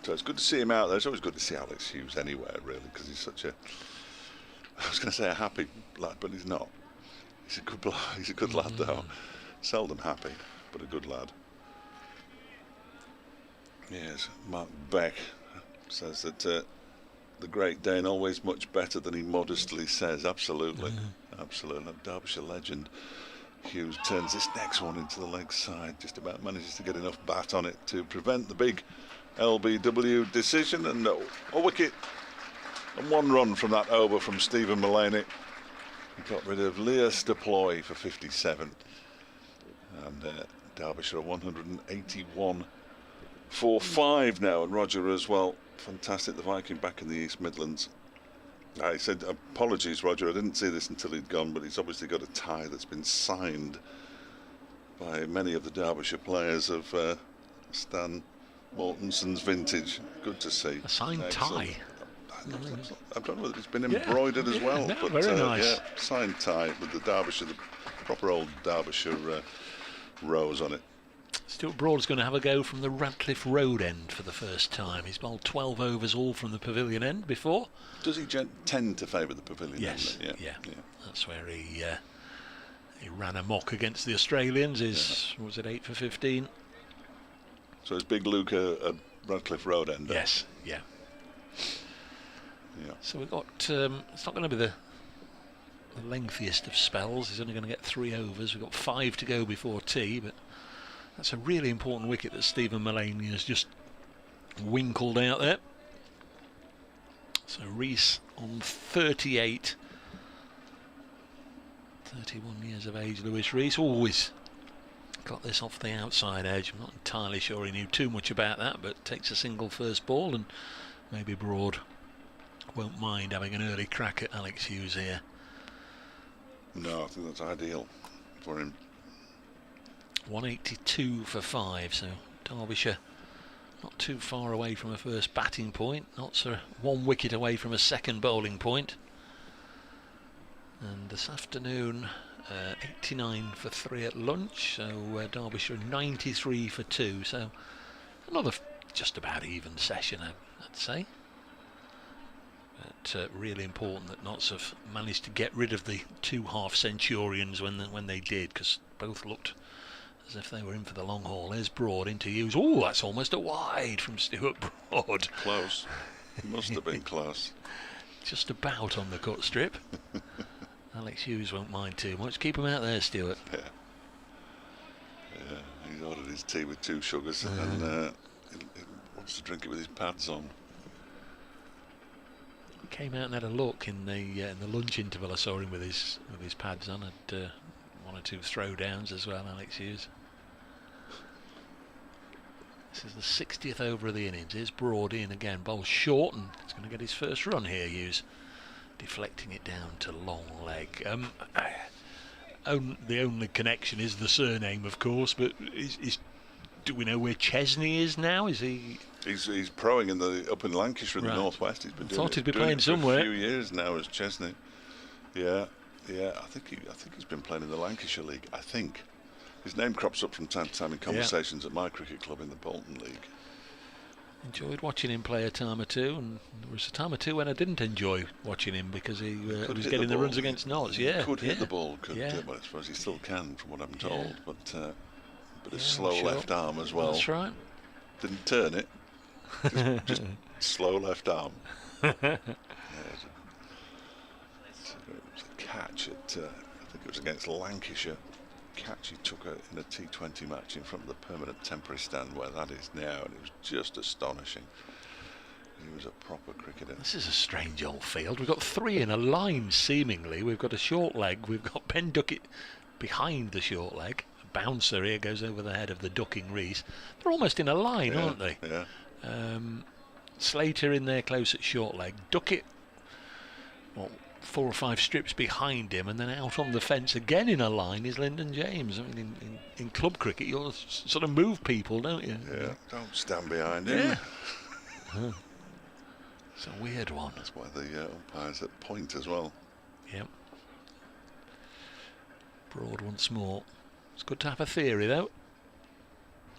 So it's good to see him out there. It's always good to see Alex Hughes anywhere, really, because he's such a, I was going to say a happy lad, but he's not. He's a good lad, though. Seldom happy, but a good lad. Yes, Mark Beck says that the Great Dane always much better than he modestly says. Absolutely, absolutely. Derbyshire legend. Hughes turns this next one into the leg side, just about manages to get enough bat on it to prevent the big LBW decision, and a wicket and 1 run from that over from Stephen Mulaney. He got rid of Leas Deploy for 57, and Derbyshire 181 for 5 now, and Roger as well. Fantastic, the Viking back in the East Midlands. I said apologies, Roger, I didn't see this until he'd gone, but he's obviously got a tie that's been signed by many of the Derbyshire players of Stan Mortenson's vintage. Good to see. A signed tie. I don't know whether it's been embroidered as well, no, but very nice. yeah, signed tie with the Derbyshire, the proper old Derbyshire rose on it. Stuart Broad's going to have a go from the Radcliffe Road end for the first time. He's bowled 12 overs all from the pavilion end before. Does he tend to favour the pavilion end? Yeah. That's where he ran amok against the Australians. Was it 8 for 15? So is Big Luke a Radcliffe Road end? Yes, yeah. So we've got, it's not going to be the lengthiest of spells. He's only going to get 3 overs. We've got 5 to go before tea, but that's a really important wicket that Stephen Mulaney has just winkled out there. So Rees on 38. 31 years of age, Lewis Rees. Always got this off the outside edge. I'm not entirely sure he knew too much about that, but takes a single first ball, and maybe Broad won't mind having an early crack at Alex Hughes here. No, I think that's ideal for him. 182 for 5, so Derbyshire not too far away from a first batting point, not so 1 wicket away from a second bowling point. And this afternoon 89 for 3 at lunch, so Derbyshire 93 for 2, so another just about even session, I'd say. But really important that Notts have managed to get rid of the 2 half-centurions when they did, because both looked as if they were in for the long haul. There's Broad into Hughes. Oh, that's almost a wide from Stuart Broad. Close. Must have been close. Just about on the cut strip. Alex Hughes won't mind too much. Keep him out there, Stuart. Yeah, he's ordered his tea with 2 sugars, and wants to drink it with his pads on. Came out and had a look in the lunch interval. I saw him with his pads on. Had one or two throwdowns as well. Alex Hughes. This is the 60th over of the innings. Here's Broad in again. Ball short, and he's going to get his first run here. Hughes deflecting it down to long leg. The only connection is the surname, of course. But do we know where Chesney is now? Is he? He's proing up in Lancashire in the northwest. He's been doing he'd be playing somewhere. For a few years now as Chesney. Yeah. I think he's been playing in the Lancashire League. I think his name crops up from time to time in conversations at my cricket club in the Bolton League. Enjoyed watching him play a time or two, and there was a time or two when I didn't enjoy watching him because he was getting the runs against Notts. He could hit the ball. Well, I suppose he still can, from what I'm told. But a slow left arm as well. That's right. Didn't turn it. Just slow left arm. It was a catch at, I think it was against Lancashire. Catch he took in a T20 match in front of the permanent temporary stand where that is now, and it was just astonishing. He was a proper cricketer. This is a strange old field. We've got three in a line, seemingly. We've got a short leg. We've got Ben Duckett behind the short leg. A bouncer here goes over the head of the ducking Reese. They're almost in a line, aren't they? Yeah. Slater in there close at short leg. Duckett, 4 or 5 strips behind him, and then out on the fence again in a line is Lyndon James. I mean, in club cricket, you'll sort of move people, don't you? Yeah, don't stand behind him. Yeah. It's a weird one. That's why the umpire's at point as well. Yep. Broad once more. It's good to have a theory, though.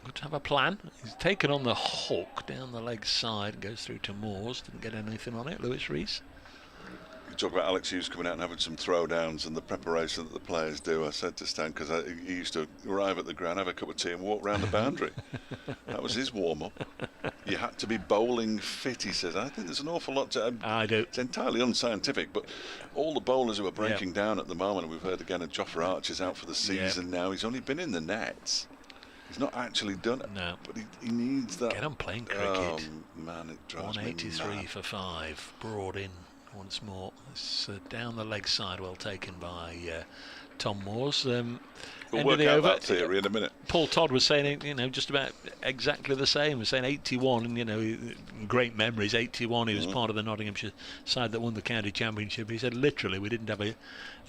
Good to have a plan. He's taken on the hook down the leg side, goes through to Moores. Didn't get anything on it, Lewis Rees. You talk about Alex Hughes coming out and having some throwdowns and the preparation that the players do. I said to Stan, because he used to arrive at the ground, have a cup of tea and walk round the boundary. That was his warm-up. You had to be bowling fit, he says. I think there's an awful lot to... I do. It's entirely unscientific, but all the bowlers who are breaking down at the moment, and we've heard again of Jofra Archer's out for the season now. He's only been in the nets. He's not actually done it. No. But he needs that... Get on playing cricket. Oh, man, it drives 183 me mad. for 5. Broad in once more. It's down the leg side, well taken by Tom Moores. We'll work out that theory in a minute. Paul Todd was saying, just about exactly the same. He was saying 81, and great memories. 81, he was part of the Nottinghamshire side that won the county championship. He said literally we didn't have a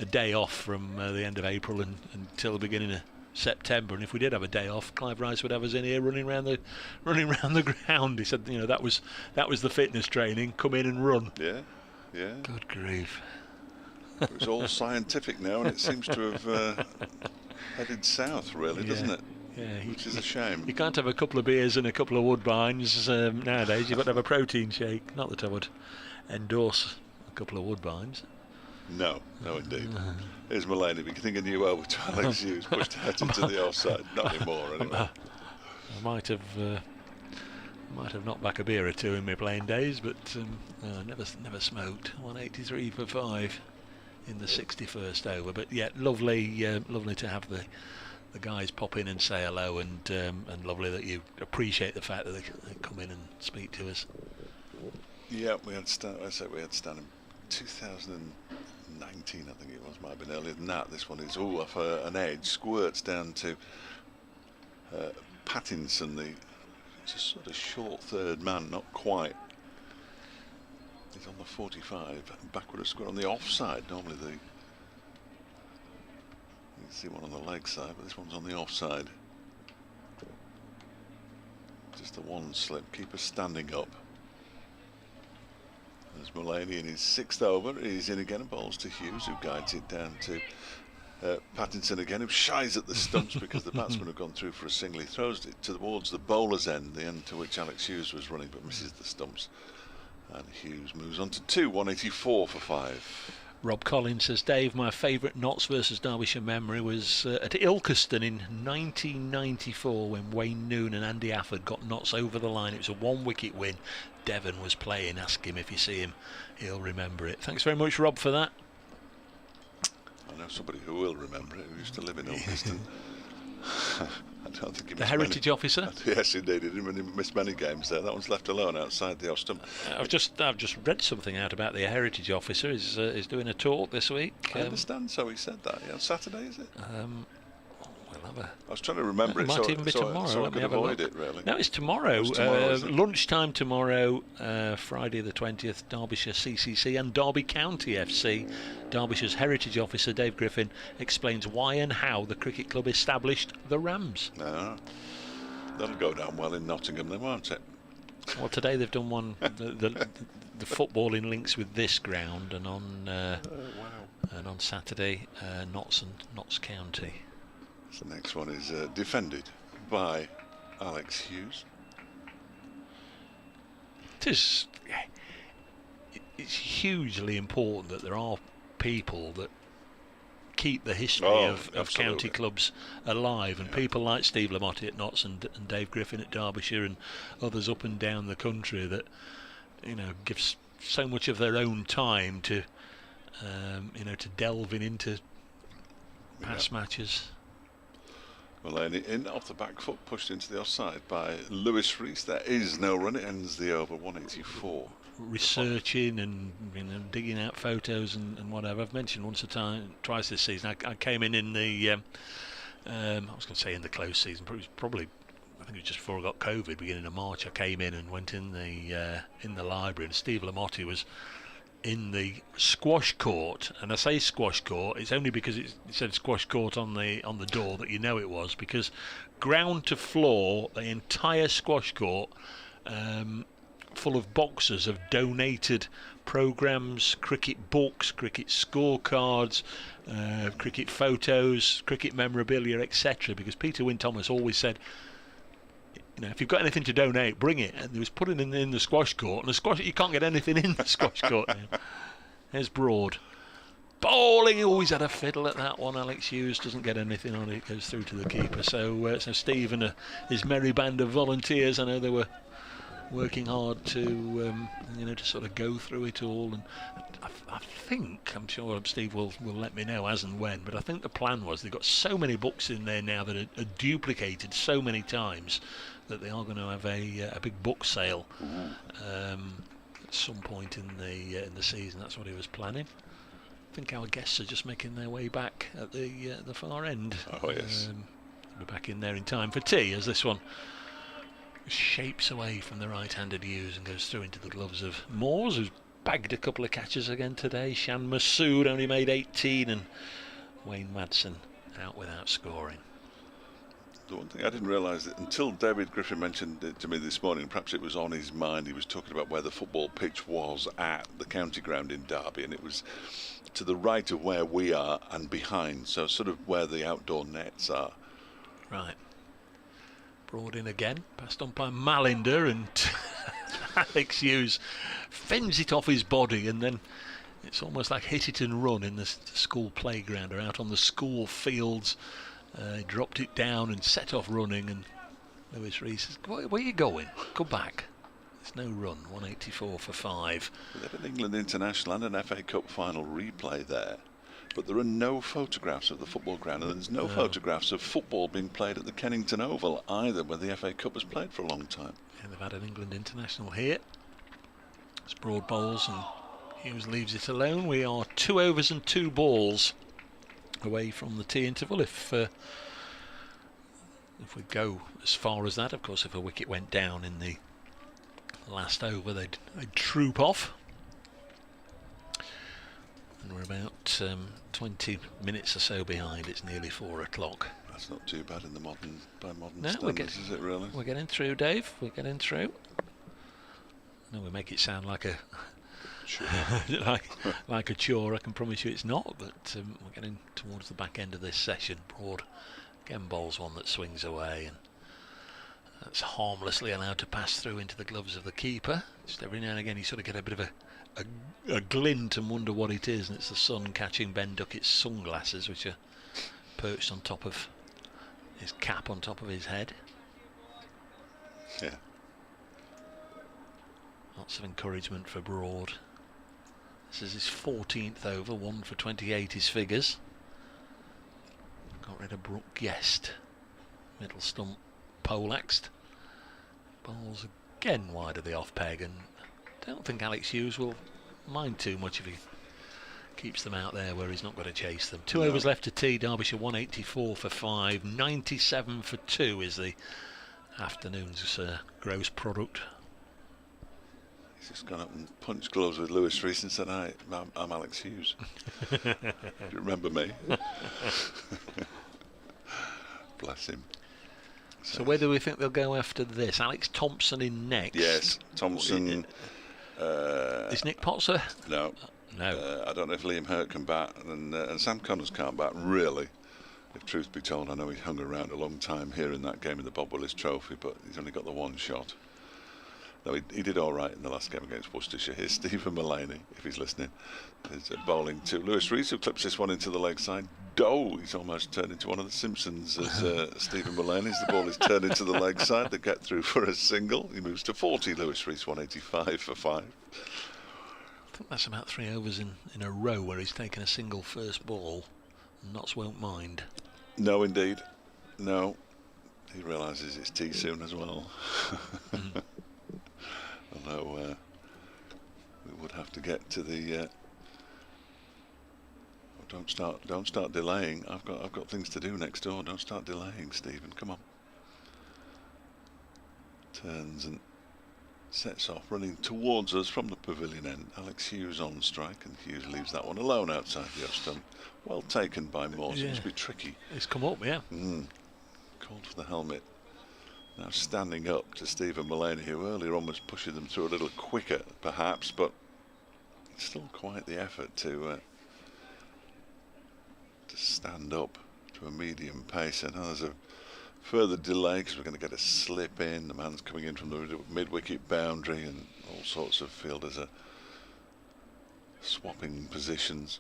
day off from the end of April until the beginning of September, and if we did have a day off, Clive Rice would have us in here running around the ground. He said, that was the fitness training. Come in and run. Yeah. Good grief. It was all scientific now, and it seems to have headed south, really, doesn't it? Yeah, which is a shame. You can't have a couple of beers and a couple of Woodbines nowadays. You've got to have a protein shake. Not that I would endorse a couple of Woodbines. No, indeed. Here's Mulaney. We can think a new over to Alex Hughes, pushed out into the offside. Not anymore, anyway. I might have knocked back a beer or two in my playing days, but never smoked. 183 for 5 in the 61st over. But yeah, lovely to have the guys pop in and say hello, and lovely that you appreciate the fact that they come in and speak to us. Yeah, we had Stan in 2019, I think it was, might have been earlier than that. This one is off an edge, squirts down to Pattinson, just sort of short third man, not quite. He's on the 45, backward of square on the offside. Normally you see one on the leg side, but this one's on the offside. Just the one slip, keeper standing up. There's Mulaney in his 6th over. He's in again and bowls to Hughes, who guides it down to Pattinson again, who shies at the stumps because the batsman have gone through for a single. He throws it towards the bowler's end, the end to which Alex Hughes was running, but misses the stumps. And Hughes moves on to 2, 184 for 5. Rob Collins says, Dave, my favourite Notts versus Derbyshire memory was at Ilkeston in 1994 when Wayne Noon and Andy Afford got Notts over the line. It was a 1-wicket win. Devon was playing. Ask him if you see him. He'll remember it. Thanks very much, Rob, for that. I know somebody who will remember it, who used to live in Ilkeston. don't think he The missed heritage many. officer. Yes, indeed. He didn't really miss many games there. That one's left alone outside the off-stump. I've just read something out about the heritage officer. Is doing a talk this week. I understand. So he said that. Yeah, on Saturday, is it? We'll have a. I was trying to remember It it. might so, even be so, tomorrow. So I Let me could have a avoid look. it, really. No, it's tomorrow. It's tomorrow, is it? Lunchtime tomorrow, Friday the 20th, Derbyshire CCC and Derby County FC. Derbyshire's heritage officer Dave Griffin explains why and how the cricket club established the Rams. No, that'll go down well in Nottingham, then, won't it? Well, today they've done one. The footballing links with this ground, and on and on Saturday, Notts County. So the next one is defended by Alex Hughes. It's hugely important that there are people that keep the history of county clubs alive, and people like Steve Lamotti at Notts and Dave Griffin at Derbyshire and others up and down the country that give so much of their own time to to delving into past matches. Well, in off the back foot, pushed into the offside by Lewis Rees. There is no run. It ends the over, 184. Researching and digging out photos and whatever. I've mentioned twice this season. I came in the I was going to say in the close season, but it was probably, I think it was just before I got COVID, beginning of March. I came in and went in the library, and Steve Lamotti was in the squash court. And I say squash court, it's only because it said squash court on the door that you know it was, because ground to floor, the entire squash court, full of boxes of donated programmes, cricket books, cricket scorecards, cricket photos, cricket memorabilia, etc. Because Peter Wynne-Thomas always said, if you've got anything to donate, bring it. And he was putting in the squash court, and the squash, you can't get anything in the squash court. There's Broad. Bowling, he always had a fiddle at that one. Alex Hughes doesn't get anything on it, goes through to the keeper. So Steve and his merry band of volunteers, I know they were working hard to to sort of go through it all, and I think, I'm sure Steve will let me know as and when, but I think the plan was they've got so many books in there now that are duplicated so many times that they are going to have a big book sale at some point in the season. That's what he was planning. I think our guests are just making their way back at the far end. Oh yes, we're back in there in time for tea as this one shapes away from the right-handed Hughes and goes through into the gloves of Moores, who's bagged a couple of catches again today. Shan Masood only made 18, and Wayne Madsen out without scoring. The one thing I didn't realise that until David Griffin mentioned it to me this morning, perhaps it was on his mind, he was talking about where the football pitch was at the county ground in Derby, and it was to the right of where we are and behind, so sort of where the outdoor nets are. Right. Brought in again, passed on by Malinder, and Alex Hughes fends it off his body, and then it's almost like hit it and run in the school playground or out on the school fields. Dropped it down and set off running, and Lewis Rees says, where are you going? Come back. There's no run. 184 for 5. They had an England International and an FA Cup final replay there, but there are no photographs of the football ground, and there's no photographs of football being played at the Kennington Oval either, where the FA Cup was played for a long time. And they've had an England International here. It's Broad bowls, and Hughes leaves it alone. We are 2 overs and 2 balls away from the tea interval. If we go as far as that, of course, if a wicket went down in the last over, they'd troop off. And we're about 20 minutes or so behind. It's nearly 4 o'clock. That's not too bad in the modern No, standards, is it really? We're getting through, Dave. We're getting through. No, we make it sound like a like a chore. I can promise you it's not, but we're getting towards the back end of this session. Broad again bowls one that swings away, and that's harmlessly allowed to pass through into the gloves of the keeper. Just every now and again you sort of get a bit of a glint and wonder what it is, and it's the sun catching Ben Duckett's sunglasses, which are perched on top of his cap, on top of his head. Yeah. Lots of encouragement for Broad. This is his 14th over, 1 for 28 his figures. Got rid of Brooke Guest. Middle stump poleaxed. Balls again wide of the off peg, and don't think Alex Hughes will mind too much if he keeps them out there where he's not going to chase them. 2 overs left to tee. Derbyshire 184 for 5, 97 for 2 is the afternoon's gross product. He's just gone up and punched gloves with Lewis Rees and said, I'm Alex Hughes. Do you remember me? Bless him. So where do we think they'll go after this? Alex Thompson in next. Yes, Thompson. Is Nick Potts? No. No. I don't know if Liam Hurt can bat, and Sam Connors can't bat, really. If truth be told, I know he hung around a long time here in that game in the Bob Willis Trophy, but he's only got the one shot. No, he did all right in the last game against Worcestershire. Here's Stephen Mullaney, if he's listening. He's bowling to Lewis Rees, who clips this one into the leg side. He's almost turned into one of the Simpsons as Stephen Mullaney. The ball is turned into the leg side. They get through for a single. He moves to 40. Lewis Rees 185 for 5. I think that's about 3 overs in a row where he's taken a single first ball. Notts won't mind. No, indeed. No. He realises it's tea soon as well. Although we would have to get to the don't start delaying. I've got things to do next door. Don't start delaying, Stephen. Come on. Turns and sets off, running towards us from the pavilion end. Alex Hughes on strike, and Hughes leaves that one alone outside the off stump. Well taken by Morse. It must be tricky. It's come up, yeah. Called for the helmet. Now standing up to Stephen Mullaney, who earlier on was pushing them through a little quicker, perhaps, but it's still quite the effort to stand up to a medium pace. And now there's a further delay because we're going to get a slip in. The man's coming in from the mid-wicket boundary, and all sorts of fielders are swapping positions.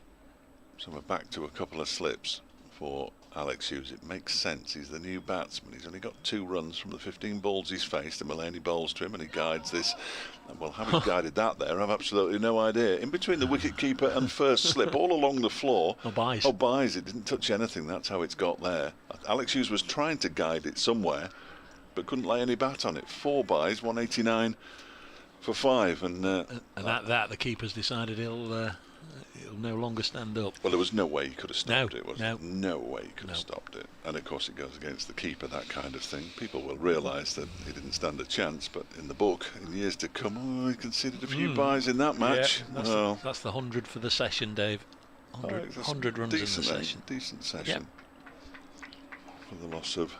So we're back to a couple of slips for Alex Hughes. It makes sense. He's the new batsman. He's only got 2 runs from the 15 balls he's faced, and Mullaney bowls to him and he guides this. And well, how he guided that there, I've absolutely no idea. In between the wicket-keeper and first slip, all along the floor. Buys. It didn't touch anything. That's how it's got there. Alex Hughes was trying to guide it somewhere, but couldn't lay any bat on it. 4 buys, 189 for 5. And that the keeper's decided he'll no longer stand up. Well, there was no way he could have stopped it, was there? No. No way he could have stopped it. And of course it goes against the keeper, that kind of thing. People will realise that he didn't stand a chance, but in the book, in years to come, he conceded a few buys in that match. Yeah, that's the 100 for the session, Dave. 100 runs in the session. Decent session. For the loss of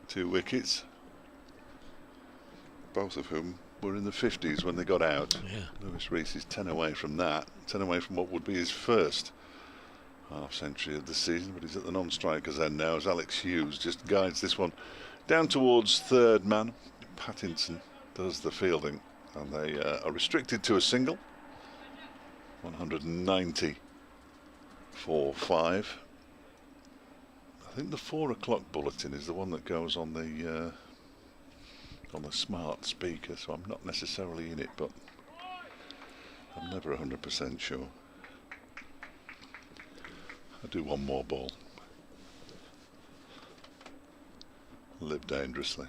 2 wickets. Both of whom were in the 50s when they got out. Lewis Rees is 10 away from that, 10 away from what would be his first half century of the season, but he's at the non-strikers end now as Alex Hughes just guides this one down towards third man. Pattinson does the fielding, and they are restricted to a single. 190 for 5. I think the 4 o'clock bulletin is the one that goes on the smart speaker, so I'm not necessarily in it, but I'm never 100% sure. I'll do one more ball. Live dangerously.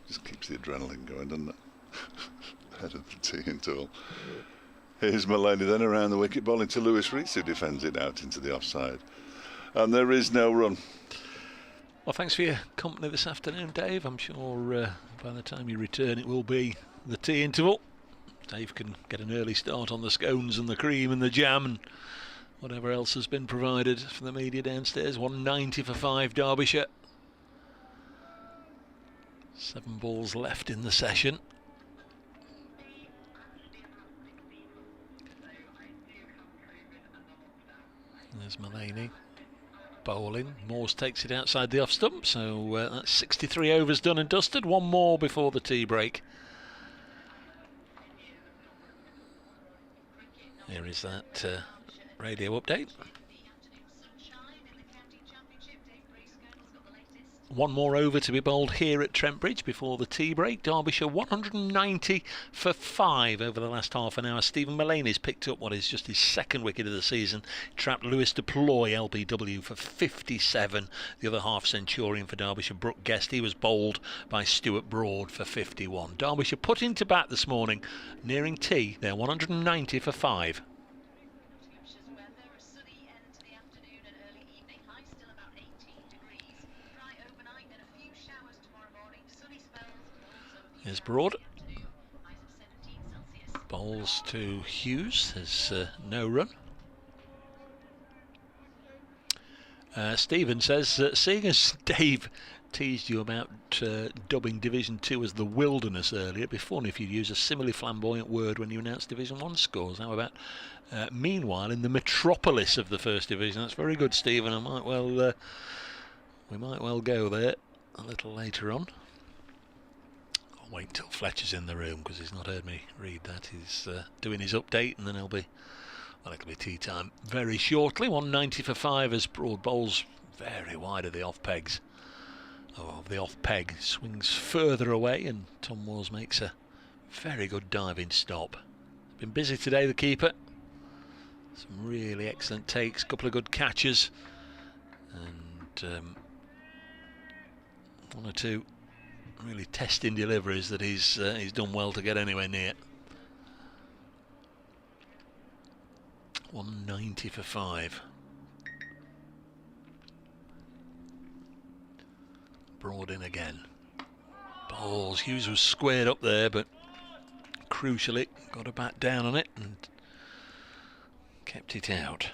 Just keeps the adrenaline going, doesn't it? Head of the teeing tool. Here's Mullaney then around the wicket, bowling to Lewis Rees, who defends it out into the offside. And there is no run. Well, thanks for your company this afternoon, Dave. I'm sure by the time you return it will be the tea interval. Dave can get an early start on the scones and the cream and the jam and whatever else has been provided for the media downstairs. 190 for 5, Derbyshire. 7 balls left in the session. There's Mullaney bowling. Morse takes it outside the off stump, so that's 63 overs done and dusted. 1 more before the tea break. Here is that radio update. one more over to be bowled here at Trent Bridge before the tea break. Derbyshire 190 for 5 over the last half an hour. Stephen Mullaney's picked up what is just his second wicket of the season. Trapped Lewis Deploy, LBW, for 57. The other half centurion for Derbyshire, Brooke Guest, he was bowled by Stuart Broad for 51. Derbyshire put into bat this morning, nearing tea. They're 190 for 5. Here's Broad. Bowls to Hughes. There's no run. Stephen says, seeing as Dave teased you about dubbing Division 2 as the wilderness earlier, it'd be fun if you'd use a similarly flamboyant word when you announce Division 1 scores. How about meanwhile in the metropolis of the First Division? That's very good, Stephen. We might well go there a little later on. I'll wait till Fletcher's in the room because he's not heard me read that. He's doing his update, and then it'll be tea time very shortly. 190 for 5 as Broad bowls very wide of the off pegs. The off peg swings further away, and Tom Moores makes a very good diving stop. Been busy today, the keeper. Some really excellent takes, a couple of good catches, and one or two really testing deliveries that he's done well to get anywhere near. 190 for 5. Broad in again. Balls. Hughes was squared up there, but crucially got a bat down on it and kept it out.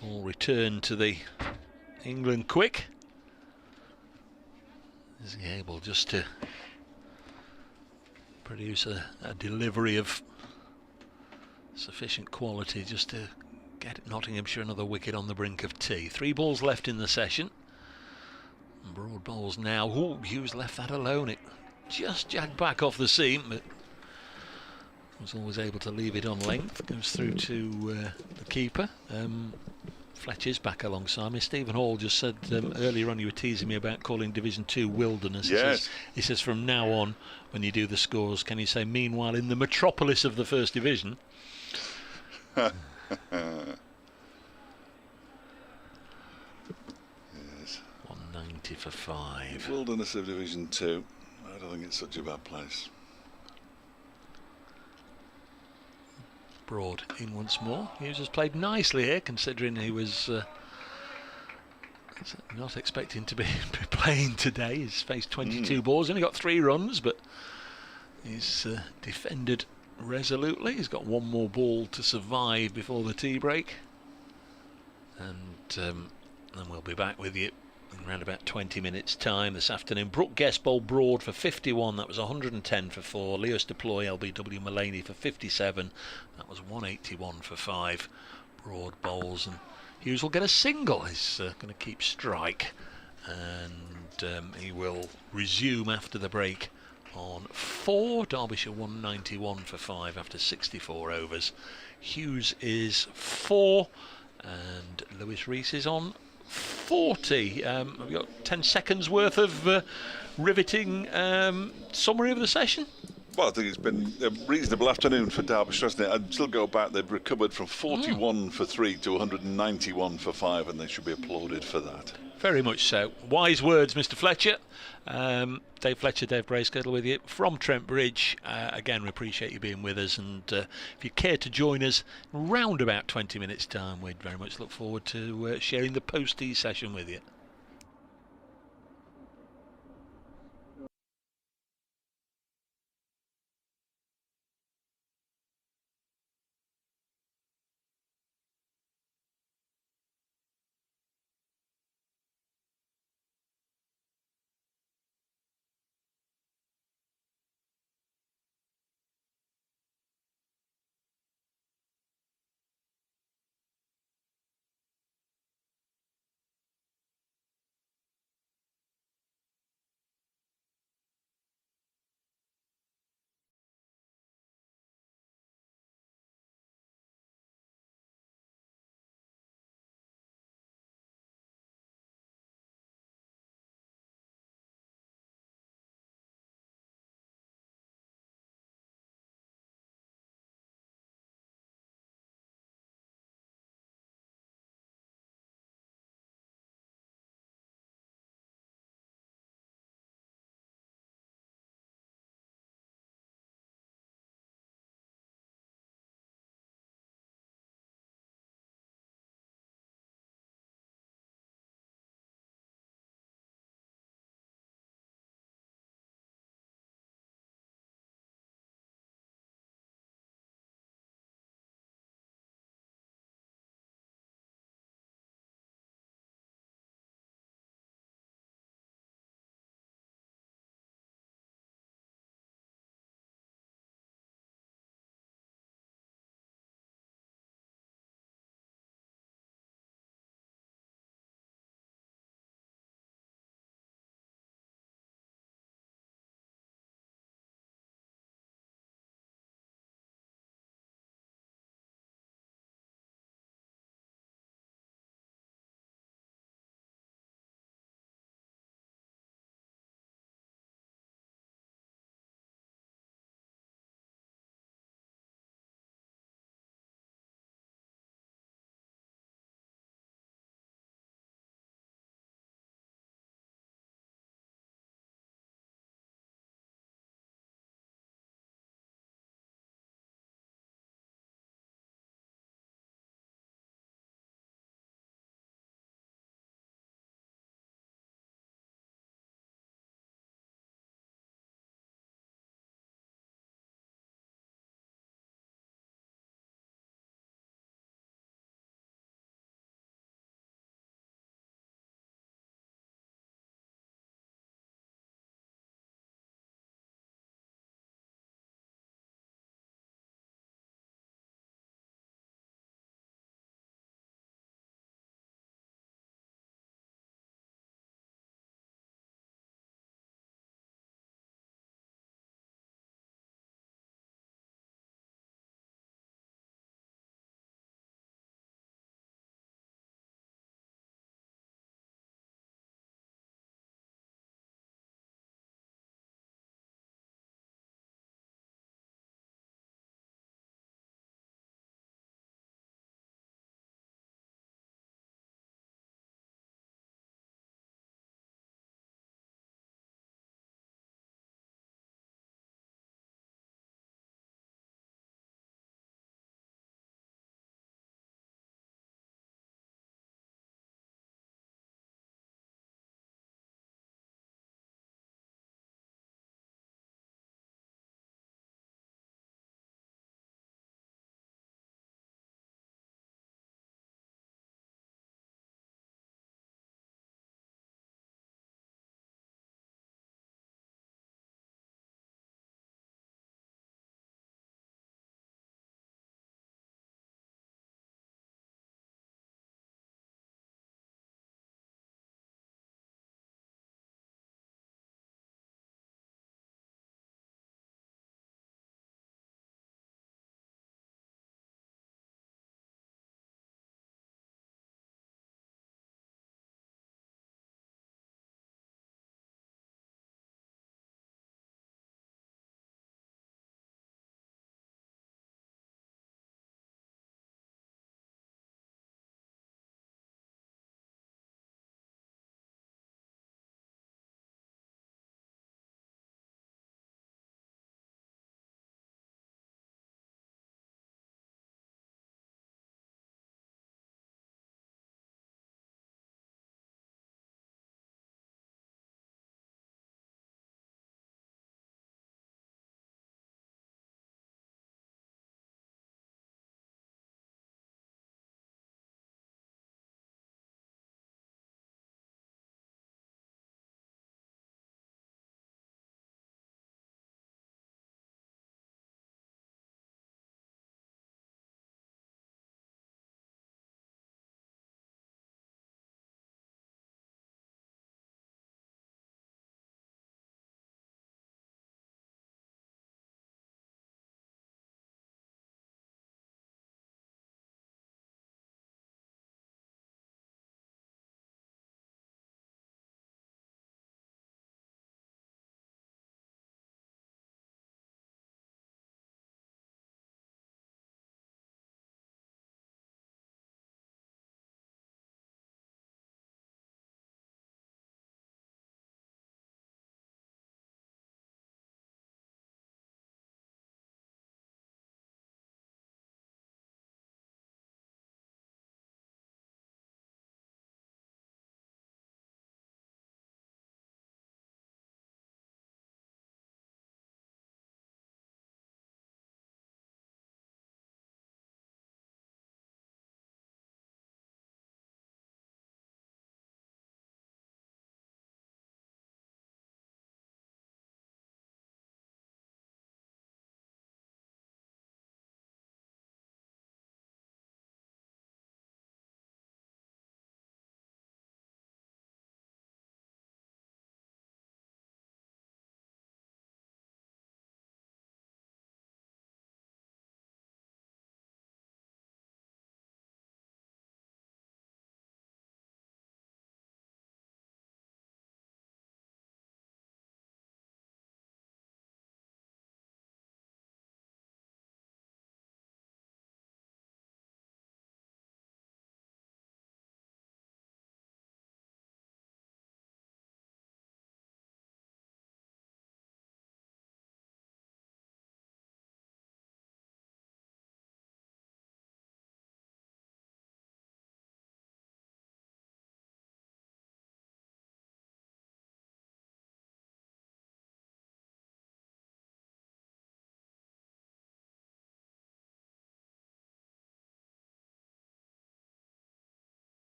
Ball returned to the England quick. Is he able just to produce a delivery of sufficient quality just to get Nottinghamshire another wicket on the brink of tea? 3 balls left in the session. Broad bowls now. Oh, Hughes left that alone. It just jagged back off the seam, but was always able to leave it on length. Goes through to the keeper. Fletcher's back alongside me. Stephen Hall just said earlier on you were teasing me about calling Division 2 wilderness. Yes. He says from now on, when you do the scores, can you say meanwhile in the metropolis of the First Division? Yes. 190 for 5. Wilderness of Division 2. I don't think it's such a bad place. Broad in once more. Hughes has played nicely here, considering he was not expecting to be playing today. He's faced 22 balls, only got 3 runs, but he's defended resolutely. He's got 1 more ball to survive before the tea break, and then we'll be back with you in around about 20 minutes time this afternoon. Brooke Guest bowled Broad for 51. That was 110 for 4. Lewis Deploy, LBW Mullaney for 57. That was 181 for 5. Broad bowls, and Hughes will get a single. He's going to keep strike, and he will resume after the break on 4. Derbyshire 191 for 5 after 64 overs. Hughes is 4, and Lewis Rees is on 40. We've got 10 seconds worth of riveting summary of the session. Well, I think it's been a reasonable afternoon for Derbyshire, hasn't it? I'd still go back. They've recovered from 41 for 3 to 191 for 5, and they should be applauded for that. Very much so. Wise words, Mr. Fletcher. Dave Fletcher, Dave Bracegirdle with you from Trent Bridge. Again, we appreciate you being with us, and if you care to join us round about 20 minutes time, we'd very much look forward to sharing the post-tea session with you.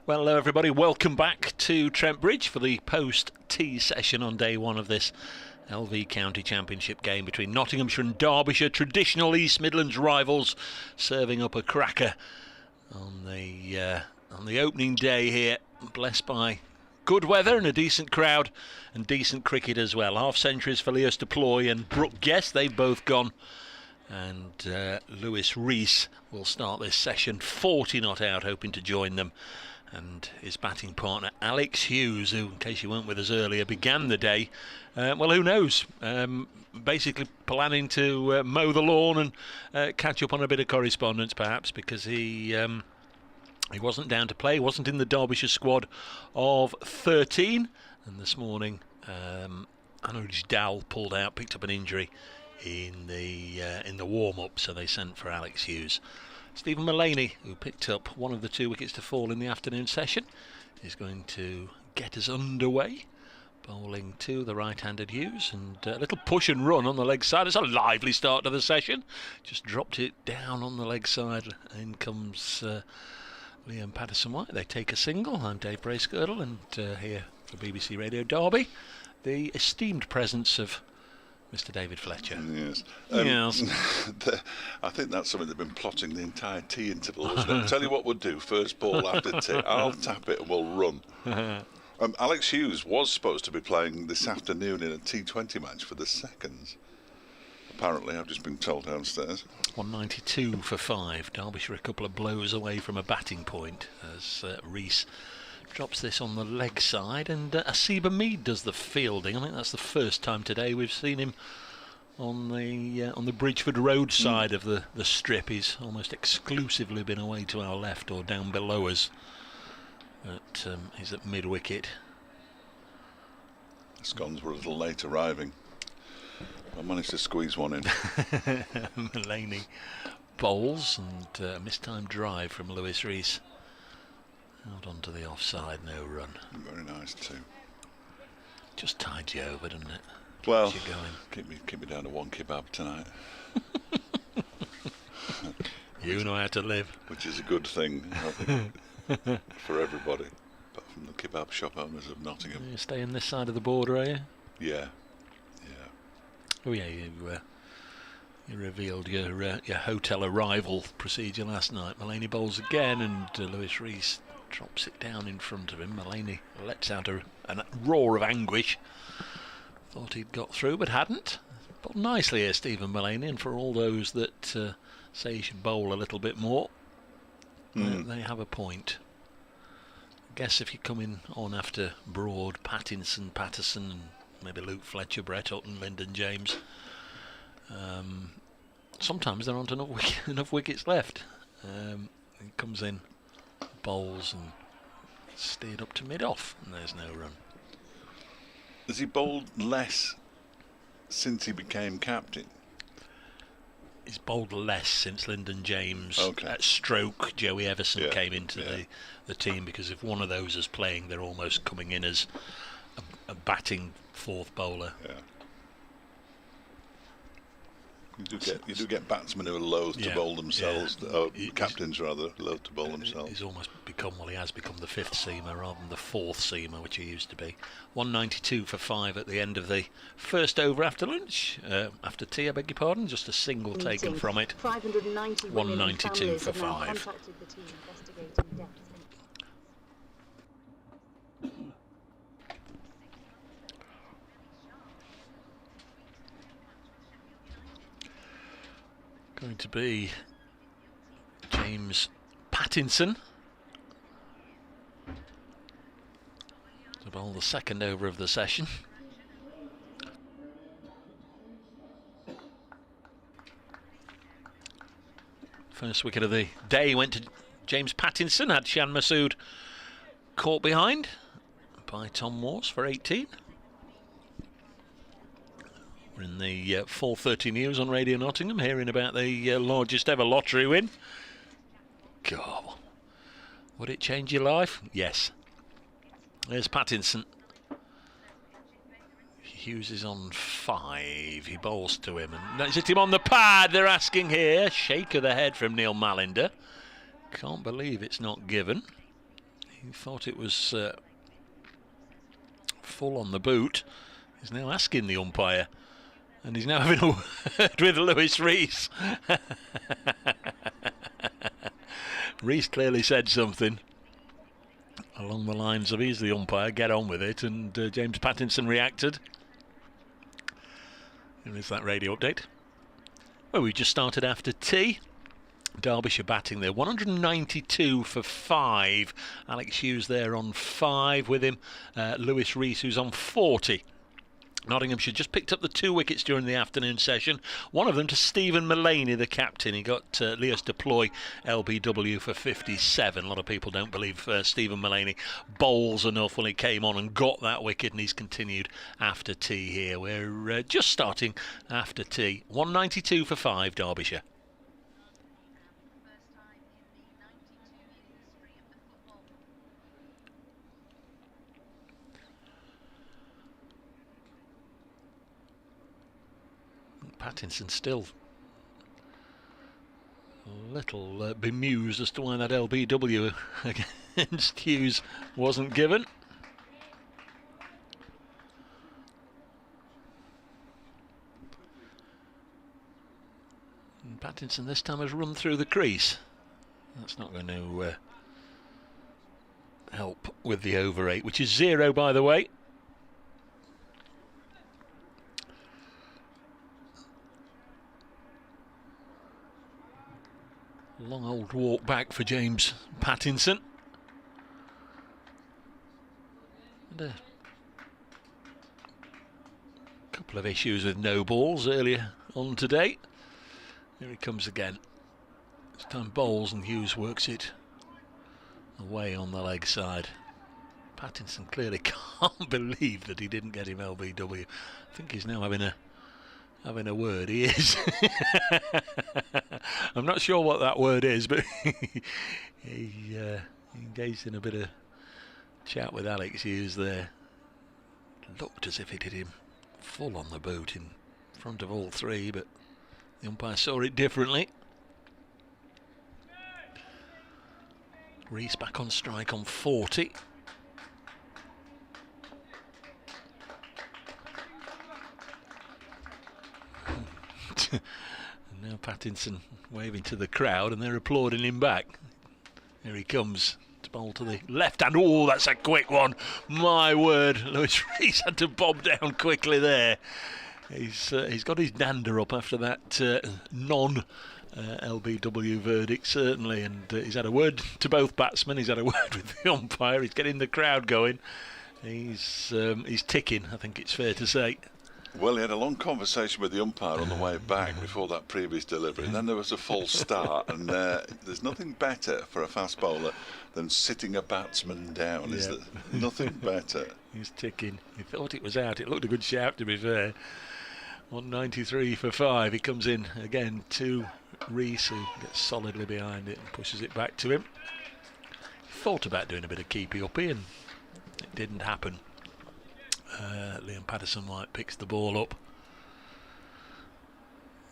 Well, hello everybody, welcome back to Trent Bridge for the post-tea session on day one of this LV County Championship game between Nottinghamshire and Derbyshire, traditional East Midlands rivals, serving up a cracker on the opening day here, blessed by good weather and a decent crowd and decent cricket as well. Half centuries for Lewis Deploy and Brooke Guest, they've both gone. And Lewis Rees will start this session, 40 not out, hoping to join them. And his batting partner Alex Hughes, who, in case you weren't with us earlier, began the day, well, who knows, basically planning to mow the lawn and catch up on a bit of correspondence perhaps, because he wasn't down to play, he wasn't in the Derbyshire squad of 13, and this morning Anuj Dowell pulled out, picked up an injury in the warm-up, so they sent for Alex Hughes. Stephen Mullaney, who picked up one of the 2 wickets to fall in the afternoon session, is going to get us underway, bowling to the right-handed Hughes, and a little push and run on the leg side. It's a lively start to the session, just dropped it down on the leg side. In comes Liam Patterson-White. They take a single. I'm Dave Bracegirdle, and here for BBC Radio Derby, the esteemed presence of Mr. David Fletcher. Yes. Yes. I think that's something they've been plotting the entire tea interval, isn't it? Tell you what we'll do, first ball after tea, I'll tap it and we'll run. Alex Hughes was supposed to be playing this afternoon in a T20 match for the Seconds. Apparently, I've just been told downstairs. 192 for 5. Derbyshire a couple of blows away from a batting point as Rees drops this on the leg side, and Asiba Mead does the fielding. I think that's the first time today we've seen him on the Bridgeford Road side of the strip. He's almost exclusively been away to our left or down below us. But he's at mid-wicket. The scones were a little late arriving. I managed to squeeze one in. Mullaney bowls, and a mistimed drive from Lewis Rees. Out onto the offside, no run. Very nice too. Just tides you over, doesn't it? Well, Keeps you going. keep me down to 1 kebab tonight. You know how to live. Which is a good thing, I think, for everybody, apart from the kebab shop owners of Nottingham. You staying this side of the border, are you? Yeah. Oh yeah, you revealed your hotel arrival procedure last night. Mullaney bowls again, and Lewis Rees drops it down in front of him. Mullaney lets out a roar of anguish. Thought he'd got through, but hadn't. Bowled nicely here, Stephen Mullaney, and for all those that say he should bowl a little bit more, they have a point. I guess if you're coming on after Broad, Patterson, and maybe Luke Fletcher, Brett Hutton, Lyndon James, sometimes there aren't enough wickets left. He comes in, bowls, and steered up to mid-off, and there's no run. Has he bowled less since he became captain? He's bowled less since Lyndon James, stroke Joey Everson came into the team, because if one of those is playing, they're almost coming in as a batting fourth bowler. Yeah. You do get batsmen who are loath to bowl themselves, captains rather, loath to bowl themselves. He's almost become, well, he has become the fifth seamer rather than the fourth seamer, which he used to be. 192 for 5 at the end of the first over after lunch, after tea, I beg your pardon, just a single taken from it. 192 for 5. Going to be James Pattinson to bowl the second over of the session. First wicket of the day went to James Pattinson, had Shan Masood caught behind by Tom Morse for 18. We're in the 4:30 news on Radio Nottingham, hearing about the largest ever lottery win. God, would it change your life? Yes. There's Pattinson. Hughes is on 5. He bowls to him, and that's hit him on the pad. They're asking here. Shake of the head from Neil Malinder. Can't believe it's not given. He thought it was full on the boot. He's now asking the umpire, and he's now having a word with Lewis Rees. Rees clearly said something along the lines of, he's the umpire, get on with it, and James Pattinson reacted. Here is that radio update. Well, we just started after tea. Derbyshire batting there, 192 for 5. Alex Hughes there on 5 with him. Lewis Rees, who's on 40. Nottinghamshire just picked up the 2 wickets during the afternoon session. One of them to Stephen Mullaney, the captain. He got Leos Deploy, LBW, for 57. A lot of people don't believe Stephen Mullaney bowls enough. When he came on and got that wicket, and he's continued after tea here. We're just starting after tea. 192 for 5, Derbyshire. Pattinson still a little bemused as to why that LBW against Hughes wasn't given. And Pattinson this time has run through the crease. That's not going to help with the over 8, which is 0, by the way. Long old walk back for James Pattinson. And a couple of issues with no balls earlier on today. Here he comes again. This time bowls and Hughes works it away on the leg side. Pattinson clearly can't believe that he didn't get him LBW. I think he's now having a word. He is. I'm not sure what that word is, but he engaged in a bit of chat with Alex Hughes there. Looked as if he did him full on the boot in front of all 3, but the umpire saw it differently. Rees back on strike on 40. And now Pattinson waving to the crowd, and they're applauding him back. Here he comes to bowl to the left hand. Oh, that's a quick one. My word, Lewis Rees had to bob down quickly there. He's got his dander up after that non-LBW verdict, certainly, and he's had a word to both batsmen. He's had a word with the umpire. He's getting the crowd going. He's ticking, I think it's fair to say. Well, he had a long conversation with the umpire on the way back before that previous delivery, and then there was a false start, and there's nothing better for a fast bowler than sitting a batsman down, is there? Nothing better. He's ticking. He thought it was out. It looked a good shout, to be fair. 193 for 5. He comes in again to Rees, who gets solidly behind it and pushes it back to him. He thought about doing a bit of keepy-uppy, and it didn't happen. Liam Patterson-White picks the ball up.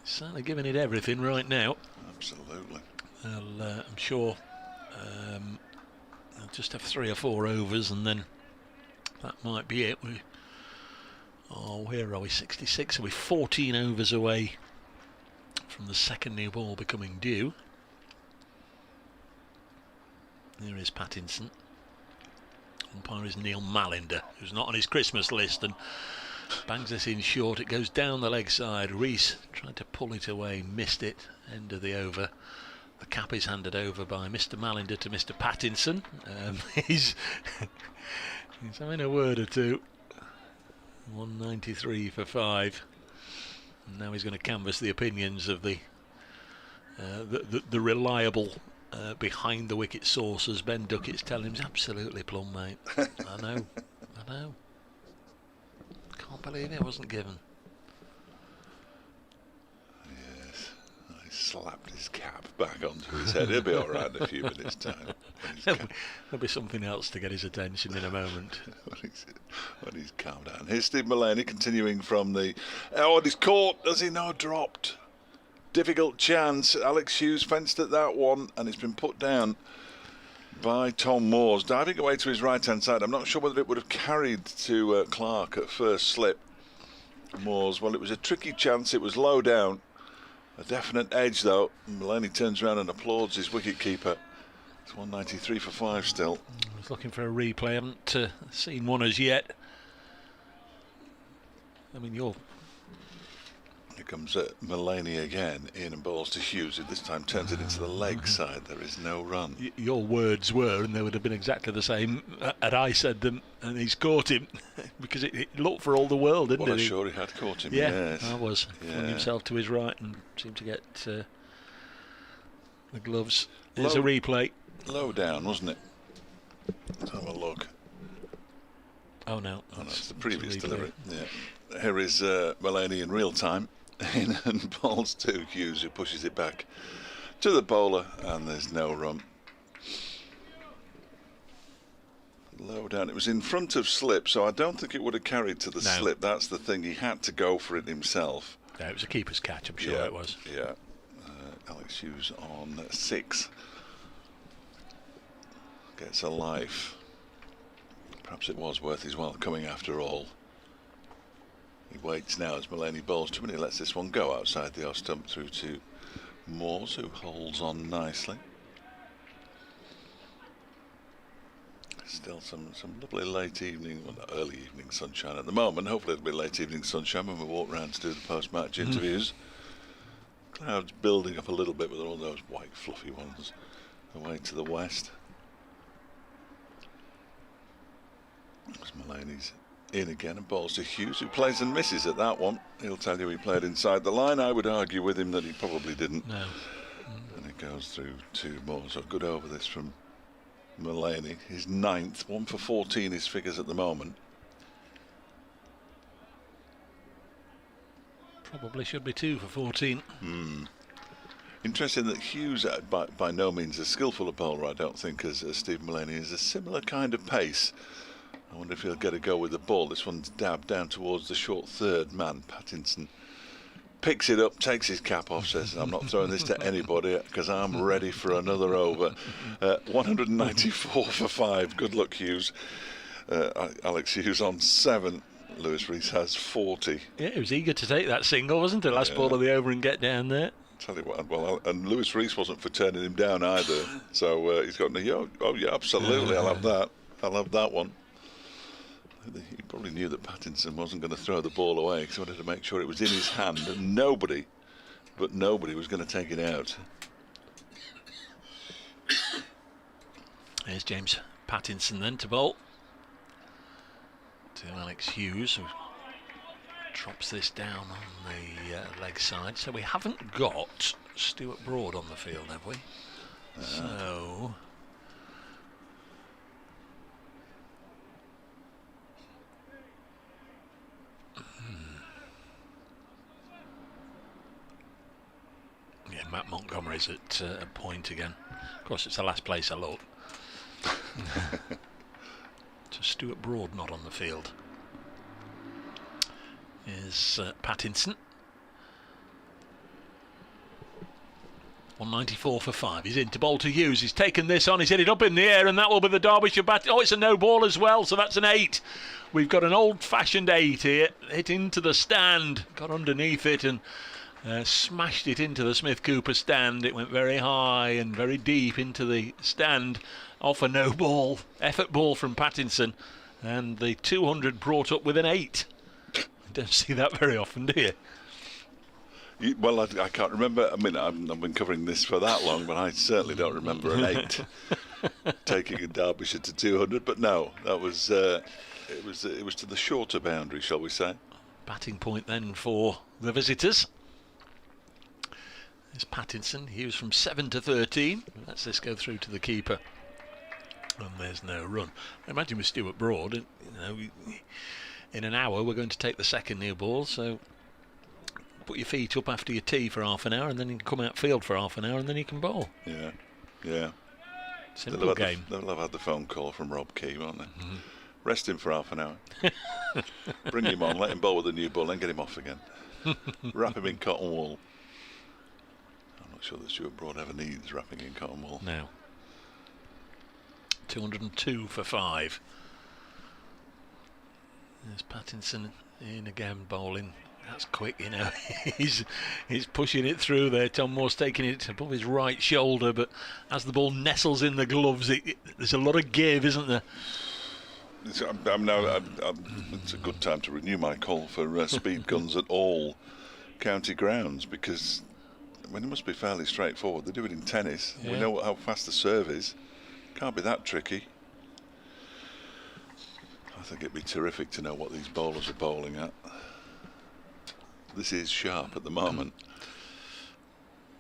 He's certainly giving it everything right now. Absolutely. I'm sure they'll just have 3 or 4 overs, and then that might be it. Where are we? 66. Are we 14 overs away from the second new ball becoming due? There is Pattinson. Umpire is Neil Malinder, who's not on his Christmas list, and bangs this in short. It goes down the leg side. Rees tried to pull it away, missed it. End of the over. The cap is handed over by Mr. Malinder to Mr. Pattinson. He's having a word or two. 193 for 5. And now he's going to canvass the opinions of the reliable behind the wicket sources. Ben Duckett's telling him, it's absolutely plumb, mate. I know. Can't believe it wasn't given. Yes, I slapped his cap back onto his head. He'll be all right in a few minutes' time. There'll be something else to get his attention in a moment. when he's calmed down. Here's Steve Mullaney continuing from the... Oh, and he's caught. Has he now dropped? Difficult chance. Alex Hughes fenced at that one, and it's been put down by Tom Moores, diving away to his right-hand side. I'm not sure whether it would have carried to Clark at first slip. Moores, well, it was a tricky chance. It was low down. A definite edge, though. Mulaney turns around and applauds his wicket-keeper. It's 193 for 5 still. I was looking for a replay. I haven't seen one as yet. I mean, Here comes Mulaney again, in and bowls to Hughes, who this time turns it into the leg side. There is no run. Your words were, and they would have been exactly the same had I said them, and he's caught him, because it looked for all the world, didn't it? Well, sure he had caught him, yeah, yes. I was. Yeah. Flung himself to his right and seemed to get the gloves. There's a replay. Low down, wasn't it? Let's have a look. Oh, no. Oh, no, it's the previous delivery. Yeah. Here is Mulaney in real time. In and balls to Hughes, who pushes it back to the bowler, and there's no run. Low down. It was in front of slip, so I don't think it would have carried to the slip. That's the thing. He had to go for it himself. Yeah, it was a keeper's catch, I'm sure it was. Yeah. Alex Hughes on 6. Gets a life. Perhaps it was worth his while coming after all. He waits now as Mulaney bowls to him, and he lets this one go outside the off stump through to Moores, who holds on nicely. Still some lovely late evening, well, not early evening sunshine at the moment. Hopefully it'll be late evening sunshine when we walk round to do the post-match interviews. Clouds building up a little bit with all those white fluffy ones away to the west. As Mulaney's in again and bowls to Hughes, who plays and misses at that one. He'll tell you he played inside the line. I would argue with him that he probably didn't. No. And it goes through to Moore. So good over this from Mulaney. His 9th, 1 for 14 his figures at the moment. Probably should be 2 for 14. Interesting that Hughes, by no means as skillful a bowler, I don't think, as Steve Mulaney, is a similar kind of pace. I wonder if he'll get a go with the ball. This one's dabbed down towards the short third man. Pattinson picks it up, takes his cap off, says, I'm not throwing this to anybody because I'm ready for another over. 194 for 5. Good luck, Hughes. Alex Hughes on 7. Lewis Rees has 40. Yeah, he was eager to take that single, wasn't it? Last ball of the over and get down there. Tell you what, well, and Lewis Rees wasn't for turning him down either. So he's got, oh yeah, absolutely, I'll have that. I'll have that one. He probably knew that Pattinson wasn't going to throw the ball away, because he wanted to make sure it was in his hand, and nobody was going to take it out. Here's James Pattinson then to bowl to Alex Hughes, who drops this down on the leg side. So we haven't got Stuart Broad on the field, have we? So yeah, Matt Montgomery's at a point again. Of course, it's the last place I look. So Stuart Broad not on the field. Is Pattinson. 194 for 5. He's in to bowl to Hughes. He's taken this on. He's hit it up in the air, and that will be the Derbyshire bat. Oh, it's a no ball as well, so that's an 8. We've got an old-fashioned 8 here. Hit into the stand. Got underneath it and smashed it into the Smith Cooper stand. It went very high and very deep into the stand. Off a no ball. Effort ball from Pattinson. And the 200 brought up with an 8. You don't see that very often, do you? Well, I can't remember. I mean, I've been covering this for that long, but I certainly don't remember an 8 taking a Derbyshire to 200. But no, that was it was to the shorter boundary, shall we say? Batting point then for the visitors. There's Pattinson. He was from 7 to 13. Let's this go through to the keeper. And there's no run. I imagine with Stuart Broad, you know, in an hour we're going to take the second new ball, so put your feet up after your tea for half an hour, and then you can come out field for half an hour, and then you can bowl. Yeah. Simple game. They'll have had the phone call from Rob Key, won't they? Rest him for half an hour. Bring him on, let him bowl with a new ball, then get him off again. Wrap him in cotton wool. I'm not sure that Stuart Broad ever needs wrapping in cotton wool. No. 202 for 5. There's Pattinson in again, bowling. That's quick, you know. he's pushing it through there. Tom Moore's taking it above his right shoulder, but as the ball nestles in the gloves, there's a lot of give, isn't there? It's a good time to renew my call for speed guns at all county grounds, because it must be fairly straightforward. They do it in tennis. Yeah. We know how fast the serve is. Can't be that tricky. I think it'd be terrific to know what these bowlers are bowling at. This is sharp at the moment.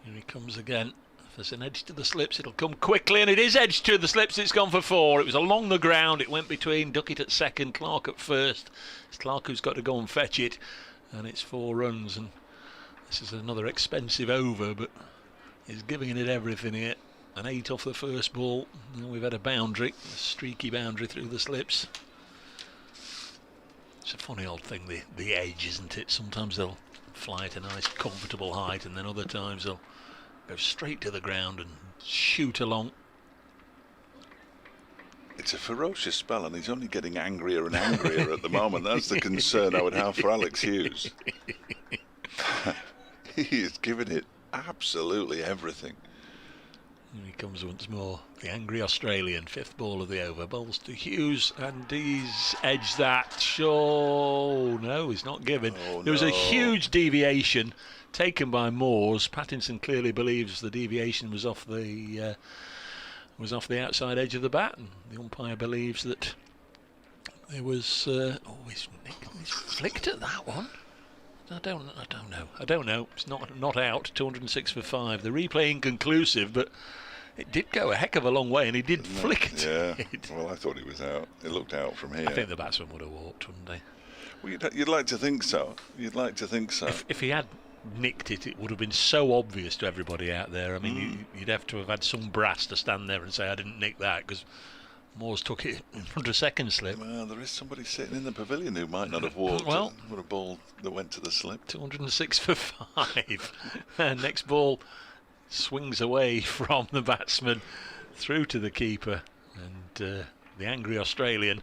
Here he comes again. If there's an edge to the slips, it'll come quickly, and it is edge to the slips. It's gone for 4. It was along the ground. It went between Duckett at second, Clark at first. It's Clark who's got to go and fetch it, and it's 4 runs. And this is another expensive over, but he's giving it everything here. An 8 off the first ball. And we've had a boundary, a streaky boundary through the slips. It's a funny old thing, the edge, isn't it? Sometimes they'll fly at a nice comfortable height, and then other times they'll go straight to the ground and shoot along. It's a ferocious spell, and he's only getting angrier and angrier at the moment. That's the concern I would have for Alex Hughes. He is giving it absolutely everything. Here he comes once more, the angry Australian, 5th ball of the over, bowls to Hughes, and he's edged that. Oh no, he's not given. There was a huge deviation taken by Moores. Pattinson clearly believes the deviation was off the outside edge of the bat, and the umpire believes that there was. He's flicked at that one. I don't know. It's not out. 206 for 5. The replay inconclusive, but it did go a heck of a long way, and he did flick it. Yeah. Well, I thought he was out. It looked out from here. I think the batsman would have walked, wouldn't they? Well, you'd like to think so. If he had nicked it, it would have been so obvious to everybody out there. I mean, you'd have to have had some brass to stand there and say, I didn't nick that, because Moores took it in front of second slip. Well, there is somebody sitting in the pavilion who might not have walked. Well, what a ball that went to the slip. 206 for 5. Next ball swings away from the batsman through to the keeper, and the angry Australian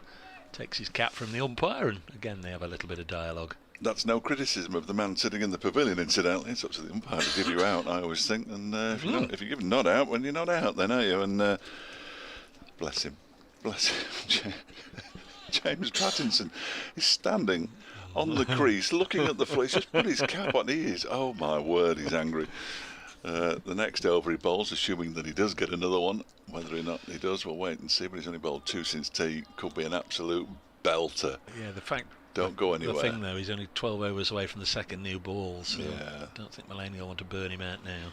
takes his cap from the umpire, and again they have a little bit of dialogue. That's no criticism of the man sitting in the pavilion, incidentally. It's up to the umpire to give you out, I always think. And if you give a nod out, when you're not out, then are you? And bless him. James Pattinson is standing on the crease, looking at the fleece. Just put his cap on. He is, oh my word, he's angry. The next over he bowls, assuming that he does get another one. Whether or not he does, we'll wait and see. But he's only bowled 2 since tea. Could be an absolute belter. Yeah, the fact. Don't go anywhere. The thing, though, he's only 12 overs away from the second new ball, so yeah. I don't think Mulaney will want to burn him out now.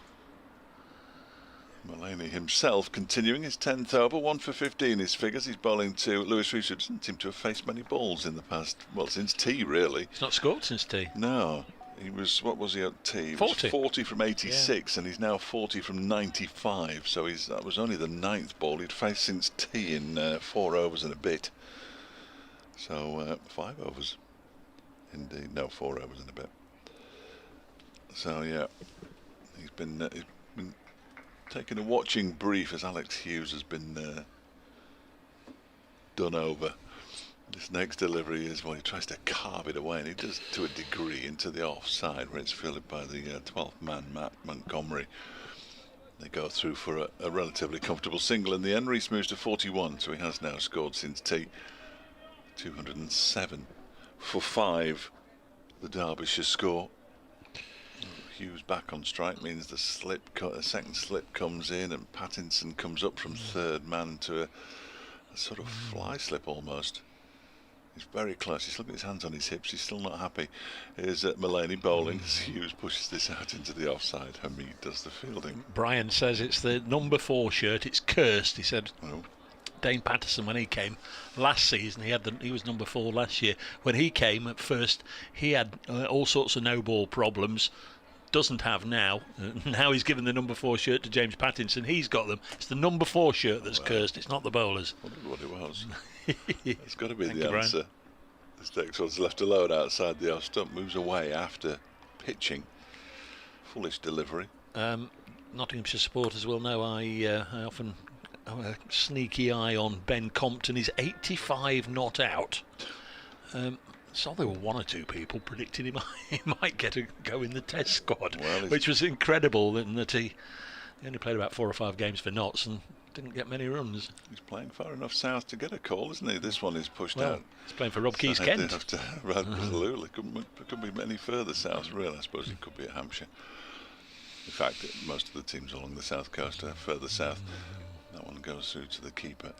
Mulaney himself continuing his 10th over, 1 for 15 his figures. He's bowling to Lewis Rees, who doesn't seem to have faced many balls in the past, well, since tea, really. He's not scored since tea. No. He was, what was he at tea? 40. 40 from 86, yeah. And he's now 40 from 95. So that was only the 9th ball he'd faced since tea in 4 overs and a bit. So 5 overs. Indeed, no, 4 overs and a bit. So yeah, he's been taking a watching brief as Alex Hughes has been done over. This next delivery is, well, he tries to carve it away, and he does to a degree into the offside, where it's fielded by the 12th man, Matt Montgomery. They go through for a relatively comfortable single in the end. Rees moves to 41, so he has now scored since tea. 207 for 5, the Derbyshire score. Hughes back on strike means the second slip comes in, and Pattinson comes up from 3rd man to a sort of fly slip almost. He's very close. He's looking at his hands on his hips. He's still not happy. Here's Mulaney bowling as Hughes pushes this out into the offside. Hamid does the fielding. Brian says it's the number 4 shirt. It's cursed. He said. Oh. Dane Patterson, when he came last season, he was number 4 last year. When he came at first, he had all sorts of no ball problems. Doesn't have now. Now he's given the number 4 shirt to James Pattinson. He's got them. It's the number 4 shirt that's cursed. It's not the bowlers. I wondered what it was. That's got to be the answer. This next one's left alone outside the off stump. Moves away after pitching. Foolish delivery. Nottinghamshire supporters will know I often a sneaky eye on Ben Compton. He's 85 not out. So there were one or two people predicting he might get a go in the Test squad, which was incredible. In that he only played about 4 or 5 games for Notts and didn't get many runs. He's playing far enough south to get a call, isn't he? This one is pushed out. He's playing for Rob Keys Kent. Absolutely. Couldn't be any further south, really. I suppose it could be Hampshire. In fact, most of the teams along the south coast are further south. That one goes through to the keeper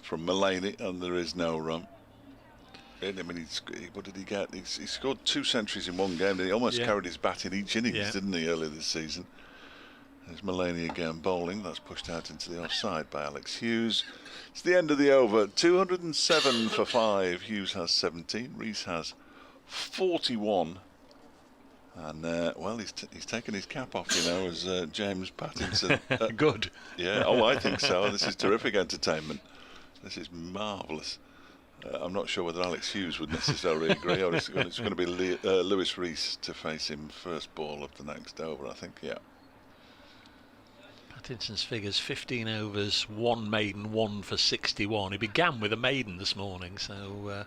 from Mulaney, and there is no run. I mean, what did he get? He scored 2 centuries in one game. He almost carried his bat in each innings, didn't he, earlier this season? There's Mulaney again bowling. That's pushed out into the offside by Alex Hughes. It's the end of the over. 207 for 5. Hughes has 17. Rees has 41. And, well, he's taken his cap off, you know, as James Pattinson. Good. Yeah, I think so. This is terrific entertainment. This is marvellous. I'm not sure whether Alex Hughes would necessarily agree, or it's going to be Lewis Rees to face him first ball of the next over, I think, yeah. Pattinson's figures: 15 overs, 1 maiden, 1 for 61. He began with a maiden this morning, so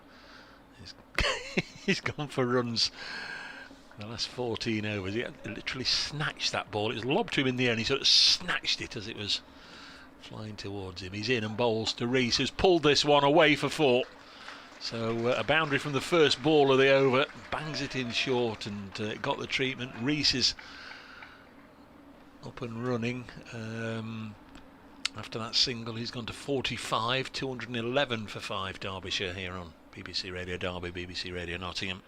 he's gone for runs the last 14 overs. He literally snatched that ball. It was lobbed to him in the air, and he sort of snatched it as it was flying towards him. He's in and bowls to Rees, who's pulled this one away for 4. So a boundary from the first ball of the over, bangs it in short and got the treatment. Rees is up and running. After that single, he's gone to 45, 211 for 5 Derbyshire here on BBC Radio Derby, BBC Radio Nottingham.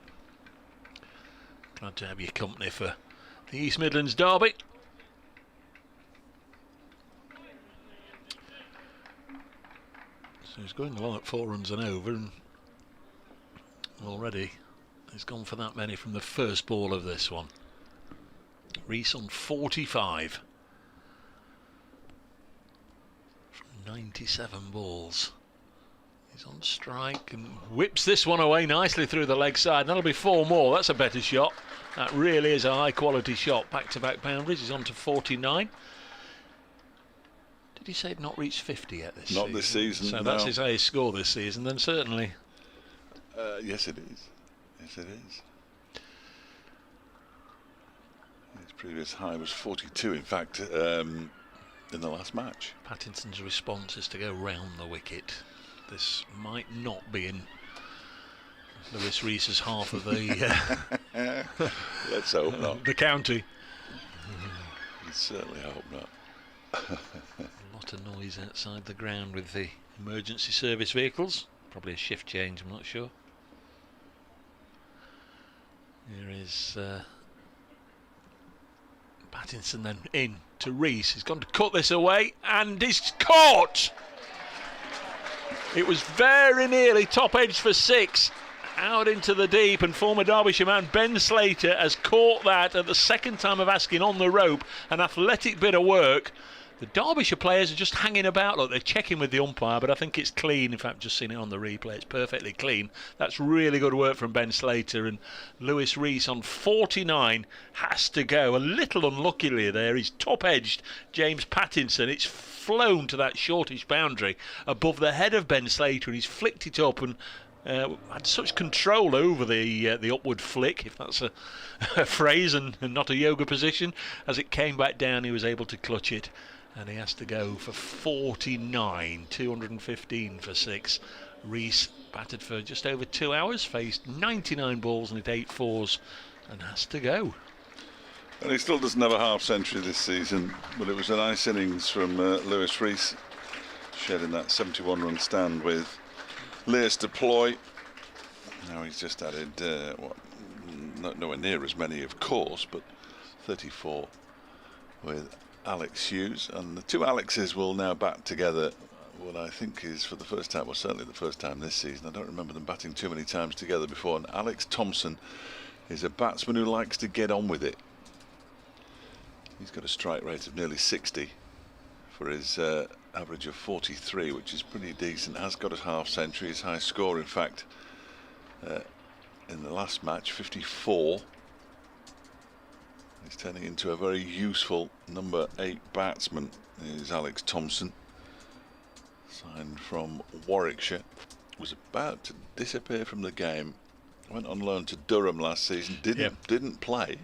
Glad to have your company for the East Midlands Derby. So he's going along at 4 runs and over, and already he's gone for that many from the first ball of this one. Rees on 45 from 97 balls. He's on strike and whips this one away nicely through the leg side. That'll be 4 more. That's a better shot. That really is a high quality shot. Back-to-back boundaries. He's on to 49. Did he say he'd not reached 50 yet this season? Not this season, So that's his highest score this season, then certainly. Yes, it is. Yes, it is. His previous high was 42, in fact, in the last match. Pattinson's response is to go round the wicket. This might not be in Lewis Rees's half of the let's hope not. The county. Let's certainly hope not. A lot of noise outside the ground with the emergency service vehicles. Probably a shift change, I'm not sure. Here is Pattinson then in to Rees. He's gone to cut this away and he's caught! It was very nearly top edge for 6. Out into the deep, and former Derbyshire man Ben Slater has caught that at the second time of asking on the rope. An athletic bit of work. The Derbyshire players are just hanging about. Look, they're checking with the umpire, but I think it's clean. In fact, just seen it on the replay. It's perfectly clean. That's really good work from Ben Slater. And Lewis Rees on 49 has to go. A little unluckily there. He's top-edged James Pattinson. It's flown to that shortish boundary above the head of Ben Slater, and he's flicked it up and had such control over the upward flick, if that's a phrase and not a yoga position. As it came back down, he was able to clutch it. And he has to go for 49, 215 for 6. Rees batted for just over 2 hours, faced 99 balls and hit 8 fours, and has to go. And he still doesn't have a half century this season, but it was a nice innings from Lewis Rees, shedding that 71-run stand with Leas deploy. Now he's just added, nowhere near as many, of course, but 34 with Alex Hughes, and the 2 Alexes will now bat together. What I think is for the first time, well, certainly the first time this season. I don't remember them batting too many times together before. And Alex Thompson is a batsman who likes to get on with it. He's got a strike rate of nearly 60 for his average of 43, which is pretty decent. Has got a half century, his high score, in fact, in the last match, 54. His He's turning into a very useful number 8 batsman. Is Alex Thompson, signed from Warwickshire, was about to disappear from the game. Went on loan to Durham last season, didn't play.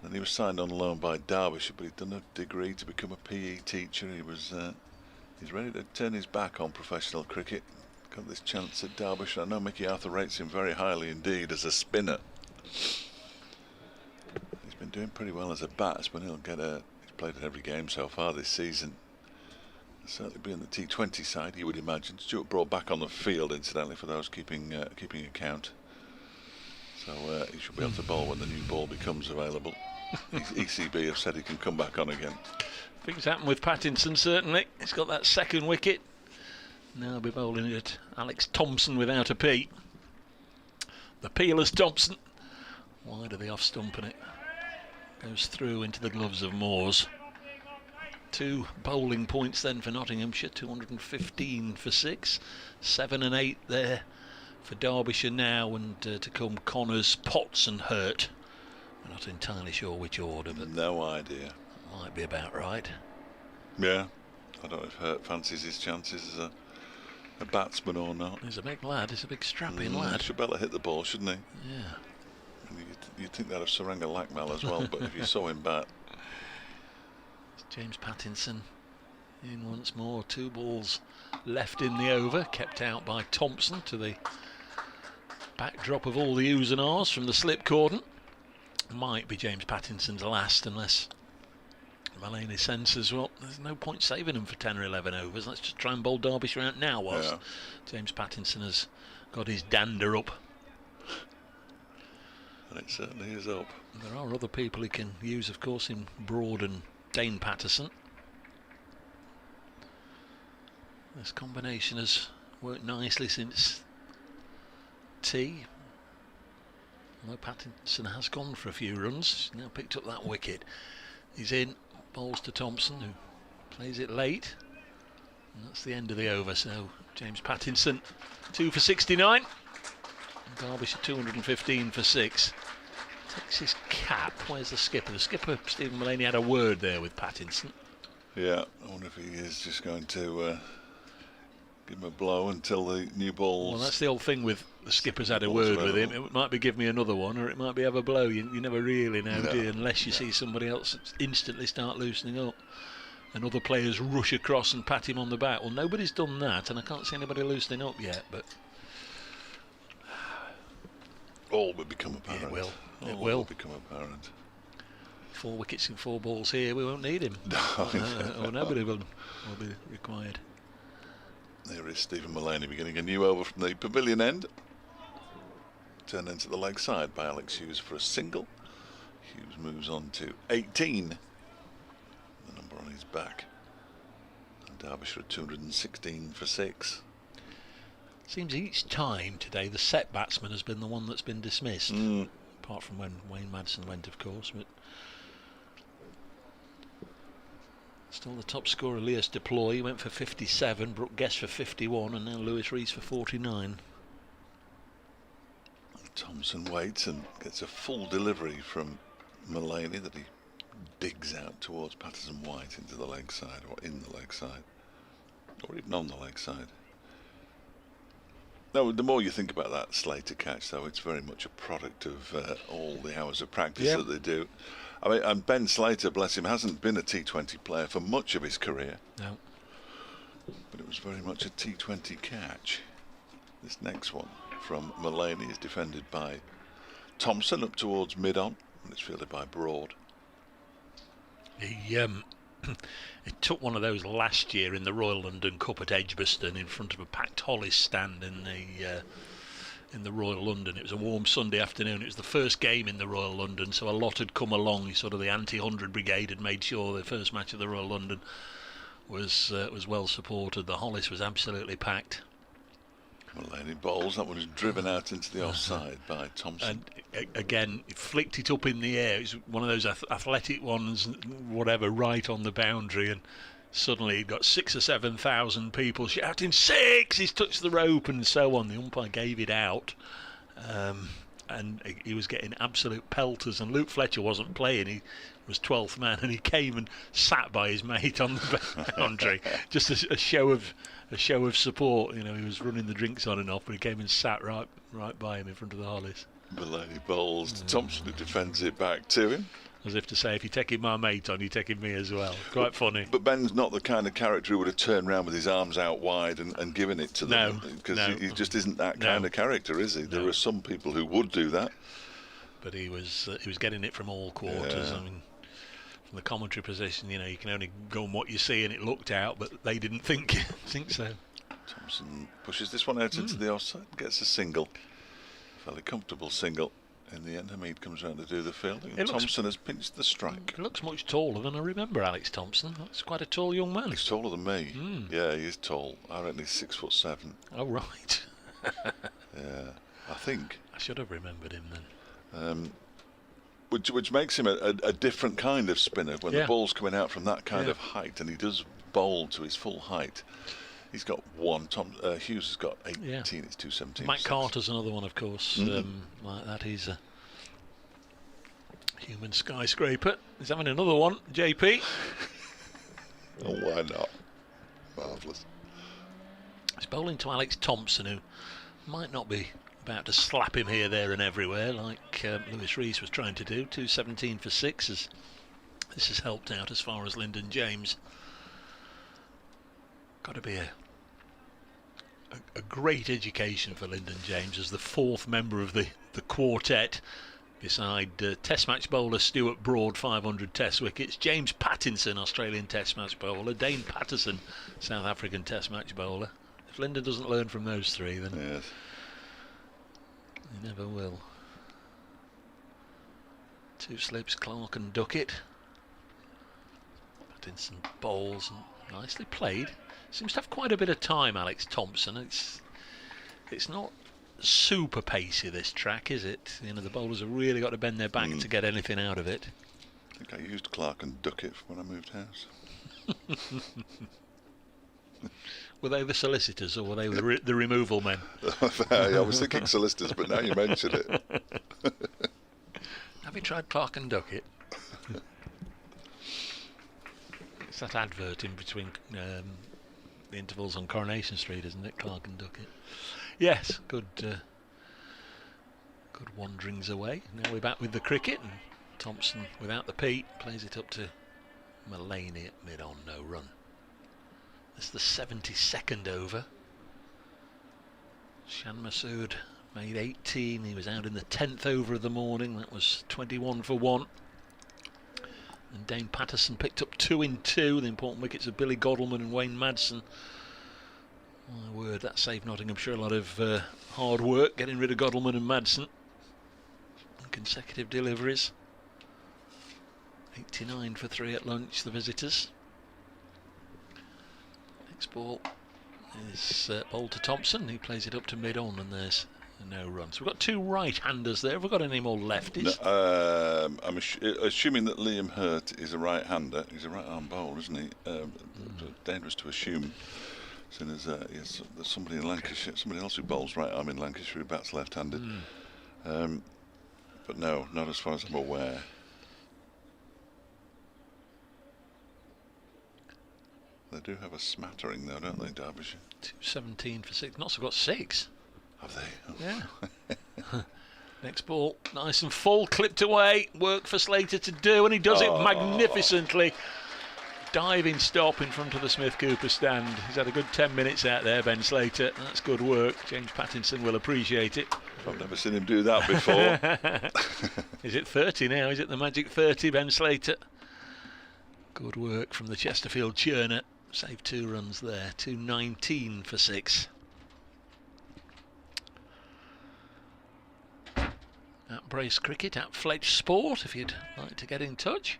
Then he was signed on loan by Derbyshire, but he'd done a degree to become a PE teacher. He's ready to turn his back on professional cricket. Got this chance at Derbyshire. I know Mickey Arthur rates him very highly indeed as a spinner. He's been doing pretty well as a batsman. He's played in every game so far this season. He'll certainly be in the T20 side, you would imagine. Stuart brought back on the field, incidentally, for those keeping account. So he should be able to bowl when the new ball becomes available. ECB have said he can come back on again. Things happen with Pattinson, certainly. He's got that second wicket. Now he'll be bowling at Alex Thompson without a P. The peerless Thompson. Wide of the off stump, and it goes through into the gloves of Moores. 2 bowling points then for Nottinghamshire, 215 for 6. 7 and 8 there for Derbyshire now, and to come Connors, Potts and Hurt. We're not entirely sure which order, but no idea. Might be about right. Yeah, I don't know if Hurt fancies his chances as a batsman or not. He's a big lad, he's a big strapping lad. He should be able to hit the ball, shouldn't he? Yeah. You'd think that of Saranga Lakmal as well, but if you saw him bat. James Pattinson in once more. 2 balls left in the over, kept out by Thompson to the backdrop of all the oohs and ahs from the slip cordon. Might be James Pattinson's last, unless Mulaney senses, well, there's no point saving him for 10 or 11 overs. Let's just try and bowl Derbyshire out now whilst James Pattinson has got his dander up. And it certainly is up. There are other people he can use, of course, in Broad and Dane Patterson. This combination has worked nicely since tea. Although Pattinson has gone for a few runs, he's now picked up that wicket. He's in, bowls to Thompson, who plays it late. And that's the end of the over, so James Pattinson 2 for 69. Derbyshire 215 for 6. Takes his cap. Where's the skipper? The skipper, Stephen Mulaney, had a word there with Pattinson. Yeah, I wonder if he is just going to give him a blow until the new balls. Well, that's the old thing with the skipper's had a word with him. It might be give me another one, or it might be have a blow. You never really know, do you? Unless you see somebody else instantly start loosening up. And other players rush across and pat him on the back. Well, nobody's done that, and I can't see anybody loosening up yet, but all will become apparent. It will. It will become apparent. 4 wickets and 4 balls here. We won't need him. Or nobody will be required. There is Stephen Mulaney beginning a new over from the pavilion end. Turned into the leg side by Alex Hughes for a single. Hughes moves on to 18. The number on his back. And Derbyshire at 216 for 6. Seems each time today the set batsman has been the one that's been dismissed. Apart from when Wayne Madsen went, of course. But still the top scorer, Elias Deploy, went for 57, Brooke Guest for 51, and now Lewis Rees for 49. Thompson waits and gets a full delivery from Mulaney that he digs out towards Patterson White into the leg side, or in the leg side, or even on the leg side. No, the more you think about that Slater catch, though, it's very much a product of all the hours of practice that they do. I mean, and Ben Slater, bless him, hasn't been a T20 player for much of his career. No. But it was very much a T20 catch. This next one from Mulaney is defended by Thompson up towards mid-on, and it's fielded by Broad. It took one of those last year in the Royal London Cup at Edgbaston in front of a packed Hollis stand in the Royal London. It was a warm Sunday afternoon. It was the first game in the Royal London, so a lot had come along. Sort of the anti-100 brigade had made sure the first match of the Royal London was well supported. The Hollis was absolutely packed. Mulaney bowls. That one was driven out into the offside by Thompson. And again, he flicked it up in the air. It was one of those athletic ones, whatever, right on the boundary, and suddenly he got 6,000 or 7,000 people shouting 6. He's touched the rope and so on. The umpire gave it out. and he was getting absolute pelters, and Luke Fletcher wasn't playing. He was 12th man, and he came and sat by his mate on the boundary, just a show of support. You know, he was running the drinks on and off, but he came and sat right by him in front of the Hollies. Mullany bowls to Thompson, who defends it back to him. As if to say, if you're taking my mate on, you're taking me as well. Quite funny. But Ben's not the kind of character who would have turned around with his arms out wide and given it to them. Because he just isn't that kind of character, is he? There are some people who would do that. But he was getting it from all quarters. Yeah. I mean, from the commentary position, you know, you can only go on what you see, and it looked out, but they didn't think so. Thompson pushes this one out into the offside, gets a single. Fairly comfortable single. In the end, Hamid comes round to do the fielding. Thompson has pinched the strike. He looks much taller than I remember Alex Thompson. That's quite a tall young man. He's taller than me. Yeah, he is tall. I reckon he's 6'7". Oh, right. Yeah, I think. I should have remembered him then. Which makes him a different kind of spinner when the ball's coming out from that kind of height, and he does bowl to his full height. He's got one. Hughes has got 18. It's 217. Mike Carter's another one, of course. Like that, he's a human skyscraper. He's having another one, JP. Oh, why not? Marvellous. He's bowling to Alex Thompson, who might not be about to slap him here, there, and everywhere like Lewis Rees was trying to do. 217 for 6. As this has helped out as far as Lyndon James. Got to be a great education for Lyndon James as the 4th member of the quartet, beside Test match bowler Stuart Broad, 500 Test wickets, James Pattinson, Australian Test match bowler, Dane Patterson, South African Test match bowler. If Lyndon doesn't learn from those 3, then he never will. 2 slips, Clark and Duckett. Pattinson bowls, and nicely played. Seems to have quite a bit of time, Alex Thompson. It's not super pacey, this track, is it? You know, the bowlers have really got to bend their back to get anything out of it. I think I used Clark and Duckett when I moved house. Were they the solicitors, or were they the removal men? I was thinking solicitors, but now you mention it. Have you tried Clark and Duckett? It's that advert in between the intervals on Coronation Street, isn't it? Clark and Duckett. Yes, good wanderings away. Now we're back with the cricket, and Thompson, without the Pete, plays it up to Mullany at mid-on, no run. It's the 72nd over. Shan Masood made 18. He was out in the 10th over of the morning. That was 21 for 1. And Dane Patterson picked up 2 in 2. The important wickets of Billy Godalming and Wayne Madsen. My word, that saved Nottinghamshire a lot of hard work getting rid of Godalming and Madsen. Consecutive deliveries. 89 for 3 at lunch, the visitors. Next ball is bowled to Thompson. He plays it up to mid-on, and there's no run. So we've got 2 right-handers there. Have we got any more lefties? No, I'm assuming that Liam Hurt is a right-hander. He's a right-arm bowler, isn't he? Dangerous to assume. So there's somebody in Lancashire, somebody else who bowls right-arm in Lancashire who bats left-handed. But no, not as far as I'm aware. They do have a smattering though, don't they, Derbyshire? 217 for 6. Notts have got 6. Have they? Oh. Yeah. Next ball, nice and full, clipped away. Work for Slater to do, and he does it magnificently. Diving stop in front of the Smith Cooper stand. He's had a good 10 minutes out there, Ben Slater. That's good work. James Pattinson will appreciate it. I've never seen him do that before. Is it 30 now? Is it the magic 30, Ben Slater? Good work from the Chesterfield churner. Saved 2 runs there. 219 for 6. At Brace Cricket, at Fletch Sport, if you'd like to get in touch.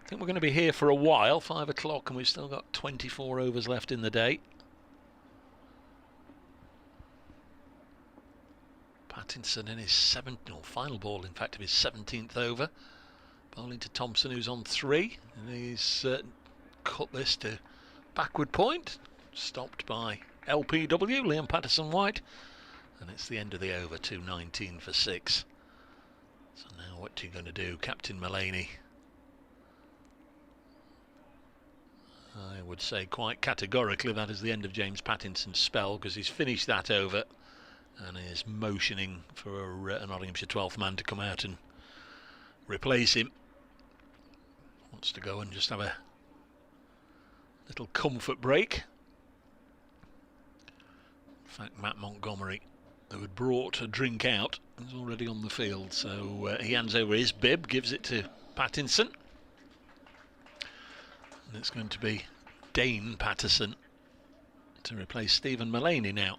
I think we're going to be here for a while, 5 o'clock, and we've still got 24 overs left in the day. Pattinson in his final ball, in fact, of his 17th over. Bowling to Thompson, who's on 3, and he's cut this to backward point. Stopped by LPW, Liam Patterson-White, and it's the end of the over, 219 for 6. So now what's he going to do? Captain Mullaney, I would say quite categorically that is the end of James Pattinson's spell, because he's finished that over and is motioning for a Nottinghamshire 12th man to come out and replace him. Wants to go and just have a little comfort break. In fact, Matt Montgomery, who had brought a drink out, is already on the field, so he hands over his bib, gives it to Pattinson, and it's going to be Dane Patterson to replace Stephen Mullaney now.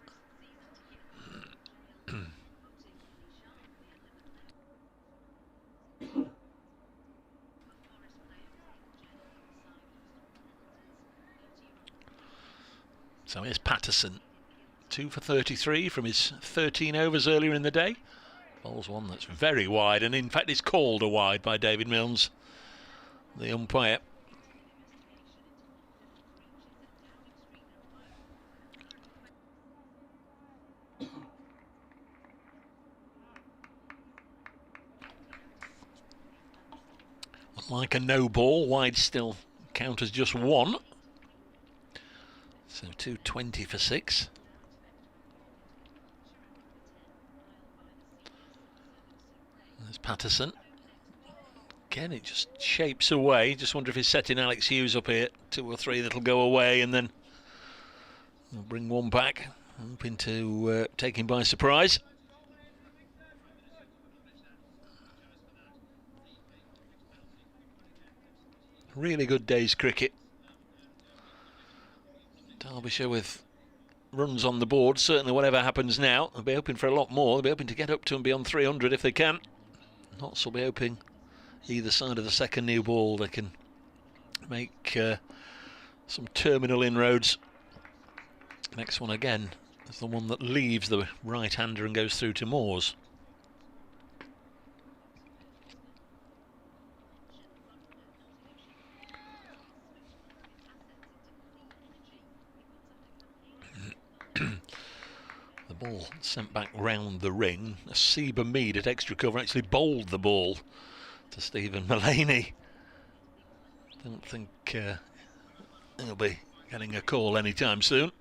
So here's Patterson, 2 for 33 from his 13 overs earlier in the day. Bowls one that's very wide, and in fact it's called a wide by David Milnes, the umpire. Like a no ball, wide still count as just one. So 220 for 6. There's Patterson. Again, it just shapes away. Just wonder if he's setting Alex Hughes up here. 2 or 3 that'll go away, and then we'll bring one back, hoping to take him by surprise. Really good day's cricket. Derbyshire with runs on the board. Certainly whatever happens now, they'll be hoping for a lot more. They'll be hoping to get up to and beyond 300 if they can. Notts will be hoping either side of the second new ball they can make some terminal inroads. Next one again is the one that leaves the right-hander and goes through to Moores. The ball sent back round the ring. Seba Mead at extra cover actually bowled the ball to Stephen Mullaney. Don't think he'll be getting a call anytime soon.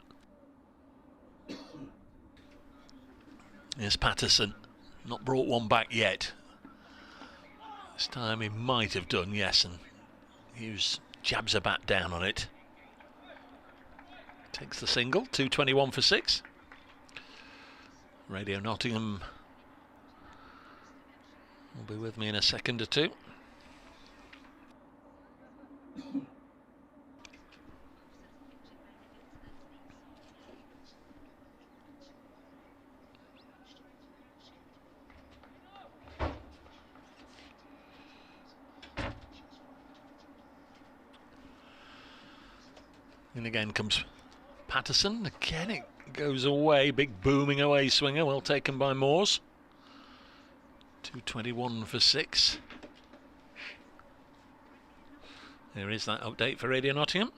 Here's Patterson, not brought one back yet. This time he might have done, yes, and Hughes jabs a bat down on it. Takes the single, 221 for 6. Radio Nottingham will be with me in a second or two. And again comes Patterson. Again it goes away. Big booming away swinger, well taken by Moores. 221 for 6. There is that update for Radio Nottingham.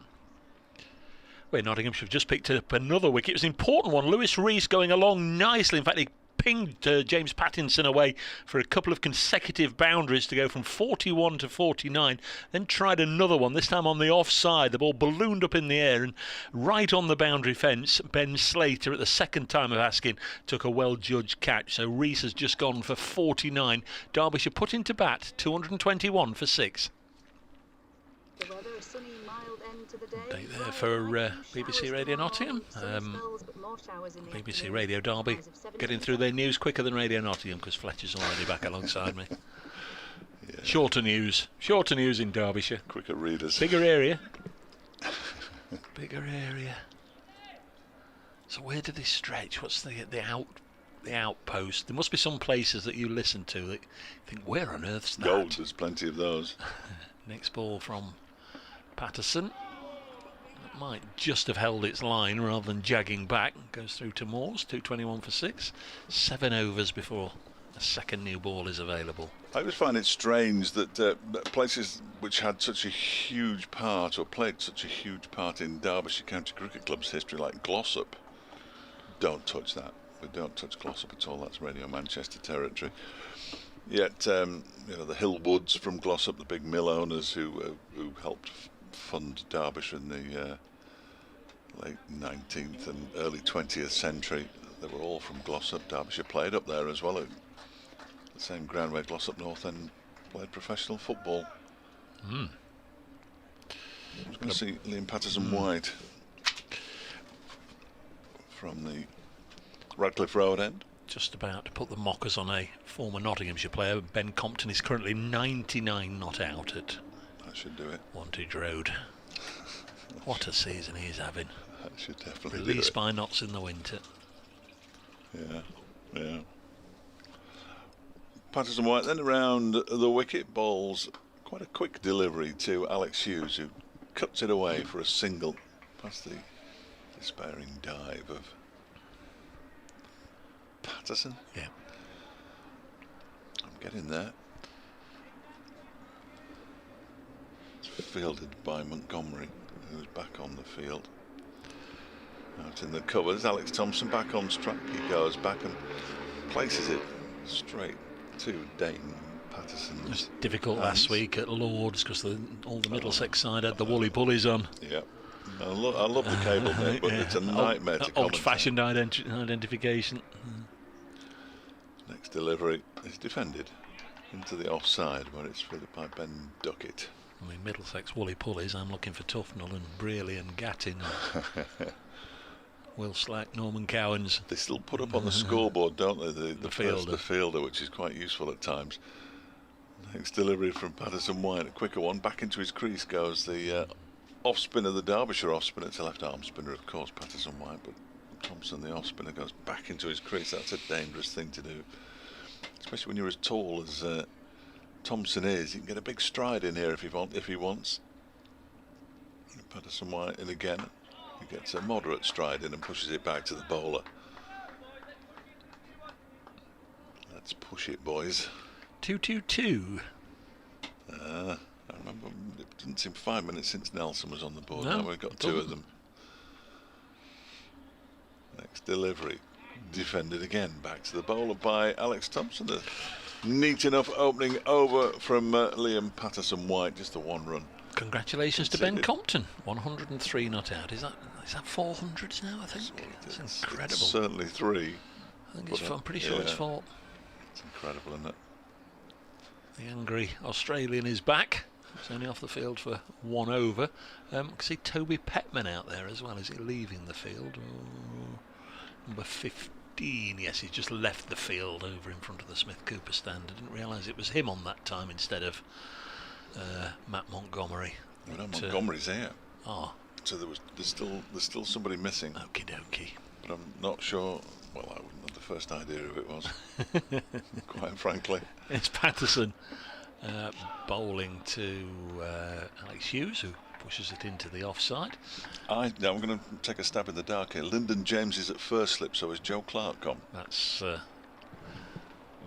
Where Nottingham should have just picked up another wicket. It was an important one. Lewis Rees going along nicely. In fact, he pinged James Pattinson away for a couple of consecutive boundaries to go from 41 to 49. Then tried another one, this time on the offside. The ball ballooned up in the air and right on the boundary fence. Ben Slater, at the second time of asking, took a well-judged catch. So Rees has just gone for 49. Derbyshire put into bat 221 for 6. The weather, a sunny, mild end to the day. Update there for BBC Radio Nottingham. BBC Radio Derby getting through their news quicker than Radio Nottingham because Fletcher's already back alongside me. Yeah. Shorter news in Derbyshire. Quicker readers. Bigger area. Bigger area. So where do they stretch? What's the outpost? There must be some places that you listen to that you think, where on earth's that? Gold, there's plenty of those. Next ball from Patterson. That might just have held its line rather than jagging back. Goes through to Moores, 221 for 6. 7 overs before a second new ball is available. I always find it strange that places which had such a huge part, or played such a huge part in Derbyshire County Cricket Club's history, like Glossop, don't touch that. We don't touch Glossop at all. That's Radio Manchester territory. Yet, the Hillwoods from Glossop, the big mill owners who helped fund Derbyshire in the late 19th and early 20th century, they were all from Glossop. Derbyshire played up there as well, at the same ground where Glossop North End played professional football. I was going to see Liam Patterson-White from the Radcliffe Road end. Just about to put the mockers on a former Nottinghamshire player. Ben Compton is currently 99 not out at That should do it. Wantage Road. What a season he is having. That should definitely Released do it. by knots in the winter. Yeah. Patterson-White then around the wicket, balls quite a quick delivery to Alex Hughes, who cuts it away for a single past the despairing dive of Patterson. Yeah. I'm getting there. It's fielded by Montgomery, who's back on the field. Out in the covers, Alex Thompson back on strike. He goes back and places it straight to Dane Patterson. It was difficult last week at Lords because all the Middlesex side had the woolly pulleys on. Yeah. I love the cable there, but it's a nightmare to old-fashioned identification. Next delivery is defended into the offside, where it's fielded by Ben Duckett. I mean, Middlesex woolly pulleys, I'm looking for Tufnell and Brearley and Gattin. Will Slack, Norman Cowans. They still put up on the scoreboard, don't they? The fielder. The fielder, which is quite useful at times. Next delivery from Patterson-White, a quicker one. Back into his crease goes the off-spinner, the Derbyshire off-spinner. It's a left-arm spinner, of course, Patterson-White, but Thompson, the off-spinner, goes back into his crease. That's a dangerous thing to do, especially when you're as tall as Thompson is. He can get a big stride in here if he wants. Patterson-White in again. He gets a moderate stride in and pushes it back to the bowler. Let's push it, boys. 2-2-2. I remember it didn't seem 5 minutes since Nelson was on the board. No, now we've got two of them. Next delivery, defended again, back to the bowler by Alex Thompson. A neat enough opening over from Liam Patterson-White, just the one run. Congratulations to Ben Compton, 103 not out. Is that 400s now, I think? That's incredible. It's certainly three. I think it's I'm pretty sure it's 4. It's incredible, isn't it? The angry Australian is back. He's only off the field for 1 over. I can see Toby Petman out there as well. Is he leaving the field? Oh, number 15. Yes, he's just left the field over in front of the Smith Cooper stand. I didn't realise it was him on that time instead of Matt Montgomery. Well, no, Montgomery's here. Oh. So there's still somebody missing. Okie dokie. But I'm not sure. Well, I wouldn't have the first idea who it was. Quite frankly. It's Patterson bowling to Alex Hughes, who pushes it into the offside. I'm going to take a stab in the dark here. Lyndon James is at first slip, so is Joe Clark gone. That's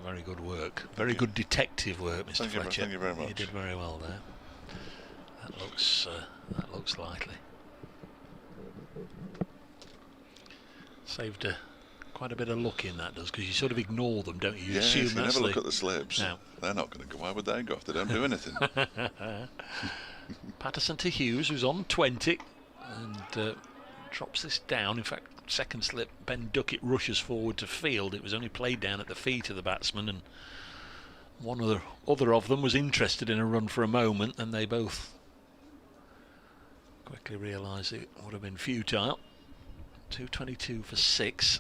very good work. Very good detective work, Mr. Fletcher. Thank you very much. You did very well there. That looks likely. Saved quite a bit of luck in that, does, because you sort of ignore them, don't you? You assume you that's never look at the slips. No. They're not going to go. Why would they go if they don't do anything? Patterson to Hughes, who's on 20 and drops this down. In fact, second slip, Ben Duckett rushes forward to field. It was only played down at the feet of the batsman, and one other of them was interested in a run for a moment, and they both quickly realised it would have been futile. 222 for 6.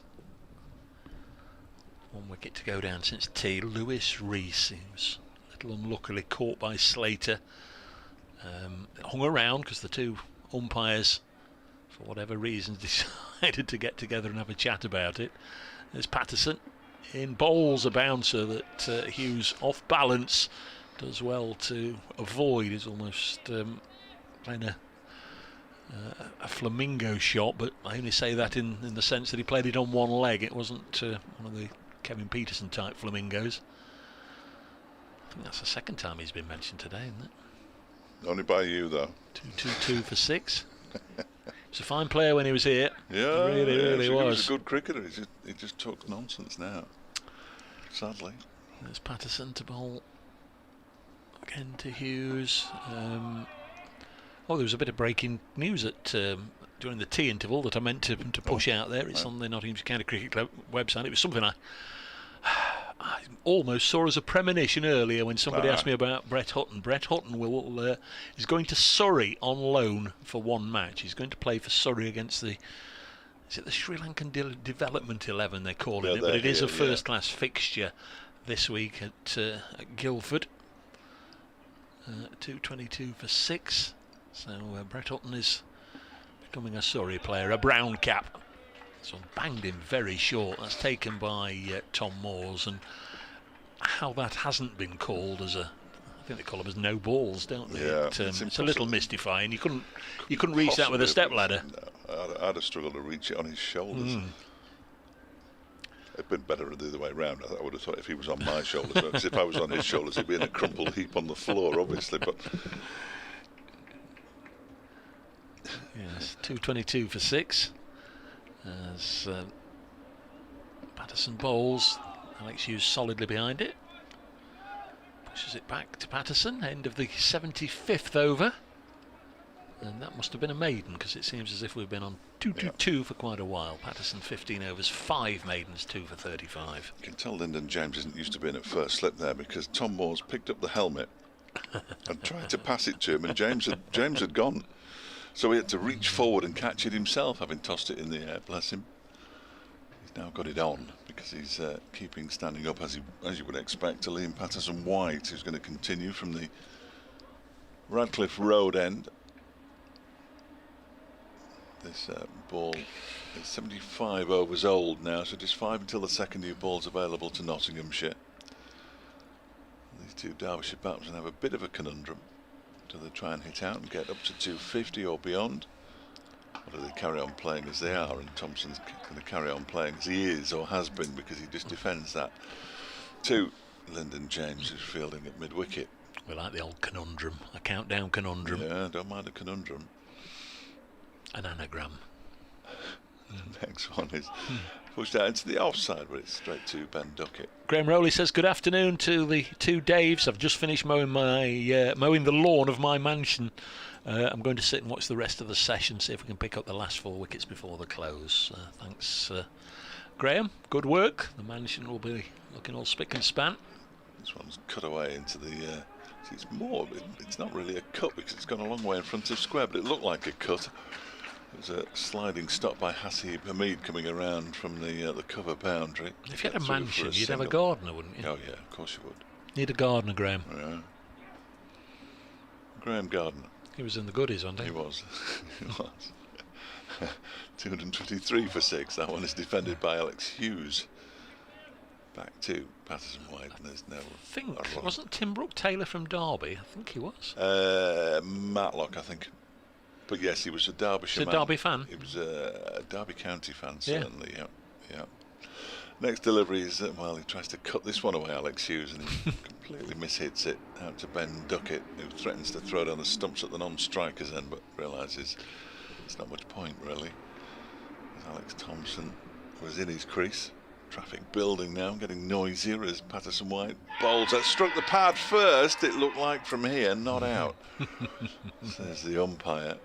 1 wicket to go down since tea. Lewis Rees, he was a little unluckily caught by Slater. Hung around because the two umpires, for whatever reasons, decided to get together and have a chat about it. There's Patterson in bowls a bouncer that Hughes, off balance, does well to avoid. He's almost playing a flamingo shot, but I only say that in the sense that he played it on one leg. It wasn't one of the Kevin Peterson type flamingos. I think that's the second time he's been mentioned today, isn't it? Only by you, though. 222 for 6. He's a fine player when he was here. Yeah, really he was. was a good cricketer. He just talks nonsense now, sadly. There's Patterson to bowl again to Hughes. There was a bit of breaking news at during the tea interval that I meant to push out there. It's on the Nottinghamshire County Cricket Club website. It was something I almost saw as a premonition earlier when somebody asked me about Brett Hutton. Brett Hutton is going to Surrey on loan for one match. He's going to play for Surrey against the Sri Lankan Development 11 they're calling it, but it is a first-class fixture this week at Guildford. 2:22 for 6. So Brett Hutton is becoming a Surrey player, a brown cap. So banged him very short. That's taken by Tom Moores, and how that hasn't been called as I think they call them as no balls, don't they? Yeah, it's a little mystifying. You couldn't reach that with a step ladder. No, I'd have struggled to reach it on his shoulders. It'd been better the other way around. I would have thought if he was on my shoulders, because if I was on his shoulders, he'd be in a crumpled heap on the floor, obviously. But yes, 2:22 for 6. As Patterson bowls, Alex Hughes solidly behind it. Pushes it back to Patterson, end of the 75th over. And that must have been a maiden, because it seems as if we've been on 2-2 for quite a while. Patterson 15 overs, 5 maidens, 2 for 35. You can tell Lyndon James isn't used to being at first slip there, because Tom Moores picked up the helmet and tried to pass it to him, and James had gone. So he had to reach forward and catch it himself, having tossed it in the air, bless him. He's now got it on, because he's keeping standing up, as you would expect, to Liam Patterson-White, who's going to continue from the Radcliffe Road end. This ball is 75 overs old now, so just 5 until the second new ball's available to Nottinghamshire. These two Derbyshire batsmen have a bit of a conundrum. Do they try and hit out and get up to 250 or beyond? Or do they carry on playing as they are? And Thompson's going to carry on playing as he is, or has been, because he just defends that. To Lyndon James, who's fielding at mid-wicket. We like the old conundrum, a countdown conundrum. Yeah, don't mind a conundrum. An anagram. Next one is pushed out into the offside, but it's straight to Ben Duckett. Graham Rowley says, good afternoon to the two Daves. I've just finished mowing the lawn of my mansion. I'm going to sit and watch the rest of the session, see if we can pick up the last 4 wickets before the close. Thanks, Graham. Good work. The mansion will be looking all spick and span. This one's cut away into the... it's not really a cut, because it's gone a long way in front of square, but it looked like a cut. It was a sliding stop by Hasib Hamid coming around from the cover boundary. If you had a mansion, you'd have a gardener, wouldn't you? Oh yeah, of course you would. Need a gardener, Graham. Yeah. Graham Gardner. He was in the goodies, wasn't he? He was. He was. 253 for 6. That one is defended by Alex Hughes. Back to Patterson-White, and there's no... I think, wasn't Tim Brooke-Taylor from Derby? I think he was. Matlock, I think. But yes, he was a Derbyshire man. Derby fan? He was a Derby County fan, certainly, yeah. Next delivery is, he tries to cut this one away, Alex Hughes, and he completely mishits it out to Ben Duckett, who threatens to throw down the stumps at the non-striker's end, but realises there's not much point, really. As Alex Thompson was in his crease. Traffic building now, getting noisier as Patterson-White bowls. That struck the pad first, it looked like, from here, not out, says the umpire.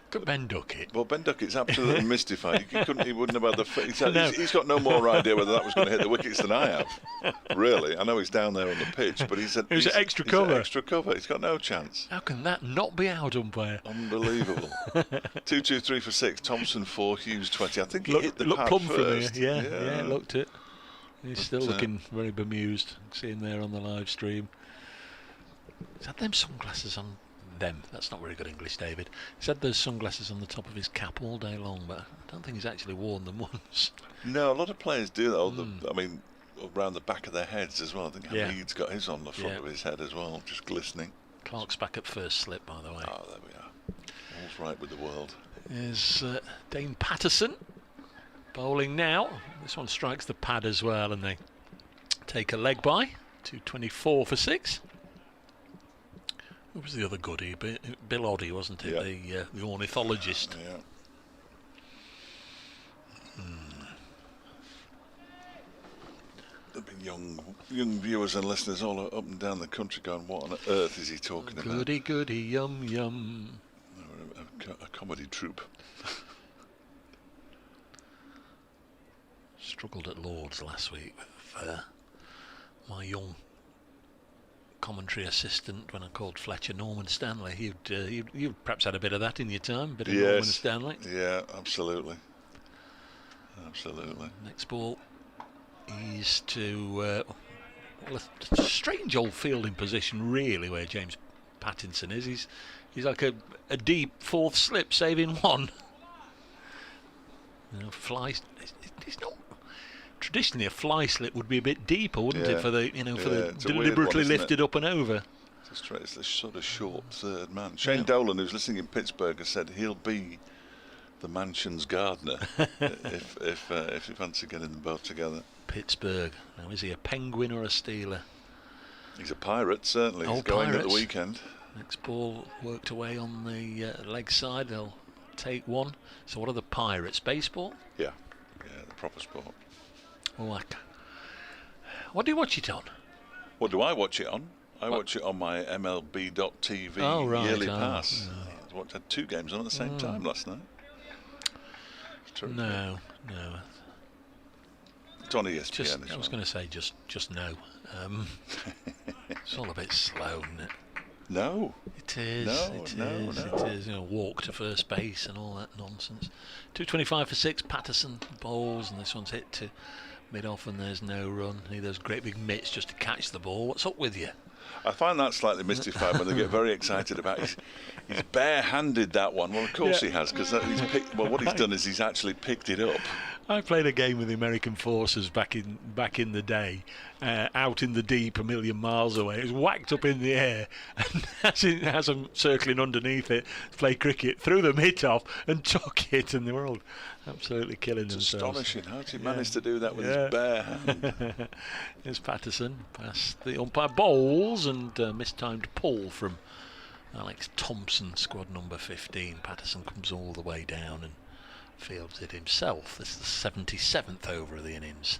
Good Ben Duckett. Well, Ben Duckett's absolutely mystified. He wouldn't have had the... He's got no more idea whether that was going to hit the wickets than I have, really. I know he's down there on the pitch, but he's extra cover. Extra cover. He's got no chance. How can that not be out, umpire? Unbelievable. 2-2-3 for 6. Thompson 4, Hughes 20. I think he hit the pad plumb first. From here. Yeah, looked it. He's still looking very bemused, seeing there on the live stream. He's had them sunglasses on. That's not very good English, David. He's had those sunglasses on the top of his cap all day long, but I don't think he's actually worn them once. No, a lot of players do that. I mean, around the back of their heads as well. I think Hamid's got his on the front of his head as well, just glistening. Clark's back at first slip, by the way. Oh, there we are. All's right with the world. Here's Dane Patterson bowling now. This one strikes the pad as well, and they take a leg by. 224 for 6. Who was the other goodie? Bill Oddie, wasn't it? Yeah. The ornithologist. Yeah. They've been young viewers and listeners all up and down the country going, what on earth is he talking about? Goody, goody, yum, yum. A comedy troupe. Struggled at Lord's last week with my young commentary assistant when I called Fletcher Norman Stanley. You'd perhaps had a bit of that in your time, a bit of Norman Stanley. Yeah, absolutely. Absolutely. Next ball is to a strange old fielding position, really, where James Pattinson is. He's like a deep fourth slip, saving one. Fly. It's not. Traditionally, a fly slip would be a bit deeper, wouldn't it, for the deliberately lifted up and over. It's the sort of short third man. Shane Dolan, who's listening in Pittsburgh, has said he'll be the mansion's gardener if you fancy getting them both together. Pittsburgh. Now, is he a Penguin or a Steeler? He's a Pirate, certainly. Oh, he's going Pirates. at the weekend. Next ball worked away on the leg side. They'll take one. So what are the Pirates? Baseball? Yeah, the proper sport. Oh, what do you watch it on? What do I watch it on? I watch it on my MLB.TV yearly pass. I had 2 games on at the same time last night. No. It's on ESPN. I was going to say just no. It's all a bit slow, isn't it? No. It is. No. It is. Walk to first base and all that nonsense. 2:25 for 6. Patterson bowls, and this one's hit to mid-off, and there's no run. Need those great big mitts just to catch the ball. What's up with you? I find that slightly mystified when they get very excited about it. He's bare-handed that one. Well, of course he has, because what he's done is he's actually picked it up. I played a game with the American forces back in the day, out in the deep, a million miles away. It was whacked up in the air, and as I'm circling underneath it, play cricket, threw the mitt off and took it, and they were all absolutely killing themselves. Astonishing. How did he manage to do that with his bare hand? Here's Patterson past the umpire, bowls, and mistimed pull from Alex Thompson, squad number 15. Patterson comes all the way down and fields it himself. This is the 77th over of the innings.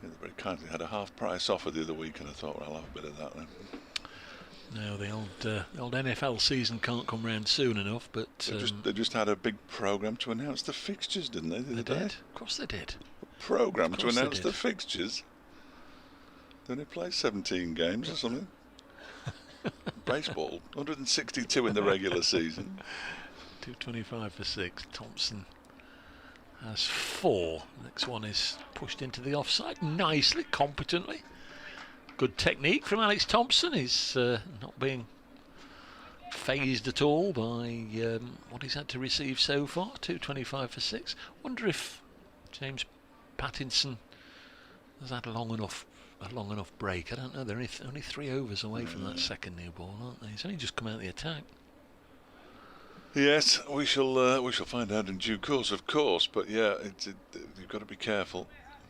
Yeah, they very kindly had a half price offer the other week, and I thought, well, I'll have a bit of that then. No, the old NFL season can't come round soon enough, but they just had a big programme to announce the fixtures, didn't they? They did. Of course they did. A programme to announce the fixtures. They only play 17 games or something. Baseball, 162 in the regular season. 2:25 for 6. Thompson has 4. Next one is pushed into the offside nicely, competently. Good technique from Alex Thompson. He's not being phased at all by what he's had to receive so far. 2:25 for 6. Wonder if James Pattinson has had a long enough break. I don't know. They're only 3 overs away from that second new ball, aren't they? He's only just come out of the attack. Yes, we shall find out in due course, of course. But yeah, you've got to be careful.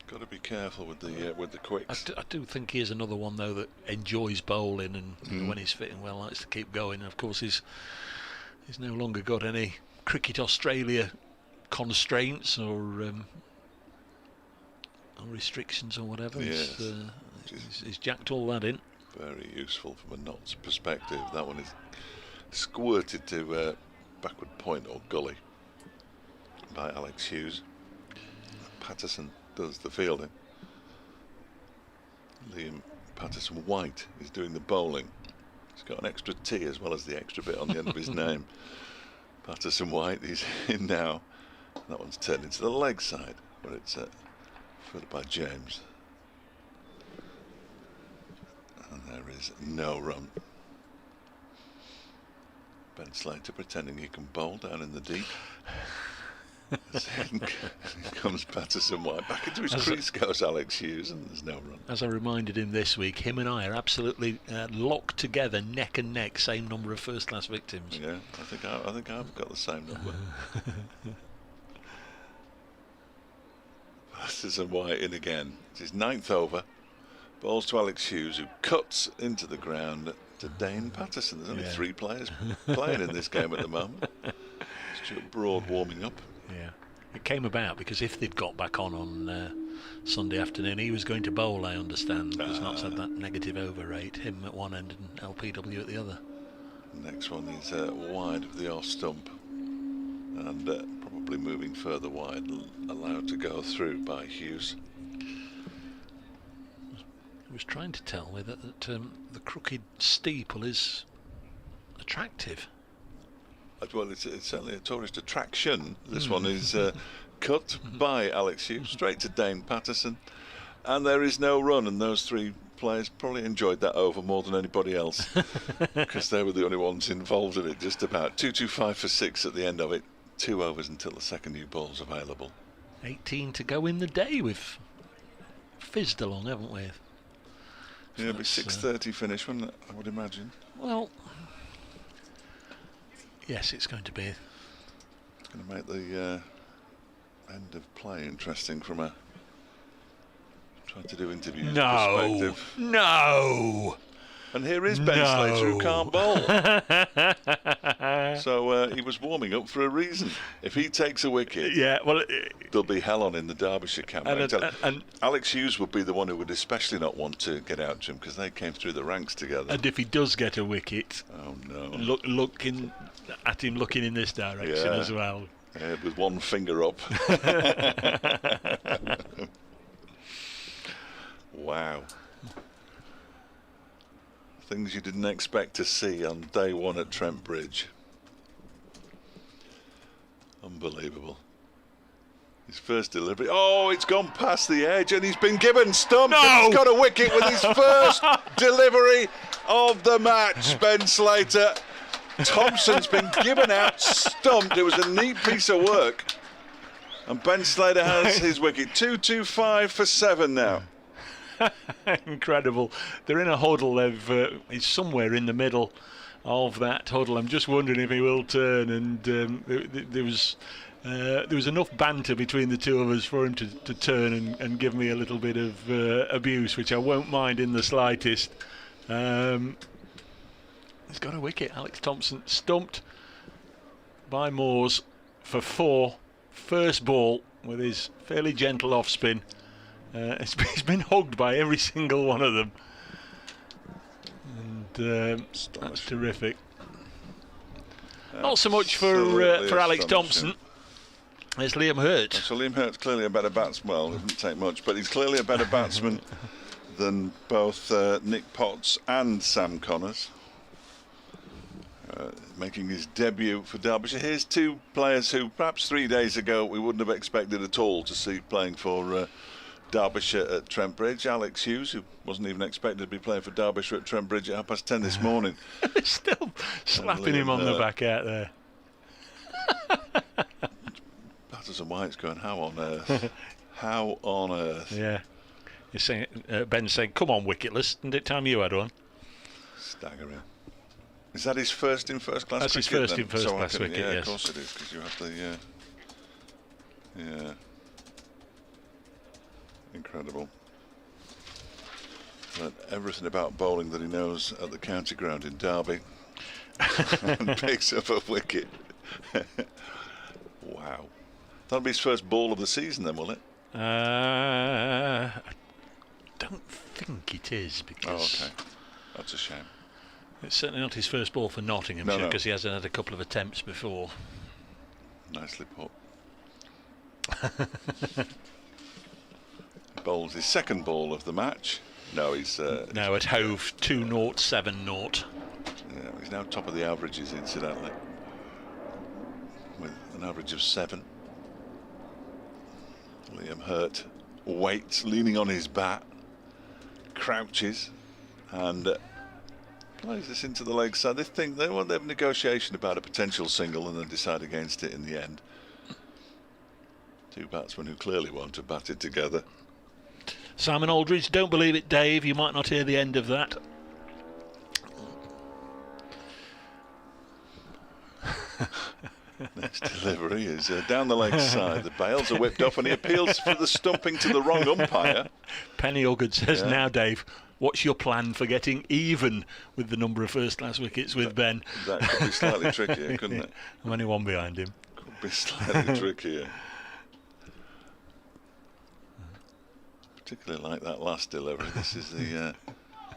Got to be careful with the quicks. I do think he is another one though that enjoys bowling, and when he's fitting well, likes to keep going. And of course, he's no longer got any Cricket Australia constraints or restrictions or whatever. Yes. He's jacked all that in. Very useful from a Notts perspective. That one is squirted to backward point or gully by Alex Hughes. Patterson does the fielding. Liam Patterson-White is doing the bowling. He's got an extra T as well as the extra bit on the end of his name. Patterson-White, he's in now. That one's turned into the leg side, where it's fielded by James. And there is no run. Ben Slater pretending he can bowl down in the deep. In comes Patterson-White. Back into his crease goes Alex Hughes, and there's no run. As I reminded him this week, him and I are absolutely locked together, neck and neck, same number of first-class victims. Yeah, I think I've got the same number. Patterson-White in again. It's his 9th over. Balls to Alex Hughes, who cuts into the ground to Dane Patterson. There's only 3 players playing in this game at the moment. Stuart Broad warming up. Yeah, it came about because if they'd got back on Sunday afternoon. He was going to bowl, I understand, because Notts had that negative over rate, him at one end and LPW at the other. Next one is wide of the off stump, and probably moving further wide, allowed to go through by Hughes. He was trying to tell me that the crooked steeple is attractive. Well, it's certainly a tourist attraction. This one is cut by Alex Hughes, straight to Dane Patterson, and there is no run, and those three players probably enjoyed that over more than anybody else because they were the only ones involved in it. Just about 225 for 6 at the end of it. 2 overs until the second new ball's available. 18 to go in the day. We've fizzed along, haven't we? Yeah, it'll be 6:30 finish, wouldn't it? I would imagine. Well, yes, it's going to be. It's going to make the end of play interesting from a trying to do interviews perspective. No. And here is Ben Slater, who can't bowl. So he was warming up for a reason. If he takes a wicket, there'll be hell on in the Derbyshire camp. And Alex Hughes would be the one who would especially not want to get out to him because they came through the ranks together. And if he does get a wicket, oh no! Looking at him looking in this direction as well. Yeah, with one finger up. Wow. Things you didn't expect to see on day one at Trent Bridge. Unbelievable. His first delivery. Oh, it's gone past the edge and he's been given stumped. No! He's got a wicket with his first delivery of the match, Ben Slater. Thompson's been given out, stumped. It was a neat piece of work. And Ben Slater has his wicket. 225 for 7 now. Incredible. They're in a huddle. He's somewhere in the middle of that huddle. I'm just wondering if he will turn. And there was enough banter between the two of us for him to turn and give me a little bit of abuse, which I won't mind in the slightest. He's got a wicket. Alex Thompson stumped by Moores for 4. First ball with his fairly gentle off spin. He's been hugged by every single one of them, and that's terrific. Not so much for Alex Thompson. It's Liam Hurt. So Liam Hurt's clearly a better batsman. Well, it doesn't take much, but he's clearly a better batsman than both Nick Potts and Sam Connors. Making his debut for Derbyshire. Here's two players who perhaps 3 days ago we wouldn't have expected at all to see playing for Derbyshire at Trent Bridge. Alex Hughes, who wasn't even expected to be playing for Derbyshire at Trent Bridge at 10:30 this morning. Still slapping him on the back out there. Patterson White's going, how on earth? How on earth? Yeah. You're saying, Ben's saying, come on, wicketless. Isn't it time you had one? Staggering. Is that his first in first class That's cricket? That's his first in first class wicket, yeah, yes. Of course it is, because you have the... yeah. Incredible. But everything about bowling that he knows at the county ground in Derby and picks up a wicket. Wow. That'll be his first ball of the season then, will it? I don't think it is, because... Oh, okay. That's a shame. It's certainly not his first ball for Nottinghamshire, because he hasn't had a couple of attempts before. Nicely put. Bowls his second ball of the match. No, he's now at Hove 2-0-7-0. Yeah, he's now top of the averages, incidentally, with an average of 7. Liam Hurt waits, leaning on his bat, crouches, and plays this into the leg side. They want to have a negotiation about a potential single and then decide against it in the end. Two batsmen who clearly want to bat it together. Simon Aldridge, don't believe it, Dave. You might not hear the end of that. Next delivery is down the leg side. The bails are whipped off and he appeals for the stumping to the wrong umpire. Penny Huggard says, now, Dave, what's your plan for getting even with the number of first-class wickets with Ben? That could be slightly trickier, couldn't it? I'm only one behind him. Could be slightly trickier. particularly like that last delivery. This is the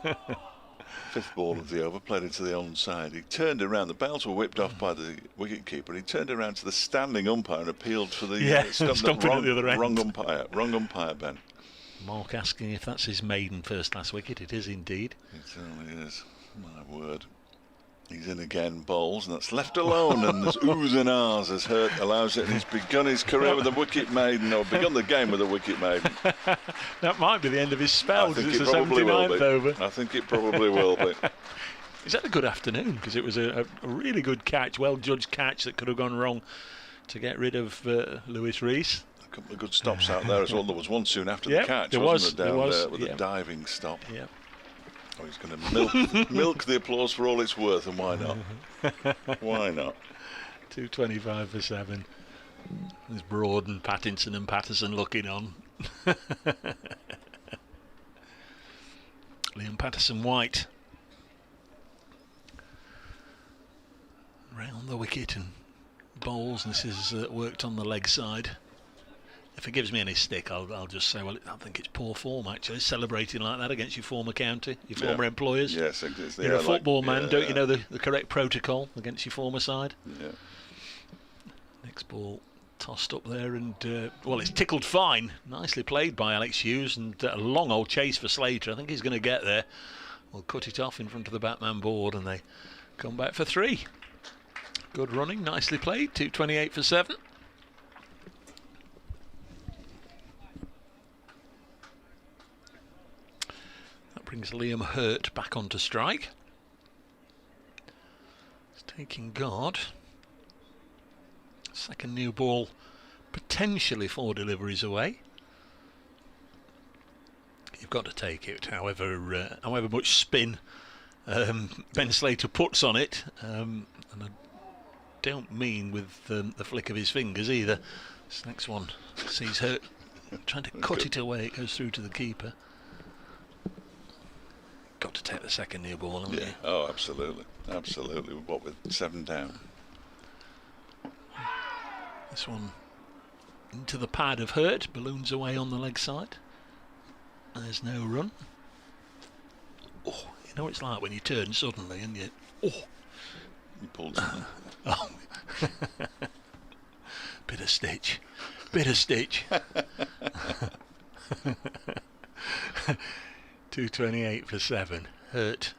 5th ball of the over, played into the onside. He turned around, the bails were whipped off by the wicket-keeper. He turned around to the standing umpire and appealed for the stumping at the other end. Wrong umpire, Ben. Mark asking if that's his maiden first-class wicket. It is indeed. It certainly is. My word. He's in again, bowls, and that's left alone, and there's oohs and ahs as Hurt allows it, and he's begun his career with a wicket maiden, or begun the game with a wicket maiden. That might be the end of his spell, because it's the probably 79th over. I think it probably will be. He's had a good afternoon, because it was a really good catch, well-judged catch that could have gone wrong to get rid of Lewis Rees. A couple of good stops out there as well. There was one soon after the catch, there wasn't there, down down there with a diving stop. Yeah. Oh, he's going to milk the applause for all it's worth, and why not? Why not? 225 for 7. There's Broad and Pattinson and Patterson looking on. Liam Patterson-White round the wicket and bowls, and this is worked on the leg side. If he gives me any stick, I'll just say, well, I think it's poor form, actually, celebrating like that against your former county, your former employers. Yes, exactly. You're a football man, don't you know the correct protocol against your former side? Yeah. Next ball tossed up there, and, well, it's tickled fine. Nicely played by Alex Hughes, and a long old chase for Slater. I think he's going to get there. We'll cut it off in front of the Batman board, and they come back for 3. Good running, nicely played, 228 for 7. Brings Liam Hurt back onto strike. He's taking guard. Second new ball, potentially 4 deliveries away. You've got to take it, however much spin Ben Slater puts on it, and I don't mean with the flick of his fingers either. This next one sees Hurt trying to cut it away. It goes through to the keeper. Got to take the second new ball, haven't you? Oh, absolutely. What with 7 down? This one into the pad of Hurt, balloons away on the leg side. There's no run. Oh, you know what it's like when you turn suddenly and you... Oh! You pulled something. Oh. Bit of stitch. 228 for 7. Hurt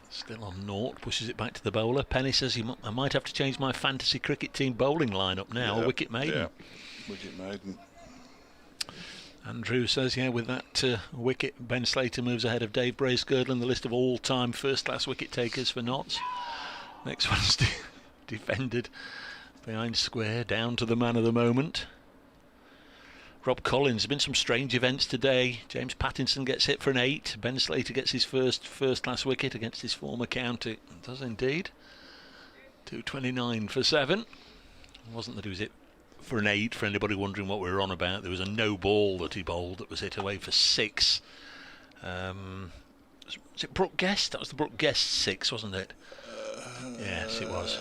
still on 0, pushes it back to the bowler. Penny says I might have to change my fantasy cricket team bowling lineup now. Yeah, wicket maiden. Yeah. Wicket maiden. Andrew says, with that wicket, Ben Slater moves ahead of Dave Bracegirdle in the list of all-time first-class wicket takers for Notts. Next one's defended behind square, down to the man of the moment. Rob Collins, there's been some strange events today. James Pattinson gets hit for an 8. Ben Slater gets his first-class wicket against his former county. It does indeed. 229 for 7. It wasn't that he was hit for an 8, for anybody wondering what we were on about. There was a no ball that he bowled that was hit away for 6. Was it Brooke Guest? That was the Brooke Guest 6, wasn't it? Yes, it was.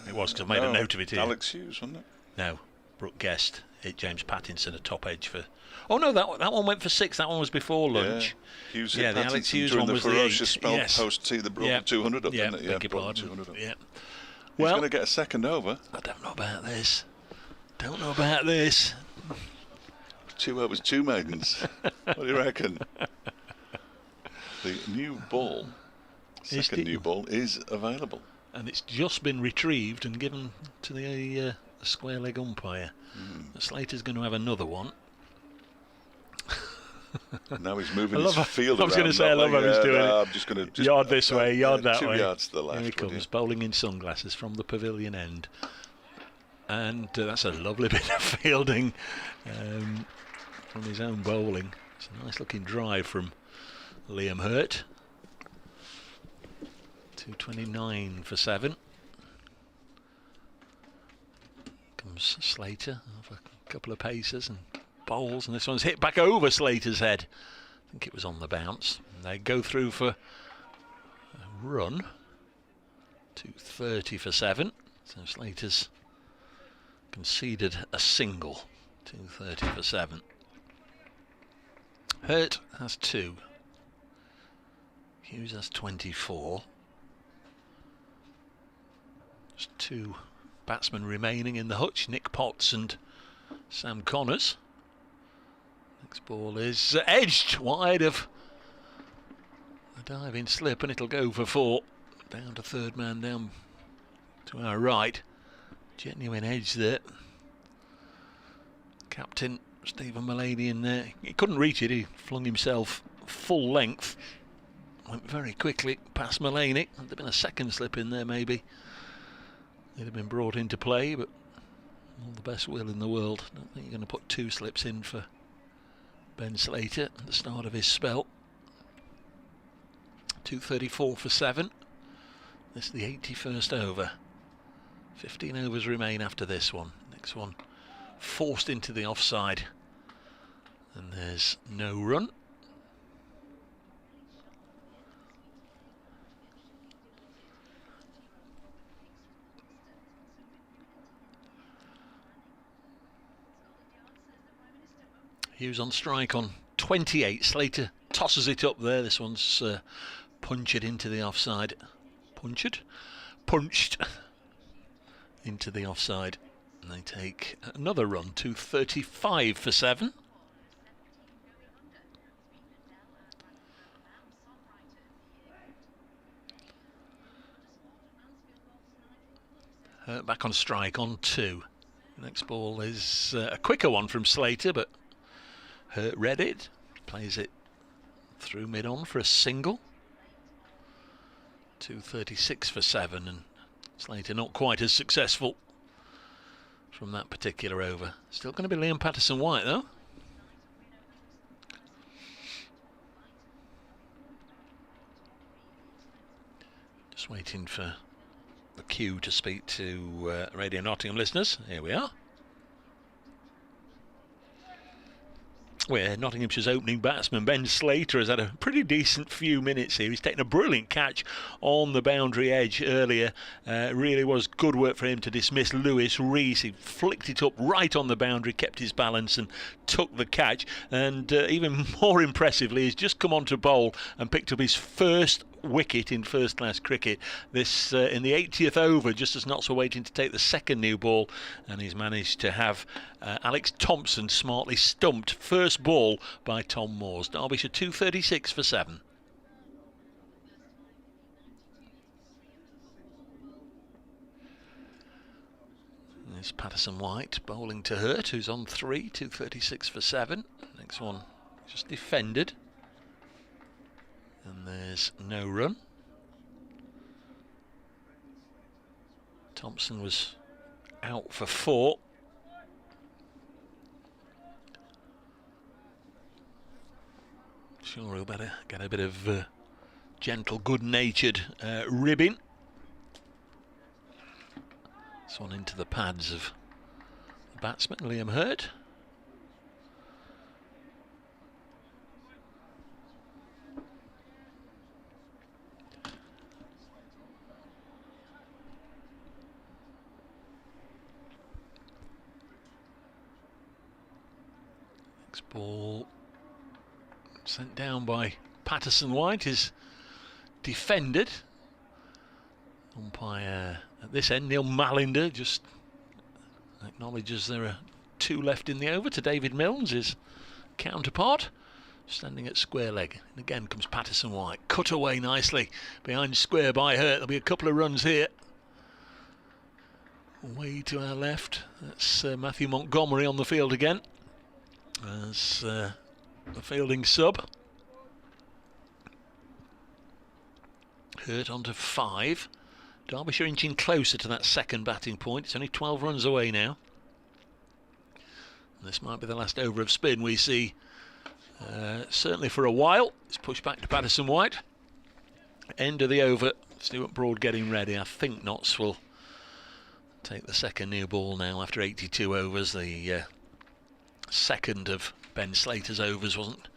It was, because I made a note of it here. Alex Hughes, wasn't it? No, Brooke Guest hit James Pattinson a top edge for... Oh no, that one went for 6. That one was before lunch. Yeah, Hughes the Alex Hughes during one the was ferocious the 8. spell Yes. post-T that brought the 200 up, didn't it? Yeah, beg your pardon. 200 up. Yeah. He's going to get a second over. I don't know about this. 2 overs, 2 maidens. What do you reckon? The new ball, second new ball, is available. And it's just been retrieved and given to the square leg umpire. Slater's going to have another one. Now he's moving his field around. I was going to say, I love how he's doing it. I'm just going to... Yard this way, yard that 2 way. 2 yards to the left. Here he comes, bowling in sunglasses from the pavilion end. And that's a lovely bit of fielding from his own bowling. It's a nice looking drive from Liam Hurt. 229 for 7. Comes Slater off a couple of paces and bowls, and this one's hit back over Slater's head. I think it was on the bounce. And they go through for a run. 230 for 7. So Slater's conceded a single. 230 for 7. Hurt has 2. Hughes has 24. Just 2 batsmen remaining in the hutch, Nick Potts and Sam Connors. Next ball is edged wide of a diving slip, and it'll go for 4. Down to third man down to our right. Genuine edge there. Captain Stephen Mullaney in there. He couldn't reach it, he flung himself full length. Went very quickly past Mullaney. Had there been a second slip in there, maybe he'd have been brought into play, but all the best will in the world. I don't think you're going to put 2 slips in for Ben Slater at the start of his spell. 2:34 for 7. This is the 81st over. 15 overs remain after this one. Next one forced into the offside, and there's no run. Hughes on strike on 28. Slater tosses it up there. This one's punched into the offside. Punched into the offside. And they take another run. 2:35 for 7. Hurt back on strike on 2. Next ball is a quicker one from Slater, but Hurt read it, plays it through mid-on for a single. 2:36 for 7, and Slater not quite as successful from that particular over. Still going to be Liam Patterson-White though. Just waiting for the cue to speak to Radio Nottingham listeners. Here we are. Where Nottinghamshire's opening batsman Ben Slater has had a pretty decent few minutes here. He's taken a brilliant catch on the boundary edge earlier. Really was good work for him to dismiss Lewis Rees. He flicked it up right on the boundary, kept his balance and took the catch. And even more impressively, he's just come on to bowl and picked up his first wicket in first class cricket. This in the 80th over, just as Notts were waiting to take the second new ball, and he's managed to have Alex Thompson smartly stumped. First ball by Tom Moores. Derbyshire 2:36 for 7. There's Patterson-White bowling to Hurt, who's on 3. 2:36 for 7. Next one just defended. And there's no run. Thompson was out for 4. Sure, we'll better get a bit of gentle, good-natured ribbing. This one into the pads of the batsman, Liam Hurt. Next ball sent down by Patterson-White is defended. Umpire at this end, Neil Malinder, just acknowledges there are 2 left in the over to David Milnes, his counterpart, standing at square leg. And again comes Patterson-White, cut away nicely behind square by Hurt. There'll be a couple of runs here. Way to our left, that's Matthew Montgomery on the field again as the fielding sub. Hurt onto 5. Derbyshire inching closer to that second batting point. It's only 12 runs away now. And this might be the last over of spin we see, certainly for a while. It's pushed back to Patterson-White. End of the over. Stuart Broad getting ready. I think Notts will take the second new ball now after 82 overs. The second of Ben Slater's overs wasn't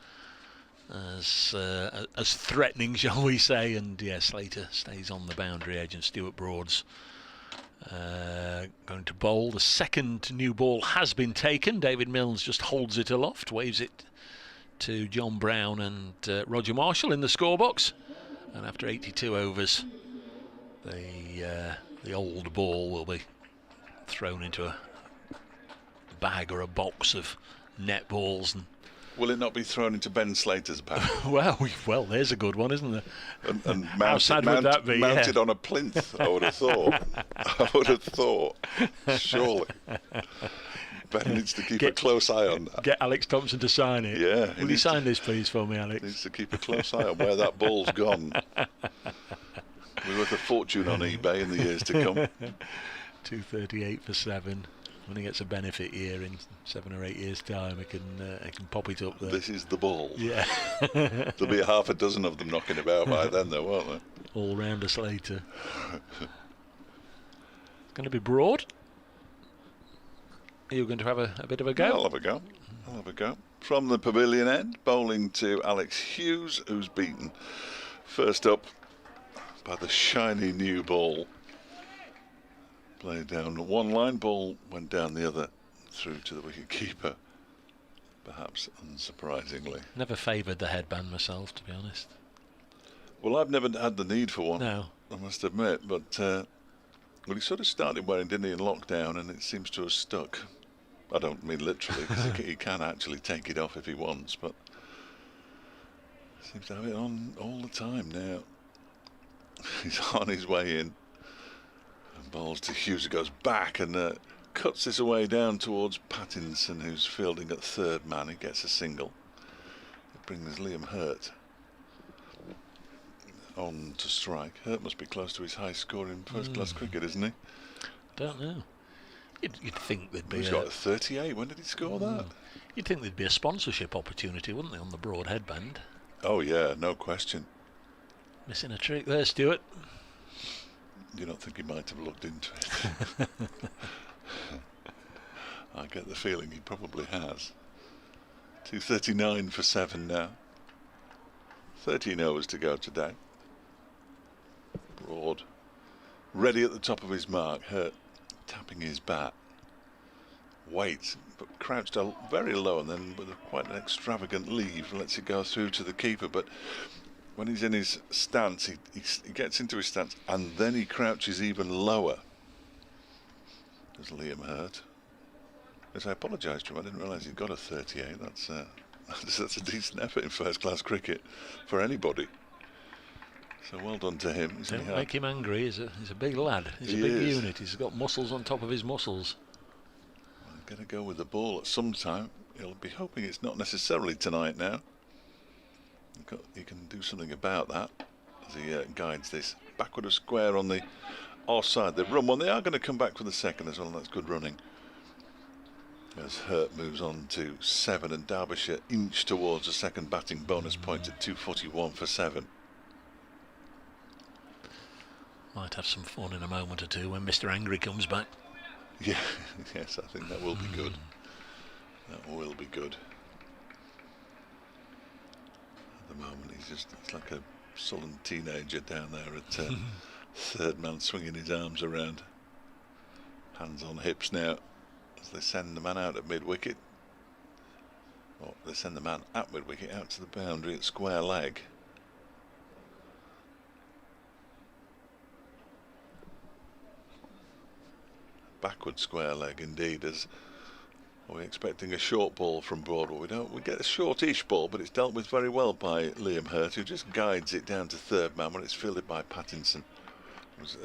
as threatening, shall we say, and yeah, Slater stays on the boundary edge and Stuart Broad's going to bowl. The second new ball has been taken. David Milnes just holds it aloft, waves it to John Brown and Roger Marshall in the scorebox. And after 82 overs, the old ball will be thrown into a bag or a box of net balls. And will it not be thrown into Ben Slater's bag? well, there's a good one, isn't there? And How sad would that be? Mounted on a plinth, I would have thought. I would have thought, surely. Ben needs to keep a close eye on that. Get Alex Thompson to sign it. Yeah. Will you sign this, please, for me, Alex? Needs to keep a close eye on where that ball's gone. We're worth a fortune on eBay in the years to come. 238 for 7. When he gets a benefit year in 7 or 8 years' time, he can pop it up there. This is the ball. Yeah. There'll be half a dozen of them knocking about by then, though, won't there? All round us later. It's going to be Broad. Are you going to have a bit of a go? I'll have a go. I'll have a go. From the pavilion end, bowling to Alex Hughes, who's beaten first up by the shiny new ball. Played down one line, ball went down the other through to the wicket keeper, perhaps unsurprisingly. Never favoured the headband myself, to be honest. Well, I've never had the need for one, no. I must admit, but well, he sort of started wearing, didn't he, in lockdown, and it seems to have stuck. I don't mean literally, because he can actually take it off if he wants, but seems to have it on all the time now. He's on his way in. Balls to Hughes, who goes back and cuts this away down towards Pattinson, who's fielding at third man. He gets a single. It brings Liam Hurt on to strike. Hurt must be close to his high score in first-class cricket, isn't he? Don't know. You'd think there'd be. He's got a 38. When did he score that? You'd think there'd be a sponsorship opportunity, wouldn't there, on the Broad headband? Oh yeah, no question. Missing a trick there, Stuart. You don't think he might have looked into it? I get the feeling he probably has. 239 for 7 now. 13 overs to go today. Broad ready at the top of his mark. Hurt tapping his bat. Waits, but crouched very low, and then with quite an extravagant leave lets it go through to the keeper. But when he's in his stance, he gets into his stance and then he crouches even lower. There's Liam Hurt. As I apologise to him, I didn't realise he'd got a 38. That's a decent effort in first-class cricket for anybody. So well done to him. Don't make him angry. He's a big lad. He's a big unit. He's got muscles on top of his muscles. I'm going to go with the ball at some time. He'll be hoping it's not necessarily tonight now. He can do something about that as he guides this backward of square on the offside. They've run one. They are going to come back for the second as well, and that's good running. As Hurt moves on to 7, and Derbyshire inch towards a second batting bonus point at 241 for 7. Might have some fun in a moment or two when Mr. Angry comes back. Yeah, yes, I think that will be good. That will be good. At the moment, he's like a sullen teenager down there at third man, swinging his arms around. Hands on hips now as they send the man out at mid-wicket. Or they send the man at mid-wicket out to the boundary at square leg. Backward square leg indeed. As we're expecting a short ball from Broad. We get a shortish ball, but it's dealt with very well by Liam Hurt, who just guides it down to third man when it's fielded by Pattinson. It was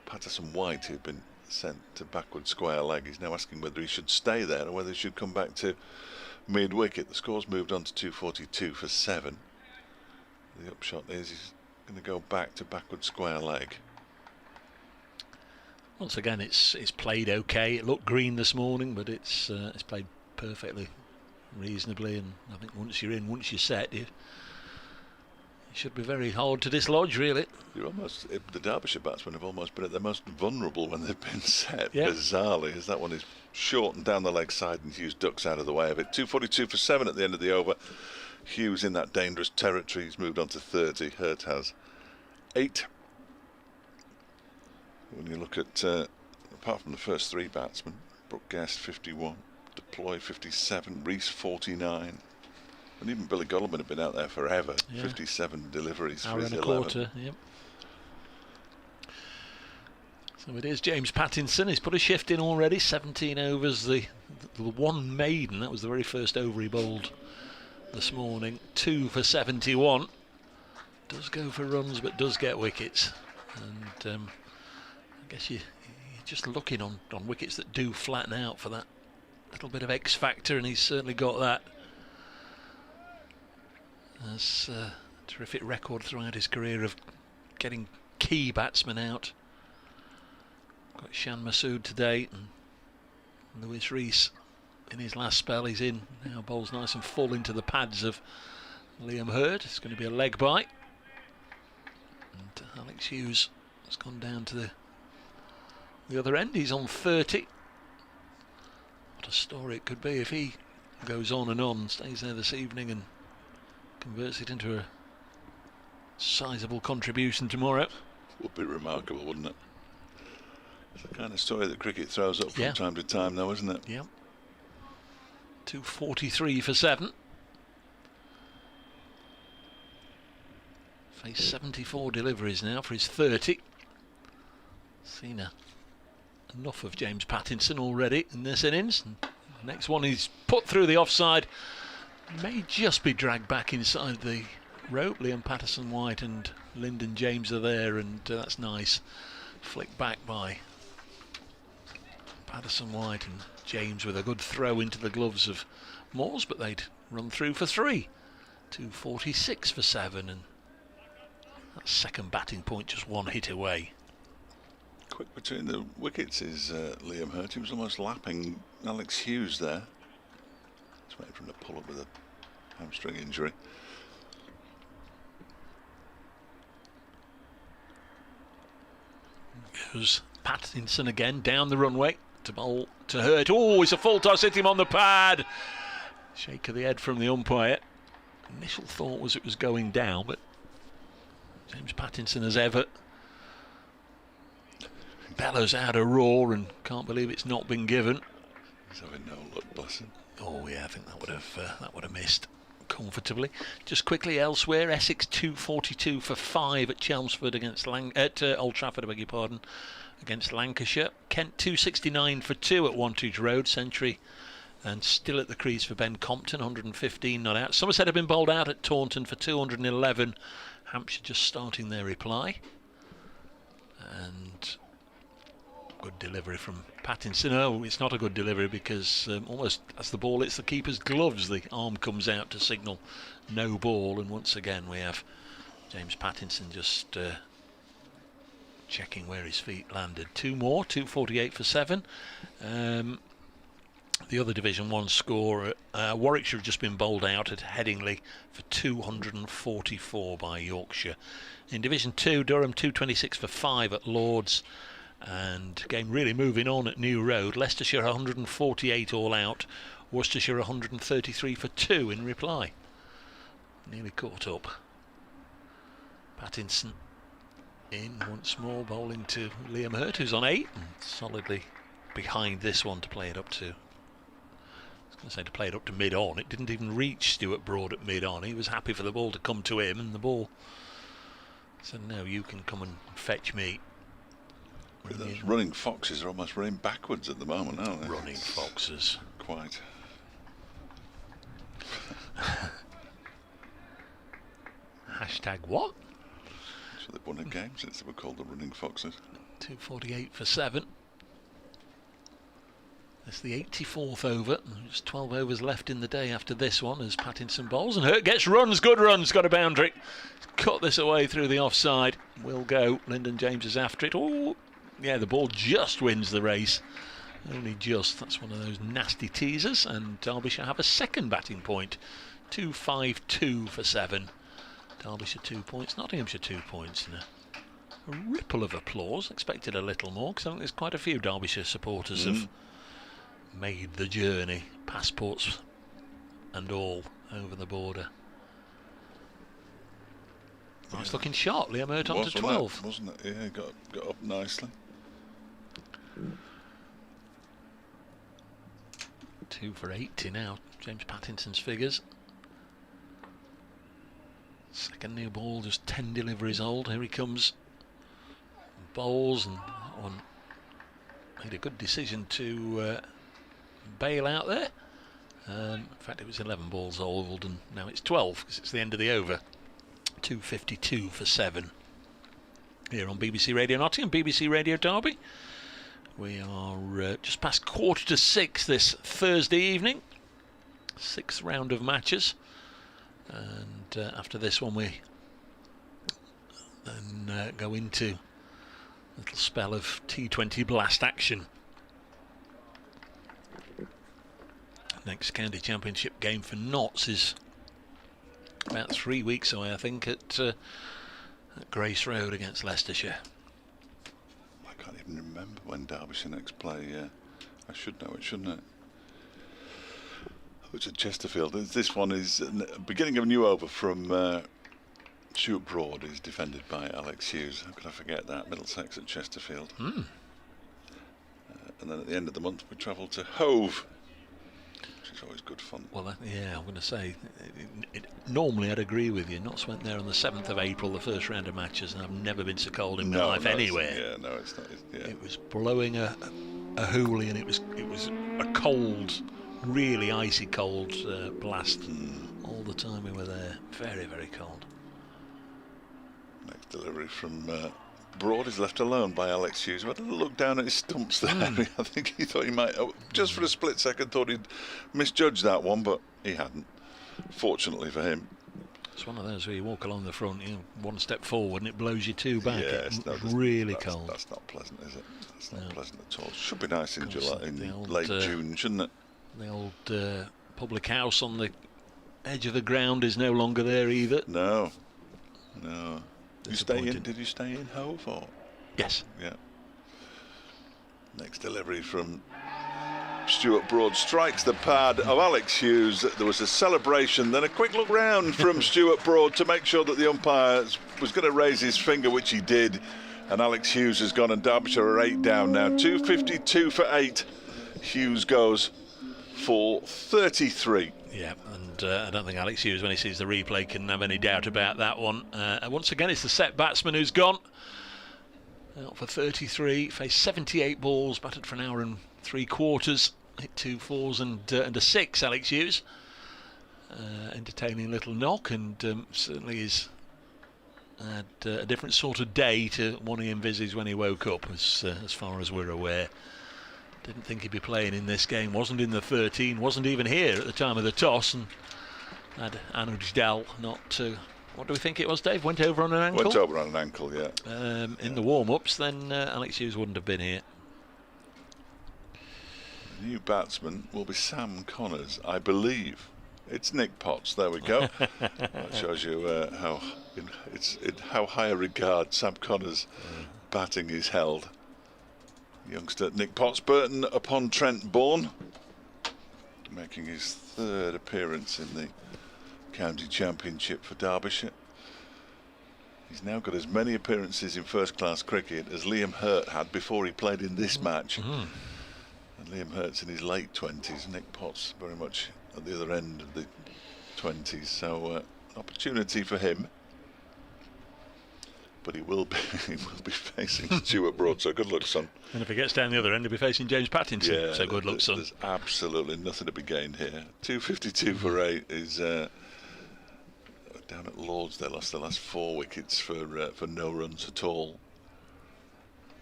Patterson White who'd been sent to backward square leg. He's now asking whether he should stay there or whether he should come back to mid wicket. The score's moved on to 242 for 7. The upshot is he's going to go back to backward square leg. Once again, it's played okay. It looked green this morning, but it's played perfectly, reasonably. And I think once you're in, once you're set, it should be very hard to dislodge, really. The Derbyshire batsmen have almost been at their most vulnerable when they've been set, yep. Bizarrely, as that one is short and down the leg side, and Hughes ducks out of the way of it. 242 for 7 at the end of the over. Hughes in that dangerous territory. He's moved on to 30. Hurt has 8. When you look at, apart from the first 3 batsmen, Brooke Guest 51, Deploy 57, Rees 49. And even Billy Godalming had been out there forever. Yeah. 57 deliveries Hour for his and a 11. quarter. Yep. So it is James Pattinson. He's put a shift in already. 17 overs. The one maiden. That was the very first over he bowled this morning. 2 for 71. Does go for runs, but does get wickets. And I guess you're just looking on wickets that do flatten out for that little bit of X factor, and he's certainly got that. Has a terrific record throughout his career of getting key batsmen out. Got Shan Masood today, and Lewis Rees in his last spell. He's in now, bowls nice and full into the pads of Liam Hurd. It's going to be a leg bite, and Alex Hughes has gone down to the other end. He's on 30. What a story it could be if he goes on and on, stays there this evening and converts it into a sizable contribution tomorrow. Would be remarkable, wouldn't it? It's the kind of story that cricket throws up from time to time, though, isn't it? Yeah. 243 for 7. Faced 74 deliveries now for his 30. Seen enough of James Pattinson already in this innings. And the next one he's put through the offside. May just be dragged back inside the rope. Liam Patterson-White and Lyndon James are there, and that's nice. Flicked back by Patterson-White, and James with a good throw into the gloves of Moores, but they'd run through for 3. 246 for 7, and that second batting point just one hit away. Quick between the wickets is Liam Hurd. He was almost lapping Alex Hughes there. Just waiting for him to pull up with a hamstring injury. Goes Pattinson again down the runway to bowl to Hurt. Oh, it's a full toss, hit him on the pad. Shake of the head from the umpire. Initial thought was it was going down, but James Pattinson, as ever, bellows out a roar and can't believe it's not been given. He's having no luck, bless him. Oh yeah, I think that would have missed comfortably. Just quickly elsewhere, Essex 242 for 5 at Chelmsford against Old Trafford, I beg your pardon, against Lancashire. Kent 269 for 2 at Wantage Road, century and still at the crease for Ben Compton, 115 not out. Somerset have been bowled out at Taunton for 211. Hampshire just starting their reply. And good delivery from Pattinson. Oh, it's not a good delivery because almost as the ball hits the keeper's gloves, the arm comes out to signal no ball, and once again we have James Pattinson just checking where his feet landed. 2 more, 248 for 7. The other Division 1 score, Warwickshire have just been bowled out at Headingley for 244 by Yorkshire. In Division 2, Durham 226 for 5 at Lords. And game really moving on at New Road. Leicestershire 148 all out. Worcestershire 133 for 2 in reply. Nearly caught up. Pattinson in once more, bowling to Liam Hurt, who's on 8 and solidly behind this one to play it up to. I was going to say to play it up to mid-on. It didn't even reach Stuart Broad at mid-on. He was happy for the ball to come to him, and the ball said, "No, you can come and fetch me." Those running foxes are almost running backwards at the moment, aren't they? Running foxes. Quite. Hashtag what? So they've won a game since they were called the running foxes. 248 for 7. That's the 84th over. There's 12 overs left in the day after this one as Pattinson bowls, and Hurt gets runs, good runs, got a boundary. Cut this away through the offside. Will go. Lyndon James is after it. Oh, yeah, the ball just wins the race. Only just. That's one of those nasty teasers, and Derbyshire have a second batting point. 252 for 7. Derbyshire 2 points, Nottinghamshire 2 points. And a ripple of applause. Expected a little more because I think there's quite a few Derbyshire supporters have made the journey, passports and all, over the border. Nice looking shot, Liam Hurt on to 12. Wasn't it? Yeah, got up nicely. 2 for 80 now, James Pattinson's figures. Second new ball, just 10 deliveries old. Here he comes. Bowls and made a good decision to bail out there. In fact, it was 11 balls old, and now it's 12 because it's the end of the over. 2:52 for 7. Here on BBC Radio Nottingham, BBC Radio Derby. We are just past 5:45 this Thursday evening. 6th round of matches, and after this one we then go into a little spell of T20 blast action. Next county championship game for Notts is about 3 weeks away, I think, at Grace Road against Leicestershire. I can't even remember when Derbyshire next play. I should know it, shouldn't I? Oh, it's at Chesterfield. This one is beginning of a new over from Stuart Broad, is defended by Alex Hughes. How could I forget that? Middlesex at Chesterfield. And then at the end of the month we travel to Hove, which is always good fun. Well, yeah, I'm going to say, normally I'd agree with you. Notts went there on the 7th of April, the first round of matches, and I've never been so cold in my life anywhere. It's not. It was blowing a hoolie, and it was a cold, really icy cold blast all the time we were there. Very, very cold. Next delivery from Broad is left alone by Alex Hughes. I had a look down at his stumps there. I think he thought he might, just for a split second, thought he'd misjudged that one, but he hadn't. Fortunately for him. It's one of those where you walk along the front, one step forward, and it blows you two back. Yeah, it's really cold. That's not pleasant, is it? It's not pleasant at all. Should be nice in July, in late June, shouldn't it? The old public house on the edge of the ground is no longer there either. No. Did you stay in Hove? Or? Yes. Yeah. Next delivery from Stuart Broad strikes the pad of Alex Hughes. There was a celebration, then a quick look round from Stuart Broad to make sure that the umpire was going to raise his finger, which he did. And Alex Hughes has gone, and Derbyshire are 8 down now. 2:52 for 8. Hughes goes for 33. Yeah, and I don't think Alex Hughes, when he sees the replay, can have any doubt about that one. Once again, it's the set batsman who's gone. Out for 33, faced 78 balls, batted for an hour and 3/4, hit 2 fours and a 6, Alex Hughes. Entertaining little knock, and certainly has had a different sort of day to one he envisaged when he woke up, as far as we're aware. Didn't think he'd be playing in this game, wasn't in the 13, wasn't even here at the time of the toss, and had Anuj Dal not, what do we think it was, Dave? Went over on an ankle? Went over on an ankle, yeah. In the warm-ups, then Alex Hughes wouldn't have been here. The new batsman will be Sam Connors, I believe. It's Nick Potts, there we go. That shows you how high a regard Sam Connors' batting is held. Youngster Nick Potts, Burton upon Trent Bourne, making his 3rd appearance in the county championship for Derbyshire. He's now got as many appearances in first-class cricket as Liam Hurt had before he played in this match. And Liam Hurt's in his late 20s. Nick Potts very much at the other end of the 20s. So opportunity for him. But he will be facing Stuart Broad, so good luck, son. And if he gets down the other end, he'll be facing James Pattinson, yeah, so good luck, son. There's absolutely nothing to be gained here. 2:52 for 8 is down at Lords. They lost the last 4 wickets for no runs at all.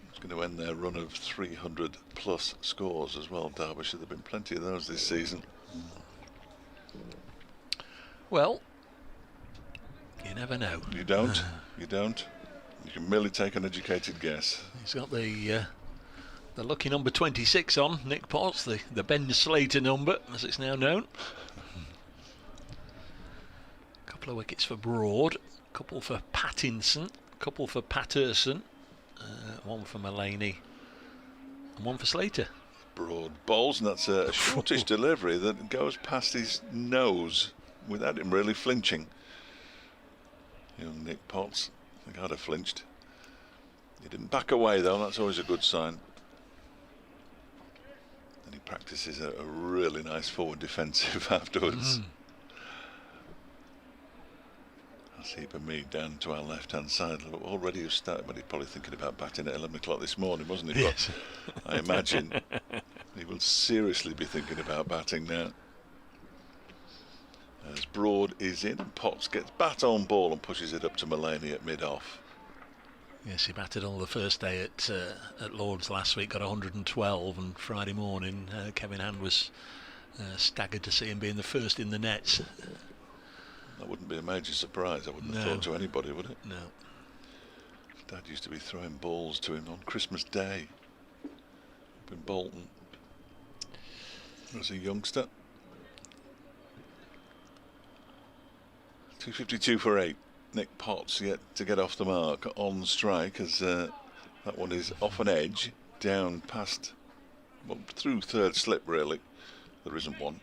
It's going to end their run of 300 plus scores as well, Derbyshire. There have been plenty of those this season. Well, you never know. You don't. You don't. You can merely take an educated guess. He's got the lucky number 26 on, Nick Potts, the Ben Slater number, as it's now known. A couple of wickets for Broad, a couple for Pattinson, a couple for Patterson, one for Mullaney, and one for Slater. Broad bowls, and that's a shortish delivery that goes past his nose without him really flinching. Young Nick Potts, I think I'd have flinched. He didn't back away though, that's always a good sign. And he practices a really nice forward defensive afterwards. I see Mead down to our left-hand side. Already has started, but he's probably thinking about batting at 11 o'clock this morning, wasn't he? Yes. But I imagine he will seriously be thinking about batting now. As Broad is in, and Potts gets bat on ball and pushes it up to Mulaney at mid-off. Yes, he batted on the first day at Lord's last week, got 112, and Friday morning Kevin Hand was staggered to see him being the first in the nets. That wouldn't be a major surprise, I wouldn't have thought to anybody, would it? No. Dad used to be throwing balls to him on Christmas Day up in Bolton as a youngster. 252 for 8. Nick Potts yet to get off the mark on strike, as that one is off an edge, down past, well, through third slip really. There isn't one,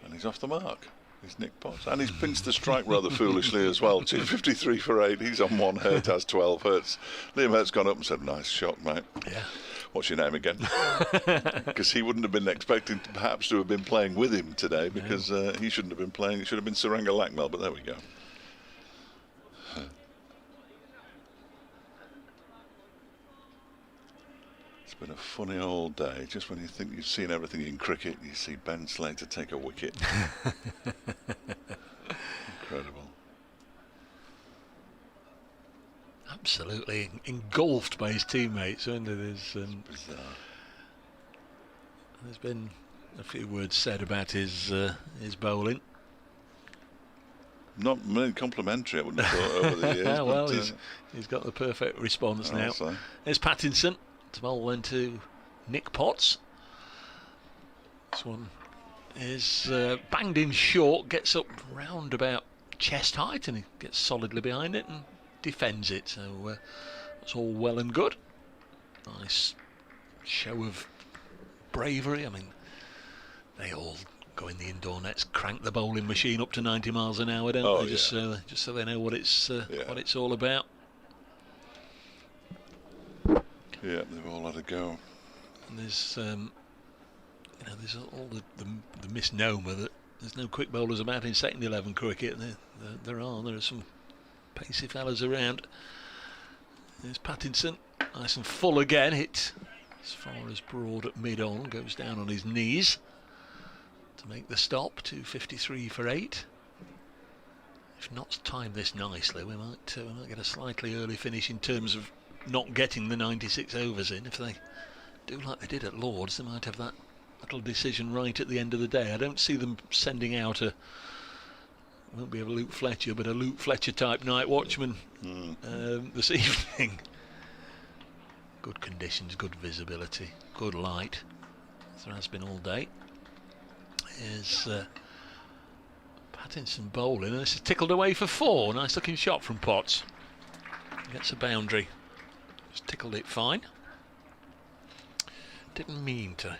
and he's off the mark. He's Nick Potts, and he's pinched the strike rather foolishly as well. 253 for 8. He's on one. Hurt has 12 Hurts. Liam Hurt's gone up and said, "Nice shot, mate." Yeah. What's your name again? Because he wouldn't have been expecting to perhaps to have been playing with him today, because he shouldn't have been playing. It should have been Saranga Lackmel, but there we go. It's been a funny old day. Just when you think you've seen everything in cricket, you see Ben Slater take a wicket. Incredible. Absolutely engulfed by his teammates, and bizarre. There's been a few words said about his bowling. Not really complimentary, I wouldn't have thought, over the years. Well, he's got the perfect response now. Also. There's Pattinson. To bowl then to Nick Potts. This one is banged in short, gets up round about chest height, and he gets solidly behind it and defends it. So that's all well and good. Nice show of bravery. I mean, they all go in the indoor nets, crank the bowling machine up to 90 miles an hour, don't they? Just so they know what it's all about. Yeah, they've all had a go. And there's, there's all the misnomer that there's no quick bowlers about in second 11 cricket. There are some pacey fellas around. There's Pattinson, nice and full again, hit as far as Broad at mid-on, goes down on his knees to make the stop. 253 for 8. If Notts timed this nicely, we might get a slightly early finish in terms of not getting the 96 overs in. If they do like they did at Lord's, they might have that little decision right at the end of the day. I don't see them sending out won't be a Luke Fletcher, but a Luke Fletcher type night watchman this evening. Good conditions, good visibility, good light, as there has been all day. Here's Pattinson bowling, and this is tickled away for 4. Nice looking shot from Potts. Gets a boundary. Just tickled it fine. Didn't mean to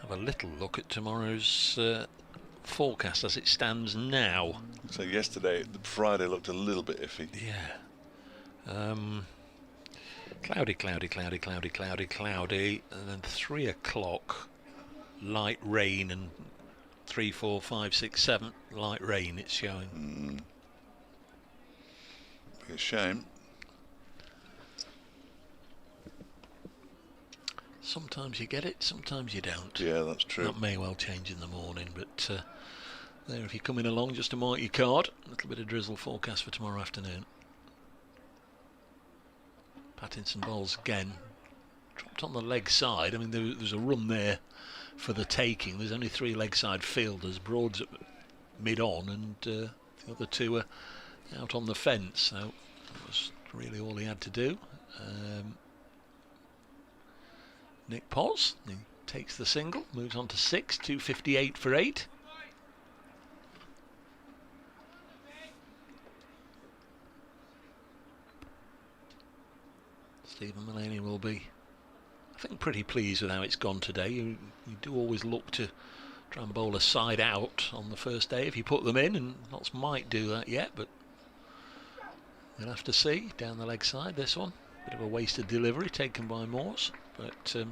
have a little look at tomorrow's forecast as it stands now. So yesterday, Friday looked a little bit iffy. Yeah. Cloudy, and then 3 o'clock, light rain, and 3, 4, 5, 6, 7, light rain it's showing. Be a shame. Sometimes you get it, sometimes you don't. Yeah, that's true. That may well change in the morning, but there, if you're coming along, just to mark your card, a little bit of drizzle forecast for tomorrow afternoon. Pattinson bowls again, dropped on the leg side. I mean, there's a run there for the taking. There's only 3 leg side fielders. Broad's at mid-on, and the other 2 are out on the fence, so that was really all he had to do. Nick Potts, he takes the single, moves on to 6, 258 for 8. Stephen Mulaney will be, I think, pretty pleased with how it's gone today. You do always look to try and bowl a side out on the first day if you put them in, and Notts might do that yet, but we'll have to see. Down the leg side, this one, bit of a wasted delivery taken by Morse. But to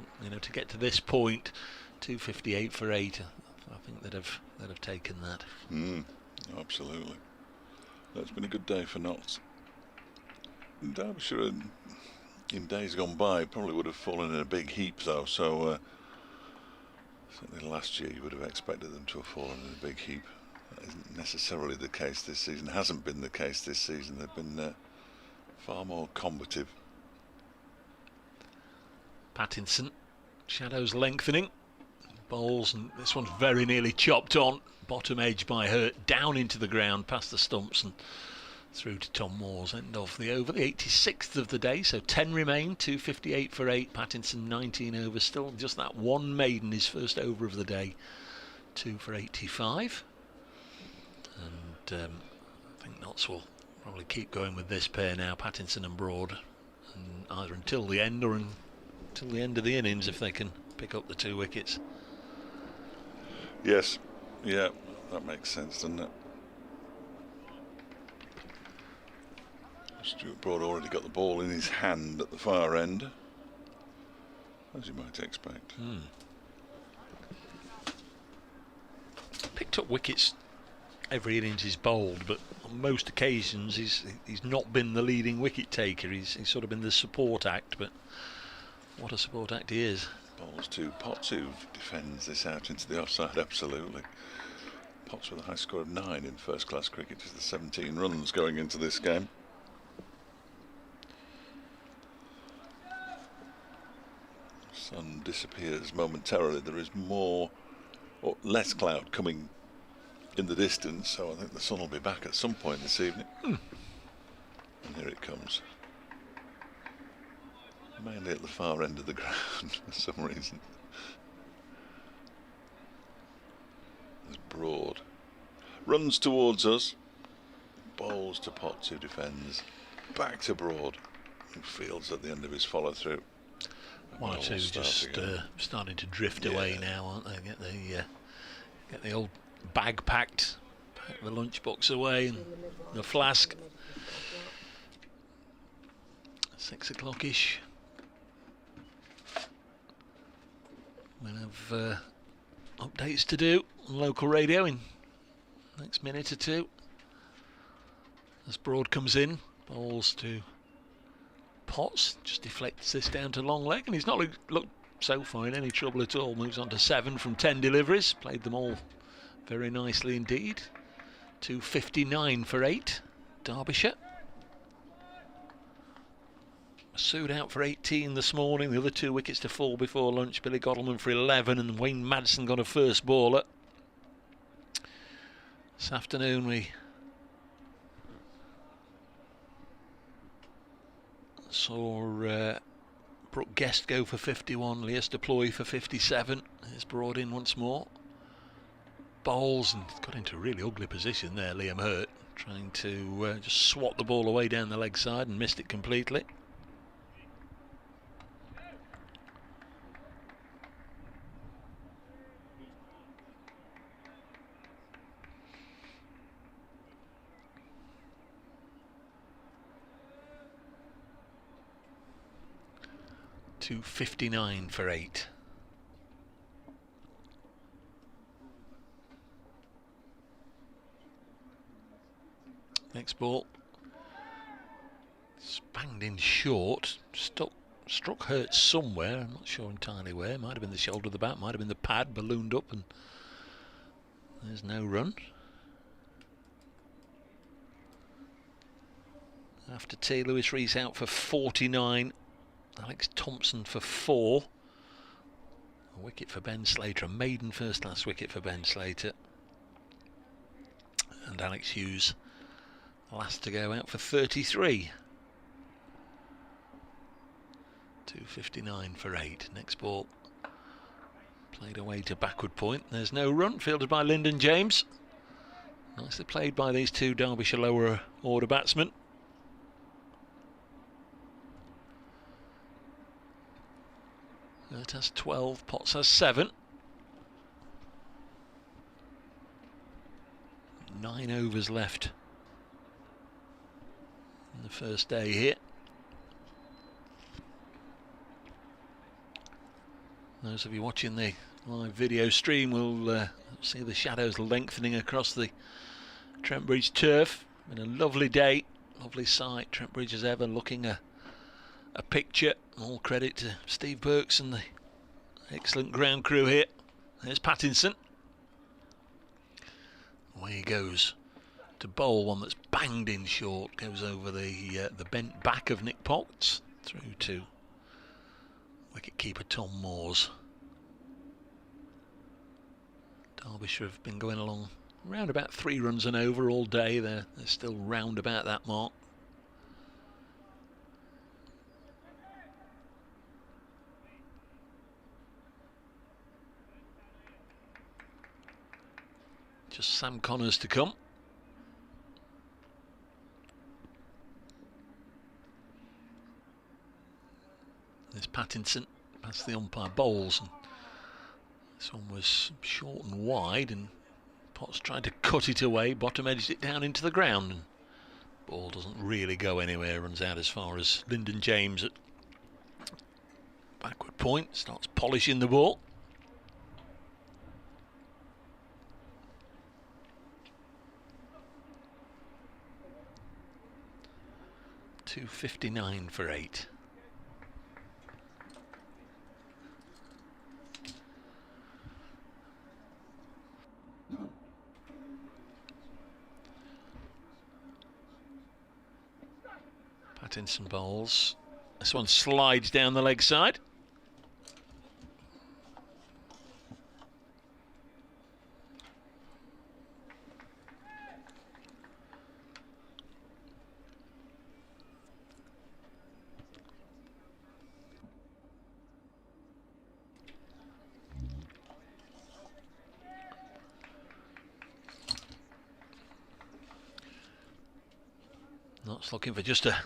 get to this point, 258 for 8, I think they'd have taken that. Absolutely. That's been a good day for Notts. Derbyshire, in days gone by, probably would have fallen in a big heap though, so certainly last year you would have expected them to have fallen in a big heap. That isn't necessarily the case this season, hasn't been the case this season. They've been far more combative. Pattinson, shadows lengthening, bowls, and this one's very nearly chopped on, bottom edge by Hurt, down into the ground past the stumps and through to Tom Moore's end of the over, the 86th of the day, so 10 remain, 258 for 8, Pattinson 19 over, still just that one maiden, his first over of the day, 2 for 85, and I think Notts will probably keep going with this pair now, Pattinson and Broad, and either until the end or until the end of the innings if they can pick up the 2 wickets. Yes, yeah, that makes sense, doesn't it? Stuart Broad already got the ball in his hand at the far end, as you might expect. Picked up wickets every innings he's bowled, but on most occasions he's not been the leading wicket taker. He's sort of been the support act, but what a support act he is. Bowls to Potts, who defends this out into the offside, absolutely. Potts with a high score of 9 in first class cricket, just the 17 runs going into this game. Sun disappears momentarily. There is more or less cloud coming in the distance, so I think the sun will be back at some point this evening. And here it comes. Mainly at the far end of the ground for some reason. There's Broad. Runs towards us. Bowls to Potts, who defends. Back to Broad, who fields at the end of his follow through. One or two just starting to drift away now, aren't they? Get the old bag packed, pack the lunchbox away and the flask. 6 o'clock-ish. We'll have updates to do on local radio in the next minute or two. As Broad comes in, bowls to Potts, just deflects this down to long leg, and he's not looked so far in any trouble at all. Moves on to 7 from 10 deliveries, played them all very nicely indeed. 259 for 8, Derbyshire. Masood out for 18 this morning, the other 2 wickets to fall before lunch. Billy Godalming for 11, and Wayne Madsen got a first bowler. This afternoon we saw Brooke Guest go for 51, Leas Deploy for 57. Here's Broad in once more. Bowls and got into a really ugly position there, Liam Hurt, trying to just swat the ball away down the leg side and missed it completely. .259 for 8. Next ball. Spanged in short. Struck Hurt somewhere. I'm not sure entirely where. Might have been the shoulder of the bat. Might have been the pad. Ballooned up, and there's no run. After tea, Lewis Rees out for 49. Alex Thompson for 4. A wicket for Ben Slater, a maiden first class wicket for Ben Slater. And Alex Hughes, last to go, out for 33. 259 for 8. Next ball played away to backward point. There's no run, fielded by Lyndon James. Nicely played by these 2 Derbyshire lower order batsmen. Hurt has 12, Potts has 7. 9 overs left in the first day here. Those of you watching the live video stream will see the shadows lengthening across the Trent Bridge turf. Been a lovely day, lovely sight. Trent Bridge as ever looking a picture. All credit to Steve Burks and the excellent ground crew here. There's Pattinson. Away he goes to bowl one that's banged in short. Goes over the bent back of Nick Potts through to wicket-keeper Tom Moores. Derbyshire have been going along round about 3 runs and over all day. They're still round about that mark. Just Sam Connors to come. There's Pattinson past the umpire bowls, and this one was short and wide, and Potts tried to cut it away, bottom edged it down into the ground, and ball doesn't really go anywhere, runs out as far as Lyndon James at backward point, starts polishing the ball. .259 for 8. Pattinson bowls. This one slides down the leg side. Notts looking for just a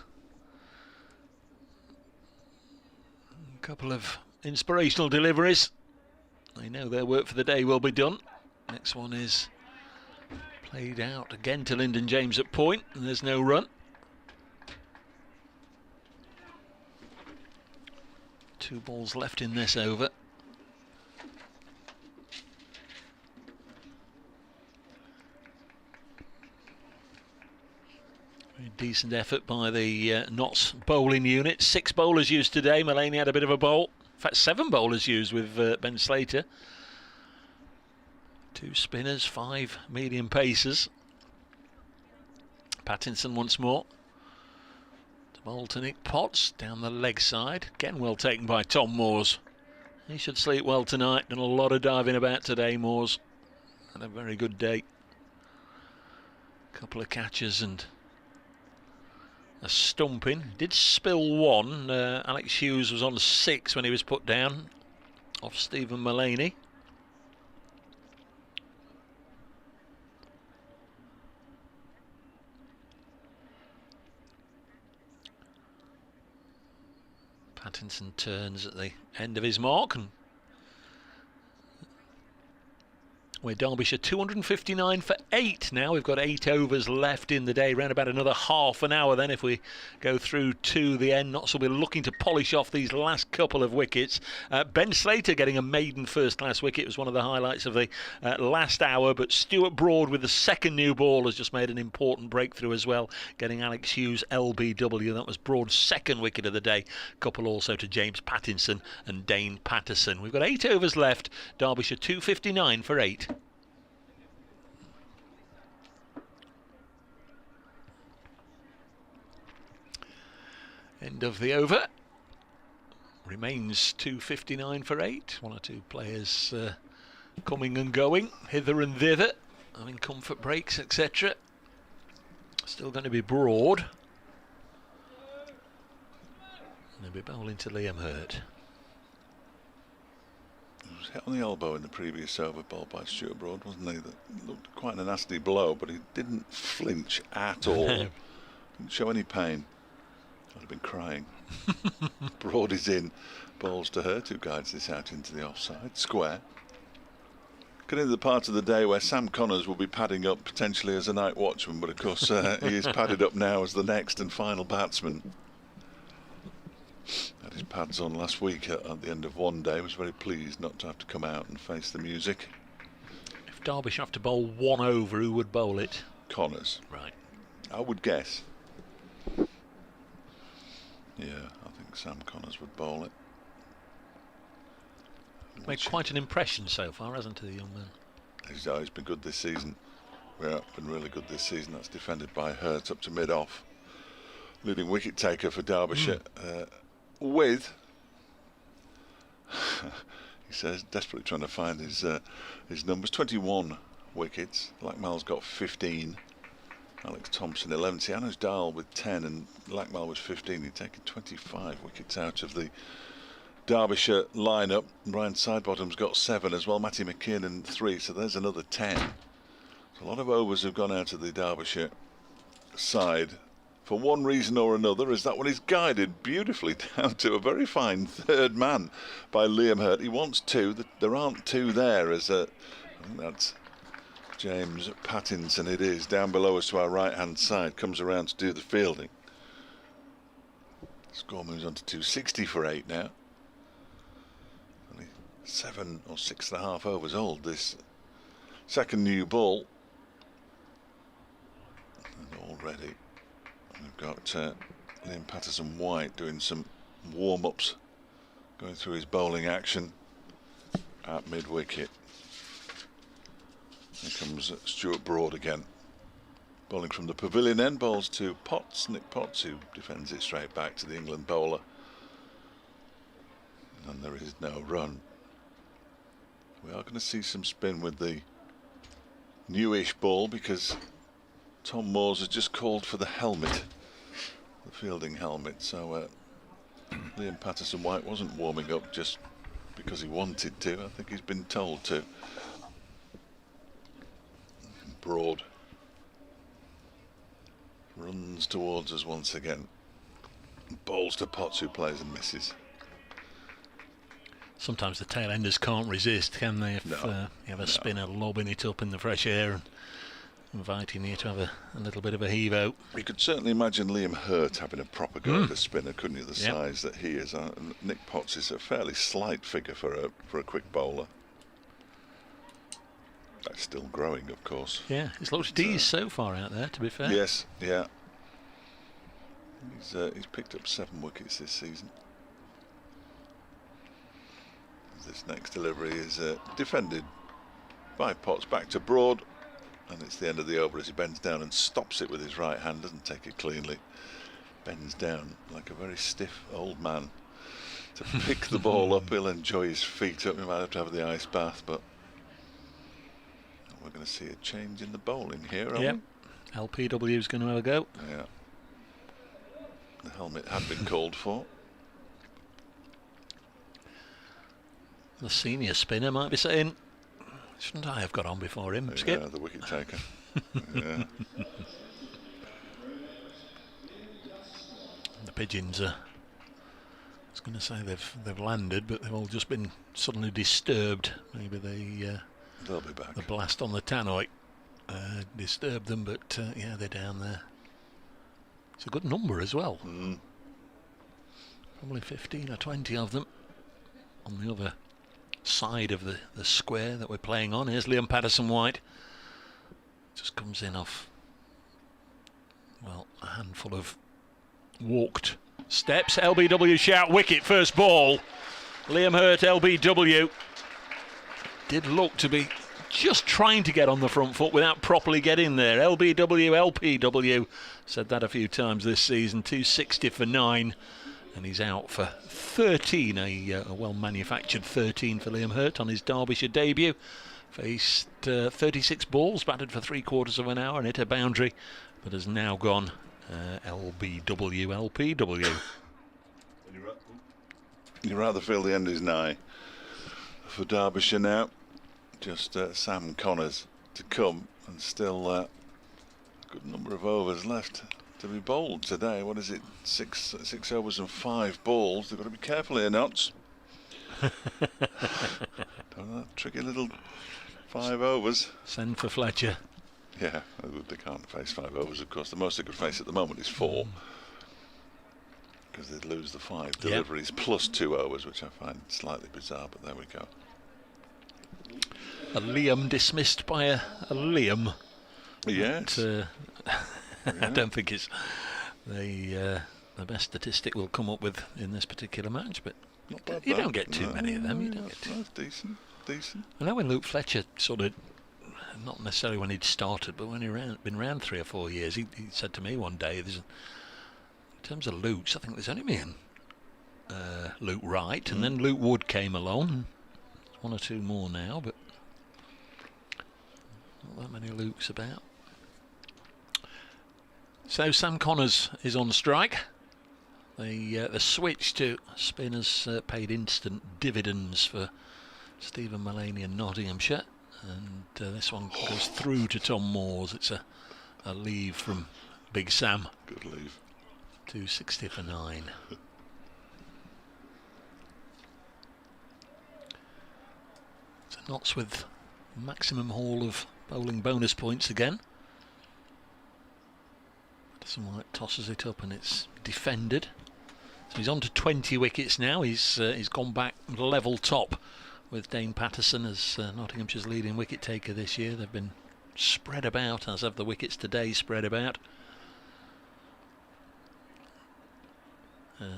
couple of inspirational deliveries. They know their work for the day will be done. Next one is played out again to Lyndon James at point, and there's no run. 2 balls left in this over. Very decent effort by the Notts bowling unit. 6 bowlers used today. Mullaney had a bit of a bowl. In fact, 7 bowlers used with Ben Slater. 2 spinners, 5 medium pacers. Pattinson once more. To bowl to Nick Potts down the leg side. Again well taken by Tom Moores. He should sleep well tonight. Done a lot of diving about today, Moores. Had a very good day. Couple of catches and a stumping. Did spill one. Alex Hughes was on 6 when he was put down off Stephen Mullaney. Pattinson turns at the end of his mark, and we're Derbyshire 259 for 8 now. We've got 8 overs left in the day, around about another half an hour then if we go through to the end. Notts will be looking to polish off these last couple of wickets. Ben Slater getting a maiden first class wicket was one of the highlights of the last hour, but Stuart Broad with the second new ball has just made an important breakthrough as well, getting Alex Hughes LBW. That was Broad's second wicket of the day. Couple also to James Pattinson and Dane Patterson. We've got 8 overs left. Derbyshire 259 for 8. End of the over. Remains 259 for 8. 1 or 2 players coming and going, hither and thither, having comfort breaks, etc. Still going to be Broad. And they'll be bowling to Liam Hurt. He was hit on the elbow in the previous over, bowled by Stuart Broad, wasn't he? That looked quite a nasty blow, but he didn't flinch at all. Didn't show any pain. I'd have been crying. Broad is in, bowls to Hurt, who guides this out into the offside square. Getting into the part of the day where Sam Connors will be padding up potentially as a night watchman, but of course he is padded up now as the next and final batsman. Had his pads on last week at the end of one day. Was very pleased not to have to come out and face the music. If Derbyshire have to bowl 1 over, who would bowl it? Connors. Right. I would guess. Yeah, I think Sam Connors would bowl it. Made quite an impression so far, hasn't he, the young man? He's been good this season. Yeah, been really good this season. That's defended by Hurt up to mid-off. Leading wicket taker for Derbyshire with, he says, desperately trying to find his numbers, 21 wickets. Lackmal's got 15. Alex Thompson 11. Siano's Dahl with 10 and Lackmal was 15. He'd taken 25 wickets out of the Derbyshire lineup. Brian Sidebottom's got 7 as well. Matty McKiernan 3, so there's another 10. So a lot of overs have gone out of the Derbyshire side. For one reason or another, is that one is guided beautifully down to a very fine third man by Liam Hurt. He wants 2. There aren't 2 there. I think that's James Pattinson. It is down below us to our right-hand side. Comes around to do the fielding. Score moves on to 260 for 8 now. Only 7 or 6.5 overs old. This second new ball, and already. We've got Liam Patterson-White doing some warm-ups, going through his bowling action at mid-wicket. Here comes Stuart Broad again. Bowling from the pavilion end, bowls to Potts, Nick Potts, who defends it straight back to the England bowler. And there is no run. We are going to see some spin with the newish ball because Tom Moores has just called for the helmet, the fielding helmet, so Liam Patterson-White wasn't warming up just because he wanted to. I think he's been told to. Broad runs towards us once again. Bowls to Potts, who plays and misses. Sometimes the tail enders can't resist, can they? If you have a spinner lobbing it up in the fresh air and inviting you to have a little bit of a heave out. You could certainly imagine Liam Hurt having a proper go at a spinner, couldn't you? The size that he is. Nick Potts is a fairly slight figure for a quick bowler. That's still growing, of course. Yeah, he's looked D's so far out there, to be fair. Yes, yeah. He's picked up 7 wickets this season. This next delivery is defended by Potts, back to Broad, and it's the end of the over as he bends down and stops it with his right hand, doesn't take it cleanly. Bends down like a very stiff old man to pick the ball up. He'll enjoy his feet up. He might have to have the ice bath, but we're going to see a change in the bowling here, aren't we? LPW is going to have a go. Yeah. The helmet had been called for. The senior spinner might be saying, shouldn't I have got on before him, Skip? Yeah, the wicket taker. Yeah. The pigeons are, I was going to say they've landed, but they've all just been suddenly disturbed. Maybe they'll be back. The blast on the tannoy disturbed them, but yeah, they're down there. It's a good number as well. Probably 15 or 20 of them on the other side of the square that we're playing on. Here's Liam Patterson-White. Just comes in off, well, a handful of walked steps. LBW shout, wicket, first ball. Liam Hurt, LBW. Did look to be just trying to get on the front foot without properly getting there. LBW, LPW. Said that a few times this season. 260 for 9. And he's out for 13, a well-manufactured 13 for Liam Hurt on his Derbyshire debut. Faced 36 balls, batted for 3/4 of an hour and hit a boundary, but has now gone LBW, LPW. You rather feel the end is nigh for Derbyshire now. Just Sam Connors to come, and still a good number of overs left to be bowled today. What is it? 6 overs and 5 balls. They've got to be careful here, Notts. That tricky little 5 overs. Send for Fletcher. Yeah, they can't face 5 overs, of course. The most they could face at the moment is 4. Because they'd lose the 5 deliveries plus 2 overs, which I find slightly bizarre, but there we go. A Liam dismissed by a Liam. Yes. I don't think it's the best statistic we'll come up with in this particular match, but you don't get too many of them. You don't get too. That's decent. I know when Luke Fletcher sort of, not necessarily when he'd started, but when he'd been around 3 or 4 years, he said to me one day, in terms of Luke's, I think there's only me and Luke Wright, and then Luke Wood came along. There's 1 or 2 more now, but not that many Lukes about. So Sam Connors is on strike. The switch to spin has paid instant dividends for Stephen Mullaney and Nottinghamshire, and this one goes through to Tom Moores. It's a leave from Big Sam. Good leave. 260 for 9. So Notts with maximum haul of bowling bonus points again. Patterson White tosses it up and it's defended. So he's on to 20 wickets now. He's gone back level top with Dane Patterson as Nottinghamshire's leading wicket taker this year. They've been spread about, as have the wickets today spread about.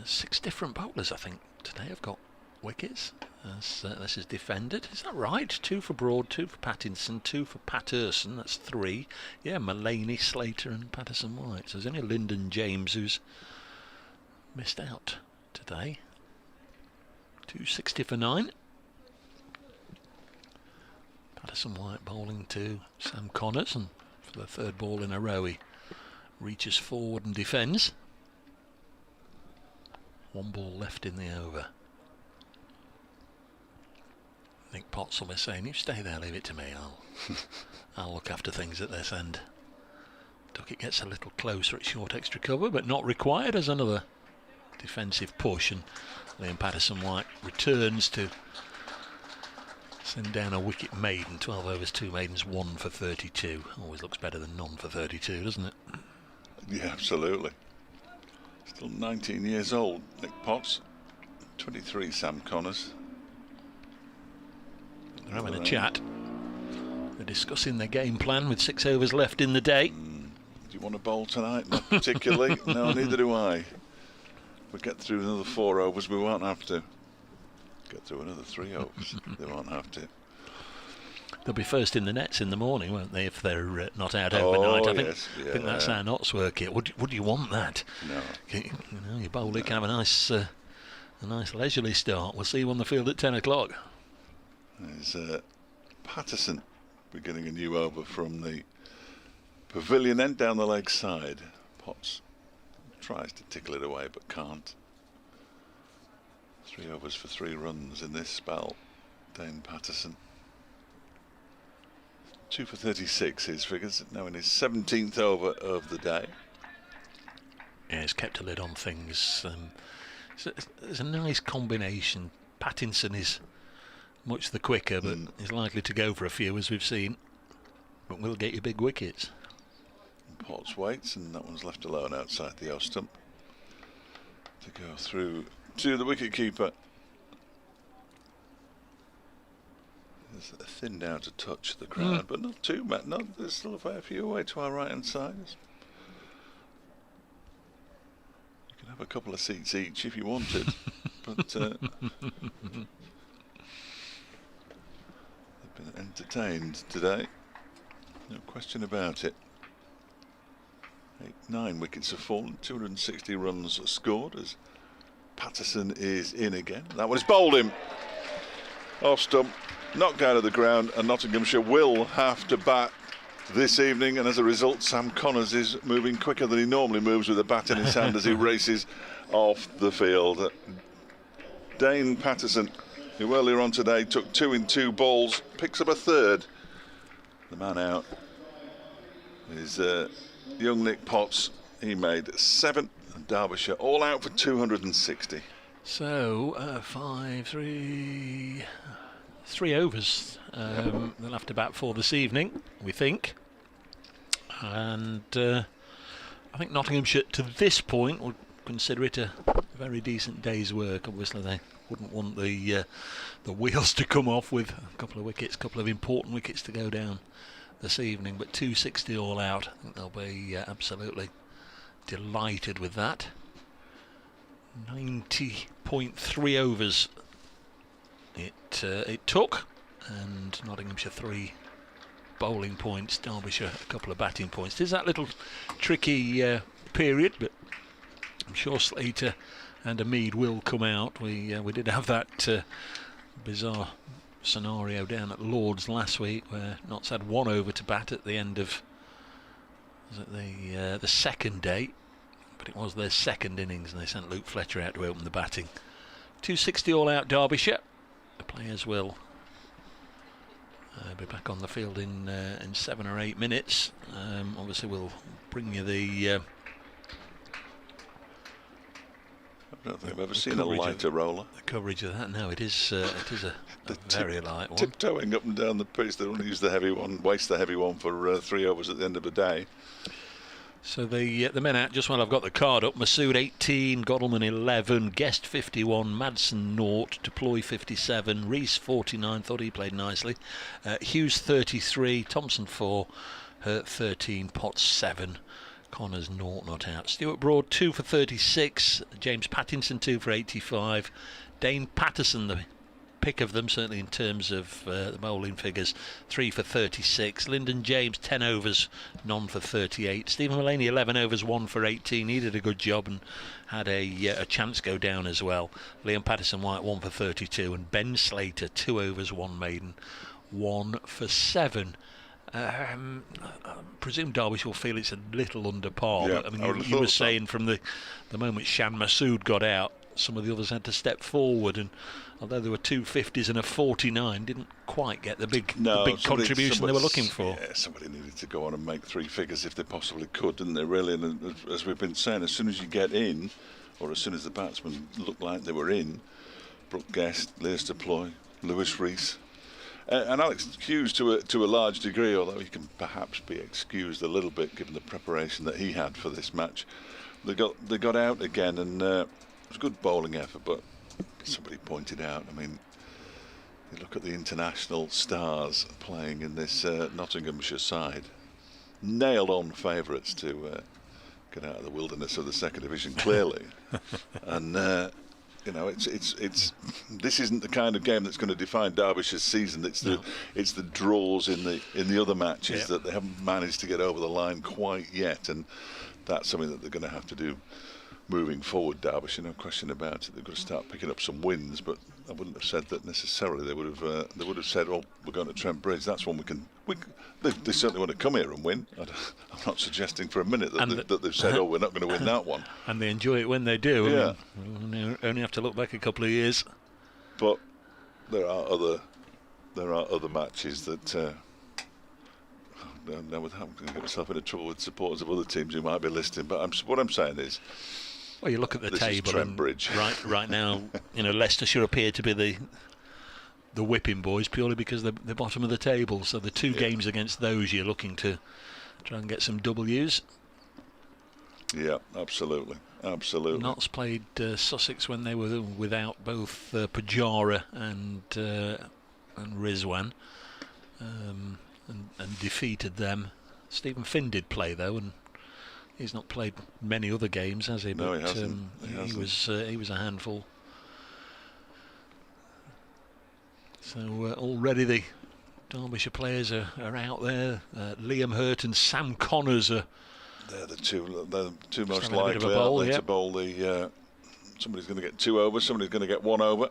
6 different bowlers, I think, today have got wickets as this is defended. Is that right? 2 for Broad, 2 for Pattinson, 2 for Patterson. That's 3. Yeah, Mullaney, Slater and Patterson White. So there's only Lyndon James who's missed out today. 260 for 9. Patterson White bowling to Sam Connors, and for the 3rd ball in a row he reaches forward and defends. 1 ball left in the over. Nick Potts will be saying, "You stay there, leave it to me. I'll look after things at this end." Duckett gets a little closer at short extra cover, but not required, as another defensive push, and Liam Patterson White returns to send down a wicket maiden. 12 overs, 2 maidens, 1 for 32. Always looks better than none for 32, doesn't it? Yeah, absolutely. Still 19 years old, Nick Potts. 23, Sam Connors. They're having a chat. They're discussing their game plan with 6 overs left in the day. Do you want to bowl tonight? Not particularly. No, neither do I. If we get through another 4 overs, we won't have to. Get through another 3 overs, they won't have to. They'll be first in the nets in the morning, won't they, if they're not out overnight? I think, yes, yeah, I think that's how Notts work it. Would you want that? No. Your bowler can have a nice leisurely start. We'll see you on the field at 10 o'clock. There's Patterson beginning a new over from the pavilion end down the leg side. Potts tries to tickle it away but can't. 3 overs for 3 runs in this spell. Dane Patterson. 2 for 36 his figures, now in his 17th over of the day. Yeah, he's kept a lid on things. It's a nice combination. Pattinson is much the quicker, but he's likely to go for a few, as we've seen. But will get you big wickets. Potts waits, and that one's left alone outside the off stump to go through to the wicketkeeper. There's a thin down to touch the crowd, but not too bad. There's still a fair few away to our right hand side. You can have a couple of seats each if you wanted, but they've been entertained today. No question about it. 9 wickets have fallen, 260 runs scored as Patterson is in again. That one is bowled him off stump, knocked out of the ground, and Nottinghamshire will have to bat this evening, and as a result Sam Connors is moving quicker than he normally moves with a bat in his hand as he races off the field. Dane Patterson, who earlier on today took 2 in 2 balls, picks up a 3rd. The man out is young Nick Potts. He made 7, and Derbyshire all out for 260. So 3 overs they'll have to bat for this evening, we think. And I think Nottinghamshire to this point would consider it a very decent day's work. Obviously they wouldn't want the wheels to come off with a couple of wickets, couple of important wickets to go down this evening, but 260 all out. I think they'll be absolutely delighted with that. 90.3 overs it took, and Nottinghamshire 3 bowling points, Derbyshire a couple of batting points. There's that little tricky period, but I'm sure Slater and Mead will come out. We did have that bizarre scenario down at Lord's last week where Notts had 1 over to bat at the end of the second day, but it was their second innings and they sent Luke Fletcher out to open the batting. 260 all out Derbyshire. The players will be back on the field in 7 or 8 minutes. Obviously we'll bring you the I don't think I've ever seen a lighter roller. The coverage of that. No, it is a very light one. Tiptoeing up and down the pitch. They don't use the heavy one, waste the heavy one for 3 overs at the end of the day. So the men out just while I've got the card up. Masood 18, Godalman 11, Guest 51, Madsen 0, Deploy 57, Rees 49, thought he played nicely, Hughes 33, Thompson 4, Hurt 13, Potts 7, Connors 0 not out. Stuart Broad 2 for 36, James Pattinson 2 for 85, Dane Patterson the pick of them certainly in terms of the bowling figures, 3 for 36. Lyndon James 10 overs, none for 38. Stephen Mullaney 11 overs, 1 for 18. He did a good job and had a chance go down as well. Liam Patterson-White 1 for 32 and Ben Slater 2 overs, 1 maiden, 1 for 7. I presume Derbyshire will feel it's a little under par. Yeah, but, I mean, you were saying from the moment Shan Masood got out, some of the others had to step forward, and although there were 2 50s and a 49, didn't quite get the big contribution they were looking for. Yeah, somebody needed to go on and make 3 figures if they possibly could, didn't they, really? And as we've been saying, as soon as you get in, or as soon as the batsmen looked like they were in, Brooke Guest, Lewis Deploy, Lewis Rees, and Alex Hughes to a large degree, although he can perhaps be excused a little bit given the preparation that he had for this match. They got out again, and it was a good bowling effort, but somebody pointed out, I mean, you look at the international stars playing in this Nottinghamshire side, nailed on favourites to get out of the wilderness of the second division, clearly. And you know, it's this isn't the kind of game that's going to define Derbyshire's season. It's the draws in the other matches that they haven't managed to get over the line quite yet, and that's something that they're going to have to do moving forward. Derbyshire, no question about it. They've got to start picking up some wins, but I wouldn't have said that necessarily. They would have said, "Oh, we're going to Trent Bridge. That's one we can." They certainly want to come here and win. I'm not suggesting for a minute that they've said, "Oh, we're not going to win that one." And they enjoy it when they do. Yeah. I mean, only have to look back a couple of years. But there are other matches that. I'm going to get myself into trouble with supporters of other teams who might be listening. But what I'm saying is. Well, you look at the table, Trent Bridge. Right now, you know, Leicestershire appear to be the whipping boys purely because they're the bottom of the table. So the 2 games against those, you're looking to try and get some W's. Yeah, absolutely. Notts played Sussex when they were without both Pujara and Rizwan, and defeated them. Stephen Finn did play though, and he's not played many other games, has he? No, but he hasn't. He was a handful. So already the Derbyshire players are out there. Liam Hurt and Sam Connors are. They're the two most likely to bowl the. Somebody's going to get 2 overs. Somebody's going to get 1 over.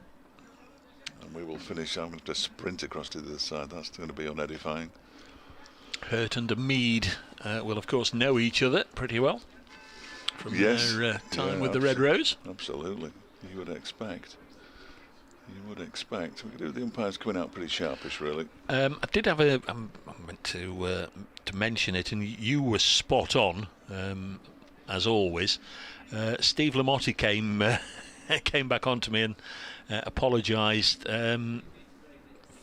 And we will finish. I'm going to sprint across to the other side. That's going to be unedifying. Hurt and Mead will of course know each other pretty well from their time with the Red Rose. Absolutely, you would expect. We could do the umpires coming out pretty sharpish, really. I did have I meant to mention it, and you were spot on as always. Steve Lamotti came back onto me and apologised for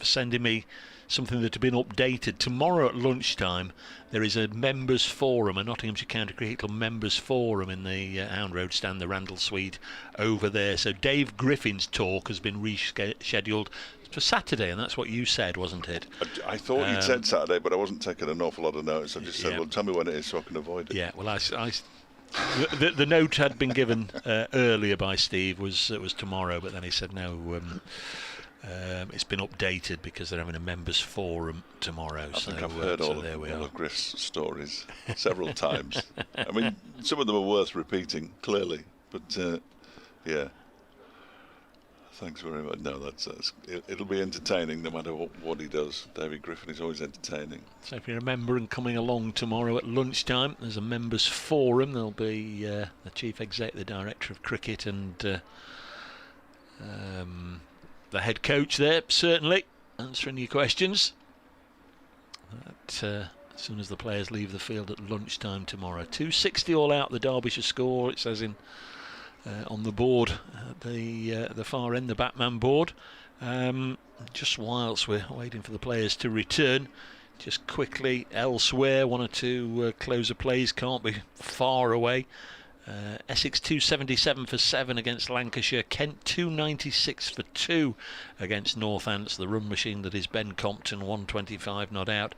sending me something that had been updated. Tomorrow at lunchtime there is a members forum, a Nottinghamshire County Cricket Club members forum in the Hound Road stand, the Randall Suite over there. So Dave Griffin's talk has been rescheduled for Saturday, and that's what you said, wasn't it? I thought you'd said Saturday, but I wasn't taking an awful lot of notice. I just said, well, tell me when it is so I can avoid it. Yeah, well, the note had been given earlier by Steve was tomorrow, but then he said no. It's been updated because they're having a members forum tomorrow. I think I've heard all of Griff's stories several times. I mean, some of them are worth repeating, clearly, but yeah. Thanks very much. No, it'll be entertaining no matter what he does. David Griffin is always entertaining. So if you're a member and coming along tomorrow at lunchtime, there's a members forum. There'll be the chief exec, the director of cricket, and the head coach there, certainly, answering your questions. As soon as the players leave the field at lunchtime tomorrow. 260 all out, the Derbyshire score, it says on the board, the far end, the Batman board. Just whilst we're waiting for the players to return, just quickly elsewhere, one or two closer plays can't be far away. Essex 277 for 7 against Lancashire. Kent 296 for 2 against Northants. The run machine that is Ben Compton, 125 not out.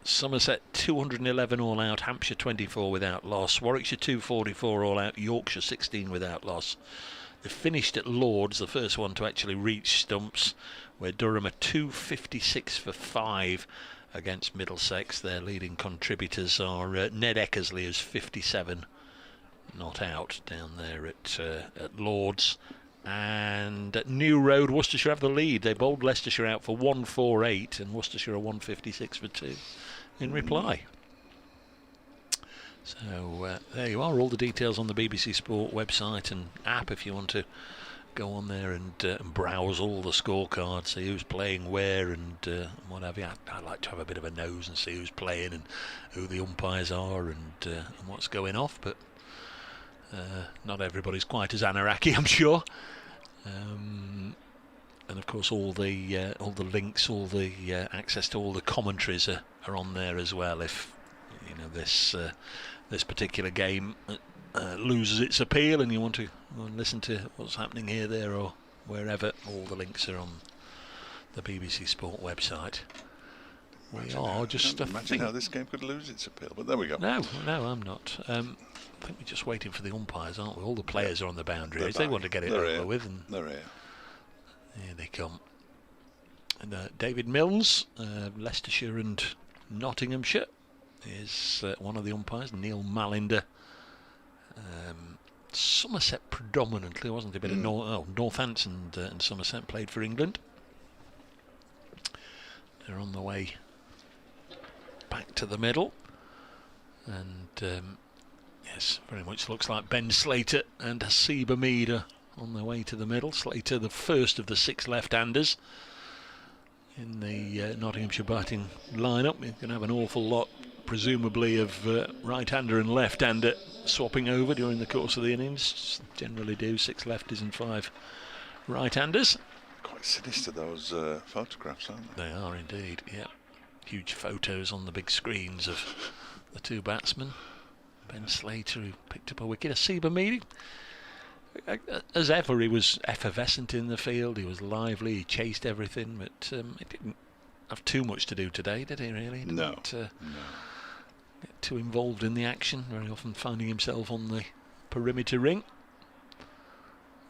Somerset 211 all out. Hampshire 24 without loss. Warwickshire 244 all out. Yorkshire 16 without loss. They finished at Lords, the first one to actually reach stumps, where Durham are 256 for 5 against Middlesex. Their leading contributors are Ned Eckersley, who's 57 not out down there at Lords. And at New Road, Worcestershire have the lead. They bowled Leicestershire out for 148, and Worcestershire are 156 for 2 in reply. So there you are, all the details on the BBC Sport website and app if you want to go on there and browse all the scorecards, see who's playing where and what have you. I like to have a bit of a nose and see who's playing and who the umpires are and what's going off, but not everybody's quite as Anaraki, I'm sure. And of course all the links, all the access to all the commentaries are on there as well. If you know this particular game loses its appeal and you want to listen to what's happening here, there or wherever, all the links are on the BBC Sport website. Imagine how this game could lose its appeal, but there we go. No, I'm not. I think we're just waiting for the umpires, aren't we? All the players are on the boundaries. They want to get it over with, and they're here. Here they come. And David Milnes, Leicestershire and Nottinghamshire, is one of the umpires. Neil Malinder. Somerset predominantly, wasn't it? A bit of Northants and Somerset played for England. They're on the way back to the middle, and yes, very much looks like Ben Slater and Hasiba Mead are on their way to the middle. Slater, the first of the 6 left-handers in the Nottinghamshire batting lineup. You're going to have an awful lot, presumably, of right-hander and left-hander swapping over during the course of the innings. Generally do 6 lefties and 5 right-handers. Quite sinister, those photographs, aren't they? They are indeed, yeah. Huge photos on the big screens of the 2 batsmen. Ben Slater, who picked up a wicket. Hasiba Mead, as ever, he was effervescent in the field. He was lively, he chased everything, but he didn't have too much to do today, did he, really? He no. Get too involved in the action, very often finding himself on the perimeter ring.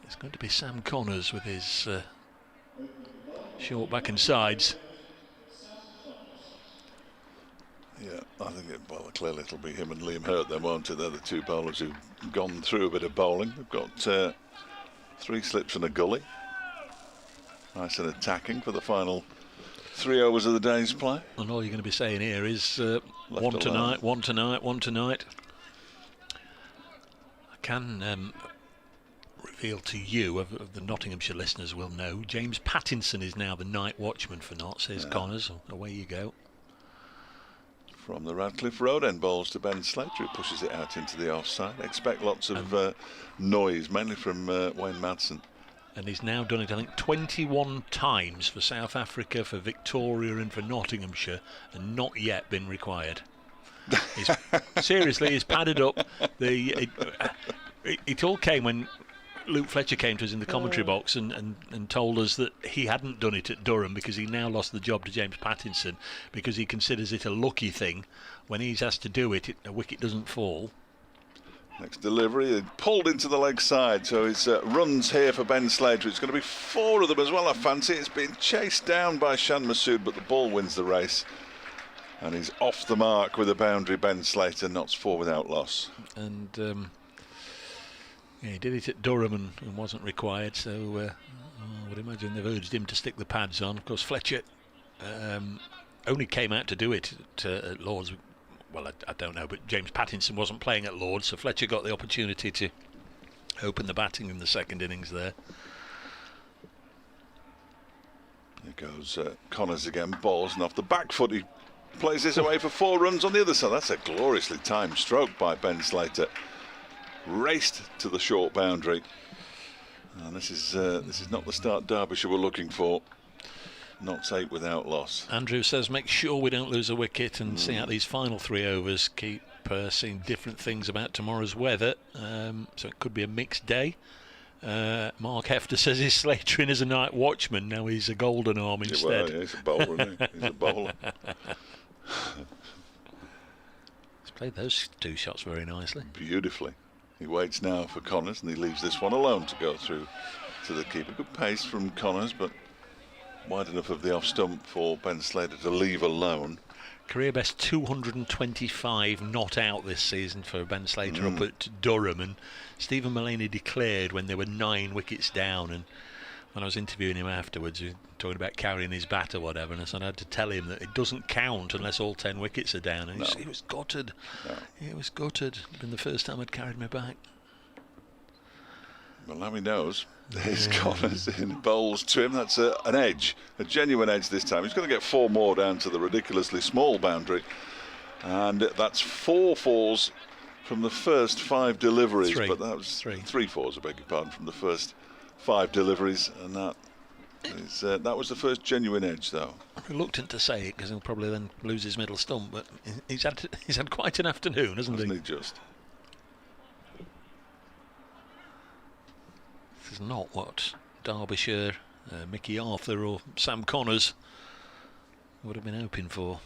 It's going to be Sam Connors with his short back and sides. Yeah, I think clearly it'll be him and Liam Hurt then, won't it? They're the 2 bowlers who've gone through a bit of bowling. They've got 3 slips and a gully. Nice and attacking for the final 3 overs of the day's play. And all you're going to be saying here is one tonight, one tonight, one tonight. I can reveal to you, of the Nottinghamshire listeners will know, James Pattinson is now the night watchman for Notts. Here's Connors, away you go. From the Radcliffe Road end bowls to Ben Slater, who pushes it out into the offside. Expect lots of noise, mainly from Wayne Madsen. And he's now done it, I think, 21 times for South Africa, for Victoria and for Nottinghamshire, and not yet been required. Seriously, he's padded up. It all came when Luke Fletcher came to us in the commentary box and told us that he hadn't done it at Durham because he now lost the job to James Pattinson because he considers it a lucky thing when he's asked to do it, a wicket doesn't fall. Next delivery, pulled into the leg side, so it's runs here for Ben Slater. It's going to be 4 of them as well, I fancy. It's been chased down by Shan Masood, but the ball wins the race. And he's off the mark with a boundary. Ben Slater knots 4 without loss. And yeah, he did it at Durham and wasn't required, so I would imagine they've urged him to stick the pads on. Of course, Fletcher only came out to do it at Lord's. Well, I don't know, but James Pattinson wasn't playing at Lord's, so Fletcher got the opportunity to open the batting in the second innings there. There goes Connors again, balls, and off the back foot he plays this away for 4 runs on the other side. That's a gloriously timed stroke by Ben Slater. Raced to the short boundary. And this is not the start Derbyshire were looking for. Knots 8 without loss. Andrew says make sure we don't lose a wicket and see out these final 3 overs. Keep seeing different things about tomorrow's weather. So it could be a mixed day. Mark Hefter says he's Slater in as a night watchman. Now he's a golden arm instead. Well, yeah, he's a bowler, isn't he? He's a bowler. He's played those 2 shots very nicely. Beautifully. He waits now for Connors and he leaves this one alone to go through to the keeper. Good pace from Connors, but wide enough of the off stump for Ben Slater to leave alone. Career best 225 not out this season for Ben Slater up at Durham, and Stephen Mullaney declared when there were 9 wickets down, and when I was interviewing him afterwards, he was talking about carrying his bat or whatever, and I said I had to tell him that it doesn't count unless all 10 wickets are down, and he was gutted. No. He was gutted. It's been the first time I'd carried my back. Well, now he knows. There's Connors in, bowls to him. That's an edge, a genuine edge this time. He's going to get 4 more down to the ridiculously small boundary, and that's 4 fours from the first 5 deliveries. 3. But that was 3 fours, I beg your pardon, from the first 5 deliveries, and that was the first genuine edge, though. I'm reluctant to say it because he'll probably then lose his middle stump, but he's had quite an afternoon, hasn't he? Just. This is not what Derbyshire, Mickey Arthur or Sam Connors would have been hoping for.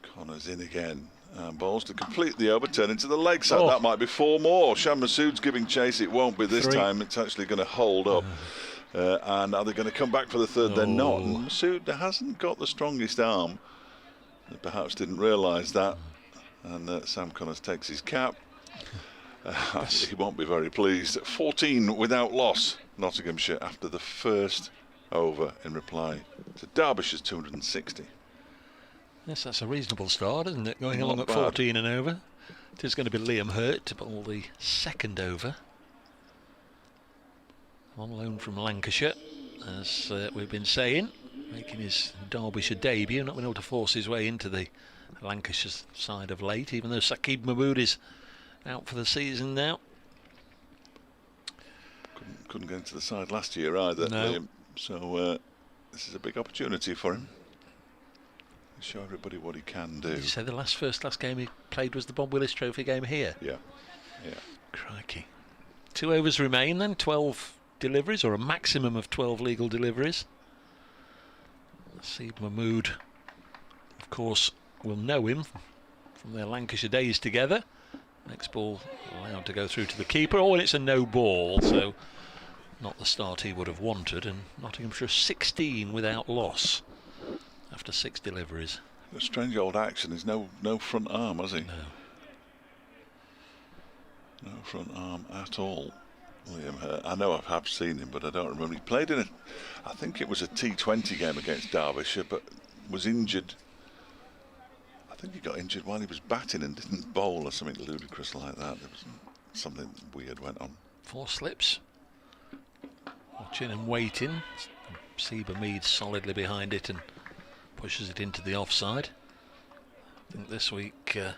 Connors in again. Balls to complete the overturn into the leg side. That might be 4 more. Shan Masood's giving chase. It won't be this 3. time. It's actually going to hold up. And are they going to come back for the 3rd? They're not. And Masood hasn't got the strongest arm. They perhaps didn't realise that. And Sam Connors takes his cap. He won't be very pleased. 14 without loss, Nottinghamshire, after the first over in reply to Derbyshire's 260. Yes, that's a reasonable start, isn't it? Going Not along at bad. 14 and over. It is going to be Liam Hurt to bowl the 2nd over. On loan from Lancashire, as we've been saying, making his Derbyshire debut, not been able to force his way into the Lancashire side of late, even though Saqib Mahmood is out for the season now. Couldn't get into the side last year either, no. Liam. So this is a big opportunity for him. Show everybody what he can do. Did you say the first game he played was the Bob Willis Trophy game here? Yeah. Crikey. 2 overs remain then, 12 deliveries, or a maximum of 12 legal deliveries. Saqib Mahmood, of course, will know him from their Lancashire days together. Next ball allowed to go through to the keeper. And it's a no ball, so not the start he would have wanted. And Nottinghamshire 16 without loss after 6 deliveries. A strange old action. There's no front arm, has he? No front arm at all. Liam Hurt. I know I have seen him, but I don't remember. He played in I think it was a T20 game against Derbyshire, but was injured. I think he got injured while he was batting and didn't bowl or something ludicrous like that. There was something weird went on. 4 slips. Watching and waiting. Seba Mead solidly behind it and pushes it into the offside. I think this week I'm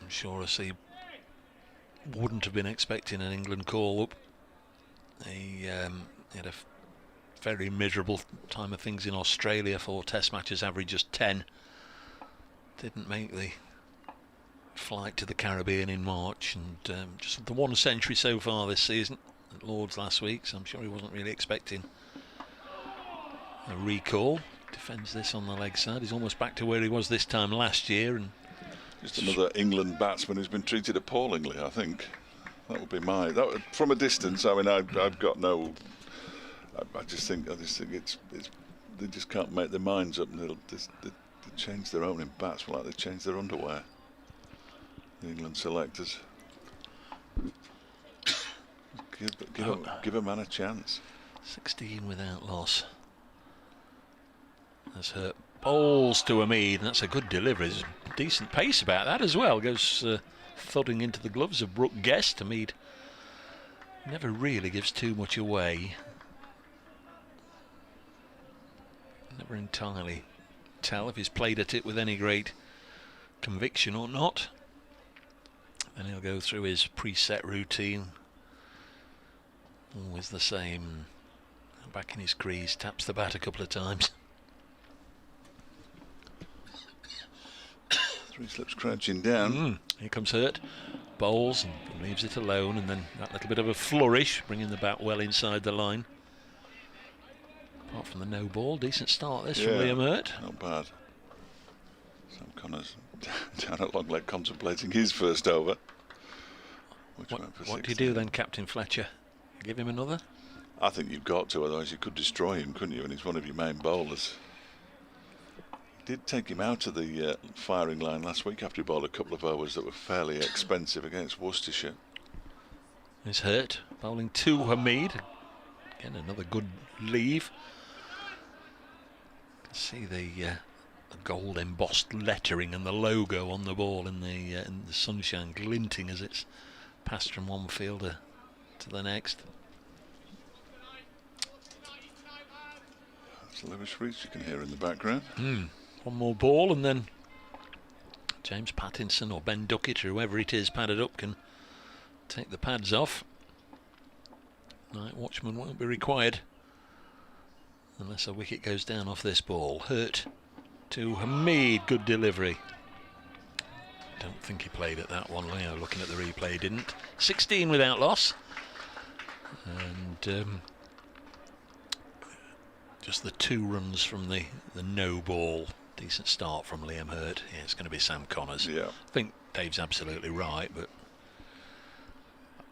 sure Asib wouldn't have been expecting an England call-up. He had a very miserable time of things in Australia. 4 test matches, average just 10. Didn't make the flight to the Caribbean in March, and just the 1 century so far this season at Lord's last week, so I'm sure he wasn't really expecting a recall. Defends this on the leg side. He's almost back to where he was this time last year, and just another England batsman who's been treated appallingly. I think that would be from a distance. I mean, I've got no. I just think it's they just can't make their minds up, and they change their opening bats like they change their underwear. The England selectors. Give a man a chance. 16 without loss. That's hurt. Bowls to Hamid, and that's a good delivery. There's a decent pace about that as well. Goes thudding into the gloves of Brooke Guest. Hamid never really gives too much away. Never entirely tell if he's played at it with any great conviction or not. Then he'll go through his preset routine. Always the same. Back in his crease, taps the bat a couple of times. 3 slips crouching down. Here comes Hurt. Bowls and leaves it alone, and then that little bit of a flourish, bringing the bat well inside the line. Apart from the no ball, decent start this from Liam Hurt. Not bad. Sam Connors down at long leg contemplating his first over. What do you do then, Captain Fletcher? Give him another? I think you've got to, otherwise you could destroy him, couldn't you? And he's one of your main bowlers. Did take him out of the firing line last week after he bowled a couple of overs that were fairly expensive against Worcestershire. He's Hurt, bowling to Hamid. Again, another good leave. You can see the gold embossed lettering and the logo on the ball in the sunshine, glinting as it's passed from one fielder to the next. That's Lewis Rees you can hear in the background. One more ball, and then James Pattinson or Ben Duckett or whoever it is padded up can take the pads off. Night watchman won't be required unless a wicket goes down off this ball. Hurt to Hamid, good delivery. Don't think he played at that one, Leo. Looking at the replay, he didn't. 16 without loss, and just the 2 runs from the no ball. Decent start from Liam Hurt. Yeah, it's going to be Sam Connors. Yeah. I think Dave's absolutely right, but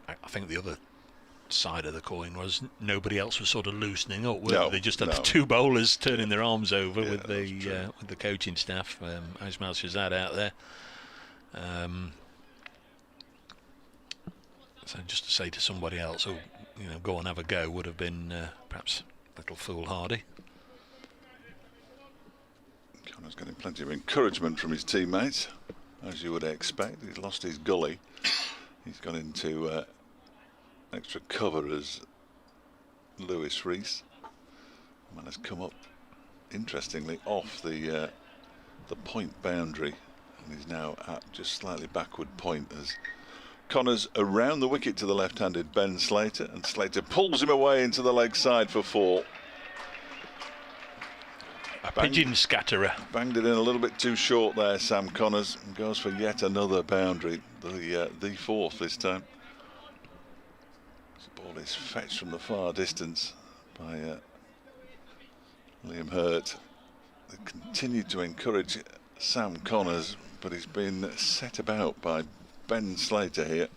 I think the other side of the coin was nobody else was sort of loosening up. They just had the 2 bowlers turning their arms over with the coaching staff. Ismail Shahzad out there. So just to say to somebody else, oh, go and have a go, would have been perhaps a little foolhardy. Connor's getting plenty of encouragement from his teammates, as you would expect. He's lost his gully. He's gone into extra cover as Lewis Rees. The man has come up, interestingly, off the point boundary, and he's now at just slightly backward point as Connors around the wicket to the left-handed Ben Slater, and Slater pulls him away into the leg side for 4. Pigeon scatterer. Banged it in a little bit too short there, Sam Connors, and goes for yet another boundary, the 4th this time. This ball is fetched from the far distance by Liam Hurt. They continue to encourage Sam Connors, but he's been set about by Ben Slater here.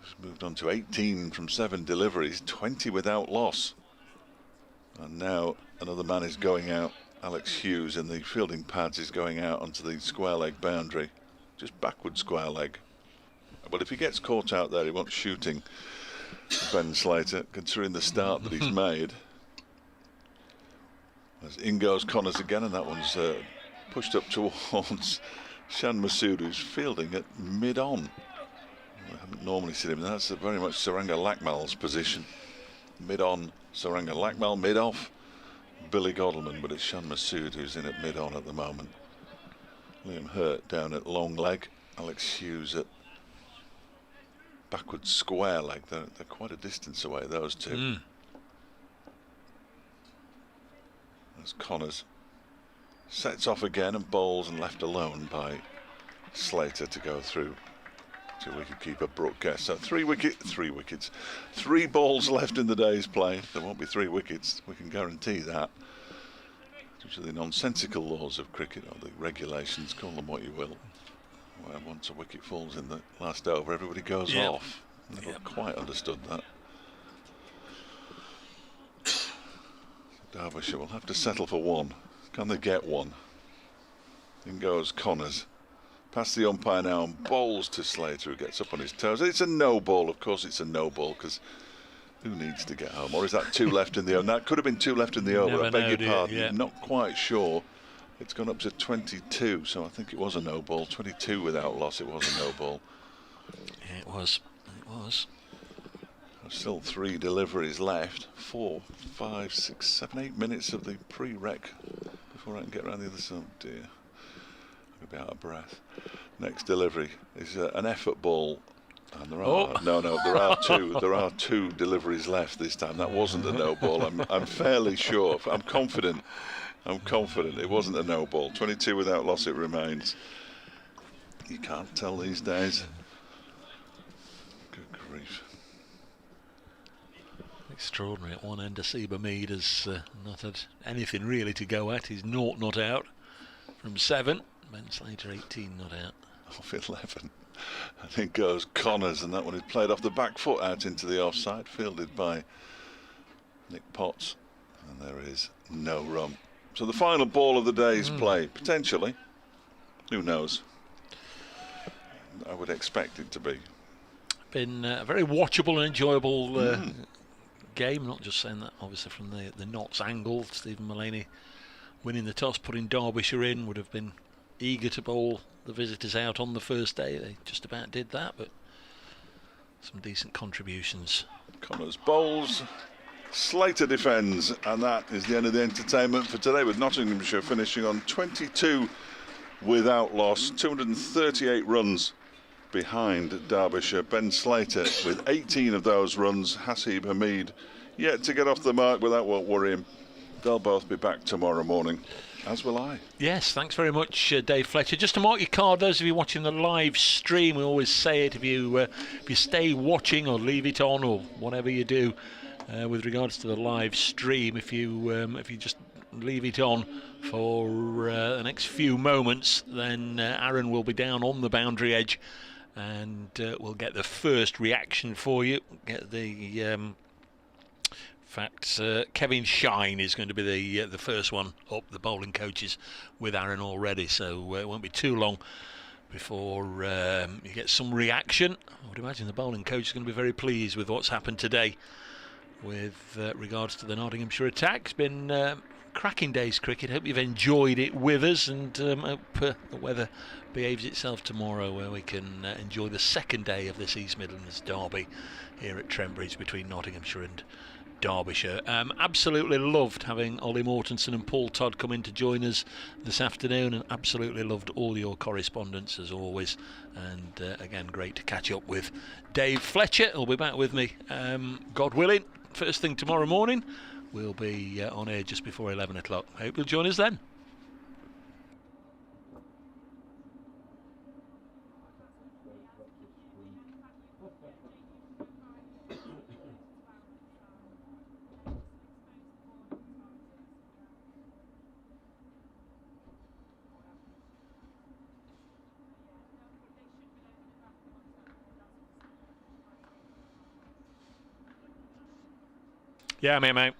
He's moved on to 18 from 7 deliveries, 20 without loss. And now another man is going out. Alex Hughes in the fielding pads is going out onto the square leg boundary, just backward square leg. Well, if he gets caught out there, he won't shooting Ben Slater, considering the start that he's made. As in goes Connors again, and that one's pushed up towards Shan Masood, who's fielding at mid-on. I haven't normally seen him. That's very much Saranga Lakmal's position. Mid-on, Saranga Lakmal, mid-off Billy Godleman, but it's Shan Masood who's in at mid-on at the moment. Liam Hurt down at long leg, Alex Hughes at backward square leg. They're quite a distance away, those two. As Connors sets off again and bowls, and left alone by Slater to go through to wicketkeeper Brooke Guest. So 3 wickets, 3 balls left in the day's play. There won't be 3 wickets, we can guarantee that. Which are the nonsensical laws of cricket, or the regulations, call them what you will. Where once a wicket falls in the last over, everybody goes off. Never quite understood that. Derbyshire will have to settle for 1. Can they get 1? In goes Connors. Past the umpire now and bowls to Slater, who gets up on his toes. It's a no ball, of course it's a no ball, because who needs to get home? Or is that 2 left in the over? That could have been 2 left in the over, I beg your pardon. Not quite sure. It's gone up to 22, so I think it was a no ball. 22 without loss, it was a no ball. Yeah, it was. There's still 3 deliveries left. 4, 5, 6, 7, 8 minutes of the pre-rec before I can get around the other side. Oh dear, I'm a bit out of breath. Next delivery is an effort ball, and there are there are 2 deliveries left this time. That wasn't a no ball. I'm fairly sure. I'm confident it wasn't a no ball. 22 without loss it remains. You can't tell these days. Good grief. Extraordinary at one end. Asiba Mead has not had anything really to go at. He's 0 not out from 7. Ben Slater 18 not out. Off 11. I think goes Connors, and that one is played off the back foot out into the offside, fielded by Nick Potts, and there is no run. So the final ball of the day's play, potentially, who knows? I would expect it to be. Been a very watchable and enjoyable game. Not just saying that obviously from the Notts angle. Stephen Mullaney winning the toss, putting Derbyshire in, would have been eager to bowl the visitors out on the first day. They just about did that, but some decent contributions. Connors bowls, Slater defends, and that is the end of the entertainment for today, with Nottinghamshire finishing on 22 without loss, 238 runs behind Derbyshire. Ben Slater with 18 of those runs. Hasib Hamid yet to get off the mark, but that won't worry him. They'll both be back tomorrow morning, as will I. Yes, thanks very much, Dave Fletcher. Just to mark your card, those of you watching the live stream, we always say it, if you stay watching or leave it on or whatever you do with regards to the live stream, if you just leave it on for the next few moments, then Aaron will be down on the boundary edge, and we'll get the first reaction for you. Get the in fact, Kevin Shine is going to be the first one up, the bowling coaches with Aaron already, so it won't be too long before you get some reaction. I would imagine the bowling coach is going to be very pleased with what's happened today with regards to the Nottinghamshire attack. It's been cracking day's cricket. Hope you've enjoyed it with us, and hope the weather behaves itself tomorrow, where we can enjoy the second day of this East Midlands derby here at Trent Bridge between Nottinghamshire and Derbyshire. Absolutely loved having Ollie Mortensen and Paul Todd come in to join us this afternoon, and absolutely loved all your correspondence as always, and again great to catch up with Dave Fletcher. He'll be back with me, God willing, first thing tomorrow morning. We'll be on air just before 11 o'clock. Hope you'll join us then. Yeah, mate.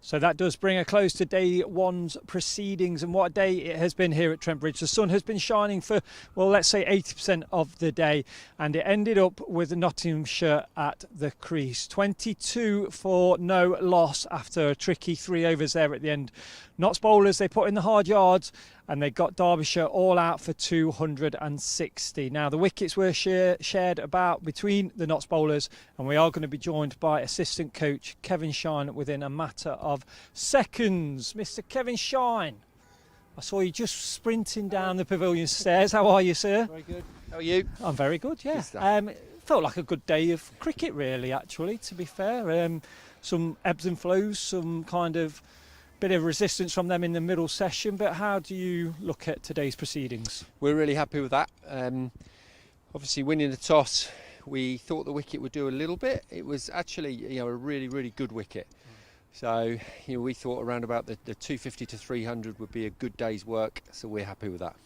So that does bring a close to day one's proceedings, and what a day it has been here at Trent Bridge. The sun has been shining for, well, let's say 80% of the day, and it ended up with Nottinghamshire at the crease. 22 for no loss after a tricky 3 overs there at the end. Notts bowlers, they put in the hard yards and they got Derbyshire all out for 260. Now the wickets were shared about between the Notts bowlers, and we are going to be joined by assistant coach Kevin Shine within a matter of seconds. Mr. Kevin Shine, I saw you just sprinting down the pavilion stairs. How are you, sir? Very good. How are you? I'm very good, yeah. Felt like a good day of cricket, really, actually, to be fair. Some ebbs and flows, some kind of bit of resistance from them in the middle session, but how do you look at today's proceedings? We're really happy with that. Obviously winning the toss, we thought the wicket would do a little bit. It was actually a really, really good wicket. So we thought around about the 250 to 300 would be a good day's work, so we're happy with that.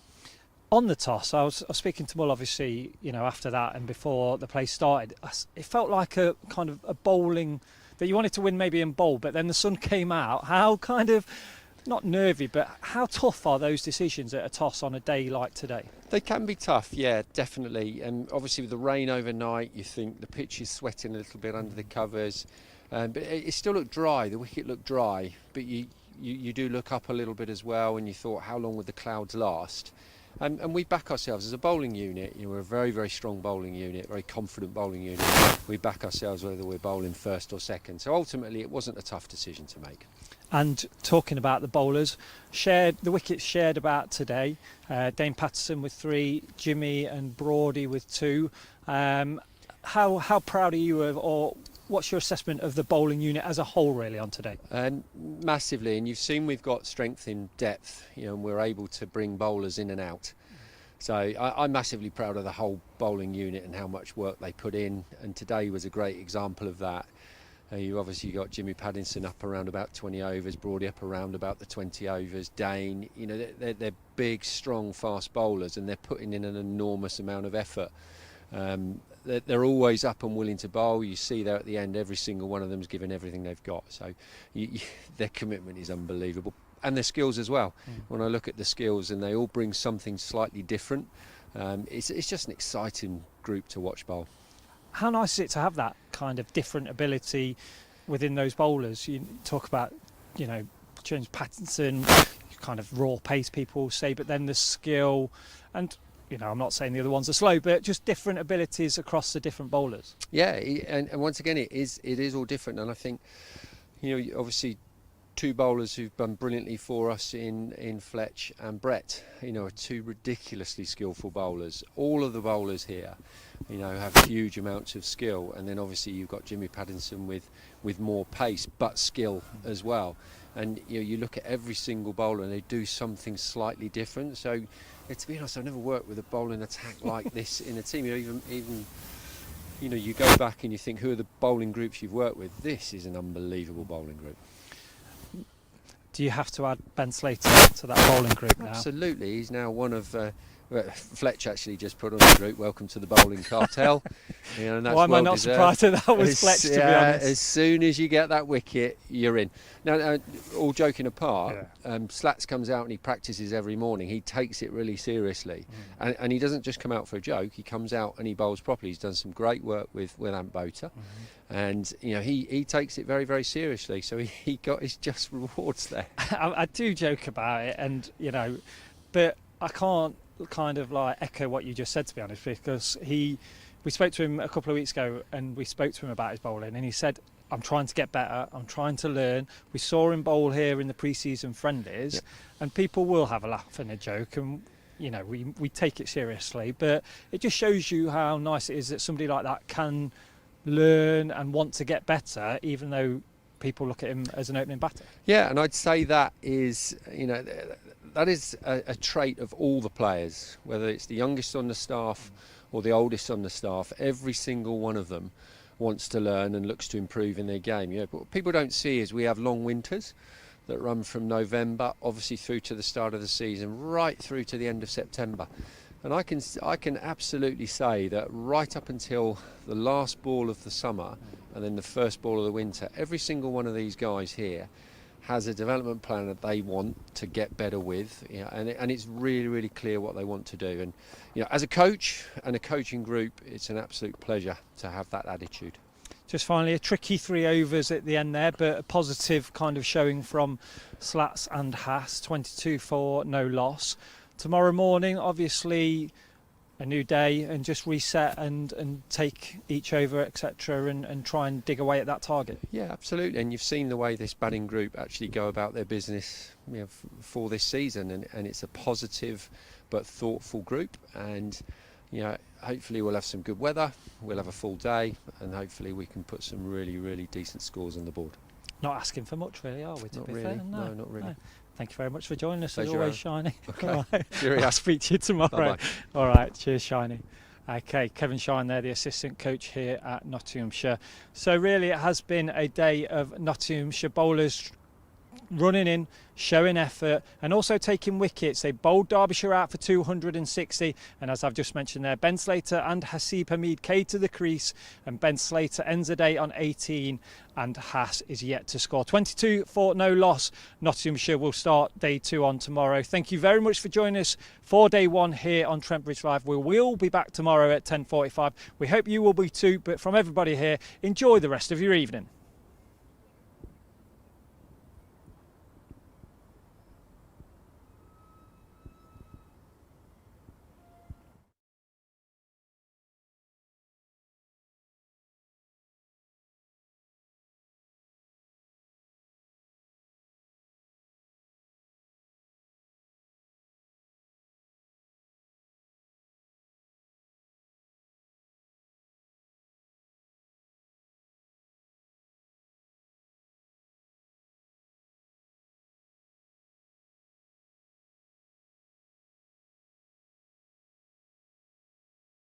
On the toss, I was speaking to Mull, obviously, after that and before the play started. It felt like a kind of a bowling that you wanted to win maybe in bowl, but then the sun came out. How kind of, not nervy, but how tough are those decisions at a toss on a day like today? They can be tough, yeah, definitely. And obviously with the rain overnight, you think the pitch is sweating a little bit under the covers. But it still looked dry, the wicket looked dry, but you do look up a little bit as well, and you thought, how long would the clouds last? And we back ourselves as a bowling unit. We're a very, very strong bowling unit, very confident bowling unit. We back ourselves whether we're bowling first or second. So ultimately, it wasn't a tough decision to make. And talking about the bowlers, the wickets shared about today. Dane Patterson with 3, Jimmy and Broady with 2. How proud are you of, or what's your assessment of the bowling unit as a whole, really, on today? Massively, and you've seen we've got strength in depth, and we're able to bring bowlers in and out. So I'm massively proud of the whole bowling unit and how much work they put in, and today was a great example of that. You obviously got Jimmy Paddington up around about 20 overs, Broady up around about the 20 overs, Dane, they're big, strong, fast bowlers, and they're putting in an enormous amount of effort. They're always up and willing to bowl. You see there at the end, every single one of them's given everything they've got. So their commitment is unbelievable, and their skills as well. When I look at the skills, and they all bring something slightly different, it's just an exciting group to watch bowl. How nice is it to have that kind of different ability within those bowlers? You talk about, James Pattinson, kind of raw pace, people say, but then the skill, and I'm not saying the other ones are slow, but just different abilities across the different bowlers. Yeah, and once again, it is all different, and I think, obviously, 2 bowlers who've done brilliantly for us in Fletch and Brett, are 2 ridiculously skillful bowlers. All of the bowlers here, have huge amounts of skill, and then obviously you've got Jimmy Paddington with more pace but skill as well. And you look at every single bowler, and they do something slightly different. So, to be honest, I've never worked with a bowling attack like this in a team. Even you go back and you think, who are the bowling groups you've worked with? This is an unbelievable bowling group. Do you have to add Ben Slater to that bowling group now? Absolutely, he's now one of. Fletch actually just put on the group, welcome to the bowling cartel. And that's Why am I not surprised that was Fletch, to be honest? As soon as you get that wicket, you're in. Now, all joking apart, Slats comes out and he practices every morning. He takes it really seriously. And he doesn't just come out for a joke, he comes out and he bowls properly. He's done some great work with Ant Bota. And he takes it very, very seriously. So he got his just rewards there. I do joke about it, and but I can't kind of like echo what you just said, to be honest, because we spoke to him a couple of weeks ago, and we spoke to him about his bowling, and he said, I'm trying to get better, I'm trying to learn. We saw him bowl here in the pre-season friendlies, and people will have a laugh and a joke, and we take it seriously, but it just shows you how nice it is that somebody like that can learn and want to get better, even though people look at him as an opening batter. Yeah, and I'd say that is that is a trait of all the players, whether it's the youngest on the staff or the oldest on the staff. Every single one of them wants to learn and looks to improve in their game. But what people don't see is we have long winters that run from November, obviously through to the start of the season, right through to the end of September. And I can absolutely say that right up until the last ball of the summer and then the first ball of the winter, every single one of these guys here has a development plan that they want to get better with, and it's really, really clear what they want to do. And as a coach and a coaching group, it's an absolute pleasure to have that attitude. Just finally, a tricky 3 overs at the end there, but a positive kind of showing from Slats and Haas, 22 for no loss. Tomorrow morning, obviously, a new day, and just reset and take each over, etc., and try and dig away at that target. Yeah, absolutely. And you've seen the way this batting group actually go about their business for this season, and it's a positive but thoughtful group. And hopefully we'll have some good weather, we'll have a full day, and hopefully we can put some really, really decent scores on the board. Not asking for much, really, are we? Not really. No, not really. No. Thank you very much for joining us. Pleasure, as always, Shiny. Okay. Right. I'll speak to you tomorrow. Bye-bye. All right. Cheers, Shiny. Okay, Kevin Shine there, the assistant coach here at Nottinghamshire. So really it has been a day of Nottinghamshire bowlers running in, showing effort, and also taking wickets. They bowled Derbyshire out for 260, and as I've just mentioned there, Ben Slater and Hasib Hamid came to the crease, and Ben Slater ends the day on 18, and Haas is yet to score. 22 for no loss. Nottinghamshire will start day 2 on tomorrow. Thank you very much for joining us for day 1 here on Trent Bridge Live. We will be back tomorrow at 10:45. We hope you will be too, but from everybody here, enjoy the rest of your evening.